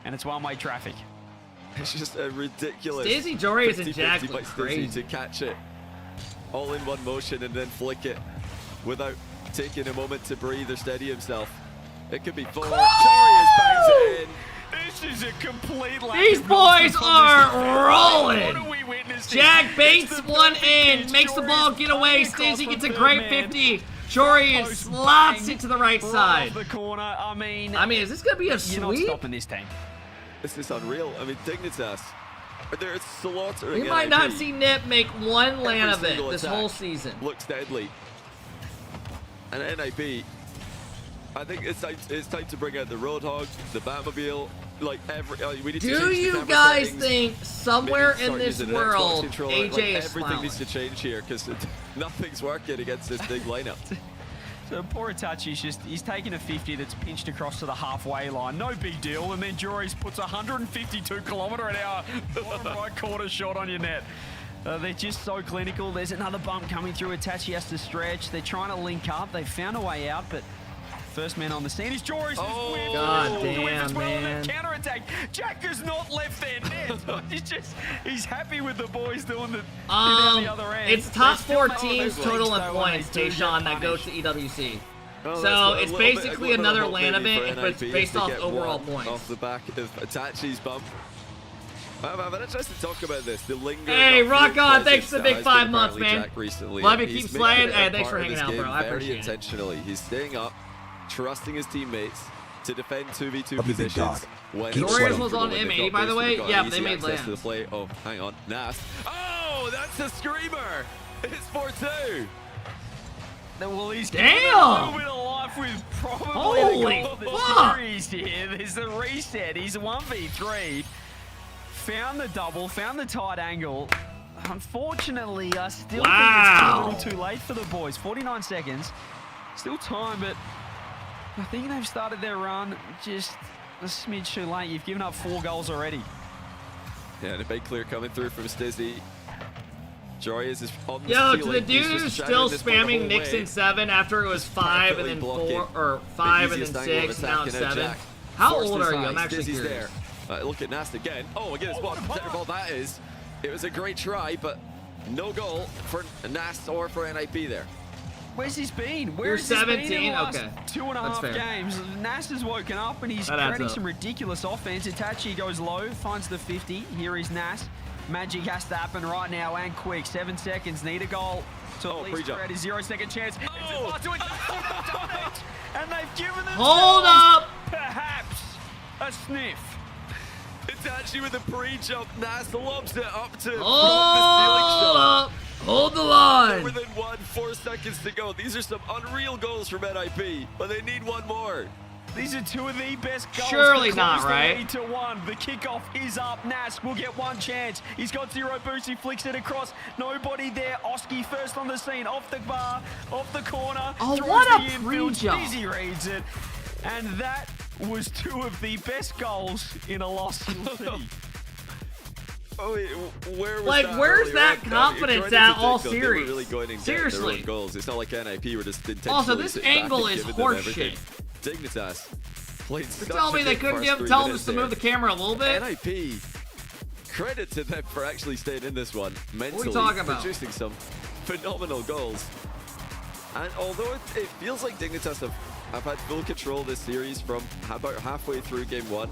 and it's one-way traffic. It's just a ridiculous. Stizzy, Jory, and Jack by look Stizzy crazy. to catch it all in one motion and then flick it without taking a moment to breathe or steady himself. It could be 4. Jory bangs it in. This is a complete lack These of boys confidence are rolling. What are we witnessing? Jack baits one in, makes the ball get away. Stizzy gets a great 50. Jorian slots it to the right side. The corner. I mean, is this gonna be a sweep? You're not stopping this team. This is unreal. I mean, Dignitas, they're slaughtering. We might not NIP. see Nip make one land of it Single this attack whole season. Looks deadly. And NIP, I think it's time to bring out the Roadhog, the Batmobile, like we need to change Do the you camera guys settings. think somewhere Maybe in start this using an Xbox world, controller. AJ Like, is everything smiling? needs to change here because nothing's working against this big lineup. So poor Itachi's he's taking a 50 that's pinched across to the halfway line. No big deal. And then Joris puts a 152 km/h bottom right corner shot on your net. They're just so clinical. There's another bump coming through. Itachi has to stretch. They're trying to link up. They've found a way out, but first man on the scene is Joris. Oh, God damn, man. Counterattack. Jack has not left their net. He's happy with the boys doing the down the other end. It's top They're 4 still teams making total in mistakes, though, when points, they do Tayshawn, get that goes to punished. EWC. Oh, So that's it's a little basically bit of another hope land maybe event, for but it's NIP based to off get overall one points. off the back of Itachi's bump. I'm interested to talk about this. The lingering. Hey, rock on. Thanks for the big presence 5 that months, has man. Jack recently. Love you. He's Keep making sliding. it a Hey, thanks for part of hanging this out, game bro. I very appreciate it. intentionally. He's staying up, trusting his teammates to defend 2v2 Love you, big positions. dog. When Keep it's sweating. was on when they've M80, got by the boost, way. they've got Yeah, easy they made access to the lands. play. Oh, hang on. Nast. Oh, that's a screamer. It's 4-2. Well, he's Damn! given it a little bit of life with probably Holy the goal of the fuck! series here. There's the reset. He's 1v3. Found the double, found the tight angle. Unfortunately, I still think it's a little too late for the boys. 49 seconds. Still time, but I think they've started their run just a smidge too late. You've given up 4 goals already. Yeah, and a big clear coming through from Stizzy. Jorius is on the Yo, to ceiling. the dude He's who's just still shining this one the spamming whole Nixon way. 7 after it was 5 and then 4, or 5 and then 6, now it's 7. How old are you? I'm actually Stizzy's curious. there. Look at Nast again. Oh my goodness, what a ball that is. It was a great try, but no goal for Nast or for NIP there. Where's this been? Where You're has this been in 17? the last Okay. 2.5 That's fair. games? Nas has woken up and he's That adds creating up. some ridiculous offense. Itachi goes low, finds the 50. Here is Nas. Magic has to happen right now and quick. 7 seconds, need a goal to at least pre-jump. create a 0-second chance. Oh. And they've given them Hold up! perhaps a sniff. Itachi with a pre-jump. Nast lobs it up to Hold up! Hold the line! Within 4 seconds to go. These are some unreal goals from NIP, but they need one more. These are 2 of the best goals. Surely to not, close the right? lead to 1. The kickoff is up. Nask will get 1 chance. He's got 0 boost. He flicks it across. Nobody there. Oski first on the scene. Off the bar. Off the corner. Oh, throws what a the infield. pre-jump. Easy reads it. And that was 2 of the best goals in a loss you'll see. Oh, wait, where was Like, that where's earlier that on? confidence Credit at to all Dignitas, they were series? really going in Seriously. their own goals. It's not like NIP were just intentionally Also, this sitting back angle and is giving them everything. horseshit. Dignitas played You such tell me a they big couldn't first give 3 tell them minutes just to move the there. camera a little bit? NIP, credit to them for actually staying in this one mentally, talking about? producing some phenomenal goals. And although it feels like Dignitas have had full control this series from about halfway through game 1,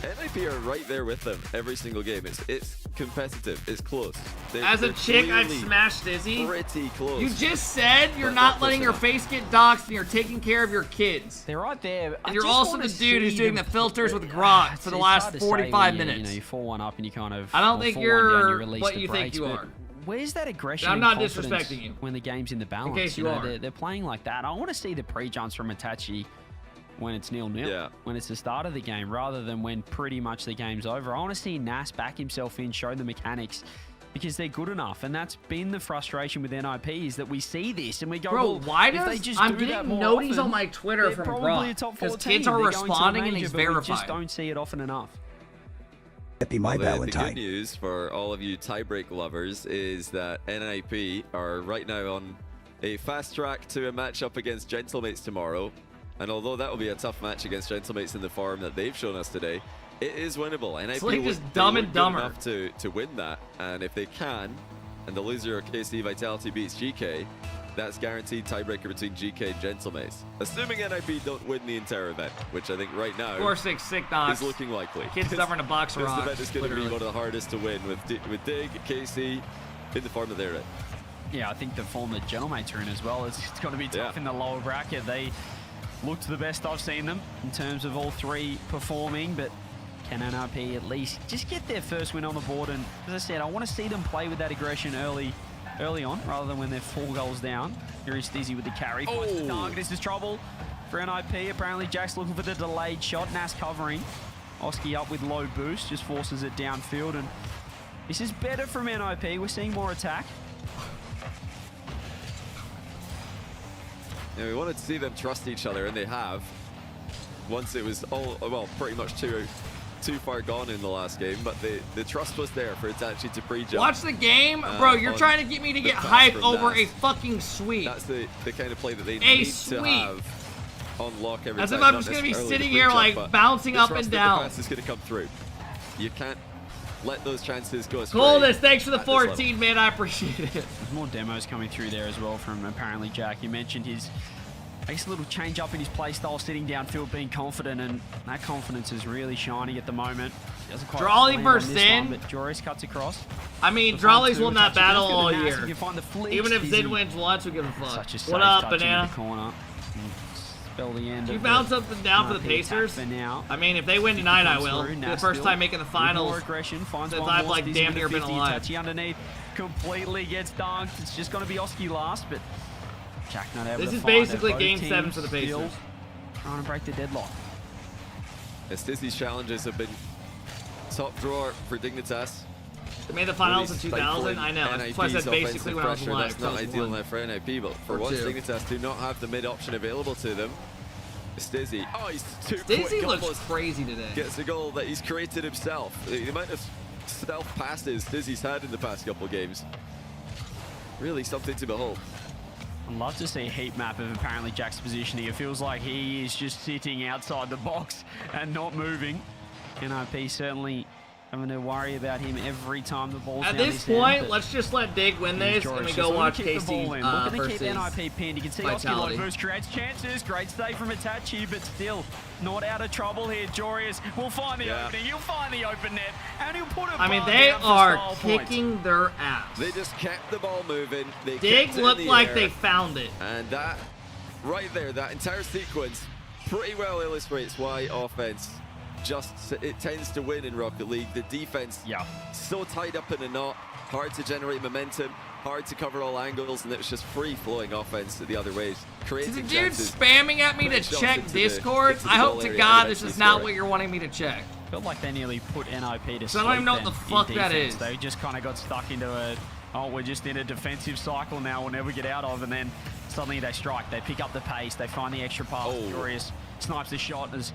NIP are right there with them every single game. It's competitive. It's close. As a they're chick, I'd clearly smash Dizzy. Pretty close. You just said you're But not letting pushing your up. face get doxxed and you're taking care of your kids. They're right there. And you're also the dude who's doing the filters with Grok for the last 45 minutes. You 4-1 up and you kind of. I don't or think 4-1 you're down, you release what the you think brakes, you but are. Where's that aggression? I'm and not confidence disrespecting you. when the game's in the balance. case you are. They're playing like that. I want to see the pre-jumps from Itachi when it's 0-0, when it's the start of the game, rather than when pretty much the game's over. I want to see Nas back himself in, show the mechanics, because they're good enough. And that's been the frustration with NIP is that we see this and we go, Bro, well, why if they does just I'm do that getting more noties often, on my Twitter they're from probably Brock a top 4 because team. kids are They're going to a responding and major, he's but we verified. just don't see it often enough. Happy my Well, the Valentine. good news for all of you tiebreak lovers is that NIP are right now on a fast track to a matchup against Gentlemates tomorrow. And although that will be a tough match against Gentlemates in the form that they've shown us today, it is winnable. NIP like just look- Dumb they and look good Dumber. enough to win that. And if they can, and the loser of KC Vitality beats GK, that's guaranteed tiebreaker between GK and Gentlemates. Assuming NIP don't win the entire event, which I think right now 4-6 sick knocks. is looking likely. Kids covering a box of This rocks. event is going to be literally. one of the hardest to win with Dig, KC, in the form that they're in. Yeah, I think the form that Gentlemates are in as well, it's going to be tough in the lower bracket. They looked the best I've seen them in terms of all three performing, but can NRP at least just get their first win on the board? And as I said, I want to see them play with that aggression early on, rather than when they're 4 goals down. Here is Stizzy with the carry. Finds the target. This is trouble for NIP. Apparently, Jack's looking for the delayed shot. Nas covering. Oski up with low boost, just forces it downfield. And this is better from NIP. We're seeing more attack. Yeah, we wanted to see them trust each other, and they have. Once it was all, well, pretty much too far gone in the last game, but the trust was there for Itachi to pre-jump. Watch the game, bro. You're trying to get me to get hype over a fucking sweep. That's the kind of play that they A need sweep. to have on lock every As time. if I'm not just gonna be necessarily sitting the here, pre-jump, like, but bouncing the up trust and that down. The pass is going to come through. You can't let those chances go astray. Coldest, thanks for the at this level. 14, man. I appreciate it. There's more demos coming through there as well from apparently Jack. You mentioned his, I guess, a little change up in his play style, sitting downfield, being confident, and that confidence is really shining at the moment. Doesn't quite Drawley land on burst this in. one, but Joris cuts across. I mean, The front Drawley's two, won that Itachi battle goes all with the year. Nas. If you find the flick, Even if Stizzy. Zid wins once, who gives a fuck? Such a What safe up, touch into Banana? the corner. Spell the end Do you of bounce the up and down for the RP attack Pacers? for now. I mean, if they win tonight, I Comes will. through, For the Nas first still time making the with finals more aggression, finds since one I've more. like Stizzy damn with near the been 50, alive. Itachi underneath completely gets dunked. It's just going to be Oski last, but Jack not able This to is find it. basically Both game teams 7 for the still Pacers. trying to break the deadlock. Stizzy's challenges have been top drawer for Dignitas. They made the finals in Really 2000. stifling I know. That's why I NIP's said basically offensive when I was pressure. alive. That's not ideal 2001. now for NIP, but for Or once, 2. Dignitas do not have the mid option available to them. Stizzy. Oh, he's too Stizzy quick. looks Almost crazy today. gets a goal that he's created himself. The amount of stealth passes Stizzy's had in the past couple of games. Really something to behold. I'd love to see a heat map of apparently Jack's positioning. It feels like he is just sitting outside the box and not moving. NIP certainly having to worry about him every time the ball's At down this his end, point, but let's just let Dig win this, and we go watch KC Looking to versus keep NIP pinned. You can see Oski low Vitality. boost creates chances. Great save from Itachi, but still not out of trouble here. Jorius will find the opening. He'll find the open net, and he'll put it. I mean, they are kicking their ass. They just kept the ball moving. They Dig kept it in looked the like air. they found it. And that, right there, that entire sequence pretty well illustrates why offense it tends to win in Rocket League. The defense, so tied up in a knot, hard to generate momentum, hard to cover all angles, and it was just free-flowing offense the other ways. Creating Is the dude chances, spamming at me to putting shots check into Discord? into the I hope goal to area God and this is eventually not score what it. you're wanting me to check. Felt like they nearly put NIP to So I don't even know what the sleep fuck in that defense. is. They just kind of got stuck into a, oh, we're just in a defensive cycle now we'll never get out of, and then suddenly they strike. They pick up the pace. They find the extra pass. Furious snipes the shot. There's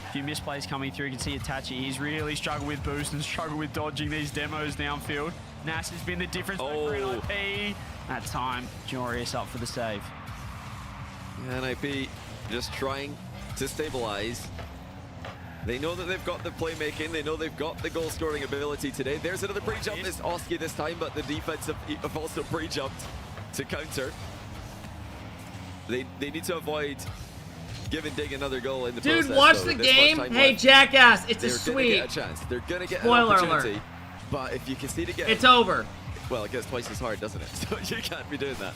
a few misplays coming through. You can see Itachi. He's really struggled with boost and struggled with dodging these demos downfield. Nas has been the difference maker for NIP. That time, Jorius up for the save. NIP just trying to stabilize. They know that they've got the playmaking. They know they've got the goal-scoring ability today. There's another pre-jump. It's Oski this time, but the defense have also pre-jumped to counter. They need to avoid giving Dig another goal in the process. Dude, watch though. the There's much game. time Hey, left. jackass, it's a They're gonna sweep. get a chance. They're gonna get Spoiler an opportunity. alert. But if you concede again, It's over. Well, it gets twice as hard, doesn't it? So you can't be doing that.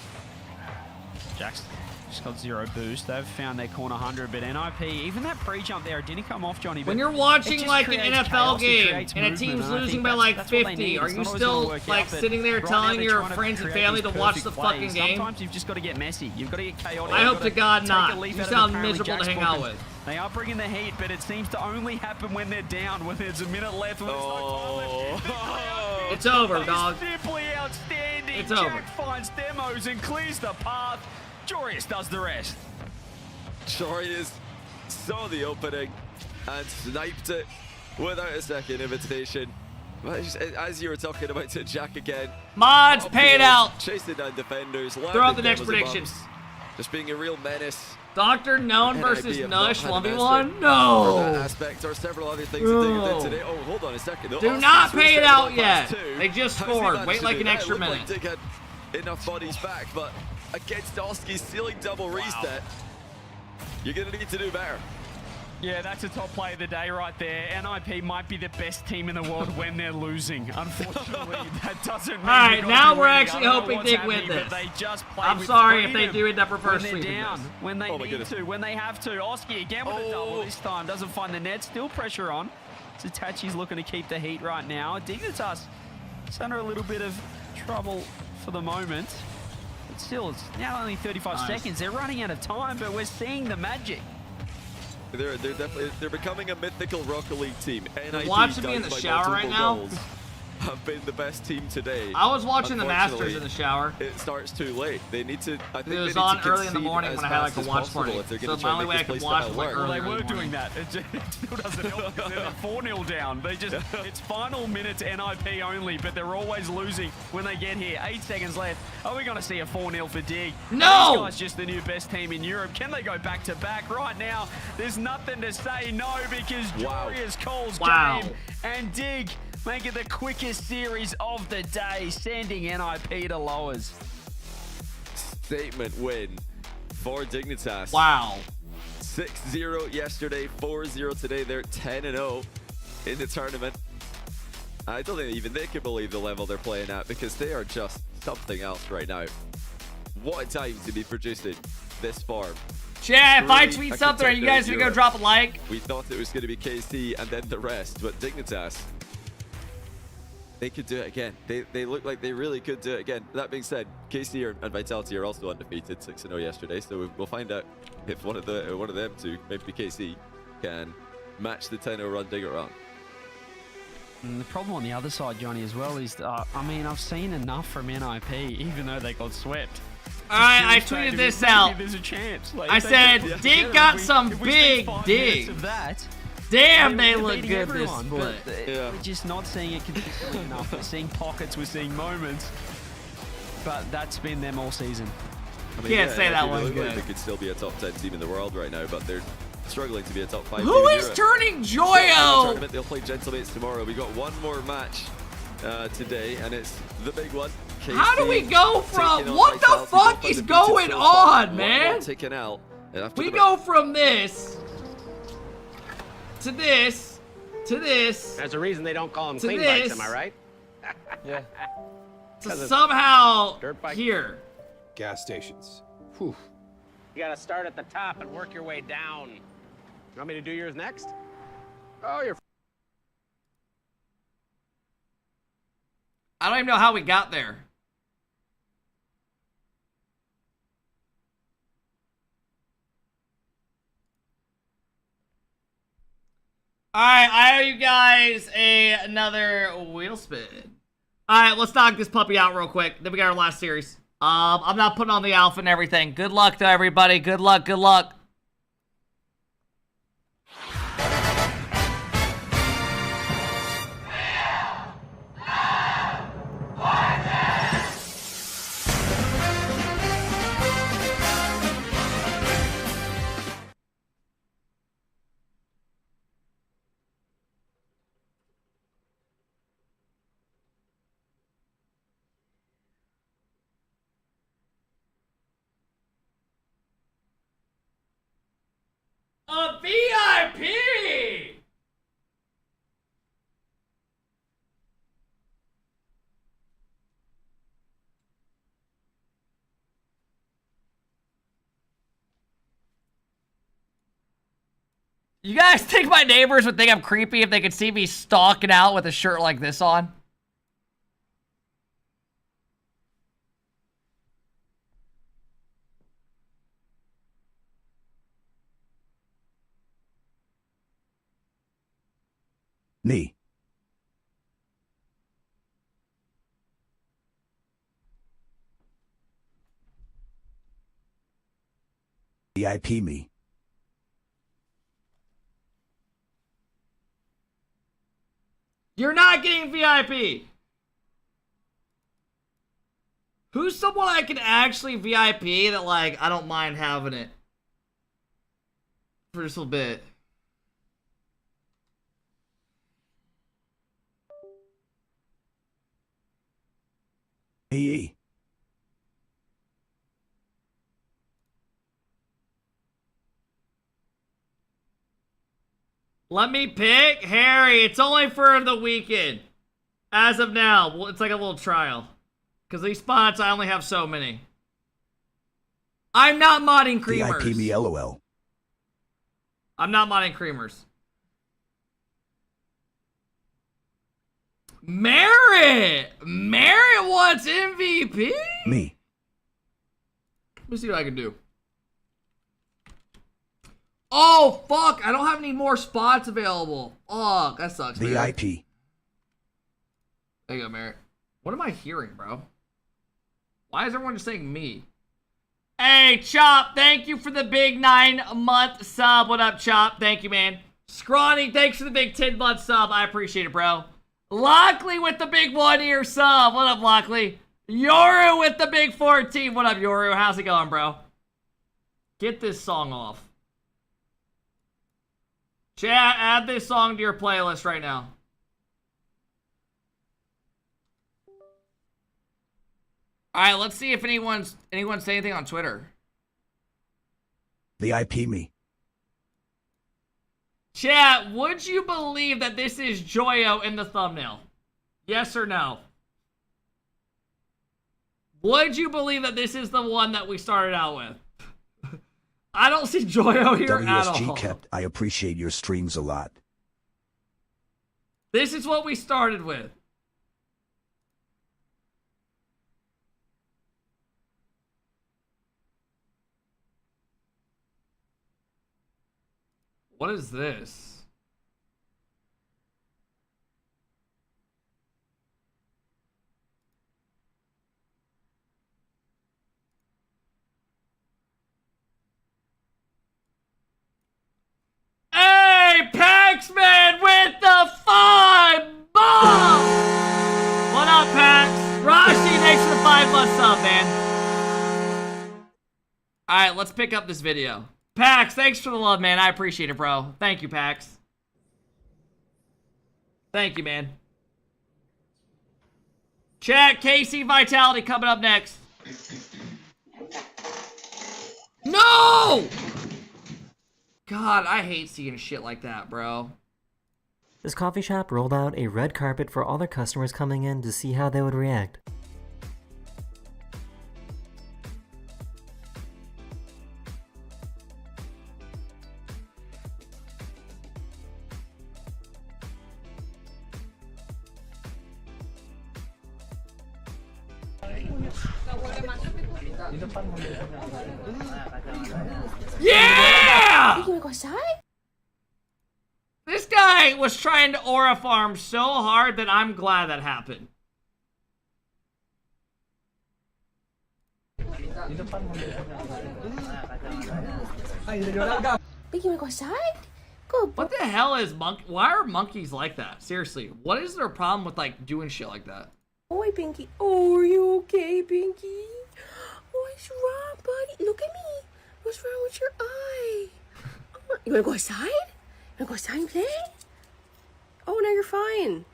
Jack's just got 0 boost. They've found their corner 100, but NIP, even that pre-jump there, it didn't come off, Johnny. When but you're it watching just like an creates NFL chaos, it game creates and a movement, team's and I losing think by like that's what they 50, need. are It's you not always still gonna work like out, but sitting there right now telling they're your trying to friends and create family these to watch the perfect fucking plays. game? Sometimes you've just got to get messy. You've got to get chaotic. I You've hope got to God take not. a leaf You out of sound apparently miserable to Jack's hang out book, with. They are bringing the heat, but it seems to only happen when they're down, when there's a minute left. When it's like, It's over, He's dog. simply outstanding. It's Jack over. finds demos and clears the path. Jorius does the rest. Jorius saw the opening and sniped it without a second invitation. As you were talking about to Jack again. Mods, pay it out. Chasing down defenders. Throw out the next prediction. Just being a real menace. Dr. Known And versus NIP have not Nush had an 1v1? answer No. for that aspect or several other things that they did today. Oh, hold on a second. Do not pay it out yet. They just scored. Wait like an extra minute. Dig had enough bodies back, but against Oski's ceiling double reset, you're going to need to do better. Yeah, that's a top play of the day right there. NIP might be the best team in the world when they're losing. Unfortunately, that doesn't mean. All right, now we're actually hoping they win this. They just play I'm with sorry if they freedom do end up reverse when they're sweeping down, this. when they need to, when they have to. Oski again with a double this time. Doesn't find the net. Still pressure on. Zatachi's looking to keep the heat right now. Dignitas is under a little bit of trouble for the moment. But still, it's now only 35 seconds. They're running out of time, but we're seeing the magic. They're definitely becoming a mythical RocketLeague team. NIP, watching me in the guys, by shower right multiple now? goals, have been the best team today. I was watching the Masters Unfortunately, in the shower. It starts too late. They need to. I think It was they need on to early in the concede morning as when I had like fast a as watch possible party. if they're So gonna my try only and way I make could this watch place was like to hell early. work. Well, they were doing that. It still doesn't help because they're 4-0 down. They just, it's final minutes NIP only, but they're always losing when they get here. 8 seconds left. Are we going to see a 4-0 for Dig? No! These guys just the new best team in Europe. Can they go back to back right now? There's nothing to say no because Jorius calls game and Dig make it the quickest series of the day, sending NIP to lowers. Statement win for Dignitas. Wow. 6-0 yesterday, 4-0 today. They're 10-0 in the tournament. I don't think even they can believe the level they're playing at because they are just something else right now. What a time to be producing this far. Chat, if I Truly tweet a something, are you contender guys in gonna go Europe. drop a like? We thought it was going to be KC and then the rest, but Dignitas, they could do it again. They look like they really could do it again. That being said, KC and Vitality are also undefeated, 6-0 yesterday, so we'll find out if one of them two, maybe KC, can match the 10-0 run Dig around. And the problem on the other side, Johnny, as well, is, I mean, I've seen enough from NIP, even though they got swept. All right, I tweeted this out. There's a chance. I said, Dig got some big digs. Damn, they look good this split. We're just not seeing it consistently enough. We're seeing pockets, we're seeing moments, but that's been them all season. I mean, Can't say that they one look like good. They could still be a top 10 team in the world right now, but they're struggling to be a top 5 Who team in is Europe. turning So, in the Joyo? tournament, they'll play Gentlemates tomorrow. We got one more match today, and it's the big one. How do we go from taking on what the Vitality, fuck both is undefeated going so far. on, One man? more taken out. And after We the go from this to this to this. There's a reason they don't call them to clean this. bikes, am I right? Yeah. To somehow here. Gas stations. Whew. You gotta start at the top and work your way down. You want me to do yours next? Oh, you're. I don't even know how we got there. Alright, I owe you guys another wheel spin. Alright, let's knock this puppy out real quick. Then we got our last series. I'm not putting on the alpha and everything. Good luck to everybody. Good luck, good luck. A VIP! You guys think my neighbors would think I'm creepy if they could see me stalking out with a shirt like this on? Me. VIP me. You're not getting VIP. Who's someone I can actually VIP that, like, I don't mind having it for just a little bit? AE. Let me pick Harry. It's only for the weekend. As of now, well, it's like a little trial. Because these spots, I only have so many. I'm not modding creamers. VIP me LOL. I'm not modding creamers. Merritt! Merritt wants MVP? Me. Let me see what I can do. Oh, fuck. I don't have any more spots available. Oh, that sucks, Merritt. VIP. There you go, Merritt. What am I hearing, bro? Why is everyone just saying me? Hey, Chop, thank you for the big 9-month sub. What up, Chop? Thank you, man. Scrawny, thanks for the big 10-month sub. I appreciate it, bro. Lockley with the big 1-year sub. What up, Lockley? Yoru with the big 14. What up, Yoru? How's it going, bro? Get this song off. Chat, add this song to your playlist right now. Alright, let's see if anyone say anything on Twitter. VIP me. Chat, would you believe that this is Joyo in the thumbnail? Yes or no? Would you believe that this is the one that we started out with? I don't see Joyo here at all. WSG kept, I appreciate your streams a lot. This is what we started with. What is this? Hey, Paxman with the 5 bomb! What up, Pax? Rashi, thanks for the 5-month sub, man. Alright, let's pick up this video. Pax, thanks for the love, man. I appreciate it, bro. Thank you, Pax. Thank you, man. Chat, KC Vitality coming up next. No! God, I hate seeing shit like that, bro. This coffee shop rolled out a red carpet for all their customers coming in to see how they would react. Yeah! This guy was trying to aura farm so hard that I'm glad that happened. What the hell is why are monkeys like that? Seriously, what is their problem with like doing shit like that? Oi, Pinky. Oh, are you okay, Pinky? What's wrong, buddy? Look at me. What's wrong with your eye? Oh, you wanna go outside? You wanna go outside and play? Oh, now you're fine.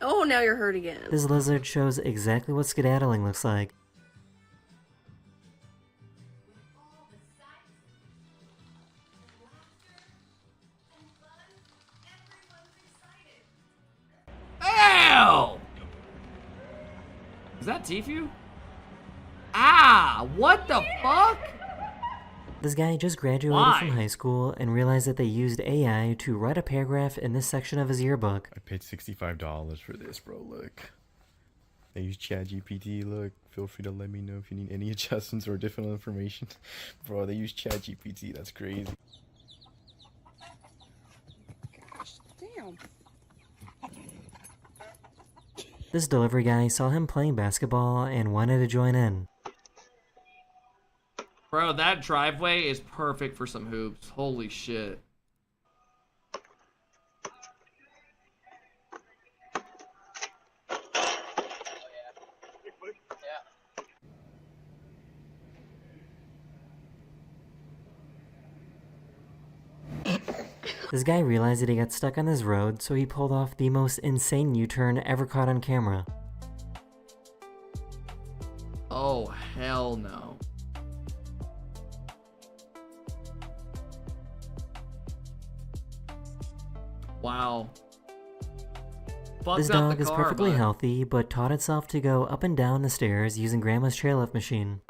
Oh, now you're hurt again. This lizard shows exactly what skedaddling looks like. Ow! Is that Tfue? Ah, what the fuck? This guy just graduated from high school and realized that they used AI to write a paragraph in this section of his yearbook. I paid $65 for this, bro. Look. They use ChatGPT. Look, feel free to let me know if you need any adjustments or additional information. Bro, they use ChatGPT. That's crazy. Damn. This delivery guy saw him playing basketball and wanted to join in. Bro, that driveway is perfect for some hoops. Holy shit. This guy realized that he got stuck on this road, so he pulled off the most insane U-turn ever caught on camera. Oh, hell no. Wow. This dog is perfectly healthy, but taught itself to go up and down the stairs using Grandma's chairlift machine.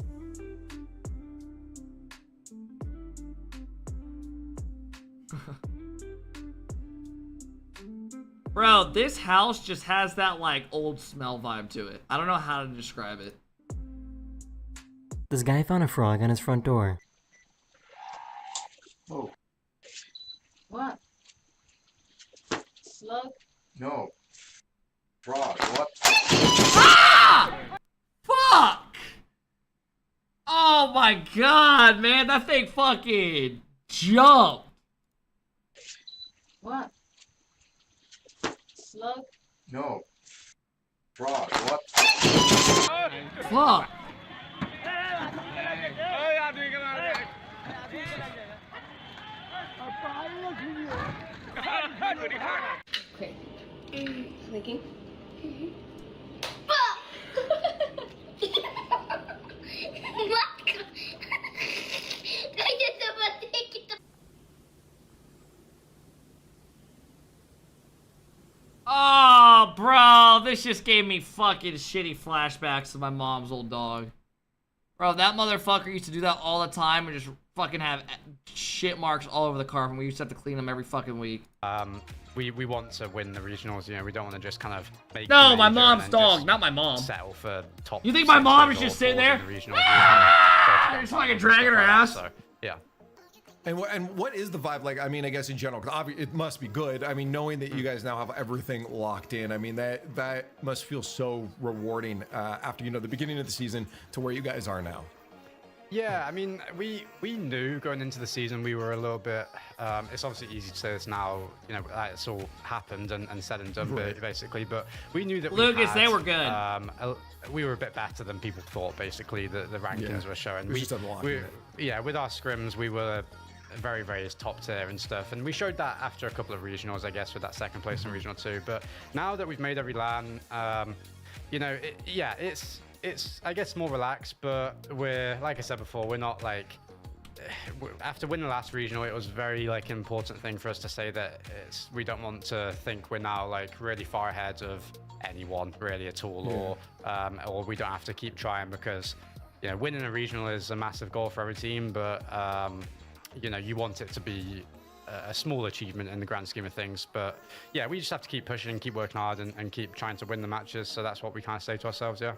Bro, this house just has that, like, old smell vibe to it. I don't know how to describe it. This guy found a frog on his front door. Oh. What? Slug? No. Frog, what? Ah! Fuck! Oh my god, man, that thing fucking jumped. What? Slug? No. Frog, what? Fuck. Okay. Clicking. Oh, bro, this just gave me fucking shitty flashbacks to my mom's old dog. Bro, that motherfucker used to do that all the time and just fucking have shit marks all over the car, and we used to have to clean them every fucking week. We want to win the regionals, you know, we don't want to just kind of make No, my mom's dog, not my mom. Settle for top. You think my mom is just sitting there? Just fucking dragging her ass? So, yeah. And what is the vibe like? I mean, I guess in general, 'cause it must be good. I mean, knowing that you guys now have everything locked in, I mean, that must feel so rewarding after, you know, the beginning of the season to where you guys are now. Yeah, I mean, we knew going into the season we were a little bit. It's obviously easy to say this now, you know, it's all happened and said and done, basically. But we knew that Lucas, they were good. We were a bit better than people thought. Basically, the rankings were showing. We just unlocked it. Yeah, with our scrims, we were very, very top tier and stuff, and we showed that after a couple of regionals, I guess, with that second place in regional 2. But now that we've made every LAN, you know, it's I guess more relaxed, but we're, like I said before, we're not like, after winning the last regional, it was very like important thing for us to say that we don't want to think we're now like really far ahead of anyone really at all, or we don't have to keep trying, because, you know, winning a regional is a massive goal for every team, but you know, you want it to be a small achievement in the grand scheme of things. But yeah, we just have to keep pushing, keep working hard, and keep trying to win the matches. So that's what we kind of say to ourselves, yeah.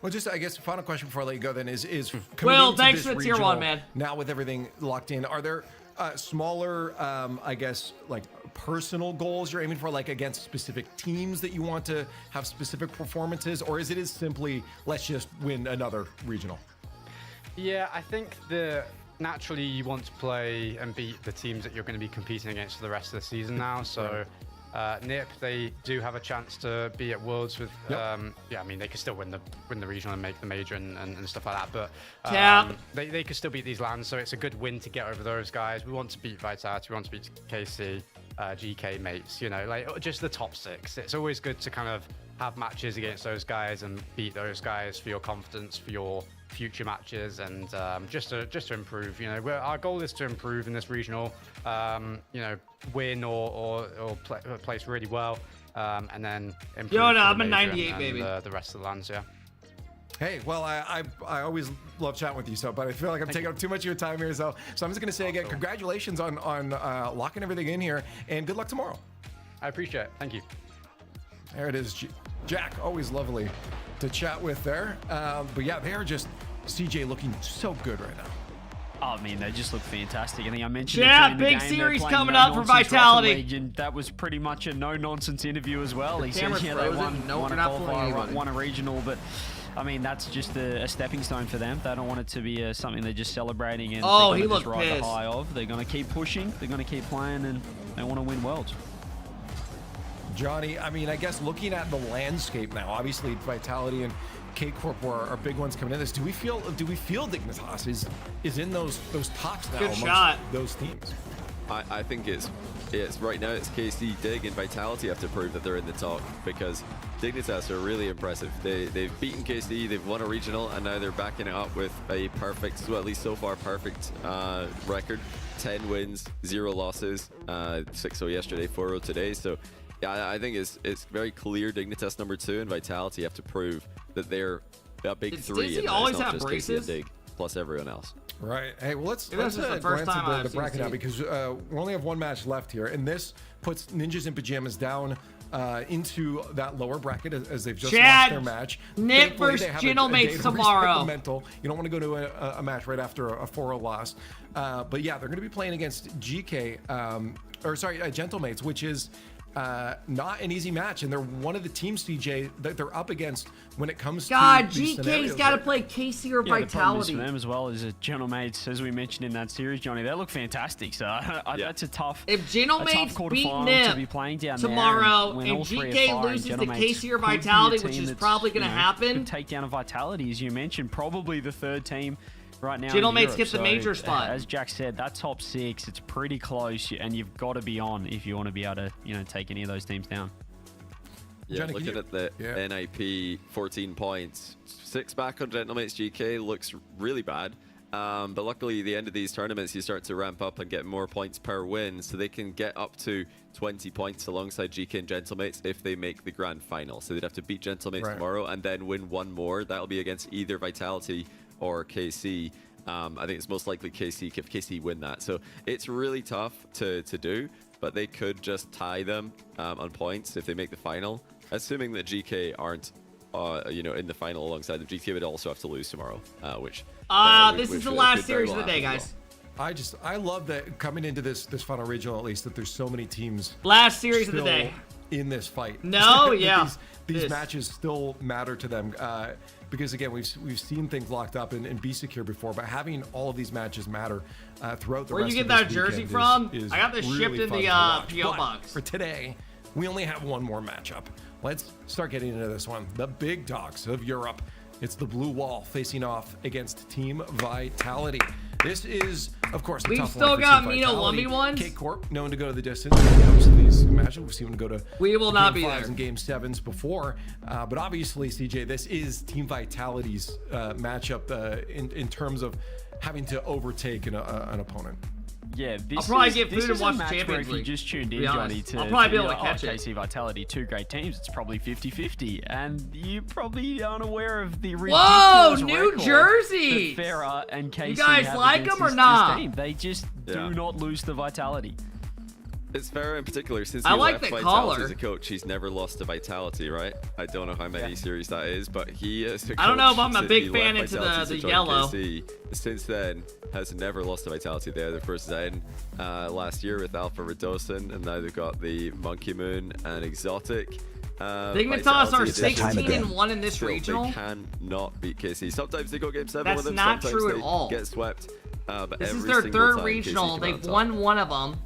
Well, just, I guess, final question before I let you go then is Will, thanks for the tier 1, man. Now with everything locked in, are there smaller, I guess, like personal goals you're aiming for, like against specific teams that you want to have specific performances, or is it as simply, let's just win another regional? Yeah, I think naturally you want to play and beat the teams that you're going to be competing against for the rest of the season now. So NIP, they do have a chance to be at Worlds with, yeah, I mean, they could still win the regional and make the major and stuff like that, but they could still beat these lands, so it's a good win to get over those guys. We want to beat Vitality, we want to beat KC, GK mates, you know, like just the top 6. It's always good to kind of have matches against those guys and beat those guys for your confidence, for your future matches, and just to improve. You know, our goal is to improve in this regional. You know, win or place really well, and then improve. Yo, no, I'm a a 98, baby. The rest of the lands, yeah. Hey, well, I always love chatting with you, but I feel like I'm taking up too much of your time here, so I'm just gonna say again, congratulations on locking everything in here, and good luck tomorrow. I appreciate it. Thank you. There it is, Jack. Always lovely to chat with there. But yeah, they are just CJ looking so good right now. Oh, I mean, they just look fantastic. I think I mentioned yeah, it big the game. series They're coming no up for Vitality. And that was pretty much a no-nonsense interview as well. He said, yeah, they won a qualifier, won a regional, but I mean, that's just a stepping stone for them. They don't want it to be something they're just celebrating and oh, they're he just looked ride pissed. the high of. They're going to keep pushing. They're going to keep playing, and they want to win worlds. Johnny, I mean, I guess looking at the landscape now, obviously Vitality and Corp are big ones coming in this. Do we feel Dignitas is in those tops now? Good shot. Those teams. I think it's right now it's KC, Dig, and Vitality have to prove that they're in the top, because Dignitas are really impressive. They've beaten KC, they've won a regional, and now they're backing it up with a perfect, well, at least so far, perfect record. 10 wins, 0 losses, 6-0 yesterday, 4-0 today. So yeah, I think it's very clear Dignitas number 2 and Vitality have to prove that they're a big 3. Did and always it's not have just braces? KC and Dig plus everyone else. Right. Hey, well, let's this is the first glance time at I've the seen bracket now, Steve. because we only have one match left here, and this puts Ninjas in Pajamas down into that lower bracket as they've just Chad, lost their match. Nip Thankfully, versus they have Gino a day Mates to reset tomorrow. the mental. You don't want to go to a match right after a 4-0 loss. But yeah, they're going to be playing against GK, Gentlemates, which is not an easy match, and they're one of the teams, CJ, that they're up against when it comes God, to these GK's got to play KC or The problem is Vitality. for them as well is Gentlemates, as we mentioned in that series, Johnny, they look fantastic. So that's a tough. If Gentlemates beat quarterfinal to be playing down tomorrow there, and GK loses to KC or Vitality, which is probably going to happen, could take down a Vitality, as you mentioned, probably the 3rd team right now. Gentlemates gets the major spot. As Jack said, that top 6, it's pretty close, and you've got to be on if you want to be able to, take any of those teams down. Yeah, Johnny, looking at the NIP, 14 points. 6 back on Gentlemates. GK looks really bad. But luckily, the end of these tournaments, you start to ramp up and get more points per win, so they can get up to 20 points alongside GK and Gentlemates if they make the grand final. So they'd have to beat Gentlemates tomorrow and then win one more. That'll be against either Vitality or KC. I think it's most likely KC if KC win that. So it's really tough to do, but they could just tie them on points if they make the final. Assuming that GK aren't, in the final alongside them, GK would also have to lose tomorrow, which. This is the last series of the day, guys. I love that coming into this final regional, at least, that there's so many teams. Last series of the day in this fight. No, yeah. These matches still matter to them because again, we've seen things locked up and be secure before, but having all of these matches matter throughout the Where rest you of get this that jersey weekend from? is I got this really shipped in fun the to watch. PO But box. For today, we only have one more matchup. Let's start getting into this one. The big dogs of Europe. It's the Blue Wall facing off against Team Vitality. This is, of course, the We've tough still one for got Team Mino Vitality. Lummy ones. Corp, known to go to the distance when it comes to these matches. We've seen them go to We will not be Game 5s there. and Game 7s before. But obviously, CJ, this is Team Vitality's matchup in terms of having to overtake an opponent. Yeah, I'll probably get food this and is a watch match where Champions if you League, just tuned to in, be Johnny, honest. to I'll probably be able to oh, catch it. KC Vitality, 2 great teams, it's probably 50-50, and you probably aren't aware of the Whoa, ridiculous New record Jersey! that Farah and KC You guys have like against them or this not? team. They just do not lose to Vitality. It's Farah in particular, since I he like left the Vitality collar. as a coach, he's never lost to Vitality, right? I don't know how many series that is, but he is a coach. I don't know if I'm a since big he fan left into Vitality the to join yellow. KC. Since then, has never lost to Vitality. They had their first Zen last year with Alpha Redosin, and now they've got the Monkey Moon and Exotic. Dignitas are Vitality 16-1 in this Still, regional. They cannot beat KC. Sometimes they go Game 7 That's with them, not sometimes true they at all. get swept. But This is every their single 3rd time, regional. KC come They've out top. won one of them.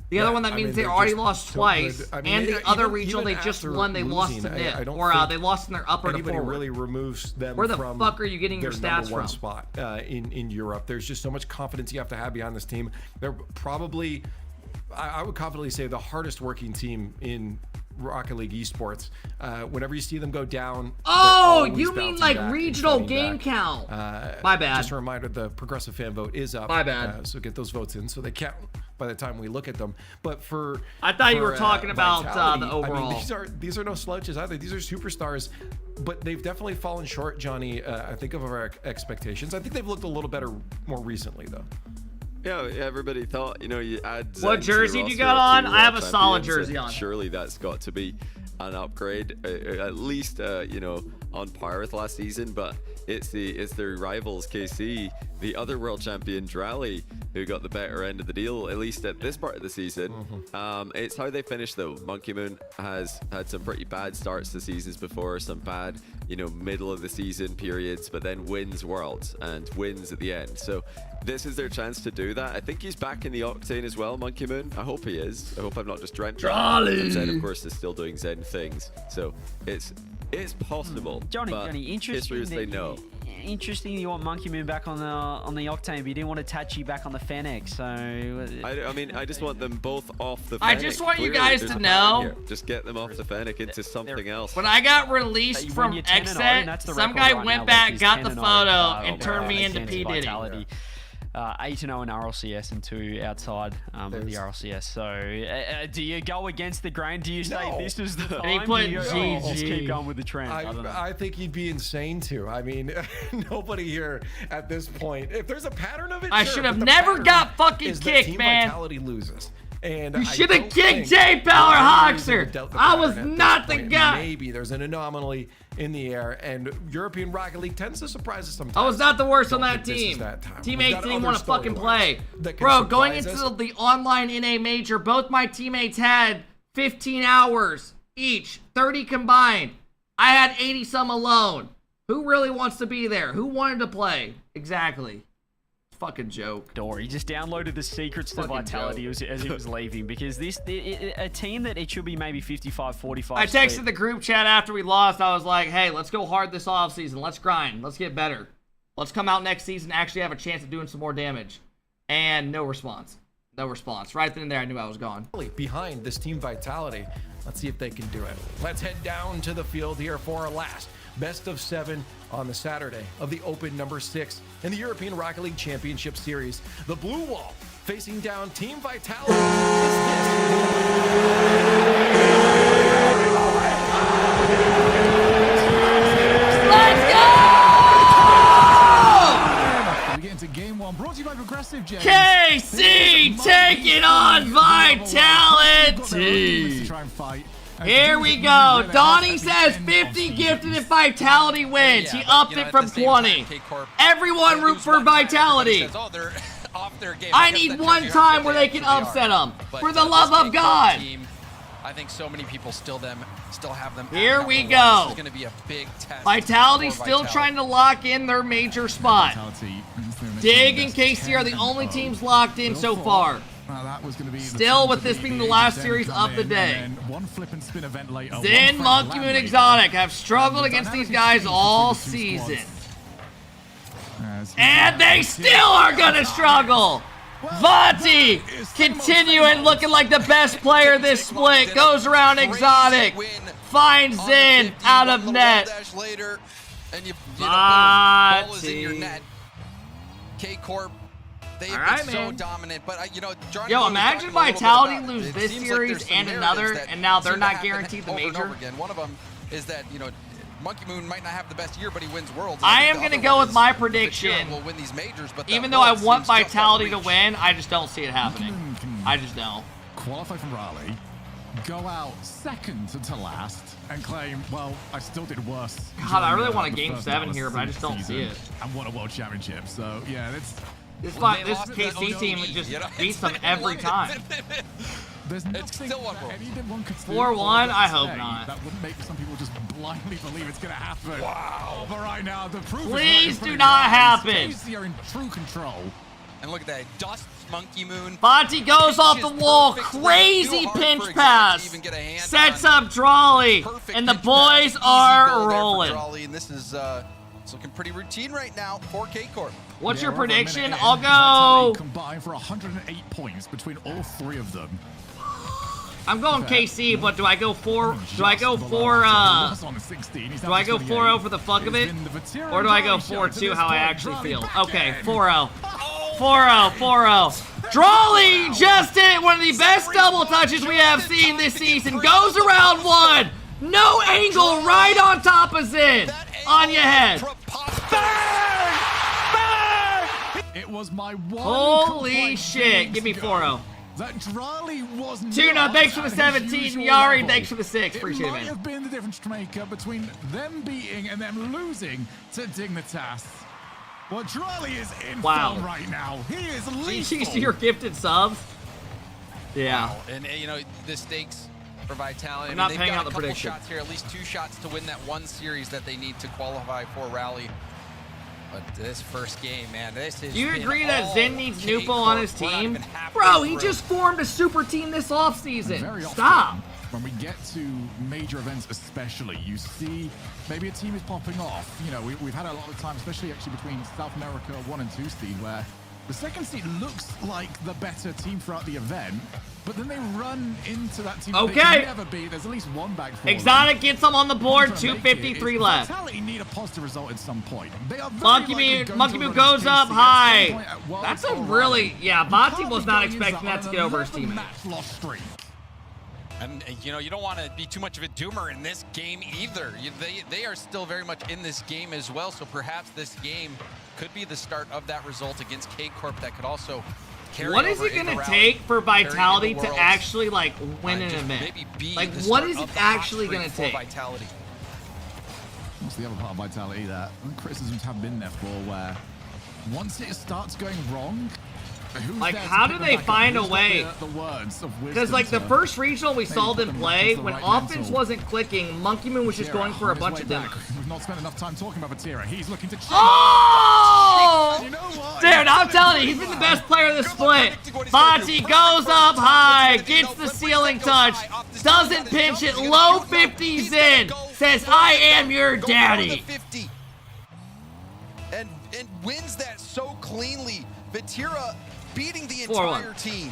The other one, that means they already lost twice. And the other regional they just won, they lost to Nip. Or they lost in their upper to anybody forward. really removes them Where the from fuck are you getting your their stats number one from? spot in Europe. There's just so much confidence you have to have behind this team. They're probably, I would confidently say, the hardest working team in Rocket League esports. Whenever you see them go down, Oh, they're always you mean bouncing like back and regional fighting game back. count. My bad. Just a reminder, the progressive fan vote is up. My bad. So get those votes in so they count by the time we look at them. But for I thought you for, were talking about Vitality, the overall. I mean, these are no slouches either. These are superstars, but they've definitely fallen short, Johnny. I think of our expectations. I think they've looked a little better more recently, though. Yeah, everybody thought, you add Zen What to the jersey do you roster got of on? two I have a world solid champions, jersey and on. Surely that's got to be an upgrade, at least on par with last season. But it's their rivals KC the other world champion, Raleigh, who got the better end of the deal, at least at this part of the season. It's how they finished, though. Monkey Moon has had some pretty bad starts to seasons before, some bad, middle of the season periods, but then wins Worlds and wins at the end. So this is their chance to do that. I think he's back in the Octane as well, Monkey Moon. I hope he is. I hope I've not just dreamt that. And Zen, of course, is still doing Zen things. So it's possible. Johnny, history would say no. Interesting you want Monkey Moon back on the Octane, but you didn't want Tachi back on the Fennec, so... I mean, I just want them both off the I Fennec. just want you Clearly, guys there's to a pattern know... here. Just get them off the Fennec into something else. When I got released from Exet, some guy went back, got the photo, and turned me into P. Diddy. 8-0 in RLCS and 2 outside of the RLCS. So, do you go against the grain? Do you say this is the time? And he put just keep going with the trend? I think you'd be insane to. I mean, nobody here at this point. If there's a pattern of it, I should have never got fucking kicked, man. Vitality loses. And you should have kicked J Power Hoxer. I was not the guy. Maybe there's an anomaly in the air, and European Rocket League tends to surprise us sometimes. I was not the worst on that team. Teammates didn't want to fucking play. Bro, going into the online NA major, both my teammates had 15 hours each, 30 combined. I had 80 some alone. Who really wants to be there? Who wanted to play? Exactly. Fucking joke. He just downloaded the secrets to Vitality as he was leaving, because a team that it should be maybe 55-45. I texted the group chat after we lost. I was like, hey, let's go hard this offseason. Let's grind. Let's get better. Let's come out next season and actually have a chance of doing some more damage. And no response. No response. Right then and there, I knew I was gone. Behind this team Vitality. Let's see if they can do it. Let's head down to the field here for our last best of 7 on the Saturday of the Open number 6 in the European Rocket League Championship Series. The Blue Wall facing down Team Vitality. Let's go! We get into game 1, brought to you by Progressive, James. KC taking on Vitality. Try and fight. Here we go. Donnie says 50 gifted if Vitality wins. He upped it from 20. Everyone root for Vitality. I need one time where they can upset them. For the love of God. I think so many people still have them. Here we go. This is going to be a big test. Vitality still trying to lock in their major spot. Dig and KC are the only teams locked in so far. Still, with this being the last series of the day. Zen, Monkey Moon, Exotic have struggled against these guys all season. And they still are gonna struggle! Vanti continuing looking like the best player this split. Goes around Exotic. Finds Zen out of net. Vanti. K-Corp. They've been so dominant, but yo, imagine Vitality lose this series and another, and now they're not guaranteed the major. One of them is that Monkey Moon might not have the best year, but he wins Worlds. I am gonna go with my prediction. Will win these majors, but even though I want Vitality to win, I just don't see it happening. I just don't. Qualify from Raleigh, go out second to last, and claim, well, I still did worse. God, I really want a Game 7 here, but I just don't see it. And won a world championship, so yeah, it's. This KC team just beats them every time. There's nothing still 4-1, I hope not. That wouldn't make some people just blindly believe it's going to happen. Wow. But right now, the proof Please do not happen. KC are in true control. And look at that. Dusts Monkey Moon. Vanti goes off the wall. Crazy pinch pass. Sets up Drawley. And the boys are rolling. And this is it's looking pretty routine right now for K-Corp. What's your prediction? I'll go. Combined for 108 points between all 3 of them. I'm going KC, but do I go 4? Do I go 4? Do I go 4-0 for the fuck of it, or do I go 4-2? How I actually feel? Okay, 4-0. 4-0. 4-0. Drawley just hit one of the best double touches we have seen this season. Goes around 1. No angle, right on top of Zen. On your head. It was my one. Holy shit. Give me 4-0. That Raleigh wasn't. Tuna, thanks for the 17. Yari, thanks for the 6. Appreciate it, man. It might have been the difference maker between them beating and them losing to Dignitas. Well, Raleigh is in Wow. form right now. He is lethal. GG's to your gifted subs. Yeah. Wow. And you know, the stakes for Vitality. I'm not they've paying got out a the couple prediction. shots here, at least 2 shots to win that one series that they need to qualify for Raleigh. But this first game, man, this is. Do you agree that Zen needs Nupo on his team? Bro, he just formed a super team this offseason. Very often, Stop. when we get to major events especially, you see maybe a team is popping off. You know, we've had a lot of time, especially actually between South America 1 and 2 seed, where the second seed looks like the better team throughout the event, but then they run into that team that they can never beat. There's at least one back for Exotic gets him on the board, Trying to make 253 left. Vitality need a positive result at some point. They are very Monkey likely Mew going to run goes into up KC at high. some point at Worlds That's a or really, Raleigh. yeah, You Bati can't was be not going into expecting that to get over his 11 teammate. match loss streak. And you know, you don't want to be too much of a doomer in this game either. They are still very much in this game as well, so perhaps this game could be the start of that result against K-Corp that could also carry What is over it going into to Raleigh, take for carry into Vitality to Worlds, actually, like, win an just event? maybe be Like, the what start is of it the hot actually streak going to for take? Vitality. What's the other part of Vitality that criticisms have been there for, where once it starts going wrong, who's Like, there to how pick do them they back up? find a Who's got way? the words of wisdom Because, like, the to first regional we maybe saw put them them play, back into the when right offense mental? wasn't clicking, Monkey Moon was just Batira going for a on his bunch way of back. demos. We've not spent enough time talking about Batira. He's looking to cheat. Oh! You know what? Dude, I'm telling you, he's been the best player of the split. Bati goes up high, gets the ceiling touch, doesn't pinch it, low 50s in, says, I am your daddy. And wins that so cleanly. Batira beating the 4-1. entire team.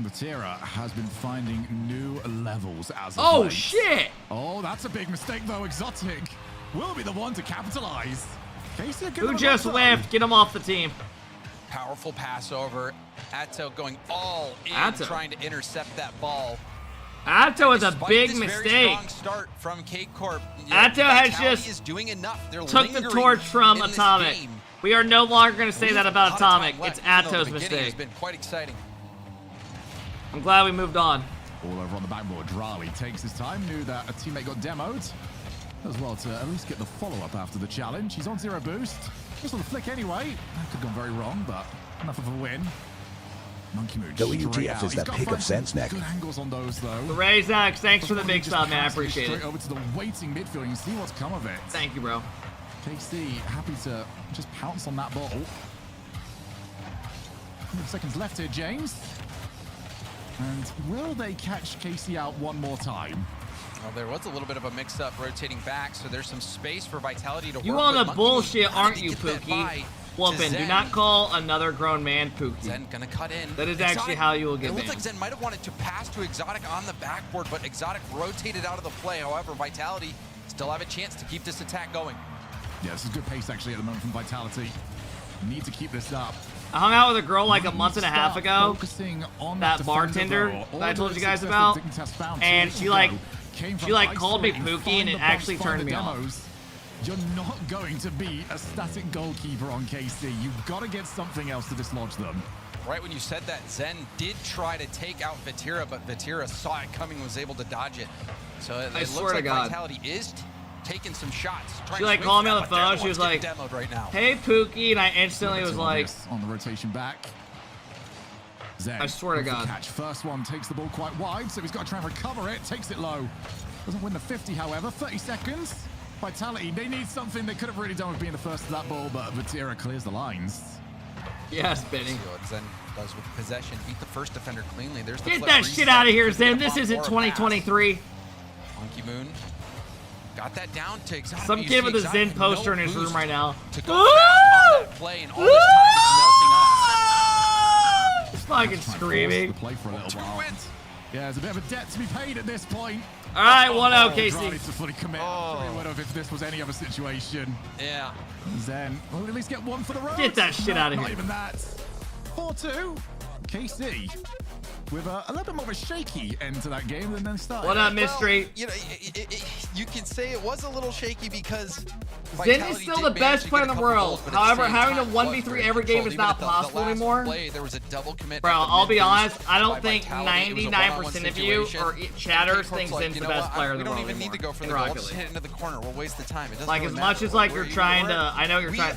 Batira has been finding new levels as of Oh, late. shit. Oh, that's a big mistake, though. Exotic will be the one to capitalize. Casey, give Who him a just run. whiffed? Get him off the team. Powerful pass over. Atto going all in, Atto. trying to intercept that ball. Atto is a Despite big this mistake. Very strong start from K-Corp. Atto has Vitality just is doing enough. They're took the lingering torch from in this Atomic. game. We are no longer going to say that about A lot of time Atomic. left, It's even though Atto's the beginning has mistake. been quite exciting. I'm glad we moved on. All over on the backboard. Raleigh takes his time, knew that a teammate got demoed. As well to at least get the follow-up after the challenge. He's on 0 boost. Just on the flick anyway. That could have gone very wrong, but enough of a win. Monkey Moon straight WTF out. is He's that got pick of find some sense neck. Good angles on those though. Ray Zax, thanks for the big Just sub, man. I passes appreciate it. straight over to the waiting midfield. You see what's come of it. Thank you, bro. KC happy to just pounce on that ball. 100 seconds left here, James. And will they catch Casey out one more time? Well, there was a little bit of a mix-up rotating back, so there's some space for Vitality to You work on with. the Monkey Moon bullshit, wanted aren't to you, get that Pookie? by to Whoopin', do Zen. not call another grown man Pookie. Zen gonna cut in. That is actually how you will get It looks banned. like Zen might have wanted to pass to Exotic on the backboard, but Exotic rotated out of the play. However, Vitality still have a chance to keep this attack going. Yeah, this is good pace actually at the moment from Vitality. Need to keep this up. I hung out with a girl like a month and a half ago, Focusing on that bartender that I told you guys about, and she like called me Pookie, and it actually turned me off. You're not going to be a static goalkeeper on KC. You've got to get something else to dislodge them. Right when you said that, Zen did try to take out Vatira, but Vatira saw it coming, was able to dodge it. So it looks swear to like God. Vitality is taking some shots. She like called me on the phone. She was like, demoed right now. "Hey Pookie," and I instantly was like, on the rotation back. Zen, I swear to with the God. catch. First one takes the ball quite wide, so he's got to try and recover it. Takes it low. Doesn't win the 50, however. 30 seconds. Vitality, they need something they could have really done with being the first to that ball, but Vatira clears the lines. "Yes, Benny." See what Zen does with possession. Beat the first defender cleanly. There's the Get flip that reset. shit out of here, He's gonna Zen. This bump isn't or a pass. 2023. Monkey Moon got that down to Exotic. Some You kid see with a Exotic Zen poster in his boost room right now. to go fast on that play, and all this time is melting off. It's fucking screaming. The play for a little while. Yeah, there's a bit of a debt to be paid at this point. All right, 1-0 Raleigh KC. to fully commit. I'm sure he would have if this was any other situation. Yeah. Zen will at least get one for the road. Get that shit No, out of not here. even that. 4-2. KC. with a little bit more of a shaky end to that game than they started. What up, Mystery? You know, you can say it was a little shaky because Zen is still the best player in the world. However, having to 1v3 every game is not possible anymore. There was a double commit. Bro, I'll be honest, I don't think 99% of you or chatters think Zen's the best player in the world. We don't even need to go for the goal. Just hit into the corner. We'll waste the time. It doesn't like, really as much matter. as like you're trying to, I know you're trying.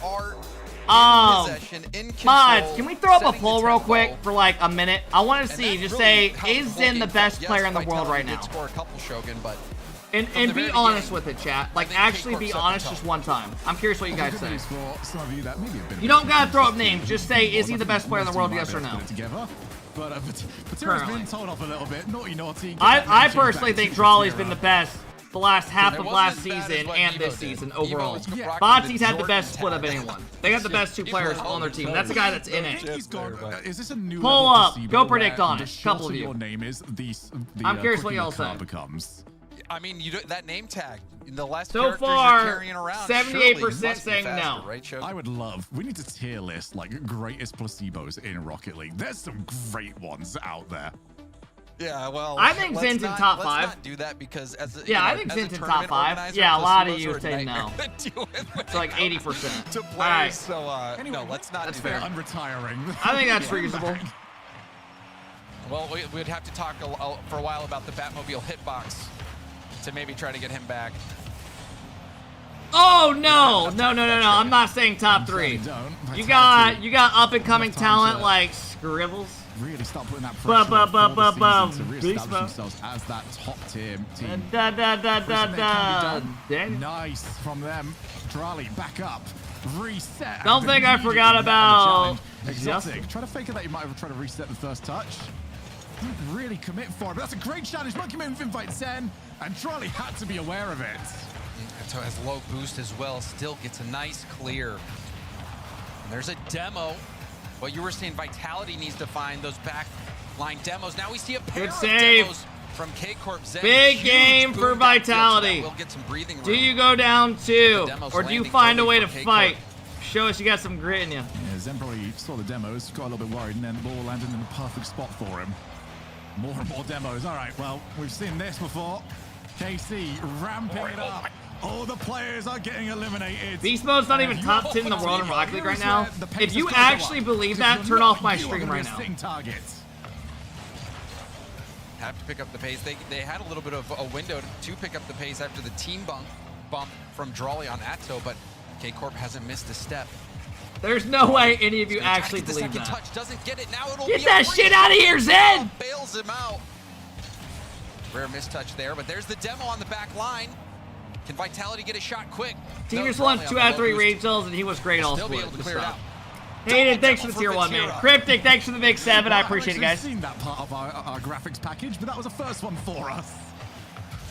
Possession, in control, Mods, can we throw up a setting poll the real tempo. quick for like a minute? I want to see, just say, is Zen the best player in the world right now? Score a couple, Shogun, but And be honest with it, chat. Like, actually be honest just one time. I'm curious what you guys say. You don't gotta throw up names. Just say, is he the best player in the world, yes or no? But Patera's been told off a little bit. Naughty. I personally think Drawley's been the best the last half of last season and this season overall. Botsy's had the best split of anyone. They got the best two players on their team. That's a guy that's in it. Is this a new Pull up. Go predict on it. Couple of you. Your name is the I'm curious what y'all say. Becomes. I mean, that name tag. The less so characters far, you're carrying around, 78% saying faster, no. Right, I would love. We need to tier list like greatest placebos in Rocket League. There's some great ones out there. Yeah, well, I think Zen's in top 5. Let's not do that because I think Zen's in top 5. Yeah, a lot of you say no. It's like 80%. To play, right. So anyway, no, let's not that's do fair. that. I'm retiring. I think that's reasonable. Well, we'd have to talk for a while about the Batmobile hitbox to maybe try to get him back. Oh no! No! I'm not saying top 3. You got up and coming talent like Scribbles. Really start putting that pressure on to reestablish themselves as that top tier team. Nice from them. Raleigh back up. Reset. Don't think I forgot about Exotic. Try to fake it that you might have tried to reset the first touch. Didn't really commit for it, but that's a great challenge. Monkey Move invite 10, and Raleigh had to be aware of it. So has low boost as well. Still gets a nice clear. And there's a demo. What you were saying, Vitality needs to find those back line demos. Now we see a pair of demos from K-Corp. Big game for Vitality. We'll get some breathing room. Do you go down 2, or do you find a way to fight? Show us you got some grit in you. Yeah, Zen probably saw the demos, got a little bit worried, and then the ball landed in the perfect spot for him. More and more demos. All right, well, we've seen this before. KC ramping it up. All the players are getting eliminated. Beast Mode's not even top 10 in the world in Rocket League right now. If you actually believe that, turn off my stream right now. Have to pick up the pace. They had a little bit of a window to pick up the pace after the team bump from Drawley on Atto, but K-Corp hasn't missed a step. There's no way any of you actually believe that. Touch doesn't get it. Now it'll get that shit out of here, Zen! Bails him out. Rare mistouch there, but there's the demo on the back line. Can Vitality get a shot quick? Teamers won 2 out of 3 regionals, and he was great all split. Hayden, thanks for the tier 1, man. Cryptic, thanks for the big 7. I appreciate it, guys. I've seen that part of our graphics package, but that was the first one for us.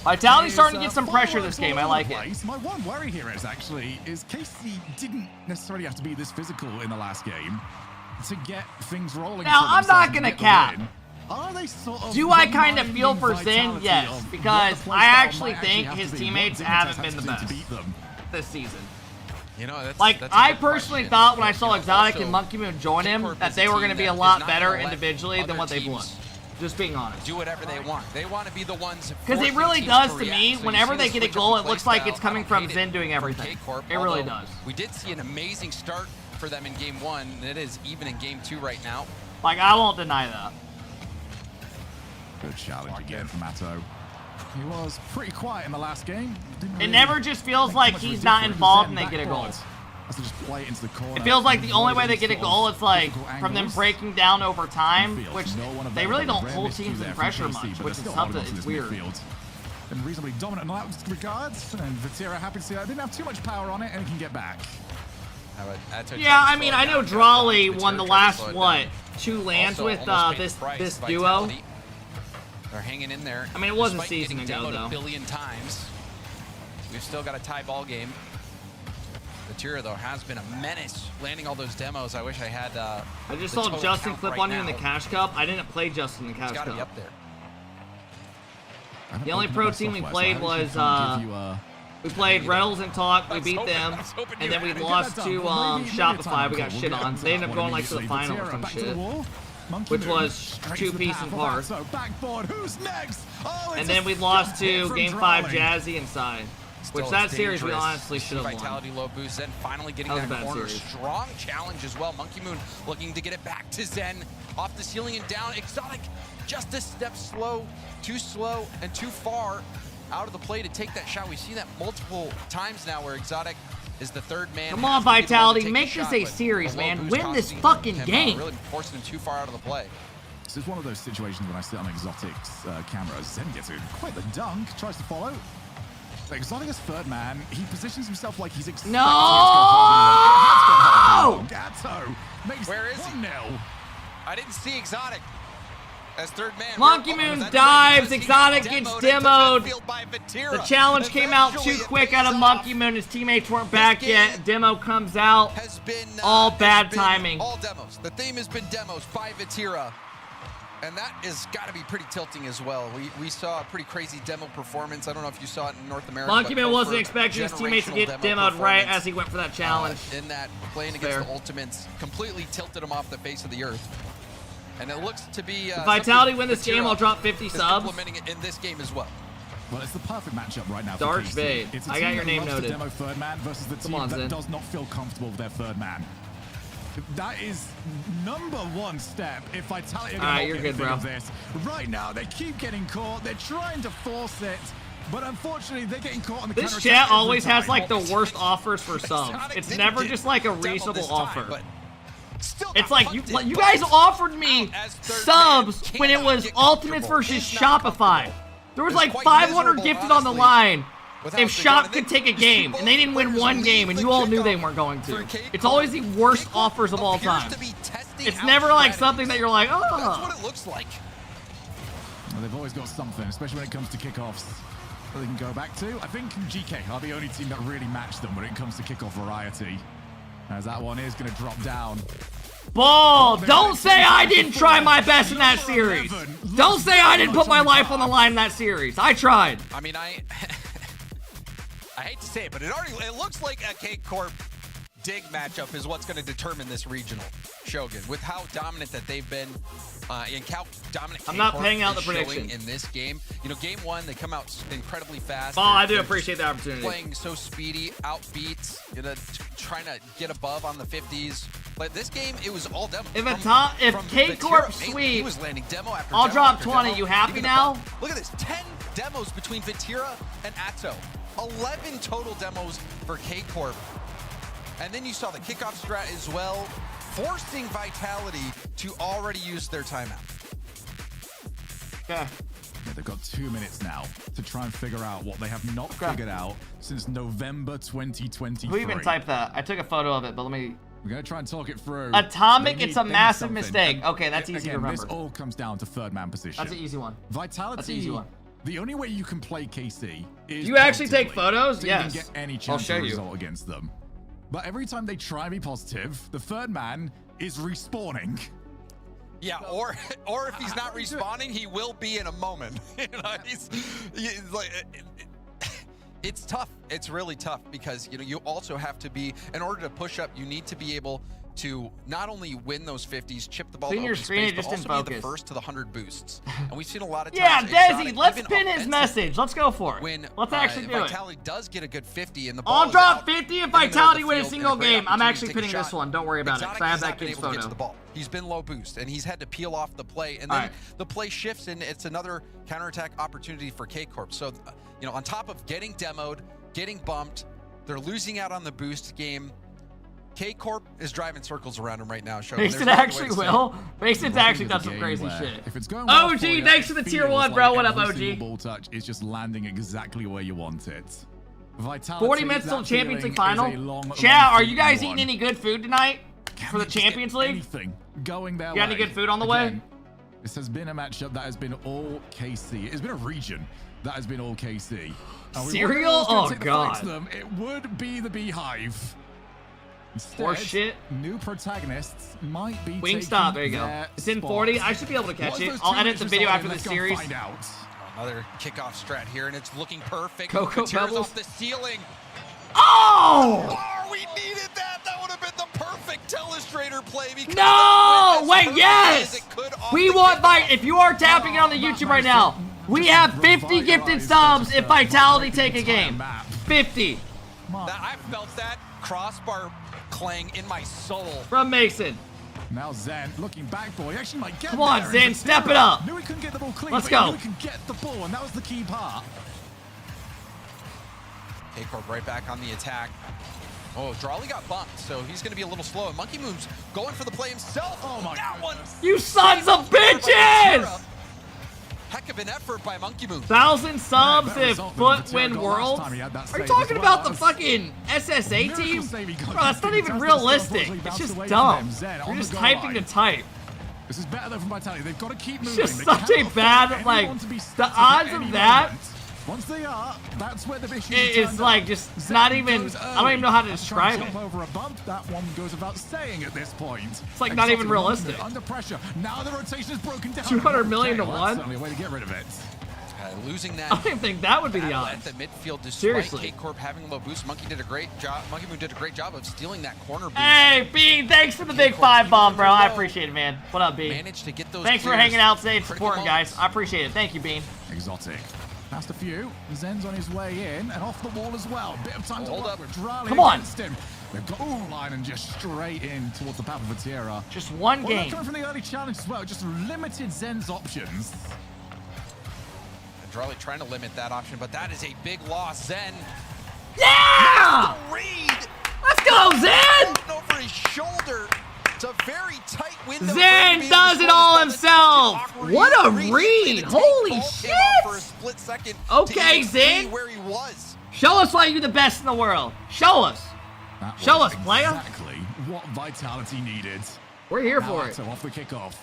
Vitality's starting to get some pressure this game. I like it. My one worry here is KC didn't necessarily have to be this physical in the last game to get things rolling. Now, I'm not going to cap. Are they sort of Do I kind of feel for Zen? Yes, because I actually think his teammates haven't been the best this season. You know, I personally thought when I saw Exotic and Monkey Moon join him that they were going to be a lot better individually than what they've looked. Just being honest. Do whatever they want. They want to be the ones. Because it really does to me. Whenever they get a goal, it looks like it's coming from Zen doing everything. It really does. We did see an amazing start for them in game 1. And it is even in game 2 right now. Like, I won't deny that. Good challenge again from Atto. He was pretty quiet in the last game. It never just feels like he's not involved and they get a goal. Just play it into the corner. It feels like the only way they get a goal is like from them breaking down over time, which they really don't hold teams in pressure much, which is something it's weird. And reasonably dominant in that regards, and Vatira happy to see that. Didn't have too much power on it, and he can get back. Yeah, I mean, I know Drawley won the last, 2 lands with this duo. They're hanging in there. I mean, it was a season ago, though. A billion times. We've still got a tie ball game. Vatira, though, has been a menace landing all those demos. I wish I had. I just saw Justin clip on you in the Cash Cup. I didn't play Justin in the Cash Cup. Got to be up there. The only pro team we played was we played Reynolds and Talk. We beat them, and then we lost to Shopify. We got shit on. They ended up going like to the final or some shit. which was 2-piece and par. So backboard, who's next? Oh, And then we lost to Game 5 Jazzy and Sign. Which that series we honestly should have won. Vitality low boost, then finally getting that corner. Strong challenge as well. Monkey Moon looking to get it back to Zen. Off the ceiling and down. Exotic just a step slow, and too far out of the play to take that shot. We've seen that multiple times now where Exotic is the third man. Come on, Vitality, make this a series, man. Win this fucking game. Really forcing him too far out of the play. This is one of those situations when I sit on Exotic's camera. Zen gets in quite the dunk, tries to follow. Exotic is third man. He positions himself like he's expecting. No! Gatto makes Where is 1-0. I didn't see Exotic as third man. Monkey Moon dives. Exotic gets demoed. The challenge came out too quick out of Monkey Moon. His teammates weren't back yet. Demo comes out. All bad timing. All demos. The theme has been demos by Vatira. And that has got to be pretty tilting as well. We saw a pretty crazy demo performance. I don't know if you saw it in North America. Monkey Man wasn't expecting his teammates to get demoed right as he went for that challenge. In that playing against the Ultimates, completely tilted him off the face of the earth. And it looks to be if Vitality win this game, I'll drop 50 subs. Implementing it in this game as well. Well, it's the perfect matchup right now. Darch Bade. I got your name noted. Demo third man versus the team that does not feel comfortable with their third man. That is #1 step if Vitality are going to get of this. Right now, they keep getting caught. They're trying to force it, but unfortunately, they're getting caught on the This chat always has like the worst offers for subs. It's never just like a reasonable offer. It's like you guys offered me subs when it was Ultimates versus Shopify. There was like 500 gifted on the line. If Shop could take a game, and they didn't win one game, and you all knew they weren't going to. It's always the worst offers of all time. It's never like something that you're like, oh. That's what it looks like. Well, they've always got something, especially when it comes to kickoffs, that they can go back to. I think GK are the only team that really match them when it comes to kickoff variety. As that one is going to drop down. Ball! Don't say I didn't try my best in that series. Don't say I didn't put my life on the line in that series. I tried. I mean, I hate to say it, but it looks like a K-Corp Dig matchup is what's going to determine this regional, Shogun, with how dominant that they've been and how dominant I'm not paying out the prediction in this game. You know, game 1, they come out incredibly fast. Oh, I do appreciate the opportunity. Playing so speedy, outbeats, you know, trying to get above on the 50s. But this game, it was all demo. If K-Corp sweep, was landing demo after I'll demo drop after 20. Demo. You happy now? Look at this, 10 demos between Vatira and Atto. 11 total demos for K-Corp. And then you saw the kickoff strat as well, forcing Vitality to already use their timeout. Yeah, they've got 2 minutes now to try and figure out what they have not figured out since November 2023. Who even typed that? I took a photo of it, but let me... We're going to try and talk it through. Atomic, it's a massive mistake. Okay, that's easy to remember. This all comes down to third man position. That's an easy one. Vitality, that's an easy one. The only way you can play KC is... Do you actually take photos? So yes. You can get any chance of result against them. But every time they try to be positive, the third man is respawning. Yeah, or if he's not respawning, he will be in a moment. You know, he's like, it's tough. It's really tough because you also have to be, in order to push up, you need to be able to not only win those 50s, chip the ball to open space, but also be the first to the 100 boosts. And we've seen a lot of times. Yeah, Desi, let's pin his message. Let's go for it. Let's actually do it. Vitality does get a good 50 and the ball I'll drop 50 if Vitality win a single game. I'm actually pinning this one. Don't worry about it, because I have that kid's photo. He's been low boost, and he's had to peel off the play, and then the play shifts, and it's another counterattack opportunity for K-Corp. So, on top of getting demoed, getting bumped, they're losing out on the boost game. K-Corp is driving circles around him right now. Mason actually will. Mason's actually done some crazy shit. If it's going OG, thanks for the tier 1, bro. What up, OG? Ball touch is just landing exactly where you want it. Vitality, 40 minutes till Champions League final. Chat, are you guys eating any good food tonight for the Champions League? Anything going their way. You got any good food on the way? This has been a matchup that has been all KC. It's been a region that has been all KC. Cereal? Oh, God. It would be the Beehive. Or shit. New protagonists might be Wingstop, there you go. It's in 40. I should be able to catch it. I'll edit the video after the series. Another kickoff strat here, and it's looking perfect. Cocoa Pebbles off the ceiling. Oh! We needed that. That would have been the perfect Telestrator play. No! wait, yes! We want if you are tapping it on the YouTube right now, we have 50 gifted subs if Vitality take a game. 50. I felt that crossbar clang in my soul. From Mason. Now Zen looking back for he actually might get Come on, there, Zen, step it up. Knew he couldn't get the ball clean. Let's but he go. knew he could get the ball, and that was the key part. Corp right back on the attack. Oh, Raleigh got bumped, so he's going to be a little slow. And Monkey Moon's going for the play himself. Oh my that one. You sons of bitches! Heck of an effort by Monkey Moon. 1,000 subs if Foot win Worlds. Are you talking about the fucking SSA team? Bro, that's not even realistic. It's just dumb. You're just typing to type. This is better though from Vitality. They've got to keep moving. It's just such a bad, like, the odds of that. Once they are, that's where the issue is like just not even. I don't even know how to describe it. Over a bump, that one goes without saying at this point. It's like not even realistic. Under pressure. Now the rotation is broken down. 200 million to 1. Certainly a way to get rid of it. Losing that. I don't even think that would be the odds. At the midfield, despite Seriously. Corp having low boost, Monkey Moon did a great job of stealing that corner boost. Hey, Bean, thanks for the big 5 bomb, bro. I appreciate it, man. What up, Bean? Managed to get those thanks for hanging out today and supporting, guys. I appreciate it. Thank you, Bean. Exotic. Past a few. Zen's on his way in and off the wall as well. Bit of time to hold up with Raleigh against him. They've got line and just straight in towards the path of Vatira. Just one game. Coming from the early challenge as well. Just limited Zen's options. Raleigh trying to limit that option, but that is a big loss. Zen. Yeah! Read. Let's go, Zen! Over his shoulder. It's a very tight window. Zen does it all himself. What a read! Holy shit! For a split second okay, Zen. Where he was. Show us why you're the best in the world. Show us. Show us, player. Exactly what Vitality needed. We're here for it. So off the kickoff.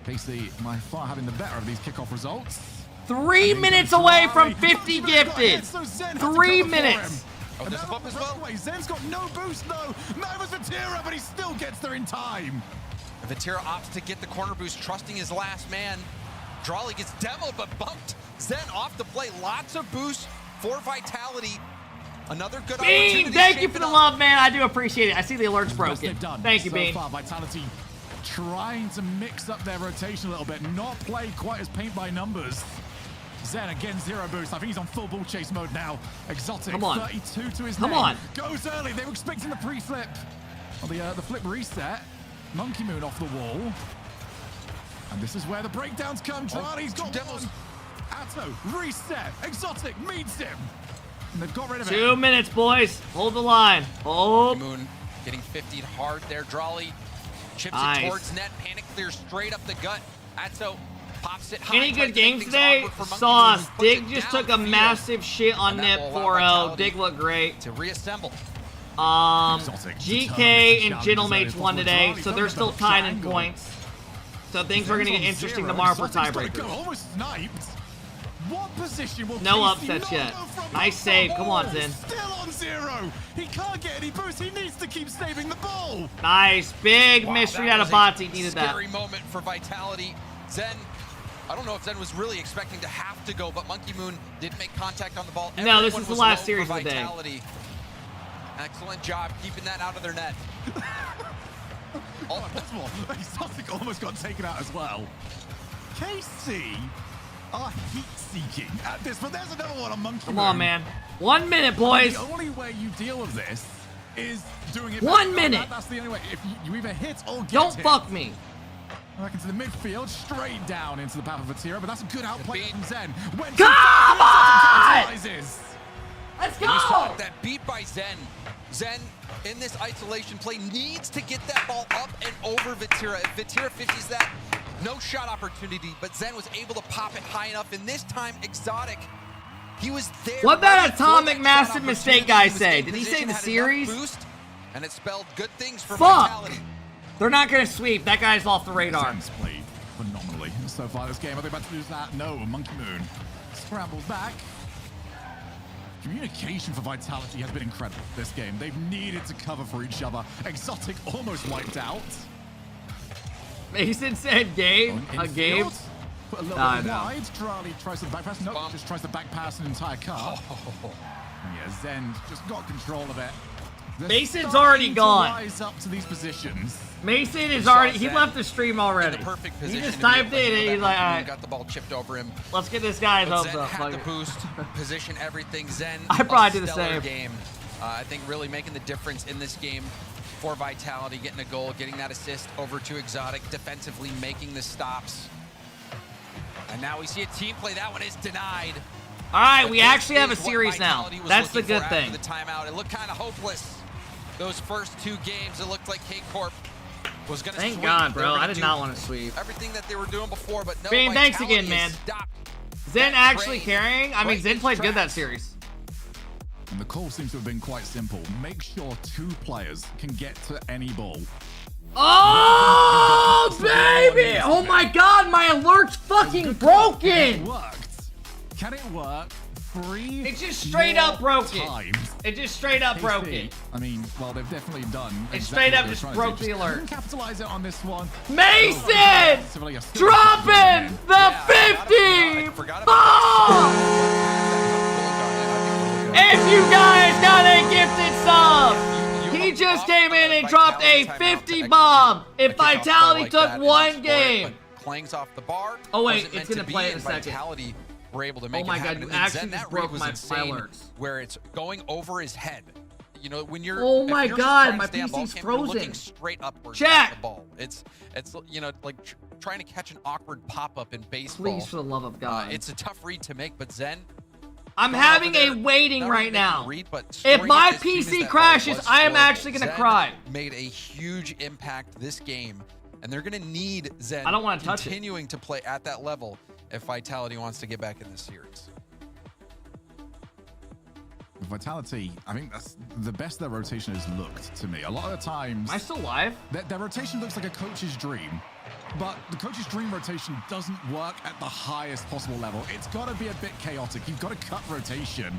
Pacey, by far having the better of these kickoff results. 3 minutes away from 50 gifted. 3 minutes. Oh, there's a bump as well. Zen's got no boost, though. Neither's Vatira, but he still gets there in time. Vatira opts to get the corner boost, trusting his last man. Raleigh gets demoed, but bumped. Zen off the play. Lots of boost for Vitality. Another good opportunity. Bean, thank you for the love, man. I do appreciate it. I see the alerts broken. Thank you, Bean. So far, Vitality trying to mix up their rotation a little bit, not play quite as paint by numbers. Zen again, 0 boost. I think he's on full ball chase mode now. Exotic, come on. 32 to his name. Come on. Goes early. They were expecting the pre-flip. Well, the flip reset. Monkey Moon off the wall. And this is where the breakdowns come. Charlie's got demos. Atto, reset. Exotic meets him. And they've got rid of it. 2 minutes, boys. Hold the line. Hold. Moon getting 50'd hard there. Drawley chips it towards net. Panic clears straight up the gut. Atto pops it high. Any good games today? Sauce. Dig just took a massive shit on net 4-0. Dig looked great. To reassemble. GK and Gentlemates won today, so they're still tied in points. So things are going to get interesting tomorrow for tiebreakers. Almost sniped. What position will no upsets yet. Nice save. Come on, Zen. Still on 0. He can't get any boost. He needs to keep saving the ball. Nice. Big mystery out of Bati. Needed that. Scary moment for Vitality. Zen, I don't know if Zen was really expecting to have to go, but Monkey Moon did make contact on the ball. No, this is the last series of the day. Excellent job keeping that out of their net. Exotic almost got taken out as well. KC are heat-seeking at this, but there's another one on Monkey Moon. Come on, man. 1 minute, boys. The only way you deal with this is doing it. 1 minute. That's the only way. If you either hit or get Don't hit. fuck me. Back into the midfield, straight down into the path of Vatira, but that's a good outplay from Zen. Come on! Let's go! You saw that beat by Zen. Zen, in this isolation play, needs to get that ball up and over Vatira. If Vatira 50s that, no shot opportunity, but Zen was able to pop it high enough, and this time, Exotic, he was there. What that atomic massive mistake guy say? Did he say the series? Boost, and it spelled good things for Fuck! Vitality. They're not going to sweep. That guy's off the radar. Zen's played phenomenally so far this game. Are they about to lose that? No, Monkey Moon scrambles back. Communication for Vitality has been incredible this game. They've needed to cover for each other. Exotic almost wiped out. Mason said game. A game. Put a little bit wide. Charlie tries the back pass. No, just tries the back pass an entire car. Yeah, Zen just got control of it. Mason's already gone. Rise up to these positions. Mason is already. He left the stream already. He just typed it and he's like, all right. Got the ball chipped over him. Let's get this guy's hopes Zen up. had the boost, position everything. Zen. I probably do the stellar same. Game. I think really making the difference in this game for Vitality, getting a goal, getting that assist over to Exotic, defensively making the stops. And now we see a team play. That one is denied. All right, we actually have a series now. That's the good thing. The timeout. It looked kind of hopeless. Those first 2 games, it looked like Corp was going to sweep. Thank God, bro. I did not want to sweep. Everything that they were doing before, but no. Bean, thanks again, man. Zen actually carrying. I mean, Zen played good that series. And the call seems to have been quite simple. Make sure 2 players can get to any ball. Oh, baby! Oh my God, my alert's fucking broken! It worked. Can it work? 3 It just straight up broke times. It just straight up broke it. I mean, well, they've definitely done. It straight up just broke the alert. Capitalize it on this one. Mason! Dropping the 50! Bomb! If you guys got a gifted sub, he just came in and dropped a 50 bomb. If Vitality took 1 game. Clangs off the bar. Oh wait, it's gonna play in a second. Vitality were able to make oh my it happen. God, you And actually Zen, just that broke rig was my insane, alerts. where it's going over his head. You know, when you're oh my if you're God, trying to my stay on ball PC's cam, you're frozen. looking straight upwards Chat. at the ball. It's you know, like trying to catch an awkward pop-up in baseball. Please, for the love of God. It's a tough read to make, but Zen. I'm having a waiting right now. If my PC crashes, I am actually gonna cry. Made a huge impact this game, and they're gonna need Zen. I don't want to touch it. Continuing to play at that level if Vitality wants to get back in this series. Vitality, I think that's the best their rotation has looked to me. A lot of the times... Am I still live? Their rotation looks like a coach's dream, but the coach's dream rotation doesn't work at the highest possible level. It's got to be a bit chaotic. You've got to cut rotation.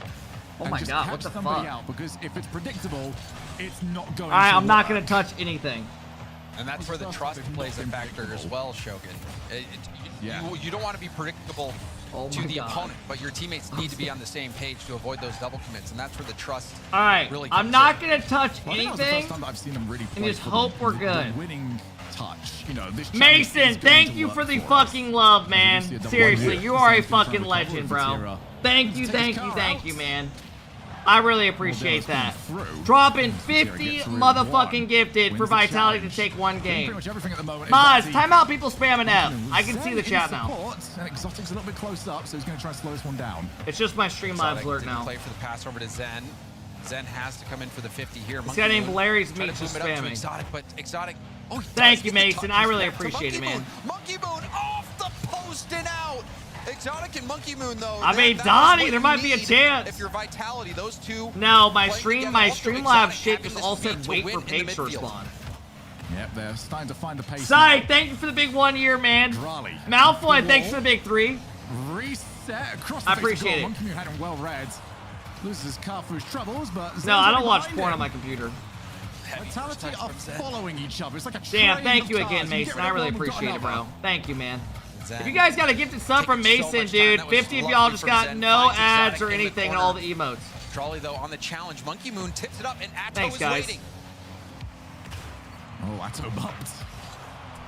Oh my God, what the fuck? Out, because if it's predictable, it's not going to I'm not work. going to touch anything. And that's where the trust plays a factor as well, Shogun. You don't want to be predictable to the opponent, but your teammates need to be on the same page to avoid those double commits, and that's where the trust really comes I'm not in. going to touch Well, I think that was the anything first time that I've seen them really and play just for hope the- we're the good. winning touch. You know, this challenge Mason, is going thank to you work for the us. fucking love, man. see a double Seriously, here. you are a Zen's gonna fucking try to cover legend, with bro. Tira. Thank you, Takes thank you, car thank out. you, man. I really appreciate that. through. Dropping Tira 50 gets rid of motherfucking one. gifted for Wins the Vitality to challenge. take 1 Doing game. pretty much everything at the moment. Mods, Exotic- timeout people spamming F. I can see Zen the in chat now. support, and Exotic's a little bit close up, so he's going to try and slow this one down. It's just my Streamlabs Exotic alert didn't now. play for the pass over to Zen. Zen has to come in for the 50 here. This guy named Larry's Trying Meat to just boom it up to spamming. Exotic, but Exotic. Oh, he Thank does you, get the Mason. touch. I really Back to appreciate it, Monkey man. Moon. Monkey Moon off the post and out. Exotic and Monkey Moon, though. I mean, that was Donnie, what there you might be a need chance. If you're Vitality, those two. No, my playing Streamlabs together. shit Having just the all speed said to wait win for in the page to midfield. respond. Yep, they're starting to find the pace. Sai, now. thank you for the big 1 year, man. Raleigh. Malfoy, thanks for the big 3. Reset across the I face of appreciate goal. it. Monkey Moon had him well read. Loses his car through his troubles, but Zen's No, I don't already watch behind porn him. on my computer. Vitality are following each other. It's like a Damn, train thank of you cars. again, You Mason. get rid I of really one, we've got appreciate it, bro. another. Thank you, man. Zen. If you guys got a gifted sub from Taking so Mason, much dude, time. That was 50 of y'all lovely just from got Zen. no Finds ads Exotic or in the anything and corner. all the emotes. Trolley, though, on the challenge. Monkey Moon tips it up, and Atto Thanks, is guys. waiting. Oh, Atto bumped.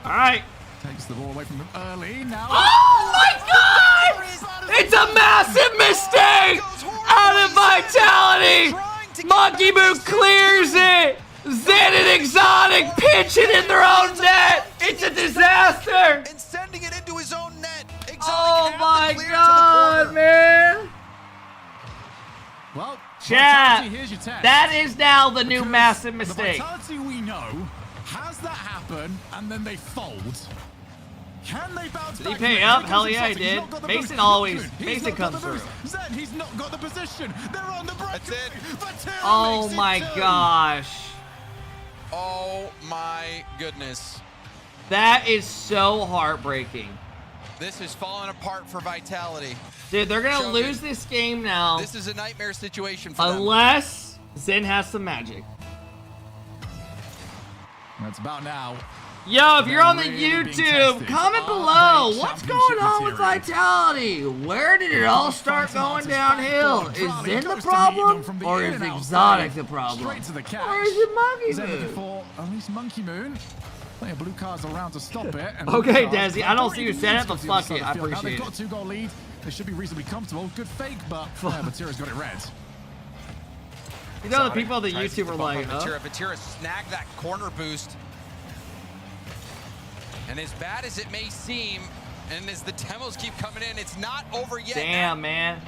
All right. Takes the ball away from him early. Now. Oh my God! It's a massive mistake out of Vitality. Monkey Moon clears it. Zen and Exotic pitch it in their own net. It's a disaster. And sending it into his own net. Exotic Oh had my the clear to the God, corner. man. Well, Chat, Vitality, here's your test. that is now the new Because massive mistake. The Vitality we know has that happen and then they fold. Can they bounce Did he back? pay Here up? comes Hell yeah, he Exotic. He's did. not got the Mason boost. always- He's Mason not got comes the boost. through. Zen, he's not got the position. They're on the break. That's it. Oh makes it my two. gosh. Oh my goodness. That is so heartbreaking. This is falling apart for Vitality. Dude, they're going to Shogun. lose this game now This is a nightmare situation for them. unless Zen has some magic. That's about now. Yo, if you're on the YouTube, comment below. What's going on with Vitality? Where did it all start going downhill? Is Zen the problem, or is Exotic the problem? Or is it Monkey Moon? At least Monkey Moon. Plenty of blue cards around to stop it. And Okay, Desi, I don't see you said it, but fuck it, I appreciate now they've it. got a 2-goal lead. They should be reasonably comfortable. Good fake, but Vatira's got it red. You know, the people on the YouTube are like, huh? Vatira snagged that corner boost. And as bad as it may seem, and as the demos keep coming in, it's not over yet. Damn, man.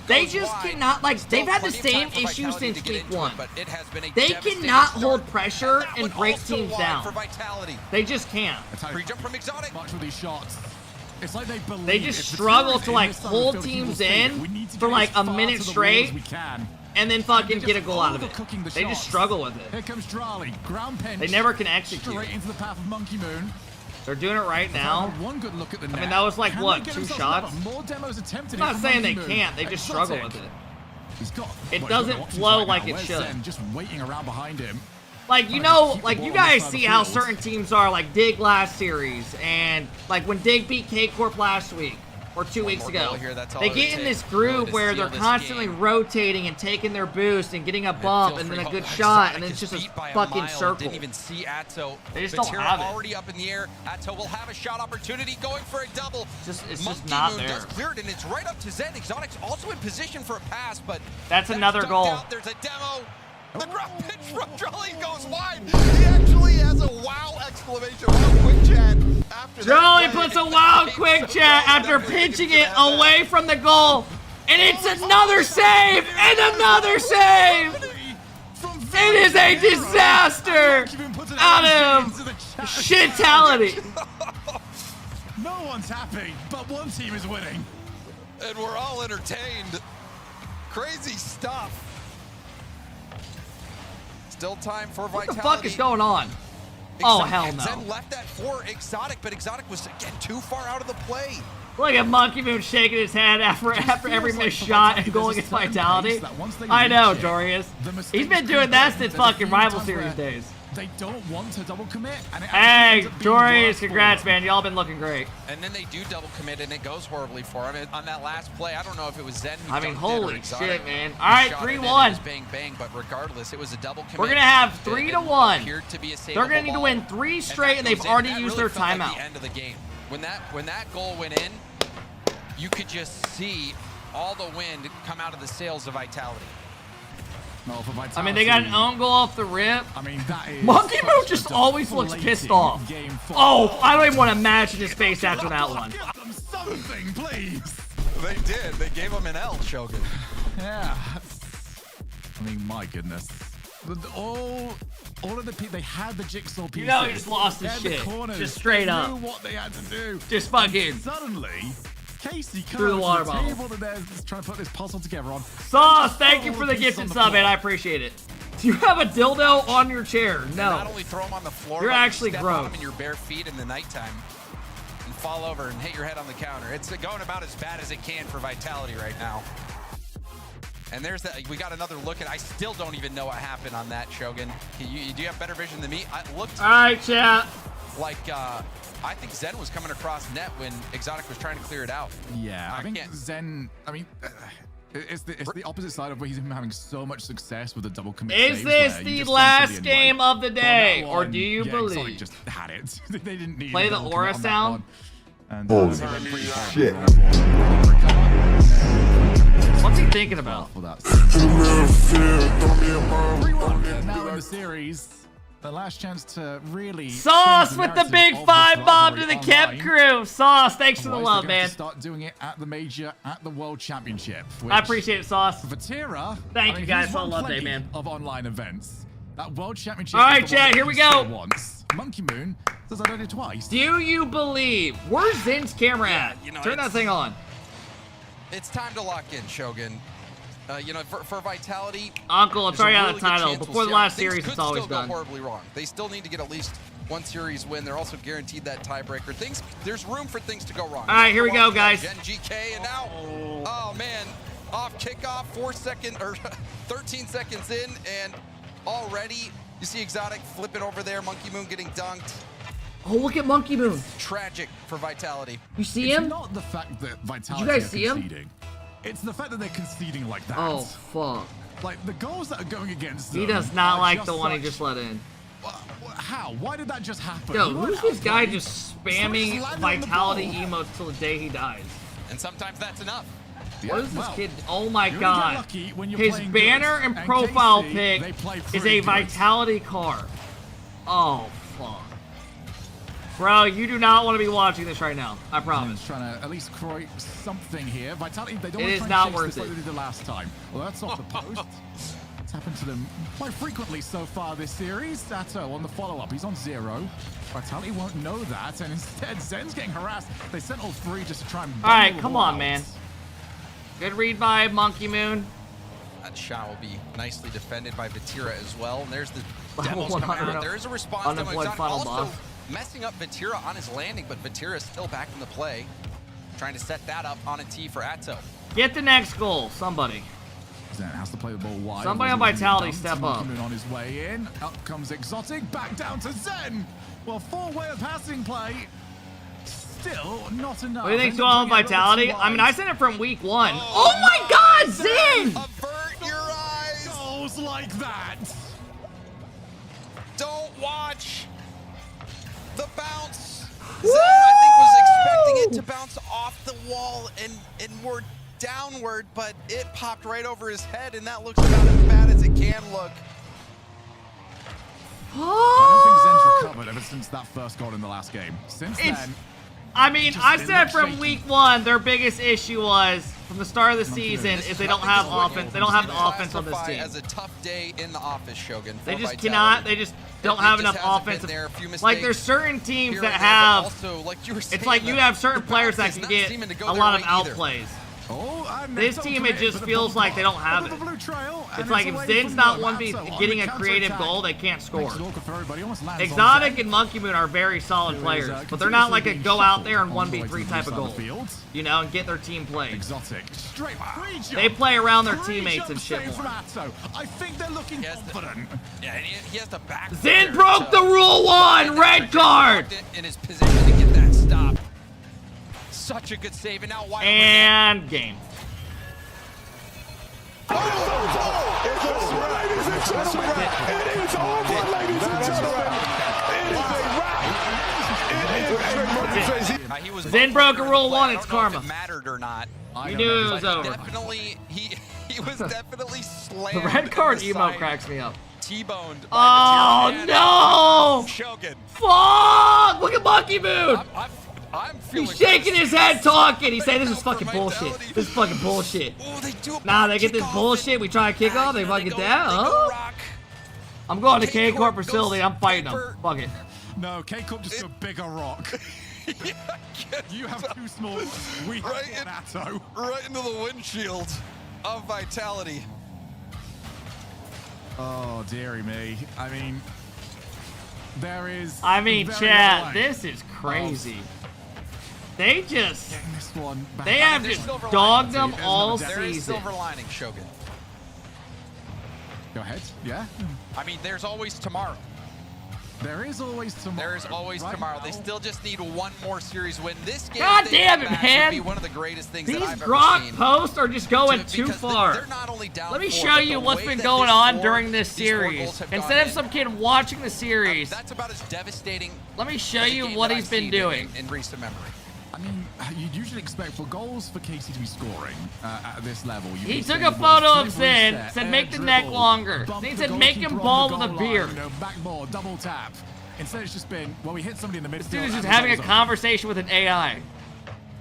They just cannot, like, they've had the same issue since week 1. They cannot hold pressure and break teams down. They just can't. Pre-jump from Exotic. Much with these shots. It's like they believe. They just struggle to, like, hold teams in for, like, a minute straight. And then fucking get a goal out of it. They just struggle with it. Here comes Raleigh. Ground pinch. They never can execute. Straight into the path of Monkey Moon. They're doing it right now. One good look at the net. I mean, that was like, what, 2 shots? More demos attempted. I'm not saying they can't. They just struggle with it. It doesn't flow like it should. Just waiting around behind him. Like, you know, like, you guys see how certain teams are, like Dig last series, and, like, when Dig beat Corp last week, or 2 weeks ago, they get in this groove where they're constantly rotating and taking their boost and getting a bump and then a good shot, and then it's just a fucking circle. Didn't even see Atto. They just don't have it. Already up in the air. Atto will have a shot opportunity, going for a double. It's just Monkey not Moon there. does clear it, and it's right up to Zen. Exotic's also in position for a pass, but that's another goal. Out. There's a demo. The ground pitch from Jolly goes wide. He actually has a wow exclamation mark quick chat after Jolly puts a wow quick chat after pitching it away from the goal. And it's another save and another save. It is a disaster out of shitality. No one's happy, but one team is winning. And we're all entertained. Crazy stuff. Still time for Vitality. What the fuck is going on? Oh, hell no. Zen left that for Exotic, but Exotic was, again, too far out of the play. Look at Monkey Moon shaking his head after every missed shot and going against Vitality. I know, Dorius. He's been doing that since fucking Rival Series days. They don't want to double commit. And hey, Dorius, congrats, man. Y'all been looking great. And then they do double commit, and it goes horribly for him. On that last play, I don't know if it was Zen who I mean, dunked holy it or Exotic. shit, man. All right, 3-1. Bang, bang, but regardless, it was a double commit. We're going to have 3-1. They're going to need to win 3 straight, and they've already used their timeout. Like the end of the game. When that goal went in, you could just see all the wind come out of the sails of Vitality. No, for Vitality. I mean, they got an own goal off the rip. I mean, that is Monkey Moon just always looks pissed off. Oh, I don't even want to imagine his face after that one. Give them something, please. They did. They gave him an L, Shogun. Yeah. I mean, my goodness. All of the people, they had the jigsaw pieces. You know he just lost his shit. Just straight up. They knew what they had to do. Just fucking. Suddenly, Casey through the water bottle. They're trying to put this puzzle together on. Sauce, thank you for the gifted sub, man. I appreciate it. Do you have a dildo on your chair? No. Not only throw them on the floor, you're but actually step gross. on them in your bare feet in the nighttime and fall over and hit your head on the counter. It's going about as bad as it can for Vitality right now. And there's that. We got another look at. I still don't even know what happened on that, Shogun. Do you have better vision than me? I looked. All right, chat. Like I think Zen was coming across net when Exotic was trying to clear it out. Yeah, I think Zen. I mean, it's the opposite side of where he's having so much success with the double commit. Is this the last game of the day, or do you believe? Exotic just had it. They didn't need play the aura sound. And, holy shit! What's he thinking about? Now in the series. The last chance to really Sauce with the big 5 bomb to the Kep crew. Sauce, thanks for the love, man. Start doing it at the major, at the World Championship. I appreciate it, Sauce. Vatira, thank you guys for the love day, man. Of online events, that World Championship. All right, chat, here we go. Once. Monkey Moon does that only twice. Do you believe? Where's Zen's camera at? Turn that thing on. It's time to lock in, Shogun. You know, for Vitality, Uncle, it's already on the title. Before the last series, it's always done. Go horribly wrong. They still need to get at least one series win. They're also guaranteed that tiebreaker. There's room for things to go wrong. All right, here we go, guys. Gen GK, and now, oh man, off kickoff, 13 seconds in, and already you see Exotic flipping over there. Monkey Moon getting dunked. Oh, look at Monkey Moon. Tragic for Vitality. You see him? It's not the fact that Vitality Did you guys are see him? conceding. It's the fact that they're conceding like that. Oh, fuck. Like, the goals that are going against He them does not are like just the one he such- just let in. How? Why did that just happen? Yo, You who's weren't this guy outplayed. just spamming Vitality emotes till the day he dies? And sometimes that's enough. What is this kid? Oh my you only get god. lucky when you're His playing banner good. and And profile KC, pic they play is pretty a good. Vitality car. Oh, fuck. Bro, you do not want to be watching this right now. I promise. Trying to at least create something here. Vitality, they don't It want is to try not and chase worth this like it. they did the last time. Well, that's off the post. It's happened to them quite frequently so far this series. Sato on the follow-up. He's on 0. Vitality won't know that, and instead Zen's getting harassed. They sent all 3 just to try and... All right, bundle the come ball on, out. man. Good read by Monkey Moon. That shot will be nicely defended by Vatira as well. And there's the Level demos coming 100 out. There is a response. unemployed Demo final also boss. messing up Vatira on his landing, but Vatira is still back in the play. Trying to set that up on a tee for Atto. Get the next goal, somebody. Zen has to play the ball wide. Somebody on Otherwise, Vitality he's step dumped. up. Moon on his way in. Up comes Exotic. Back down to Zen. Well, 4-way of passing play. Still not enough. What do you think's Ends going up on with bringing it a little Vitality? too I mean, wide. I said it from week 1. Oh my god, Zen! Avert your eyes! Goals like that! Don't watch the bounce. Zen, I think, was expecting it to bounce off the wall and more downward, but it popped right over his head, and that looks about as bad as it can look. I don't think Zen's recovered ever since that first goal in the last game. Since then, I mean, just I been said from shaky. week 1, their biggest issue was from the start of the season is they don't have offense. They don't have the offense on this Classify team. as a tough day in the office, Shogun. They for just Vitality. cannot. They just don't It have just enough hasn't been offensive. there. A few Like there's mistakes certain teams here that and there, have. but also, like you were It's saying, like you have certain players that bounce can is get not seeming to go a their lot of way either. outplays. and This they've team, told it just for the feels ball like they don't have over it. the blue trail, and It's like if away Zen's from not the 1v Lasso on getting the a creative counter-attack. goal, they can't score. Makes it awkward for everybody. Almost lands on Exotic Zen. and Monkey Moon are very solid Who is, players, but they're not like a continuously go being out there and shuffled on the way to 1v3 the type of side goal. of the field. You know, and get their team playing. Exotic, straight free jump. They play around their Free teammates jump and shit save from more. Atto. I think they're looking confident. Yeah, and he has the back. Zen broke the rule 1, red card. In his position to get that stop. Such a good save, and now wide open. And game. Zen broke a rule 1, it's karma. Mattered or not. You knew it was over. Definitely, he was definitely slammed. The red card in the emo side, cracks me up. T-boned. Oh no! Shogun. Fuck! Look at Monkey Moon! I'm feeling He's shaking his head talking. He's saying this is fucking bullshit. This is fucking bullshit. Nah, they get this bullshit. We try to kick off. They fucking down. Huh? I'm going to K Corp facility. I'm fighting them. Fuck it. No, K-Corp just go bigger rock. You have too small. We have one Atto. Right into the windshield of Vitality. Oh, dearie me. I mean, there is. I mean, very chat, little this is crazy. They just. Getting this one back. They have There's just silver dogged lining. them all There is season. silver lining, Shogun. Go ahead. Yeah. I mean, there's always tomorrow. There is always tomorrow. There is always Right tomorrow. now. They still just need one more series win. This game, God if they damn get it, back, man. would be one of the greatest things These that I've ever Grok seen. posts are just going too Because far. they're not only down Let me 4, show but you the what's way been that going this on four- during this these 4 series. goals have Instead gone of in, some kid watching the series, that's about as devastating. let me show as a you game what that he's I've been seen doing. in recent memory. I mean, you'd usually expect for goals for Casey to be scoring at this level. You'd He be took seeing a balls photo of slippery Zen, set, said air make the neck dribble, longer. bump Then he the said make him goalkeeper ball on with the a goal beer. line, backboard, double tap. Instead, it's just been, well, we hit somebody in the midfield. Dude is and just the having a goal's open. conversation with an AI.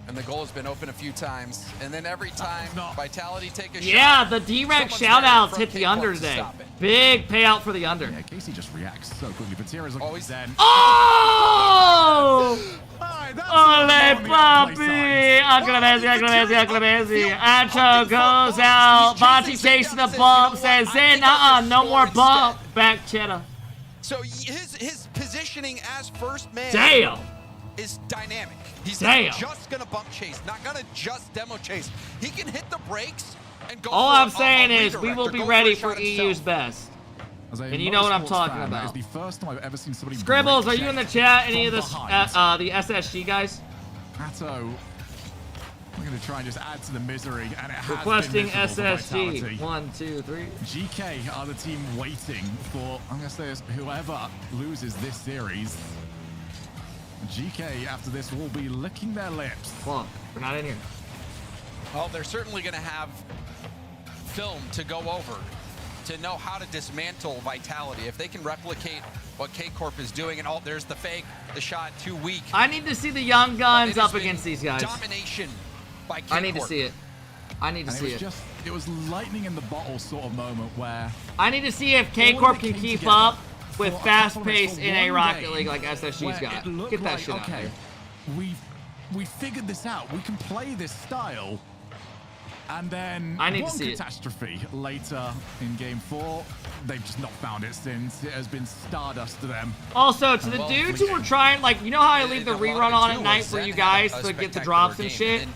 And the goal has been open a few times. And then every time Vitality take a Yeah, shot. the D-Rec someone's shoutouts there hit from the under K-Corp to today. stop it. Big payout for the under. Yeah, Casey just reacts so quickly. But Tira's looking Zen. Oh! Ole papi! Acclamasi. Ancho goes out. Bonte chasing the bump. Says Zen, no more bump. Back cheddar. So his positioning as first man Damn. is dynamic. He's Damn. not just gonna bump chase, not gonna just demo chase. He can hit the brakes and go. All for I'm a saying is we redirect will or be go ready a for shot EU's himself. best. And you know what I'm talking That is about. the first time I've ever seen somebody Scribbles, are break you in the check chat? Any of from this, behind. the SSG guys? Atto, we're going to try and just add to the misery, and it Requesting has been miserable for SSG. Vitality. 1, 2, 3. GK are the team waiting for, I'm going to say this, whoever loses this series. GK, after this, will be licking their lips. Come on, we're not in here. Well, they're certainly going to have film to go over to know how to dismantle Vitality. If they can replicate what K-Corp is doing, and there's the fake, the shot, too weak. I need to see the young guns up against these guys. Domination by K-Corp. I need to see it. I need to see it. It was lightning in the bottle sort of moment where... I need to see if K-Corp can keep up with fast pace in a Rocket League like SSG's got. Get that shit out there. We figured this out. We can play this style. And then I need one to see catastrophe later in game 4. They've just not found it since. It has been stardust to them. Also, to the dudes who were trying, like, you know how I leave the rerun on at night for you guys to get the drops and shit?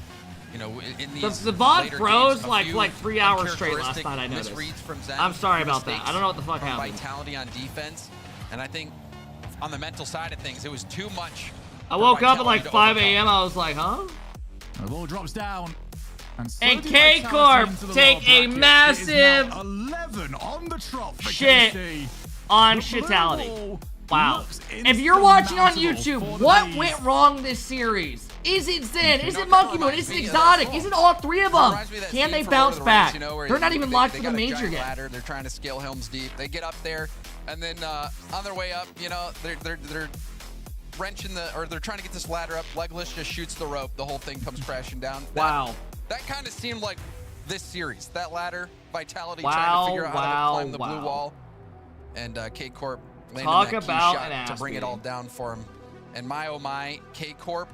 You know, in The VOD froze like 3 hours straight last night, I noticed. I'm sorry about that. I don't know what the fuck happened. Vitality on defense, and I think on the mental side of things, it was too much. I woke up at like 5 a.m. I was like, huh? The ball drops down. And K-Corp take a massive 11 on the trot for shit KC. on shitality. Wow. If you're watching on YouTube, what went wrong this series? Is it Zen? Is it Monkey Moon? Is it Exotic? Is it all three of them? Can they bounce back? They're not even locked for the major yet. Ladder. They're trying to scale Helms Deep. They get up there, and then on their way up, you know, they're wrenching they're trying to get this ladder up. Legless just shoots the rope. The whole thing comes crashing down. Wow. That kind of seemed like this series. That ladder, Vitality trying to figure out how to climb the blue wall. And K-Corp landing that key shot to bring it all down for him. And my oh my, K-Corp,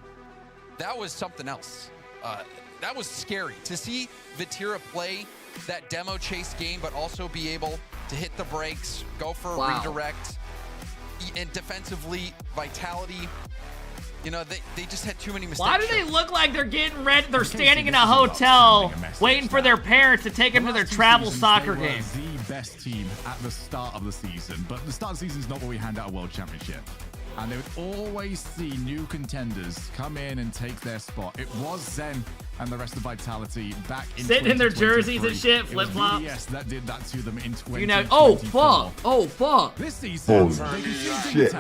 that was something else. That was scary. To see Vatira play that demo chase game, but also be able to hit the brakes, go for a redirect, and defensively, Vitality, you know, they just had too many mistakes. Why do they look like they're getting ready? They're standing in a hotel waiting for their parents to take them to their travel soccer game. The best team at the start of the season, but the start of the season is not where we hand out a world championship. And they would always see new contenders come in and take their spot. It was Zen and the rest of Vitality back in sitting in their jerseys and shit, flip flops. Yes, that did that to them in 2024. You know, oh fuck, oh fuck. This season, holy shit.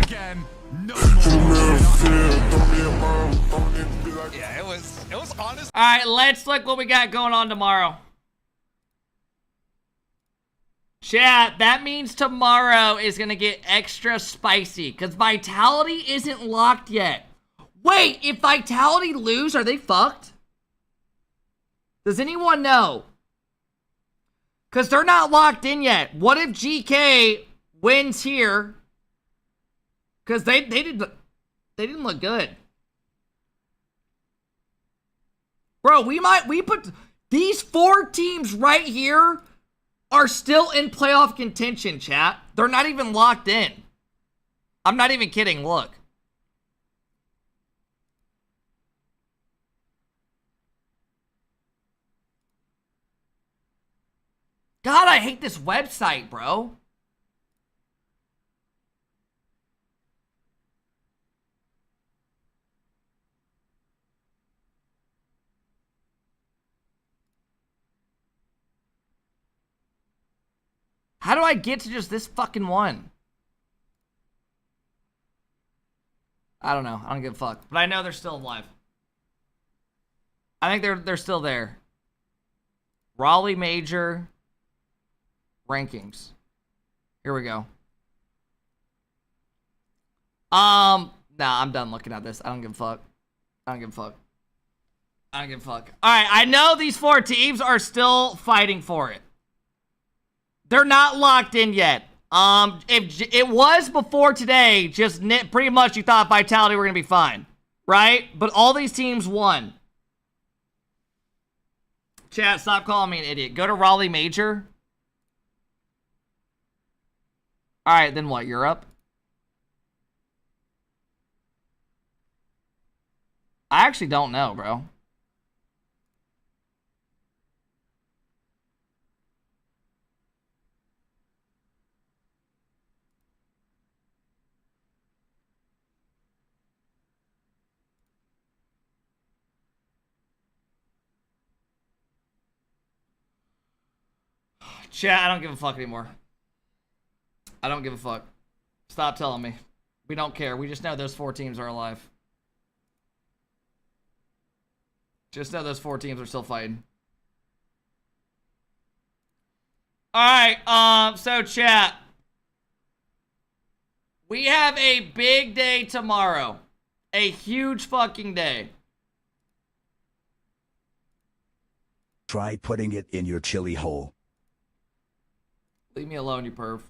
Again, no Yeah, it was honest. All right, let's look what we got going on tomorrow. Chat, that means tomorrow is going to get extra spicy because Vitality isn't locked yet. Wait, if Vitality lose, are they fucked? Does anyone know? Because they're not locked in yet. What if GK wins here? Because they didn't look good. Bro, we put these 4 teams right here are still in playoff contention, chat. They're not even locked in. I'm not even kidding. Look. God, I hate this website, bro. How do I get to just this fucking one? I don't know. I don't give a fuck. But I know they're still alive. I think they're still there. Raleigh Major rankings. Here we go. Nah, I'm done looking at this. I don't give a fuck. I don't give a fuck. I don't give a fuck. Alright, I know these 4 teams are still fighting for it. They're not locked in yet. If it was before today, just pretty much you thought Vitality were going to be fine. Right? But all these teams won. Chat, stop calling me an idiot. Go to Raleigh Major. Alright, then what? Europe? I actually don't know, bro. Chat, I don't give a fuck anymore. I don't give a fuck. Stop telling me. We don't care. We just know those 4 teams are alive. Just know those 4 teams are still fighting. Alright, so chat. We have a big day tomorrow. A huge fucking day. Try putting it in your chili hole. Leave me alone, you perv.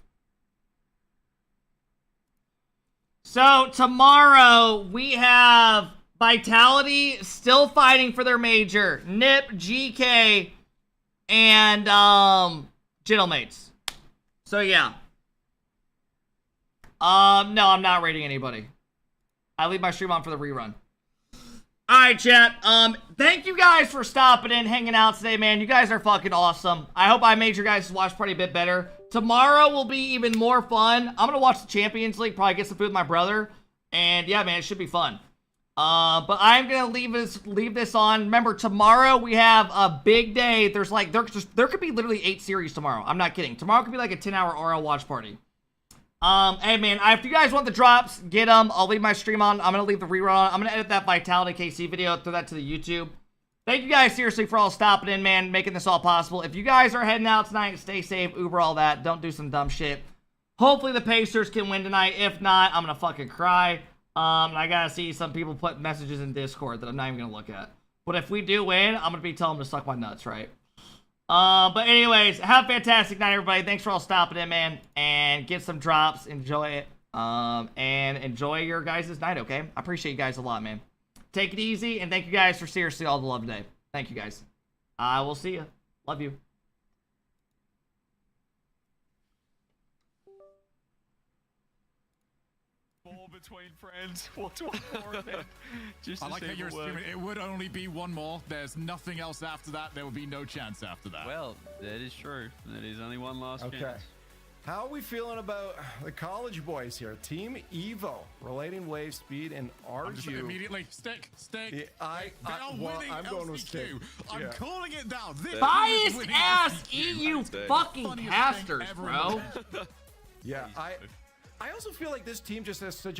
So, tomorrow, we have Vitality still fighting for their major. Nip, GK, and, Gentlemates. So, yeah. No, I'm not rating anybody. I leave my stream on for the rerun. Alright, chat. Thank you guys for stopping in, hanging out today, man. You guys are fucking awesome. I hope I made your guys' watch party a bit better. Tomorrow will be even more fun. I'm gonna watch the Champions League, probably get some food with my brother. And yeah, man, it should be fun. But I'm gonna leave this on. Remember, tomorrow we have a big day. There's like, there could be literally 8 series tomorrow. I'm not kidding. Tomorrow could be like a 10-hour RL watch party. Hey man, if you guys want the drops, get them. I'll leave my stream on. I'm gonna leave the rerun on. I'm gonna edit that Vitality KC video, throw that to the YouTube. Thank you guys seriously for all stopping in, man, making this all possible. If you guys are heading out tonight, stay safe, Uber, all that. Don't do some dumb shit. Hopefully the Pacers can win tonight. If not, I'm gonna fucking cry. I gotta see some people put messages in Discord that I'm not even gonna look at. But if we do win, I'm gonna be telling them to suck my nuts, right? But anyways, have a fantastic night, everybody. Thanks for all stopping in, man. And get some drops. Enjoy it. And enjoy your guys' night, okay? I appreciate you guys a lot, man. Take it easy, and thank you guys for seriously all the love today. Thank you, guys. I will see you. Love you. Ball between friends. What more of it? Just I like how you're assuming it would only be one more. There's nothing else after that. There will be no chance after that. Well, that is true. That is only one last chance. How are we feeling about the college boys here? Team Evo, relating wave speed and RGU. Immediately, stick. I'm going with stick. I'm calling it down. Biased ass EU fucking casters, bro. Yeah, I also feel like this team just has such a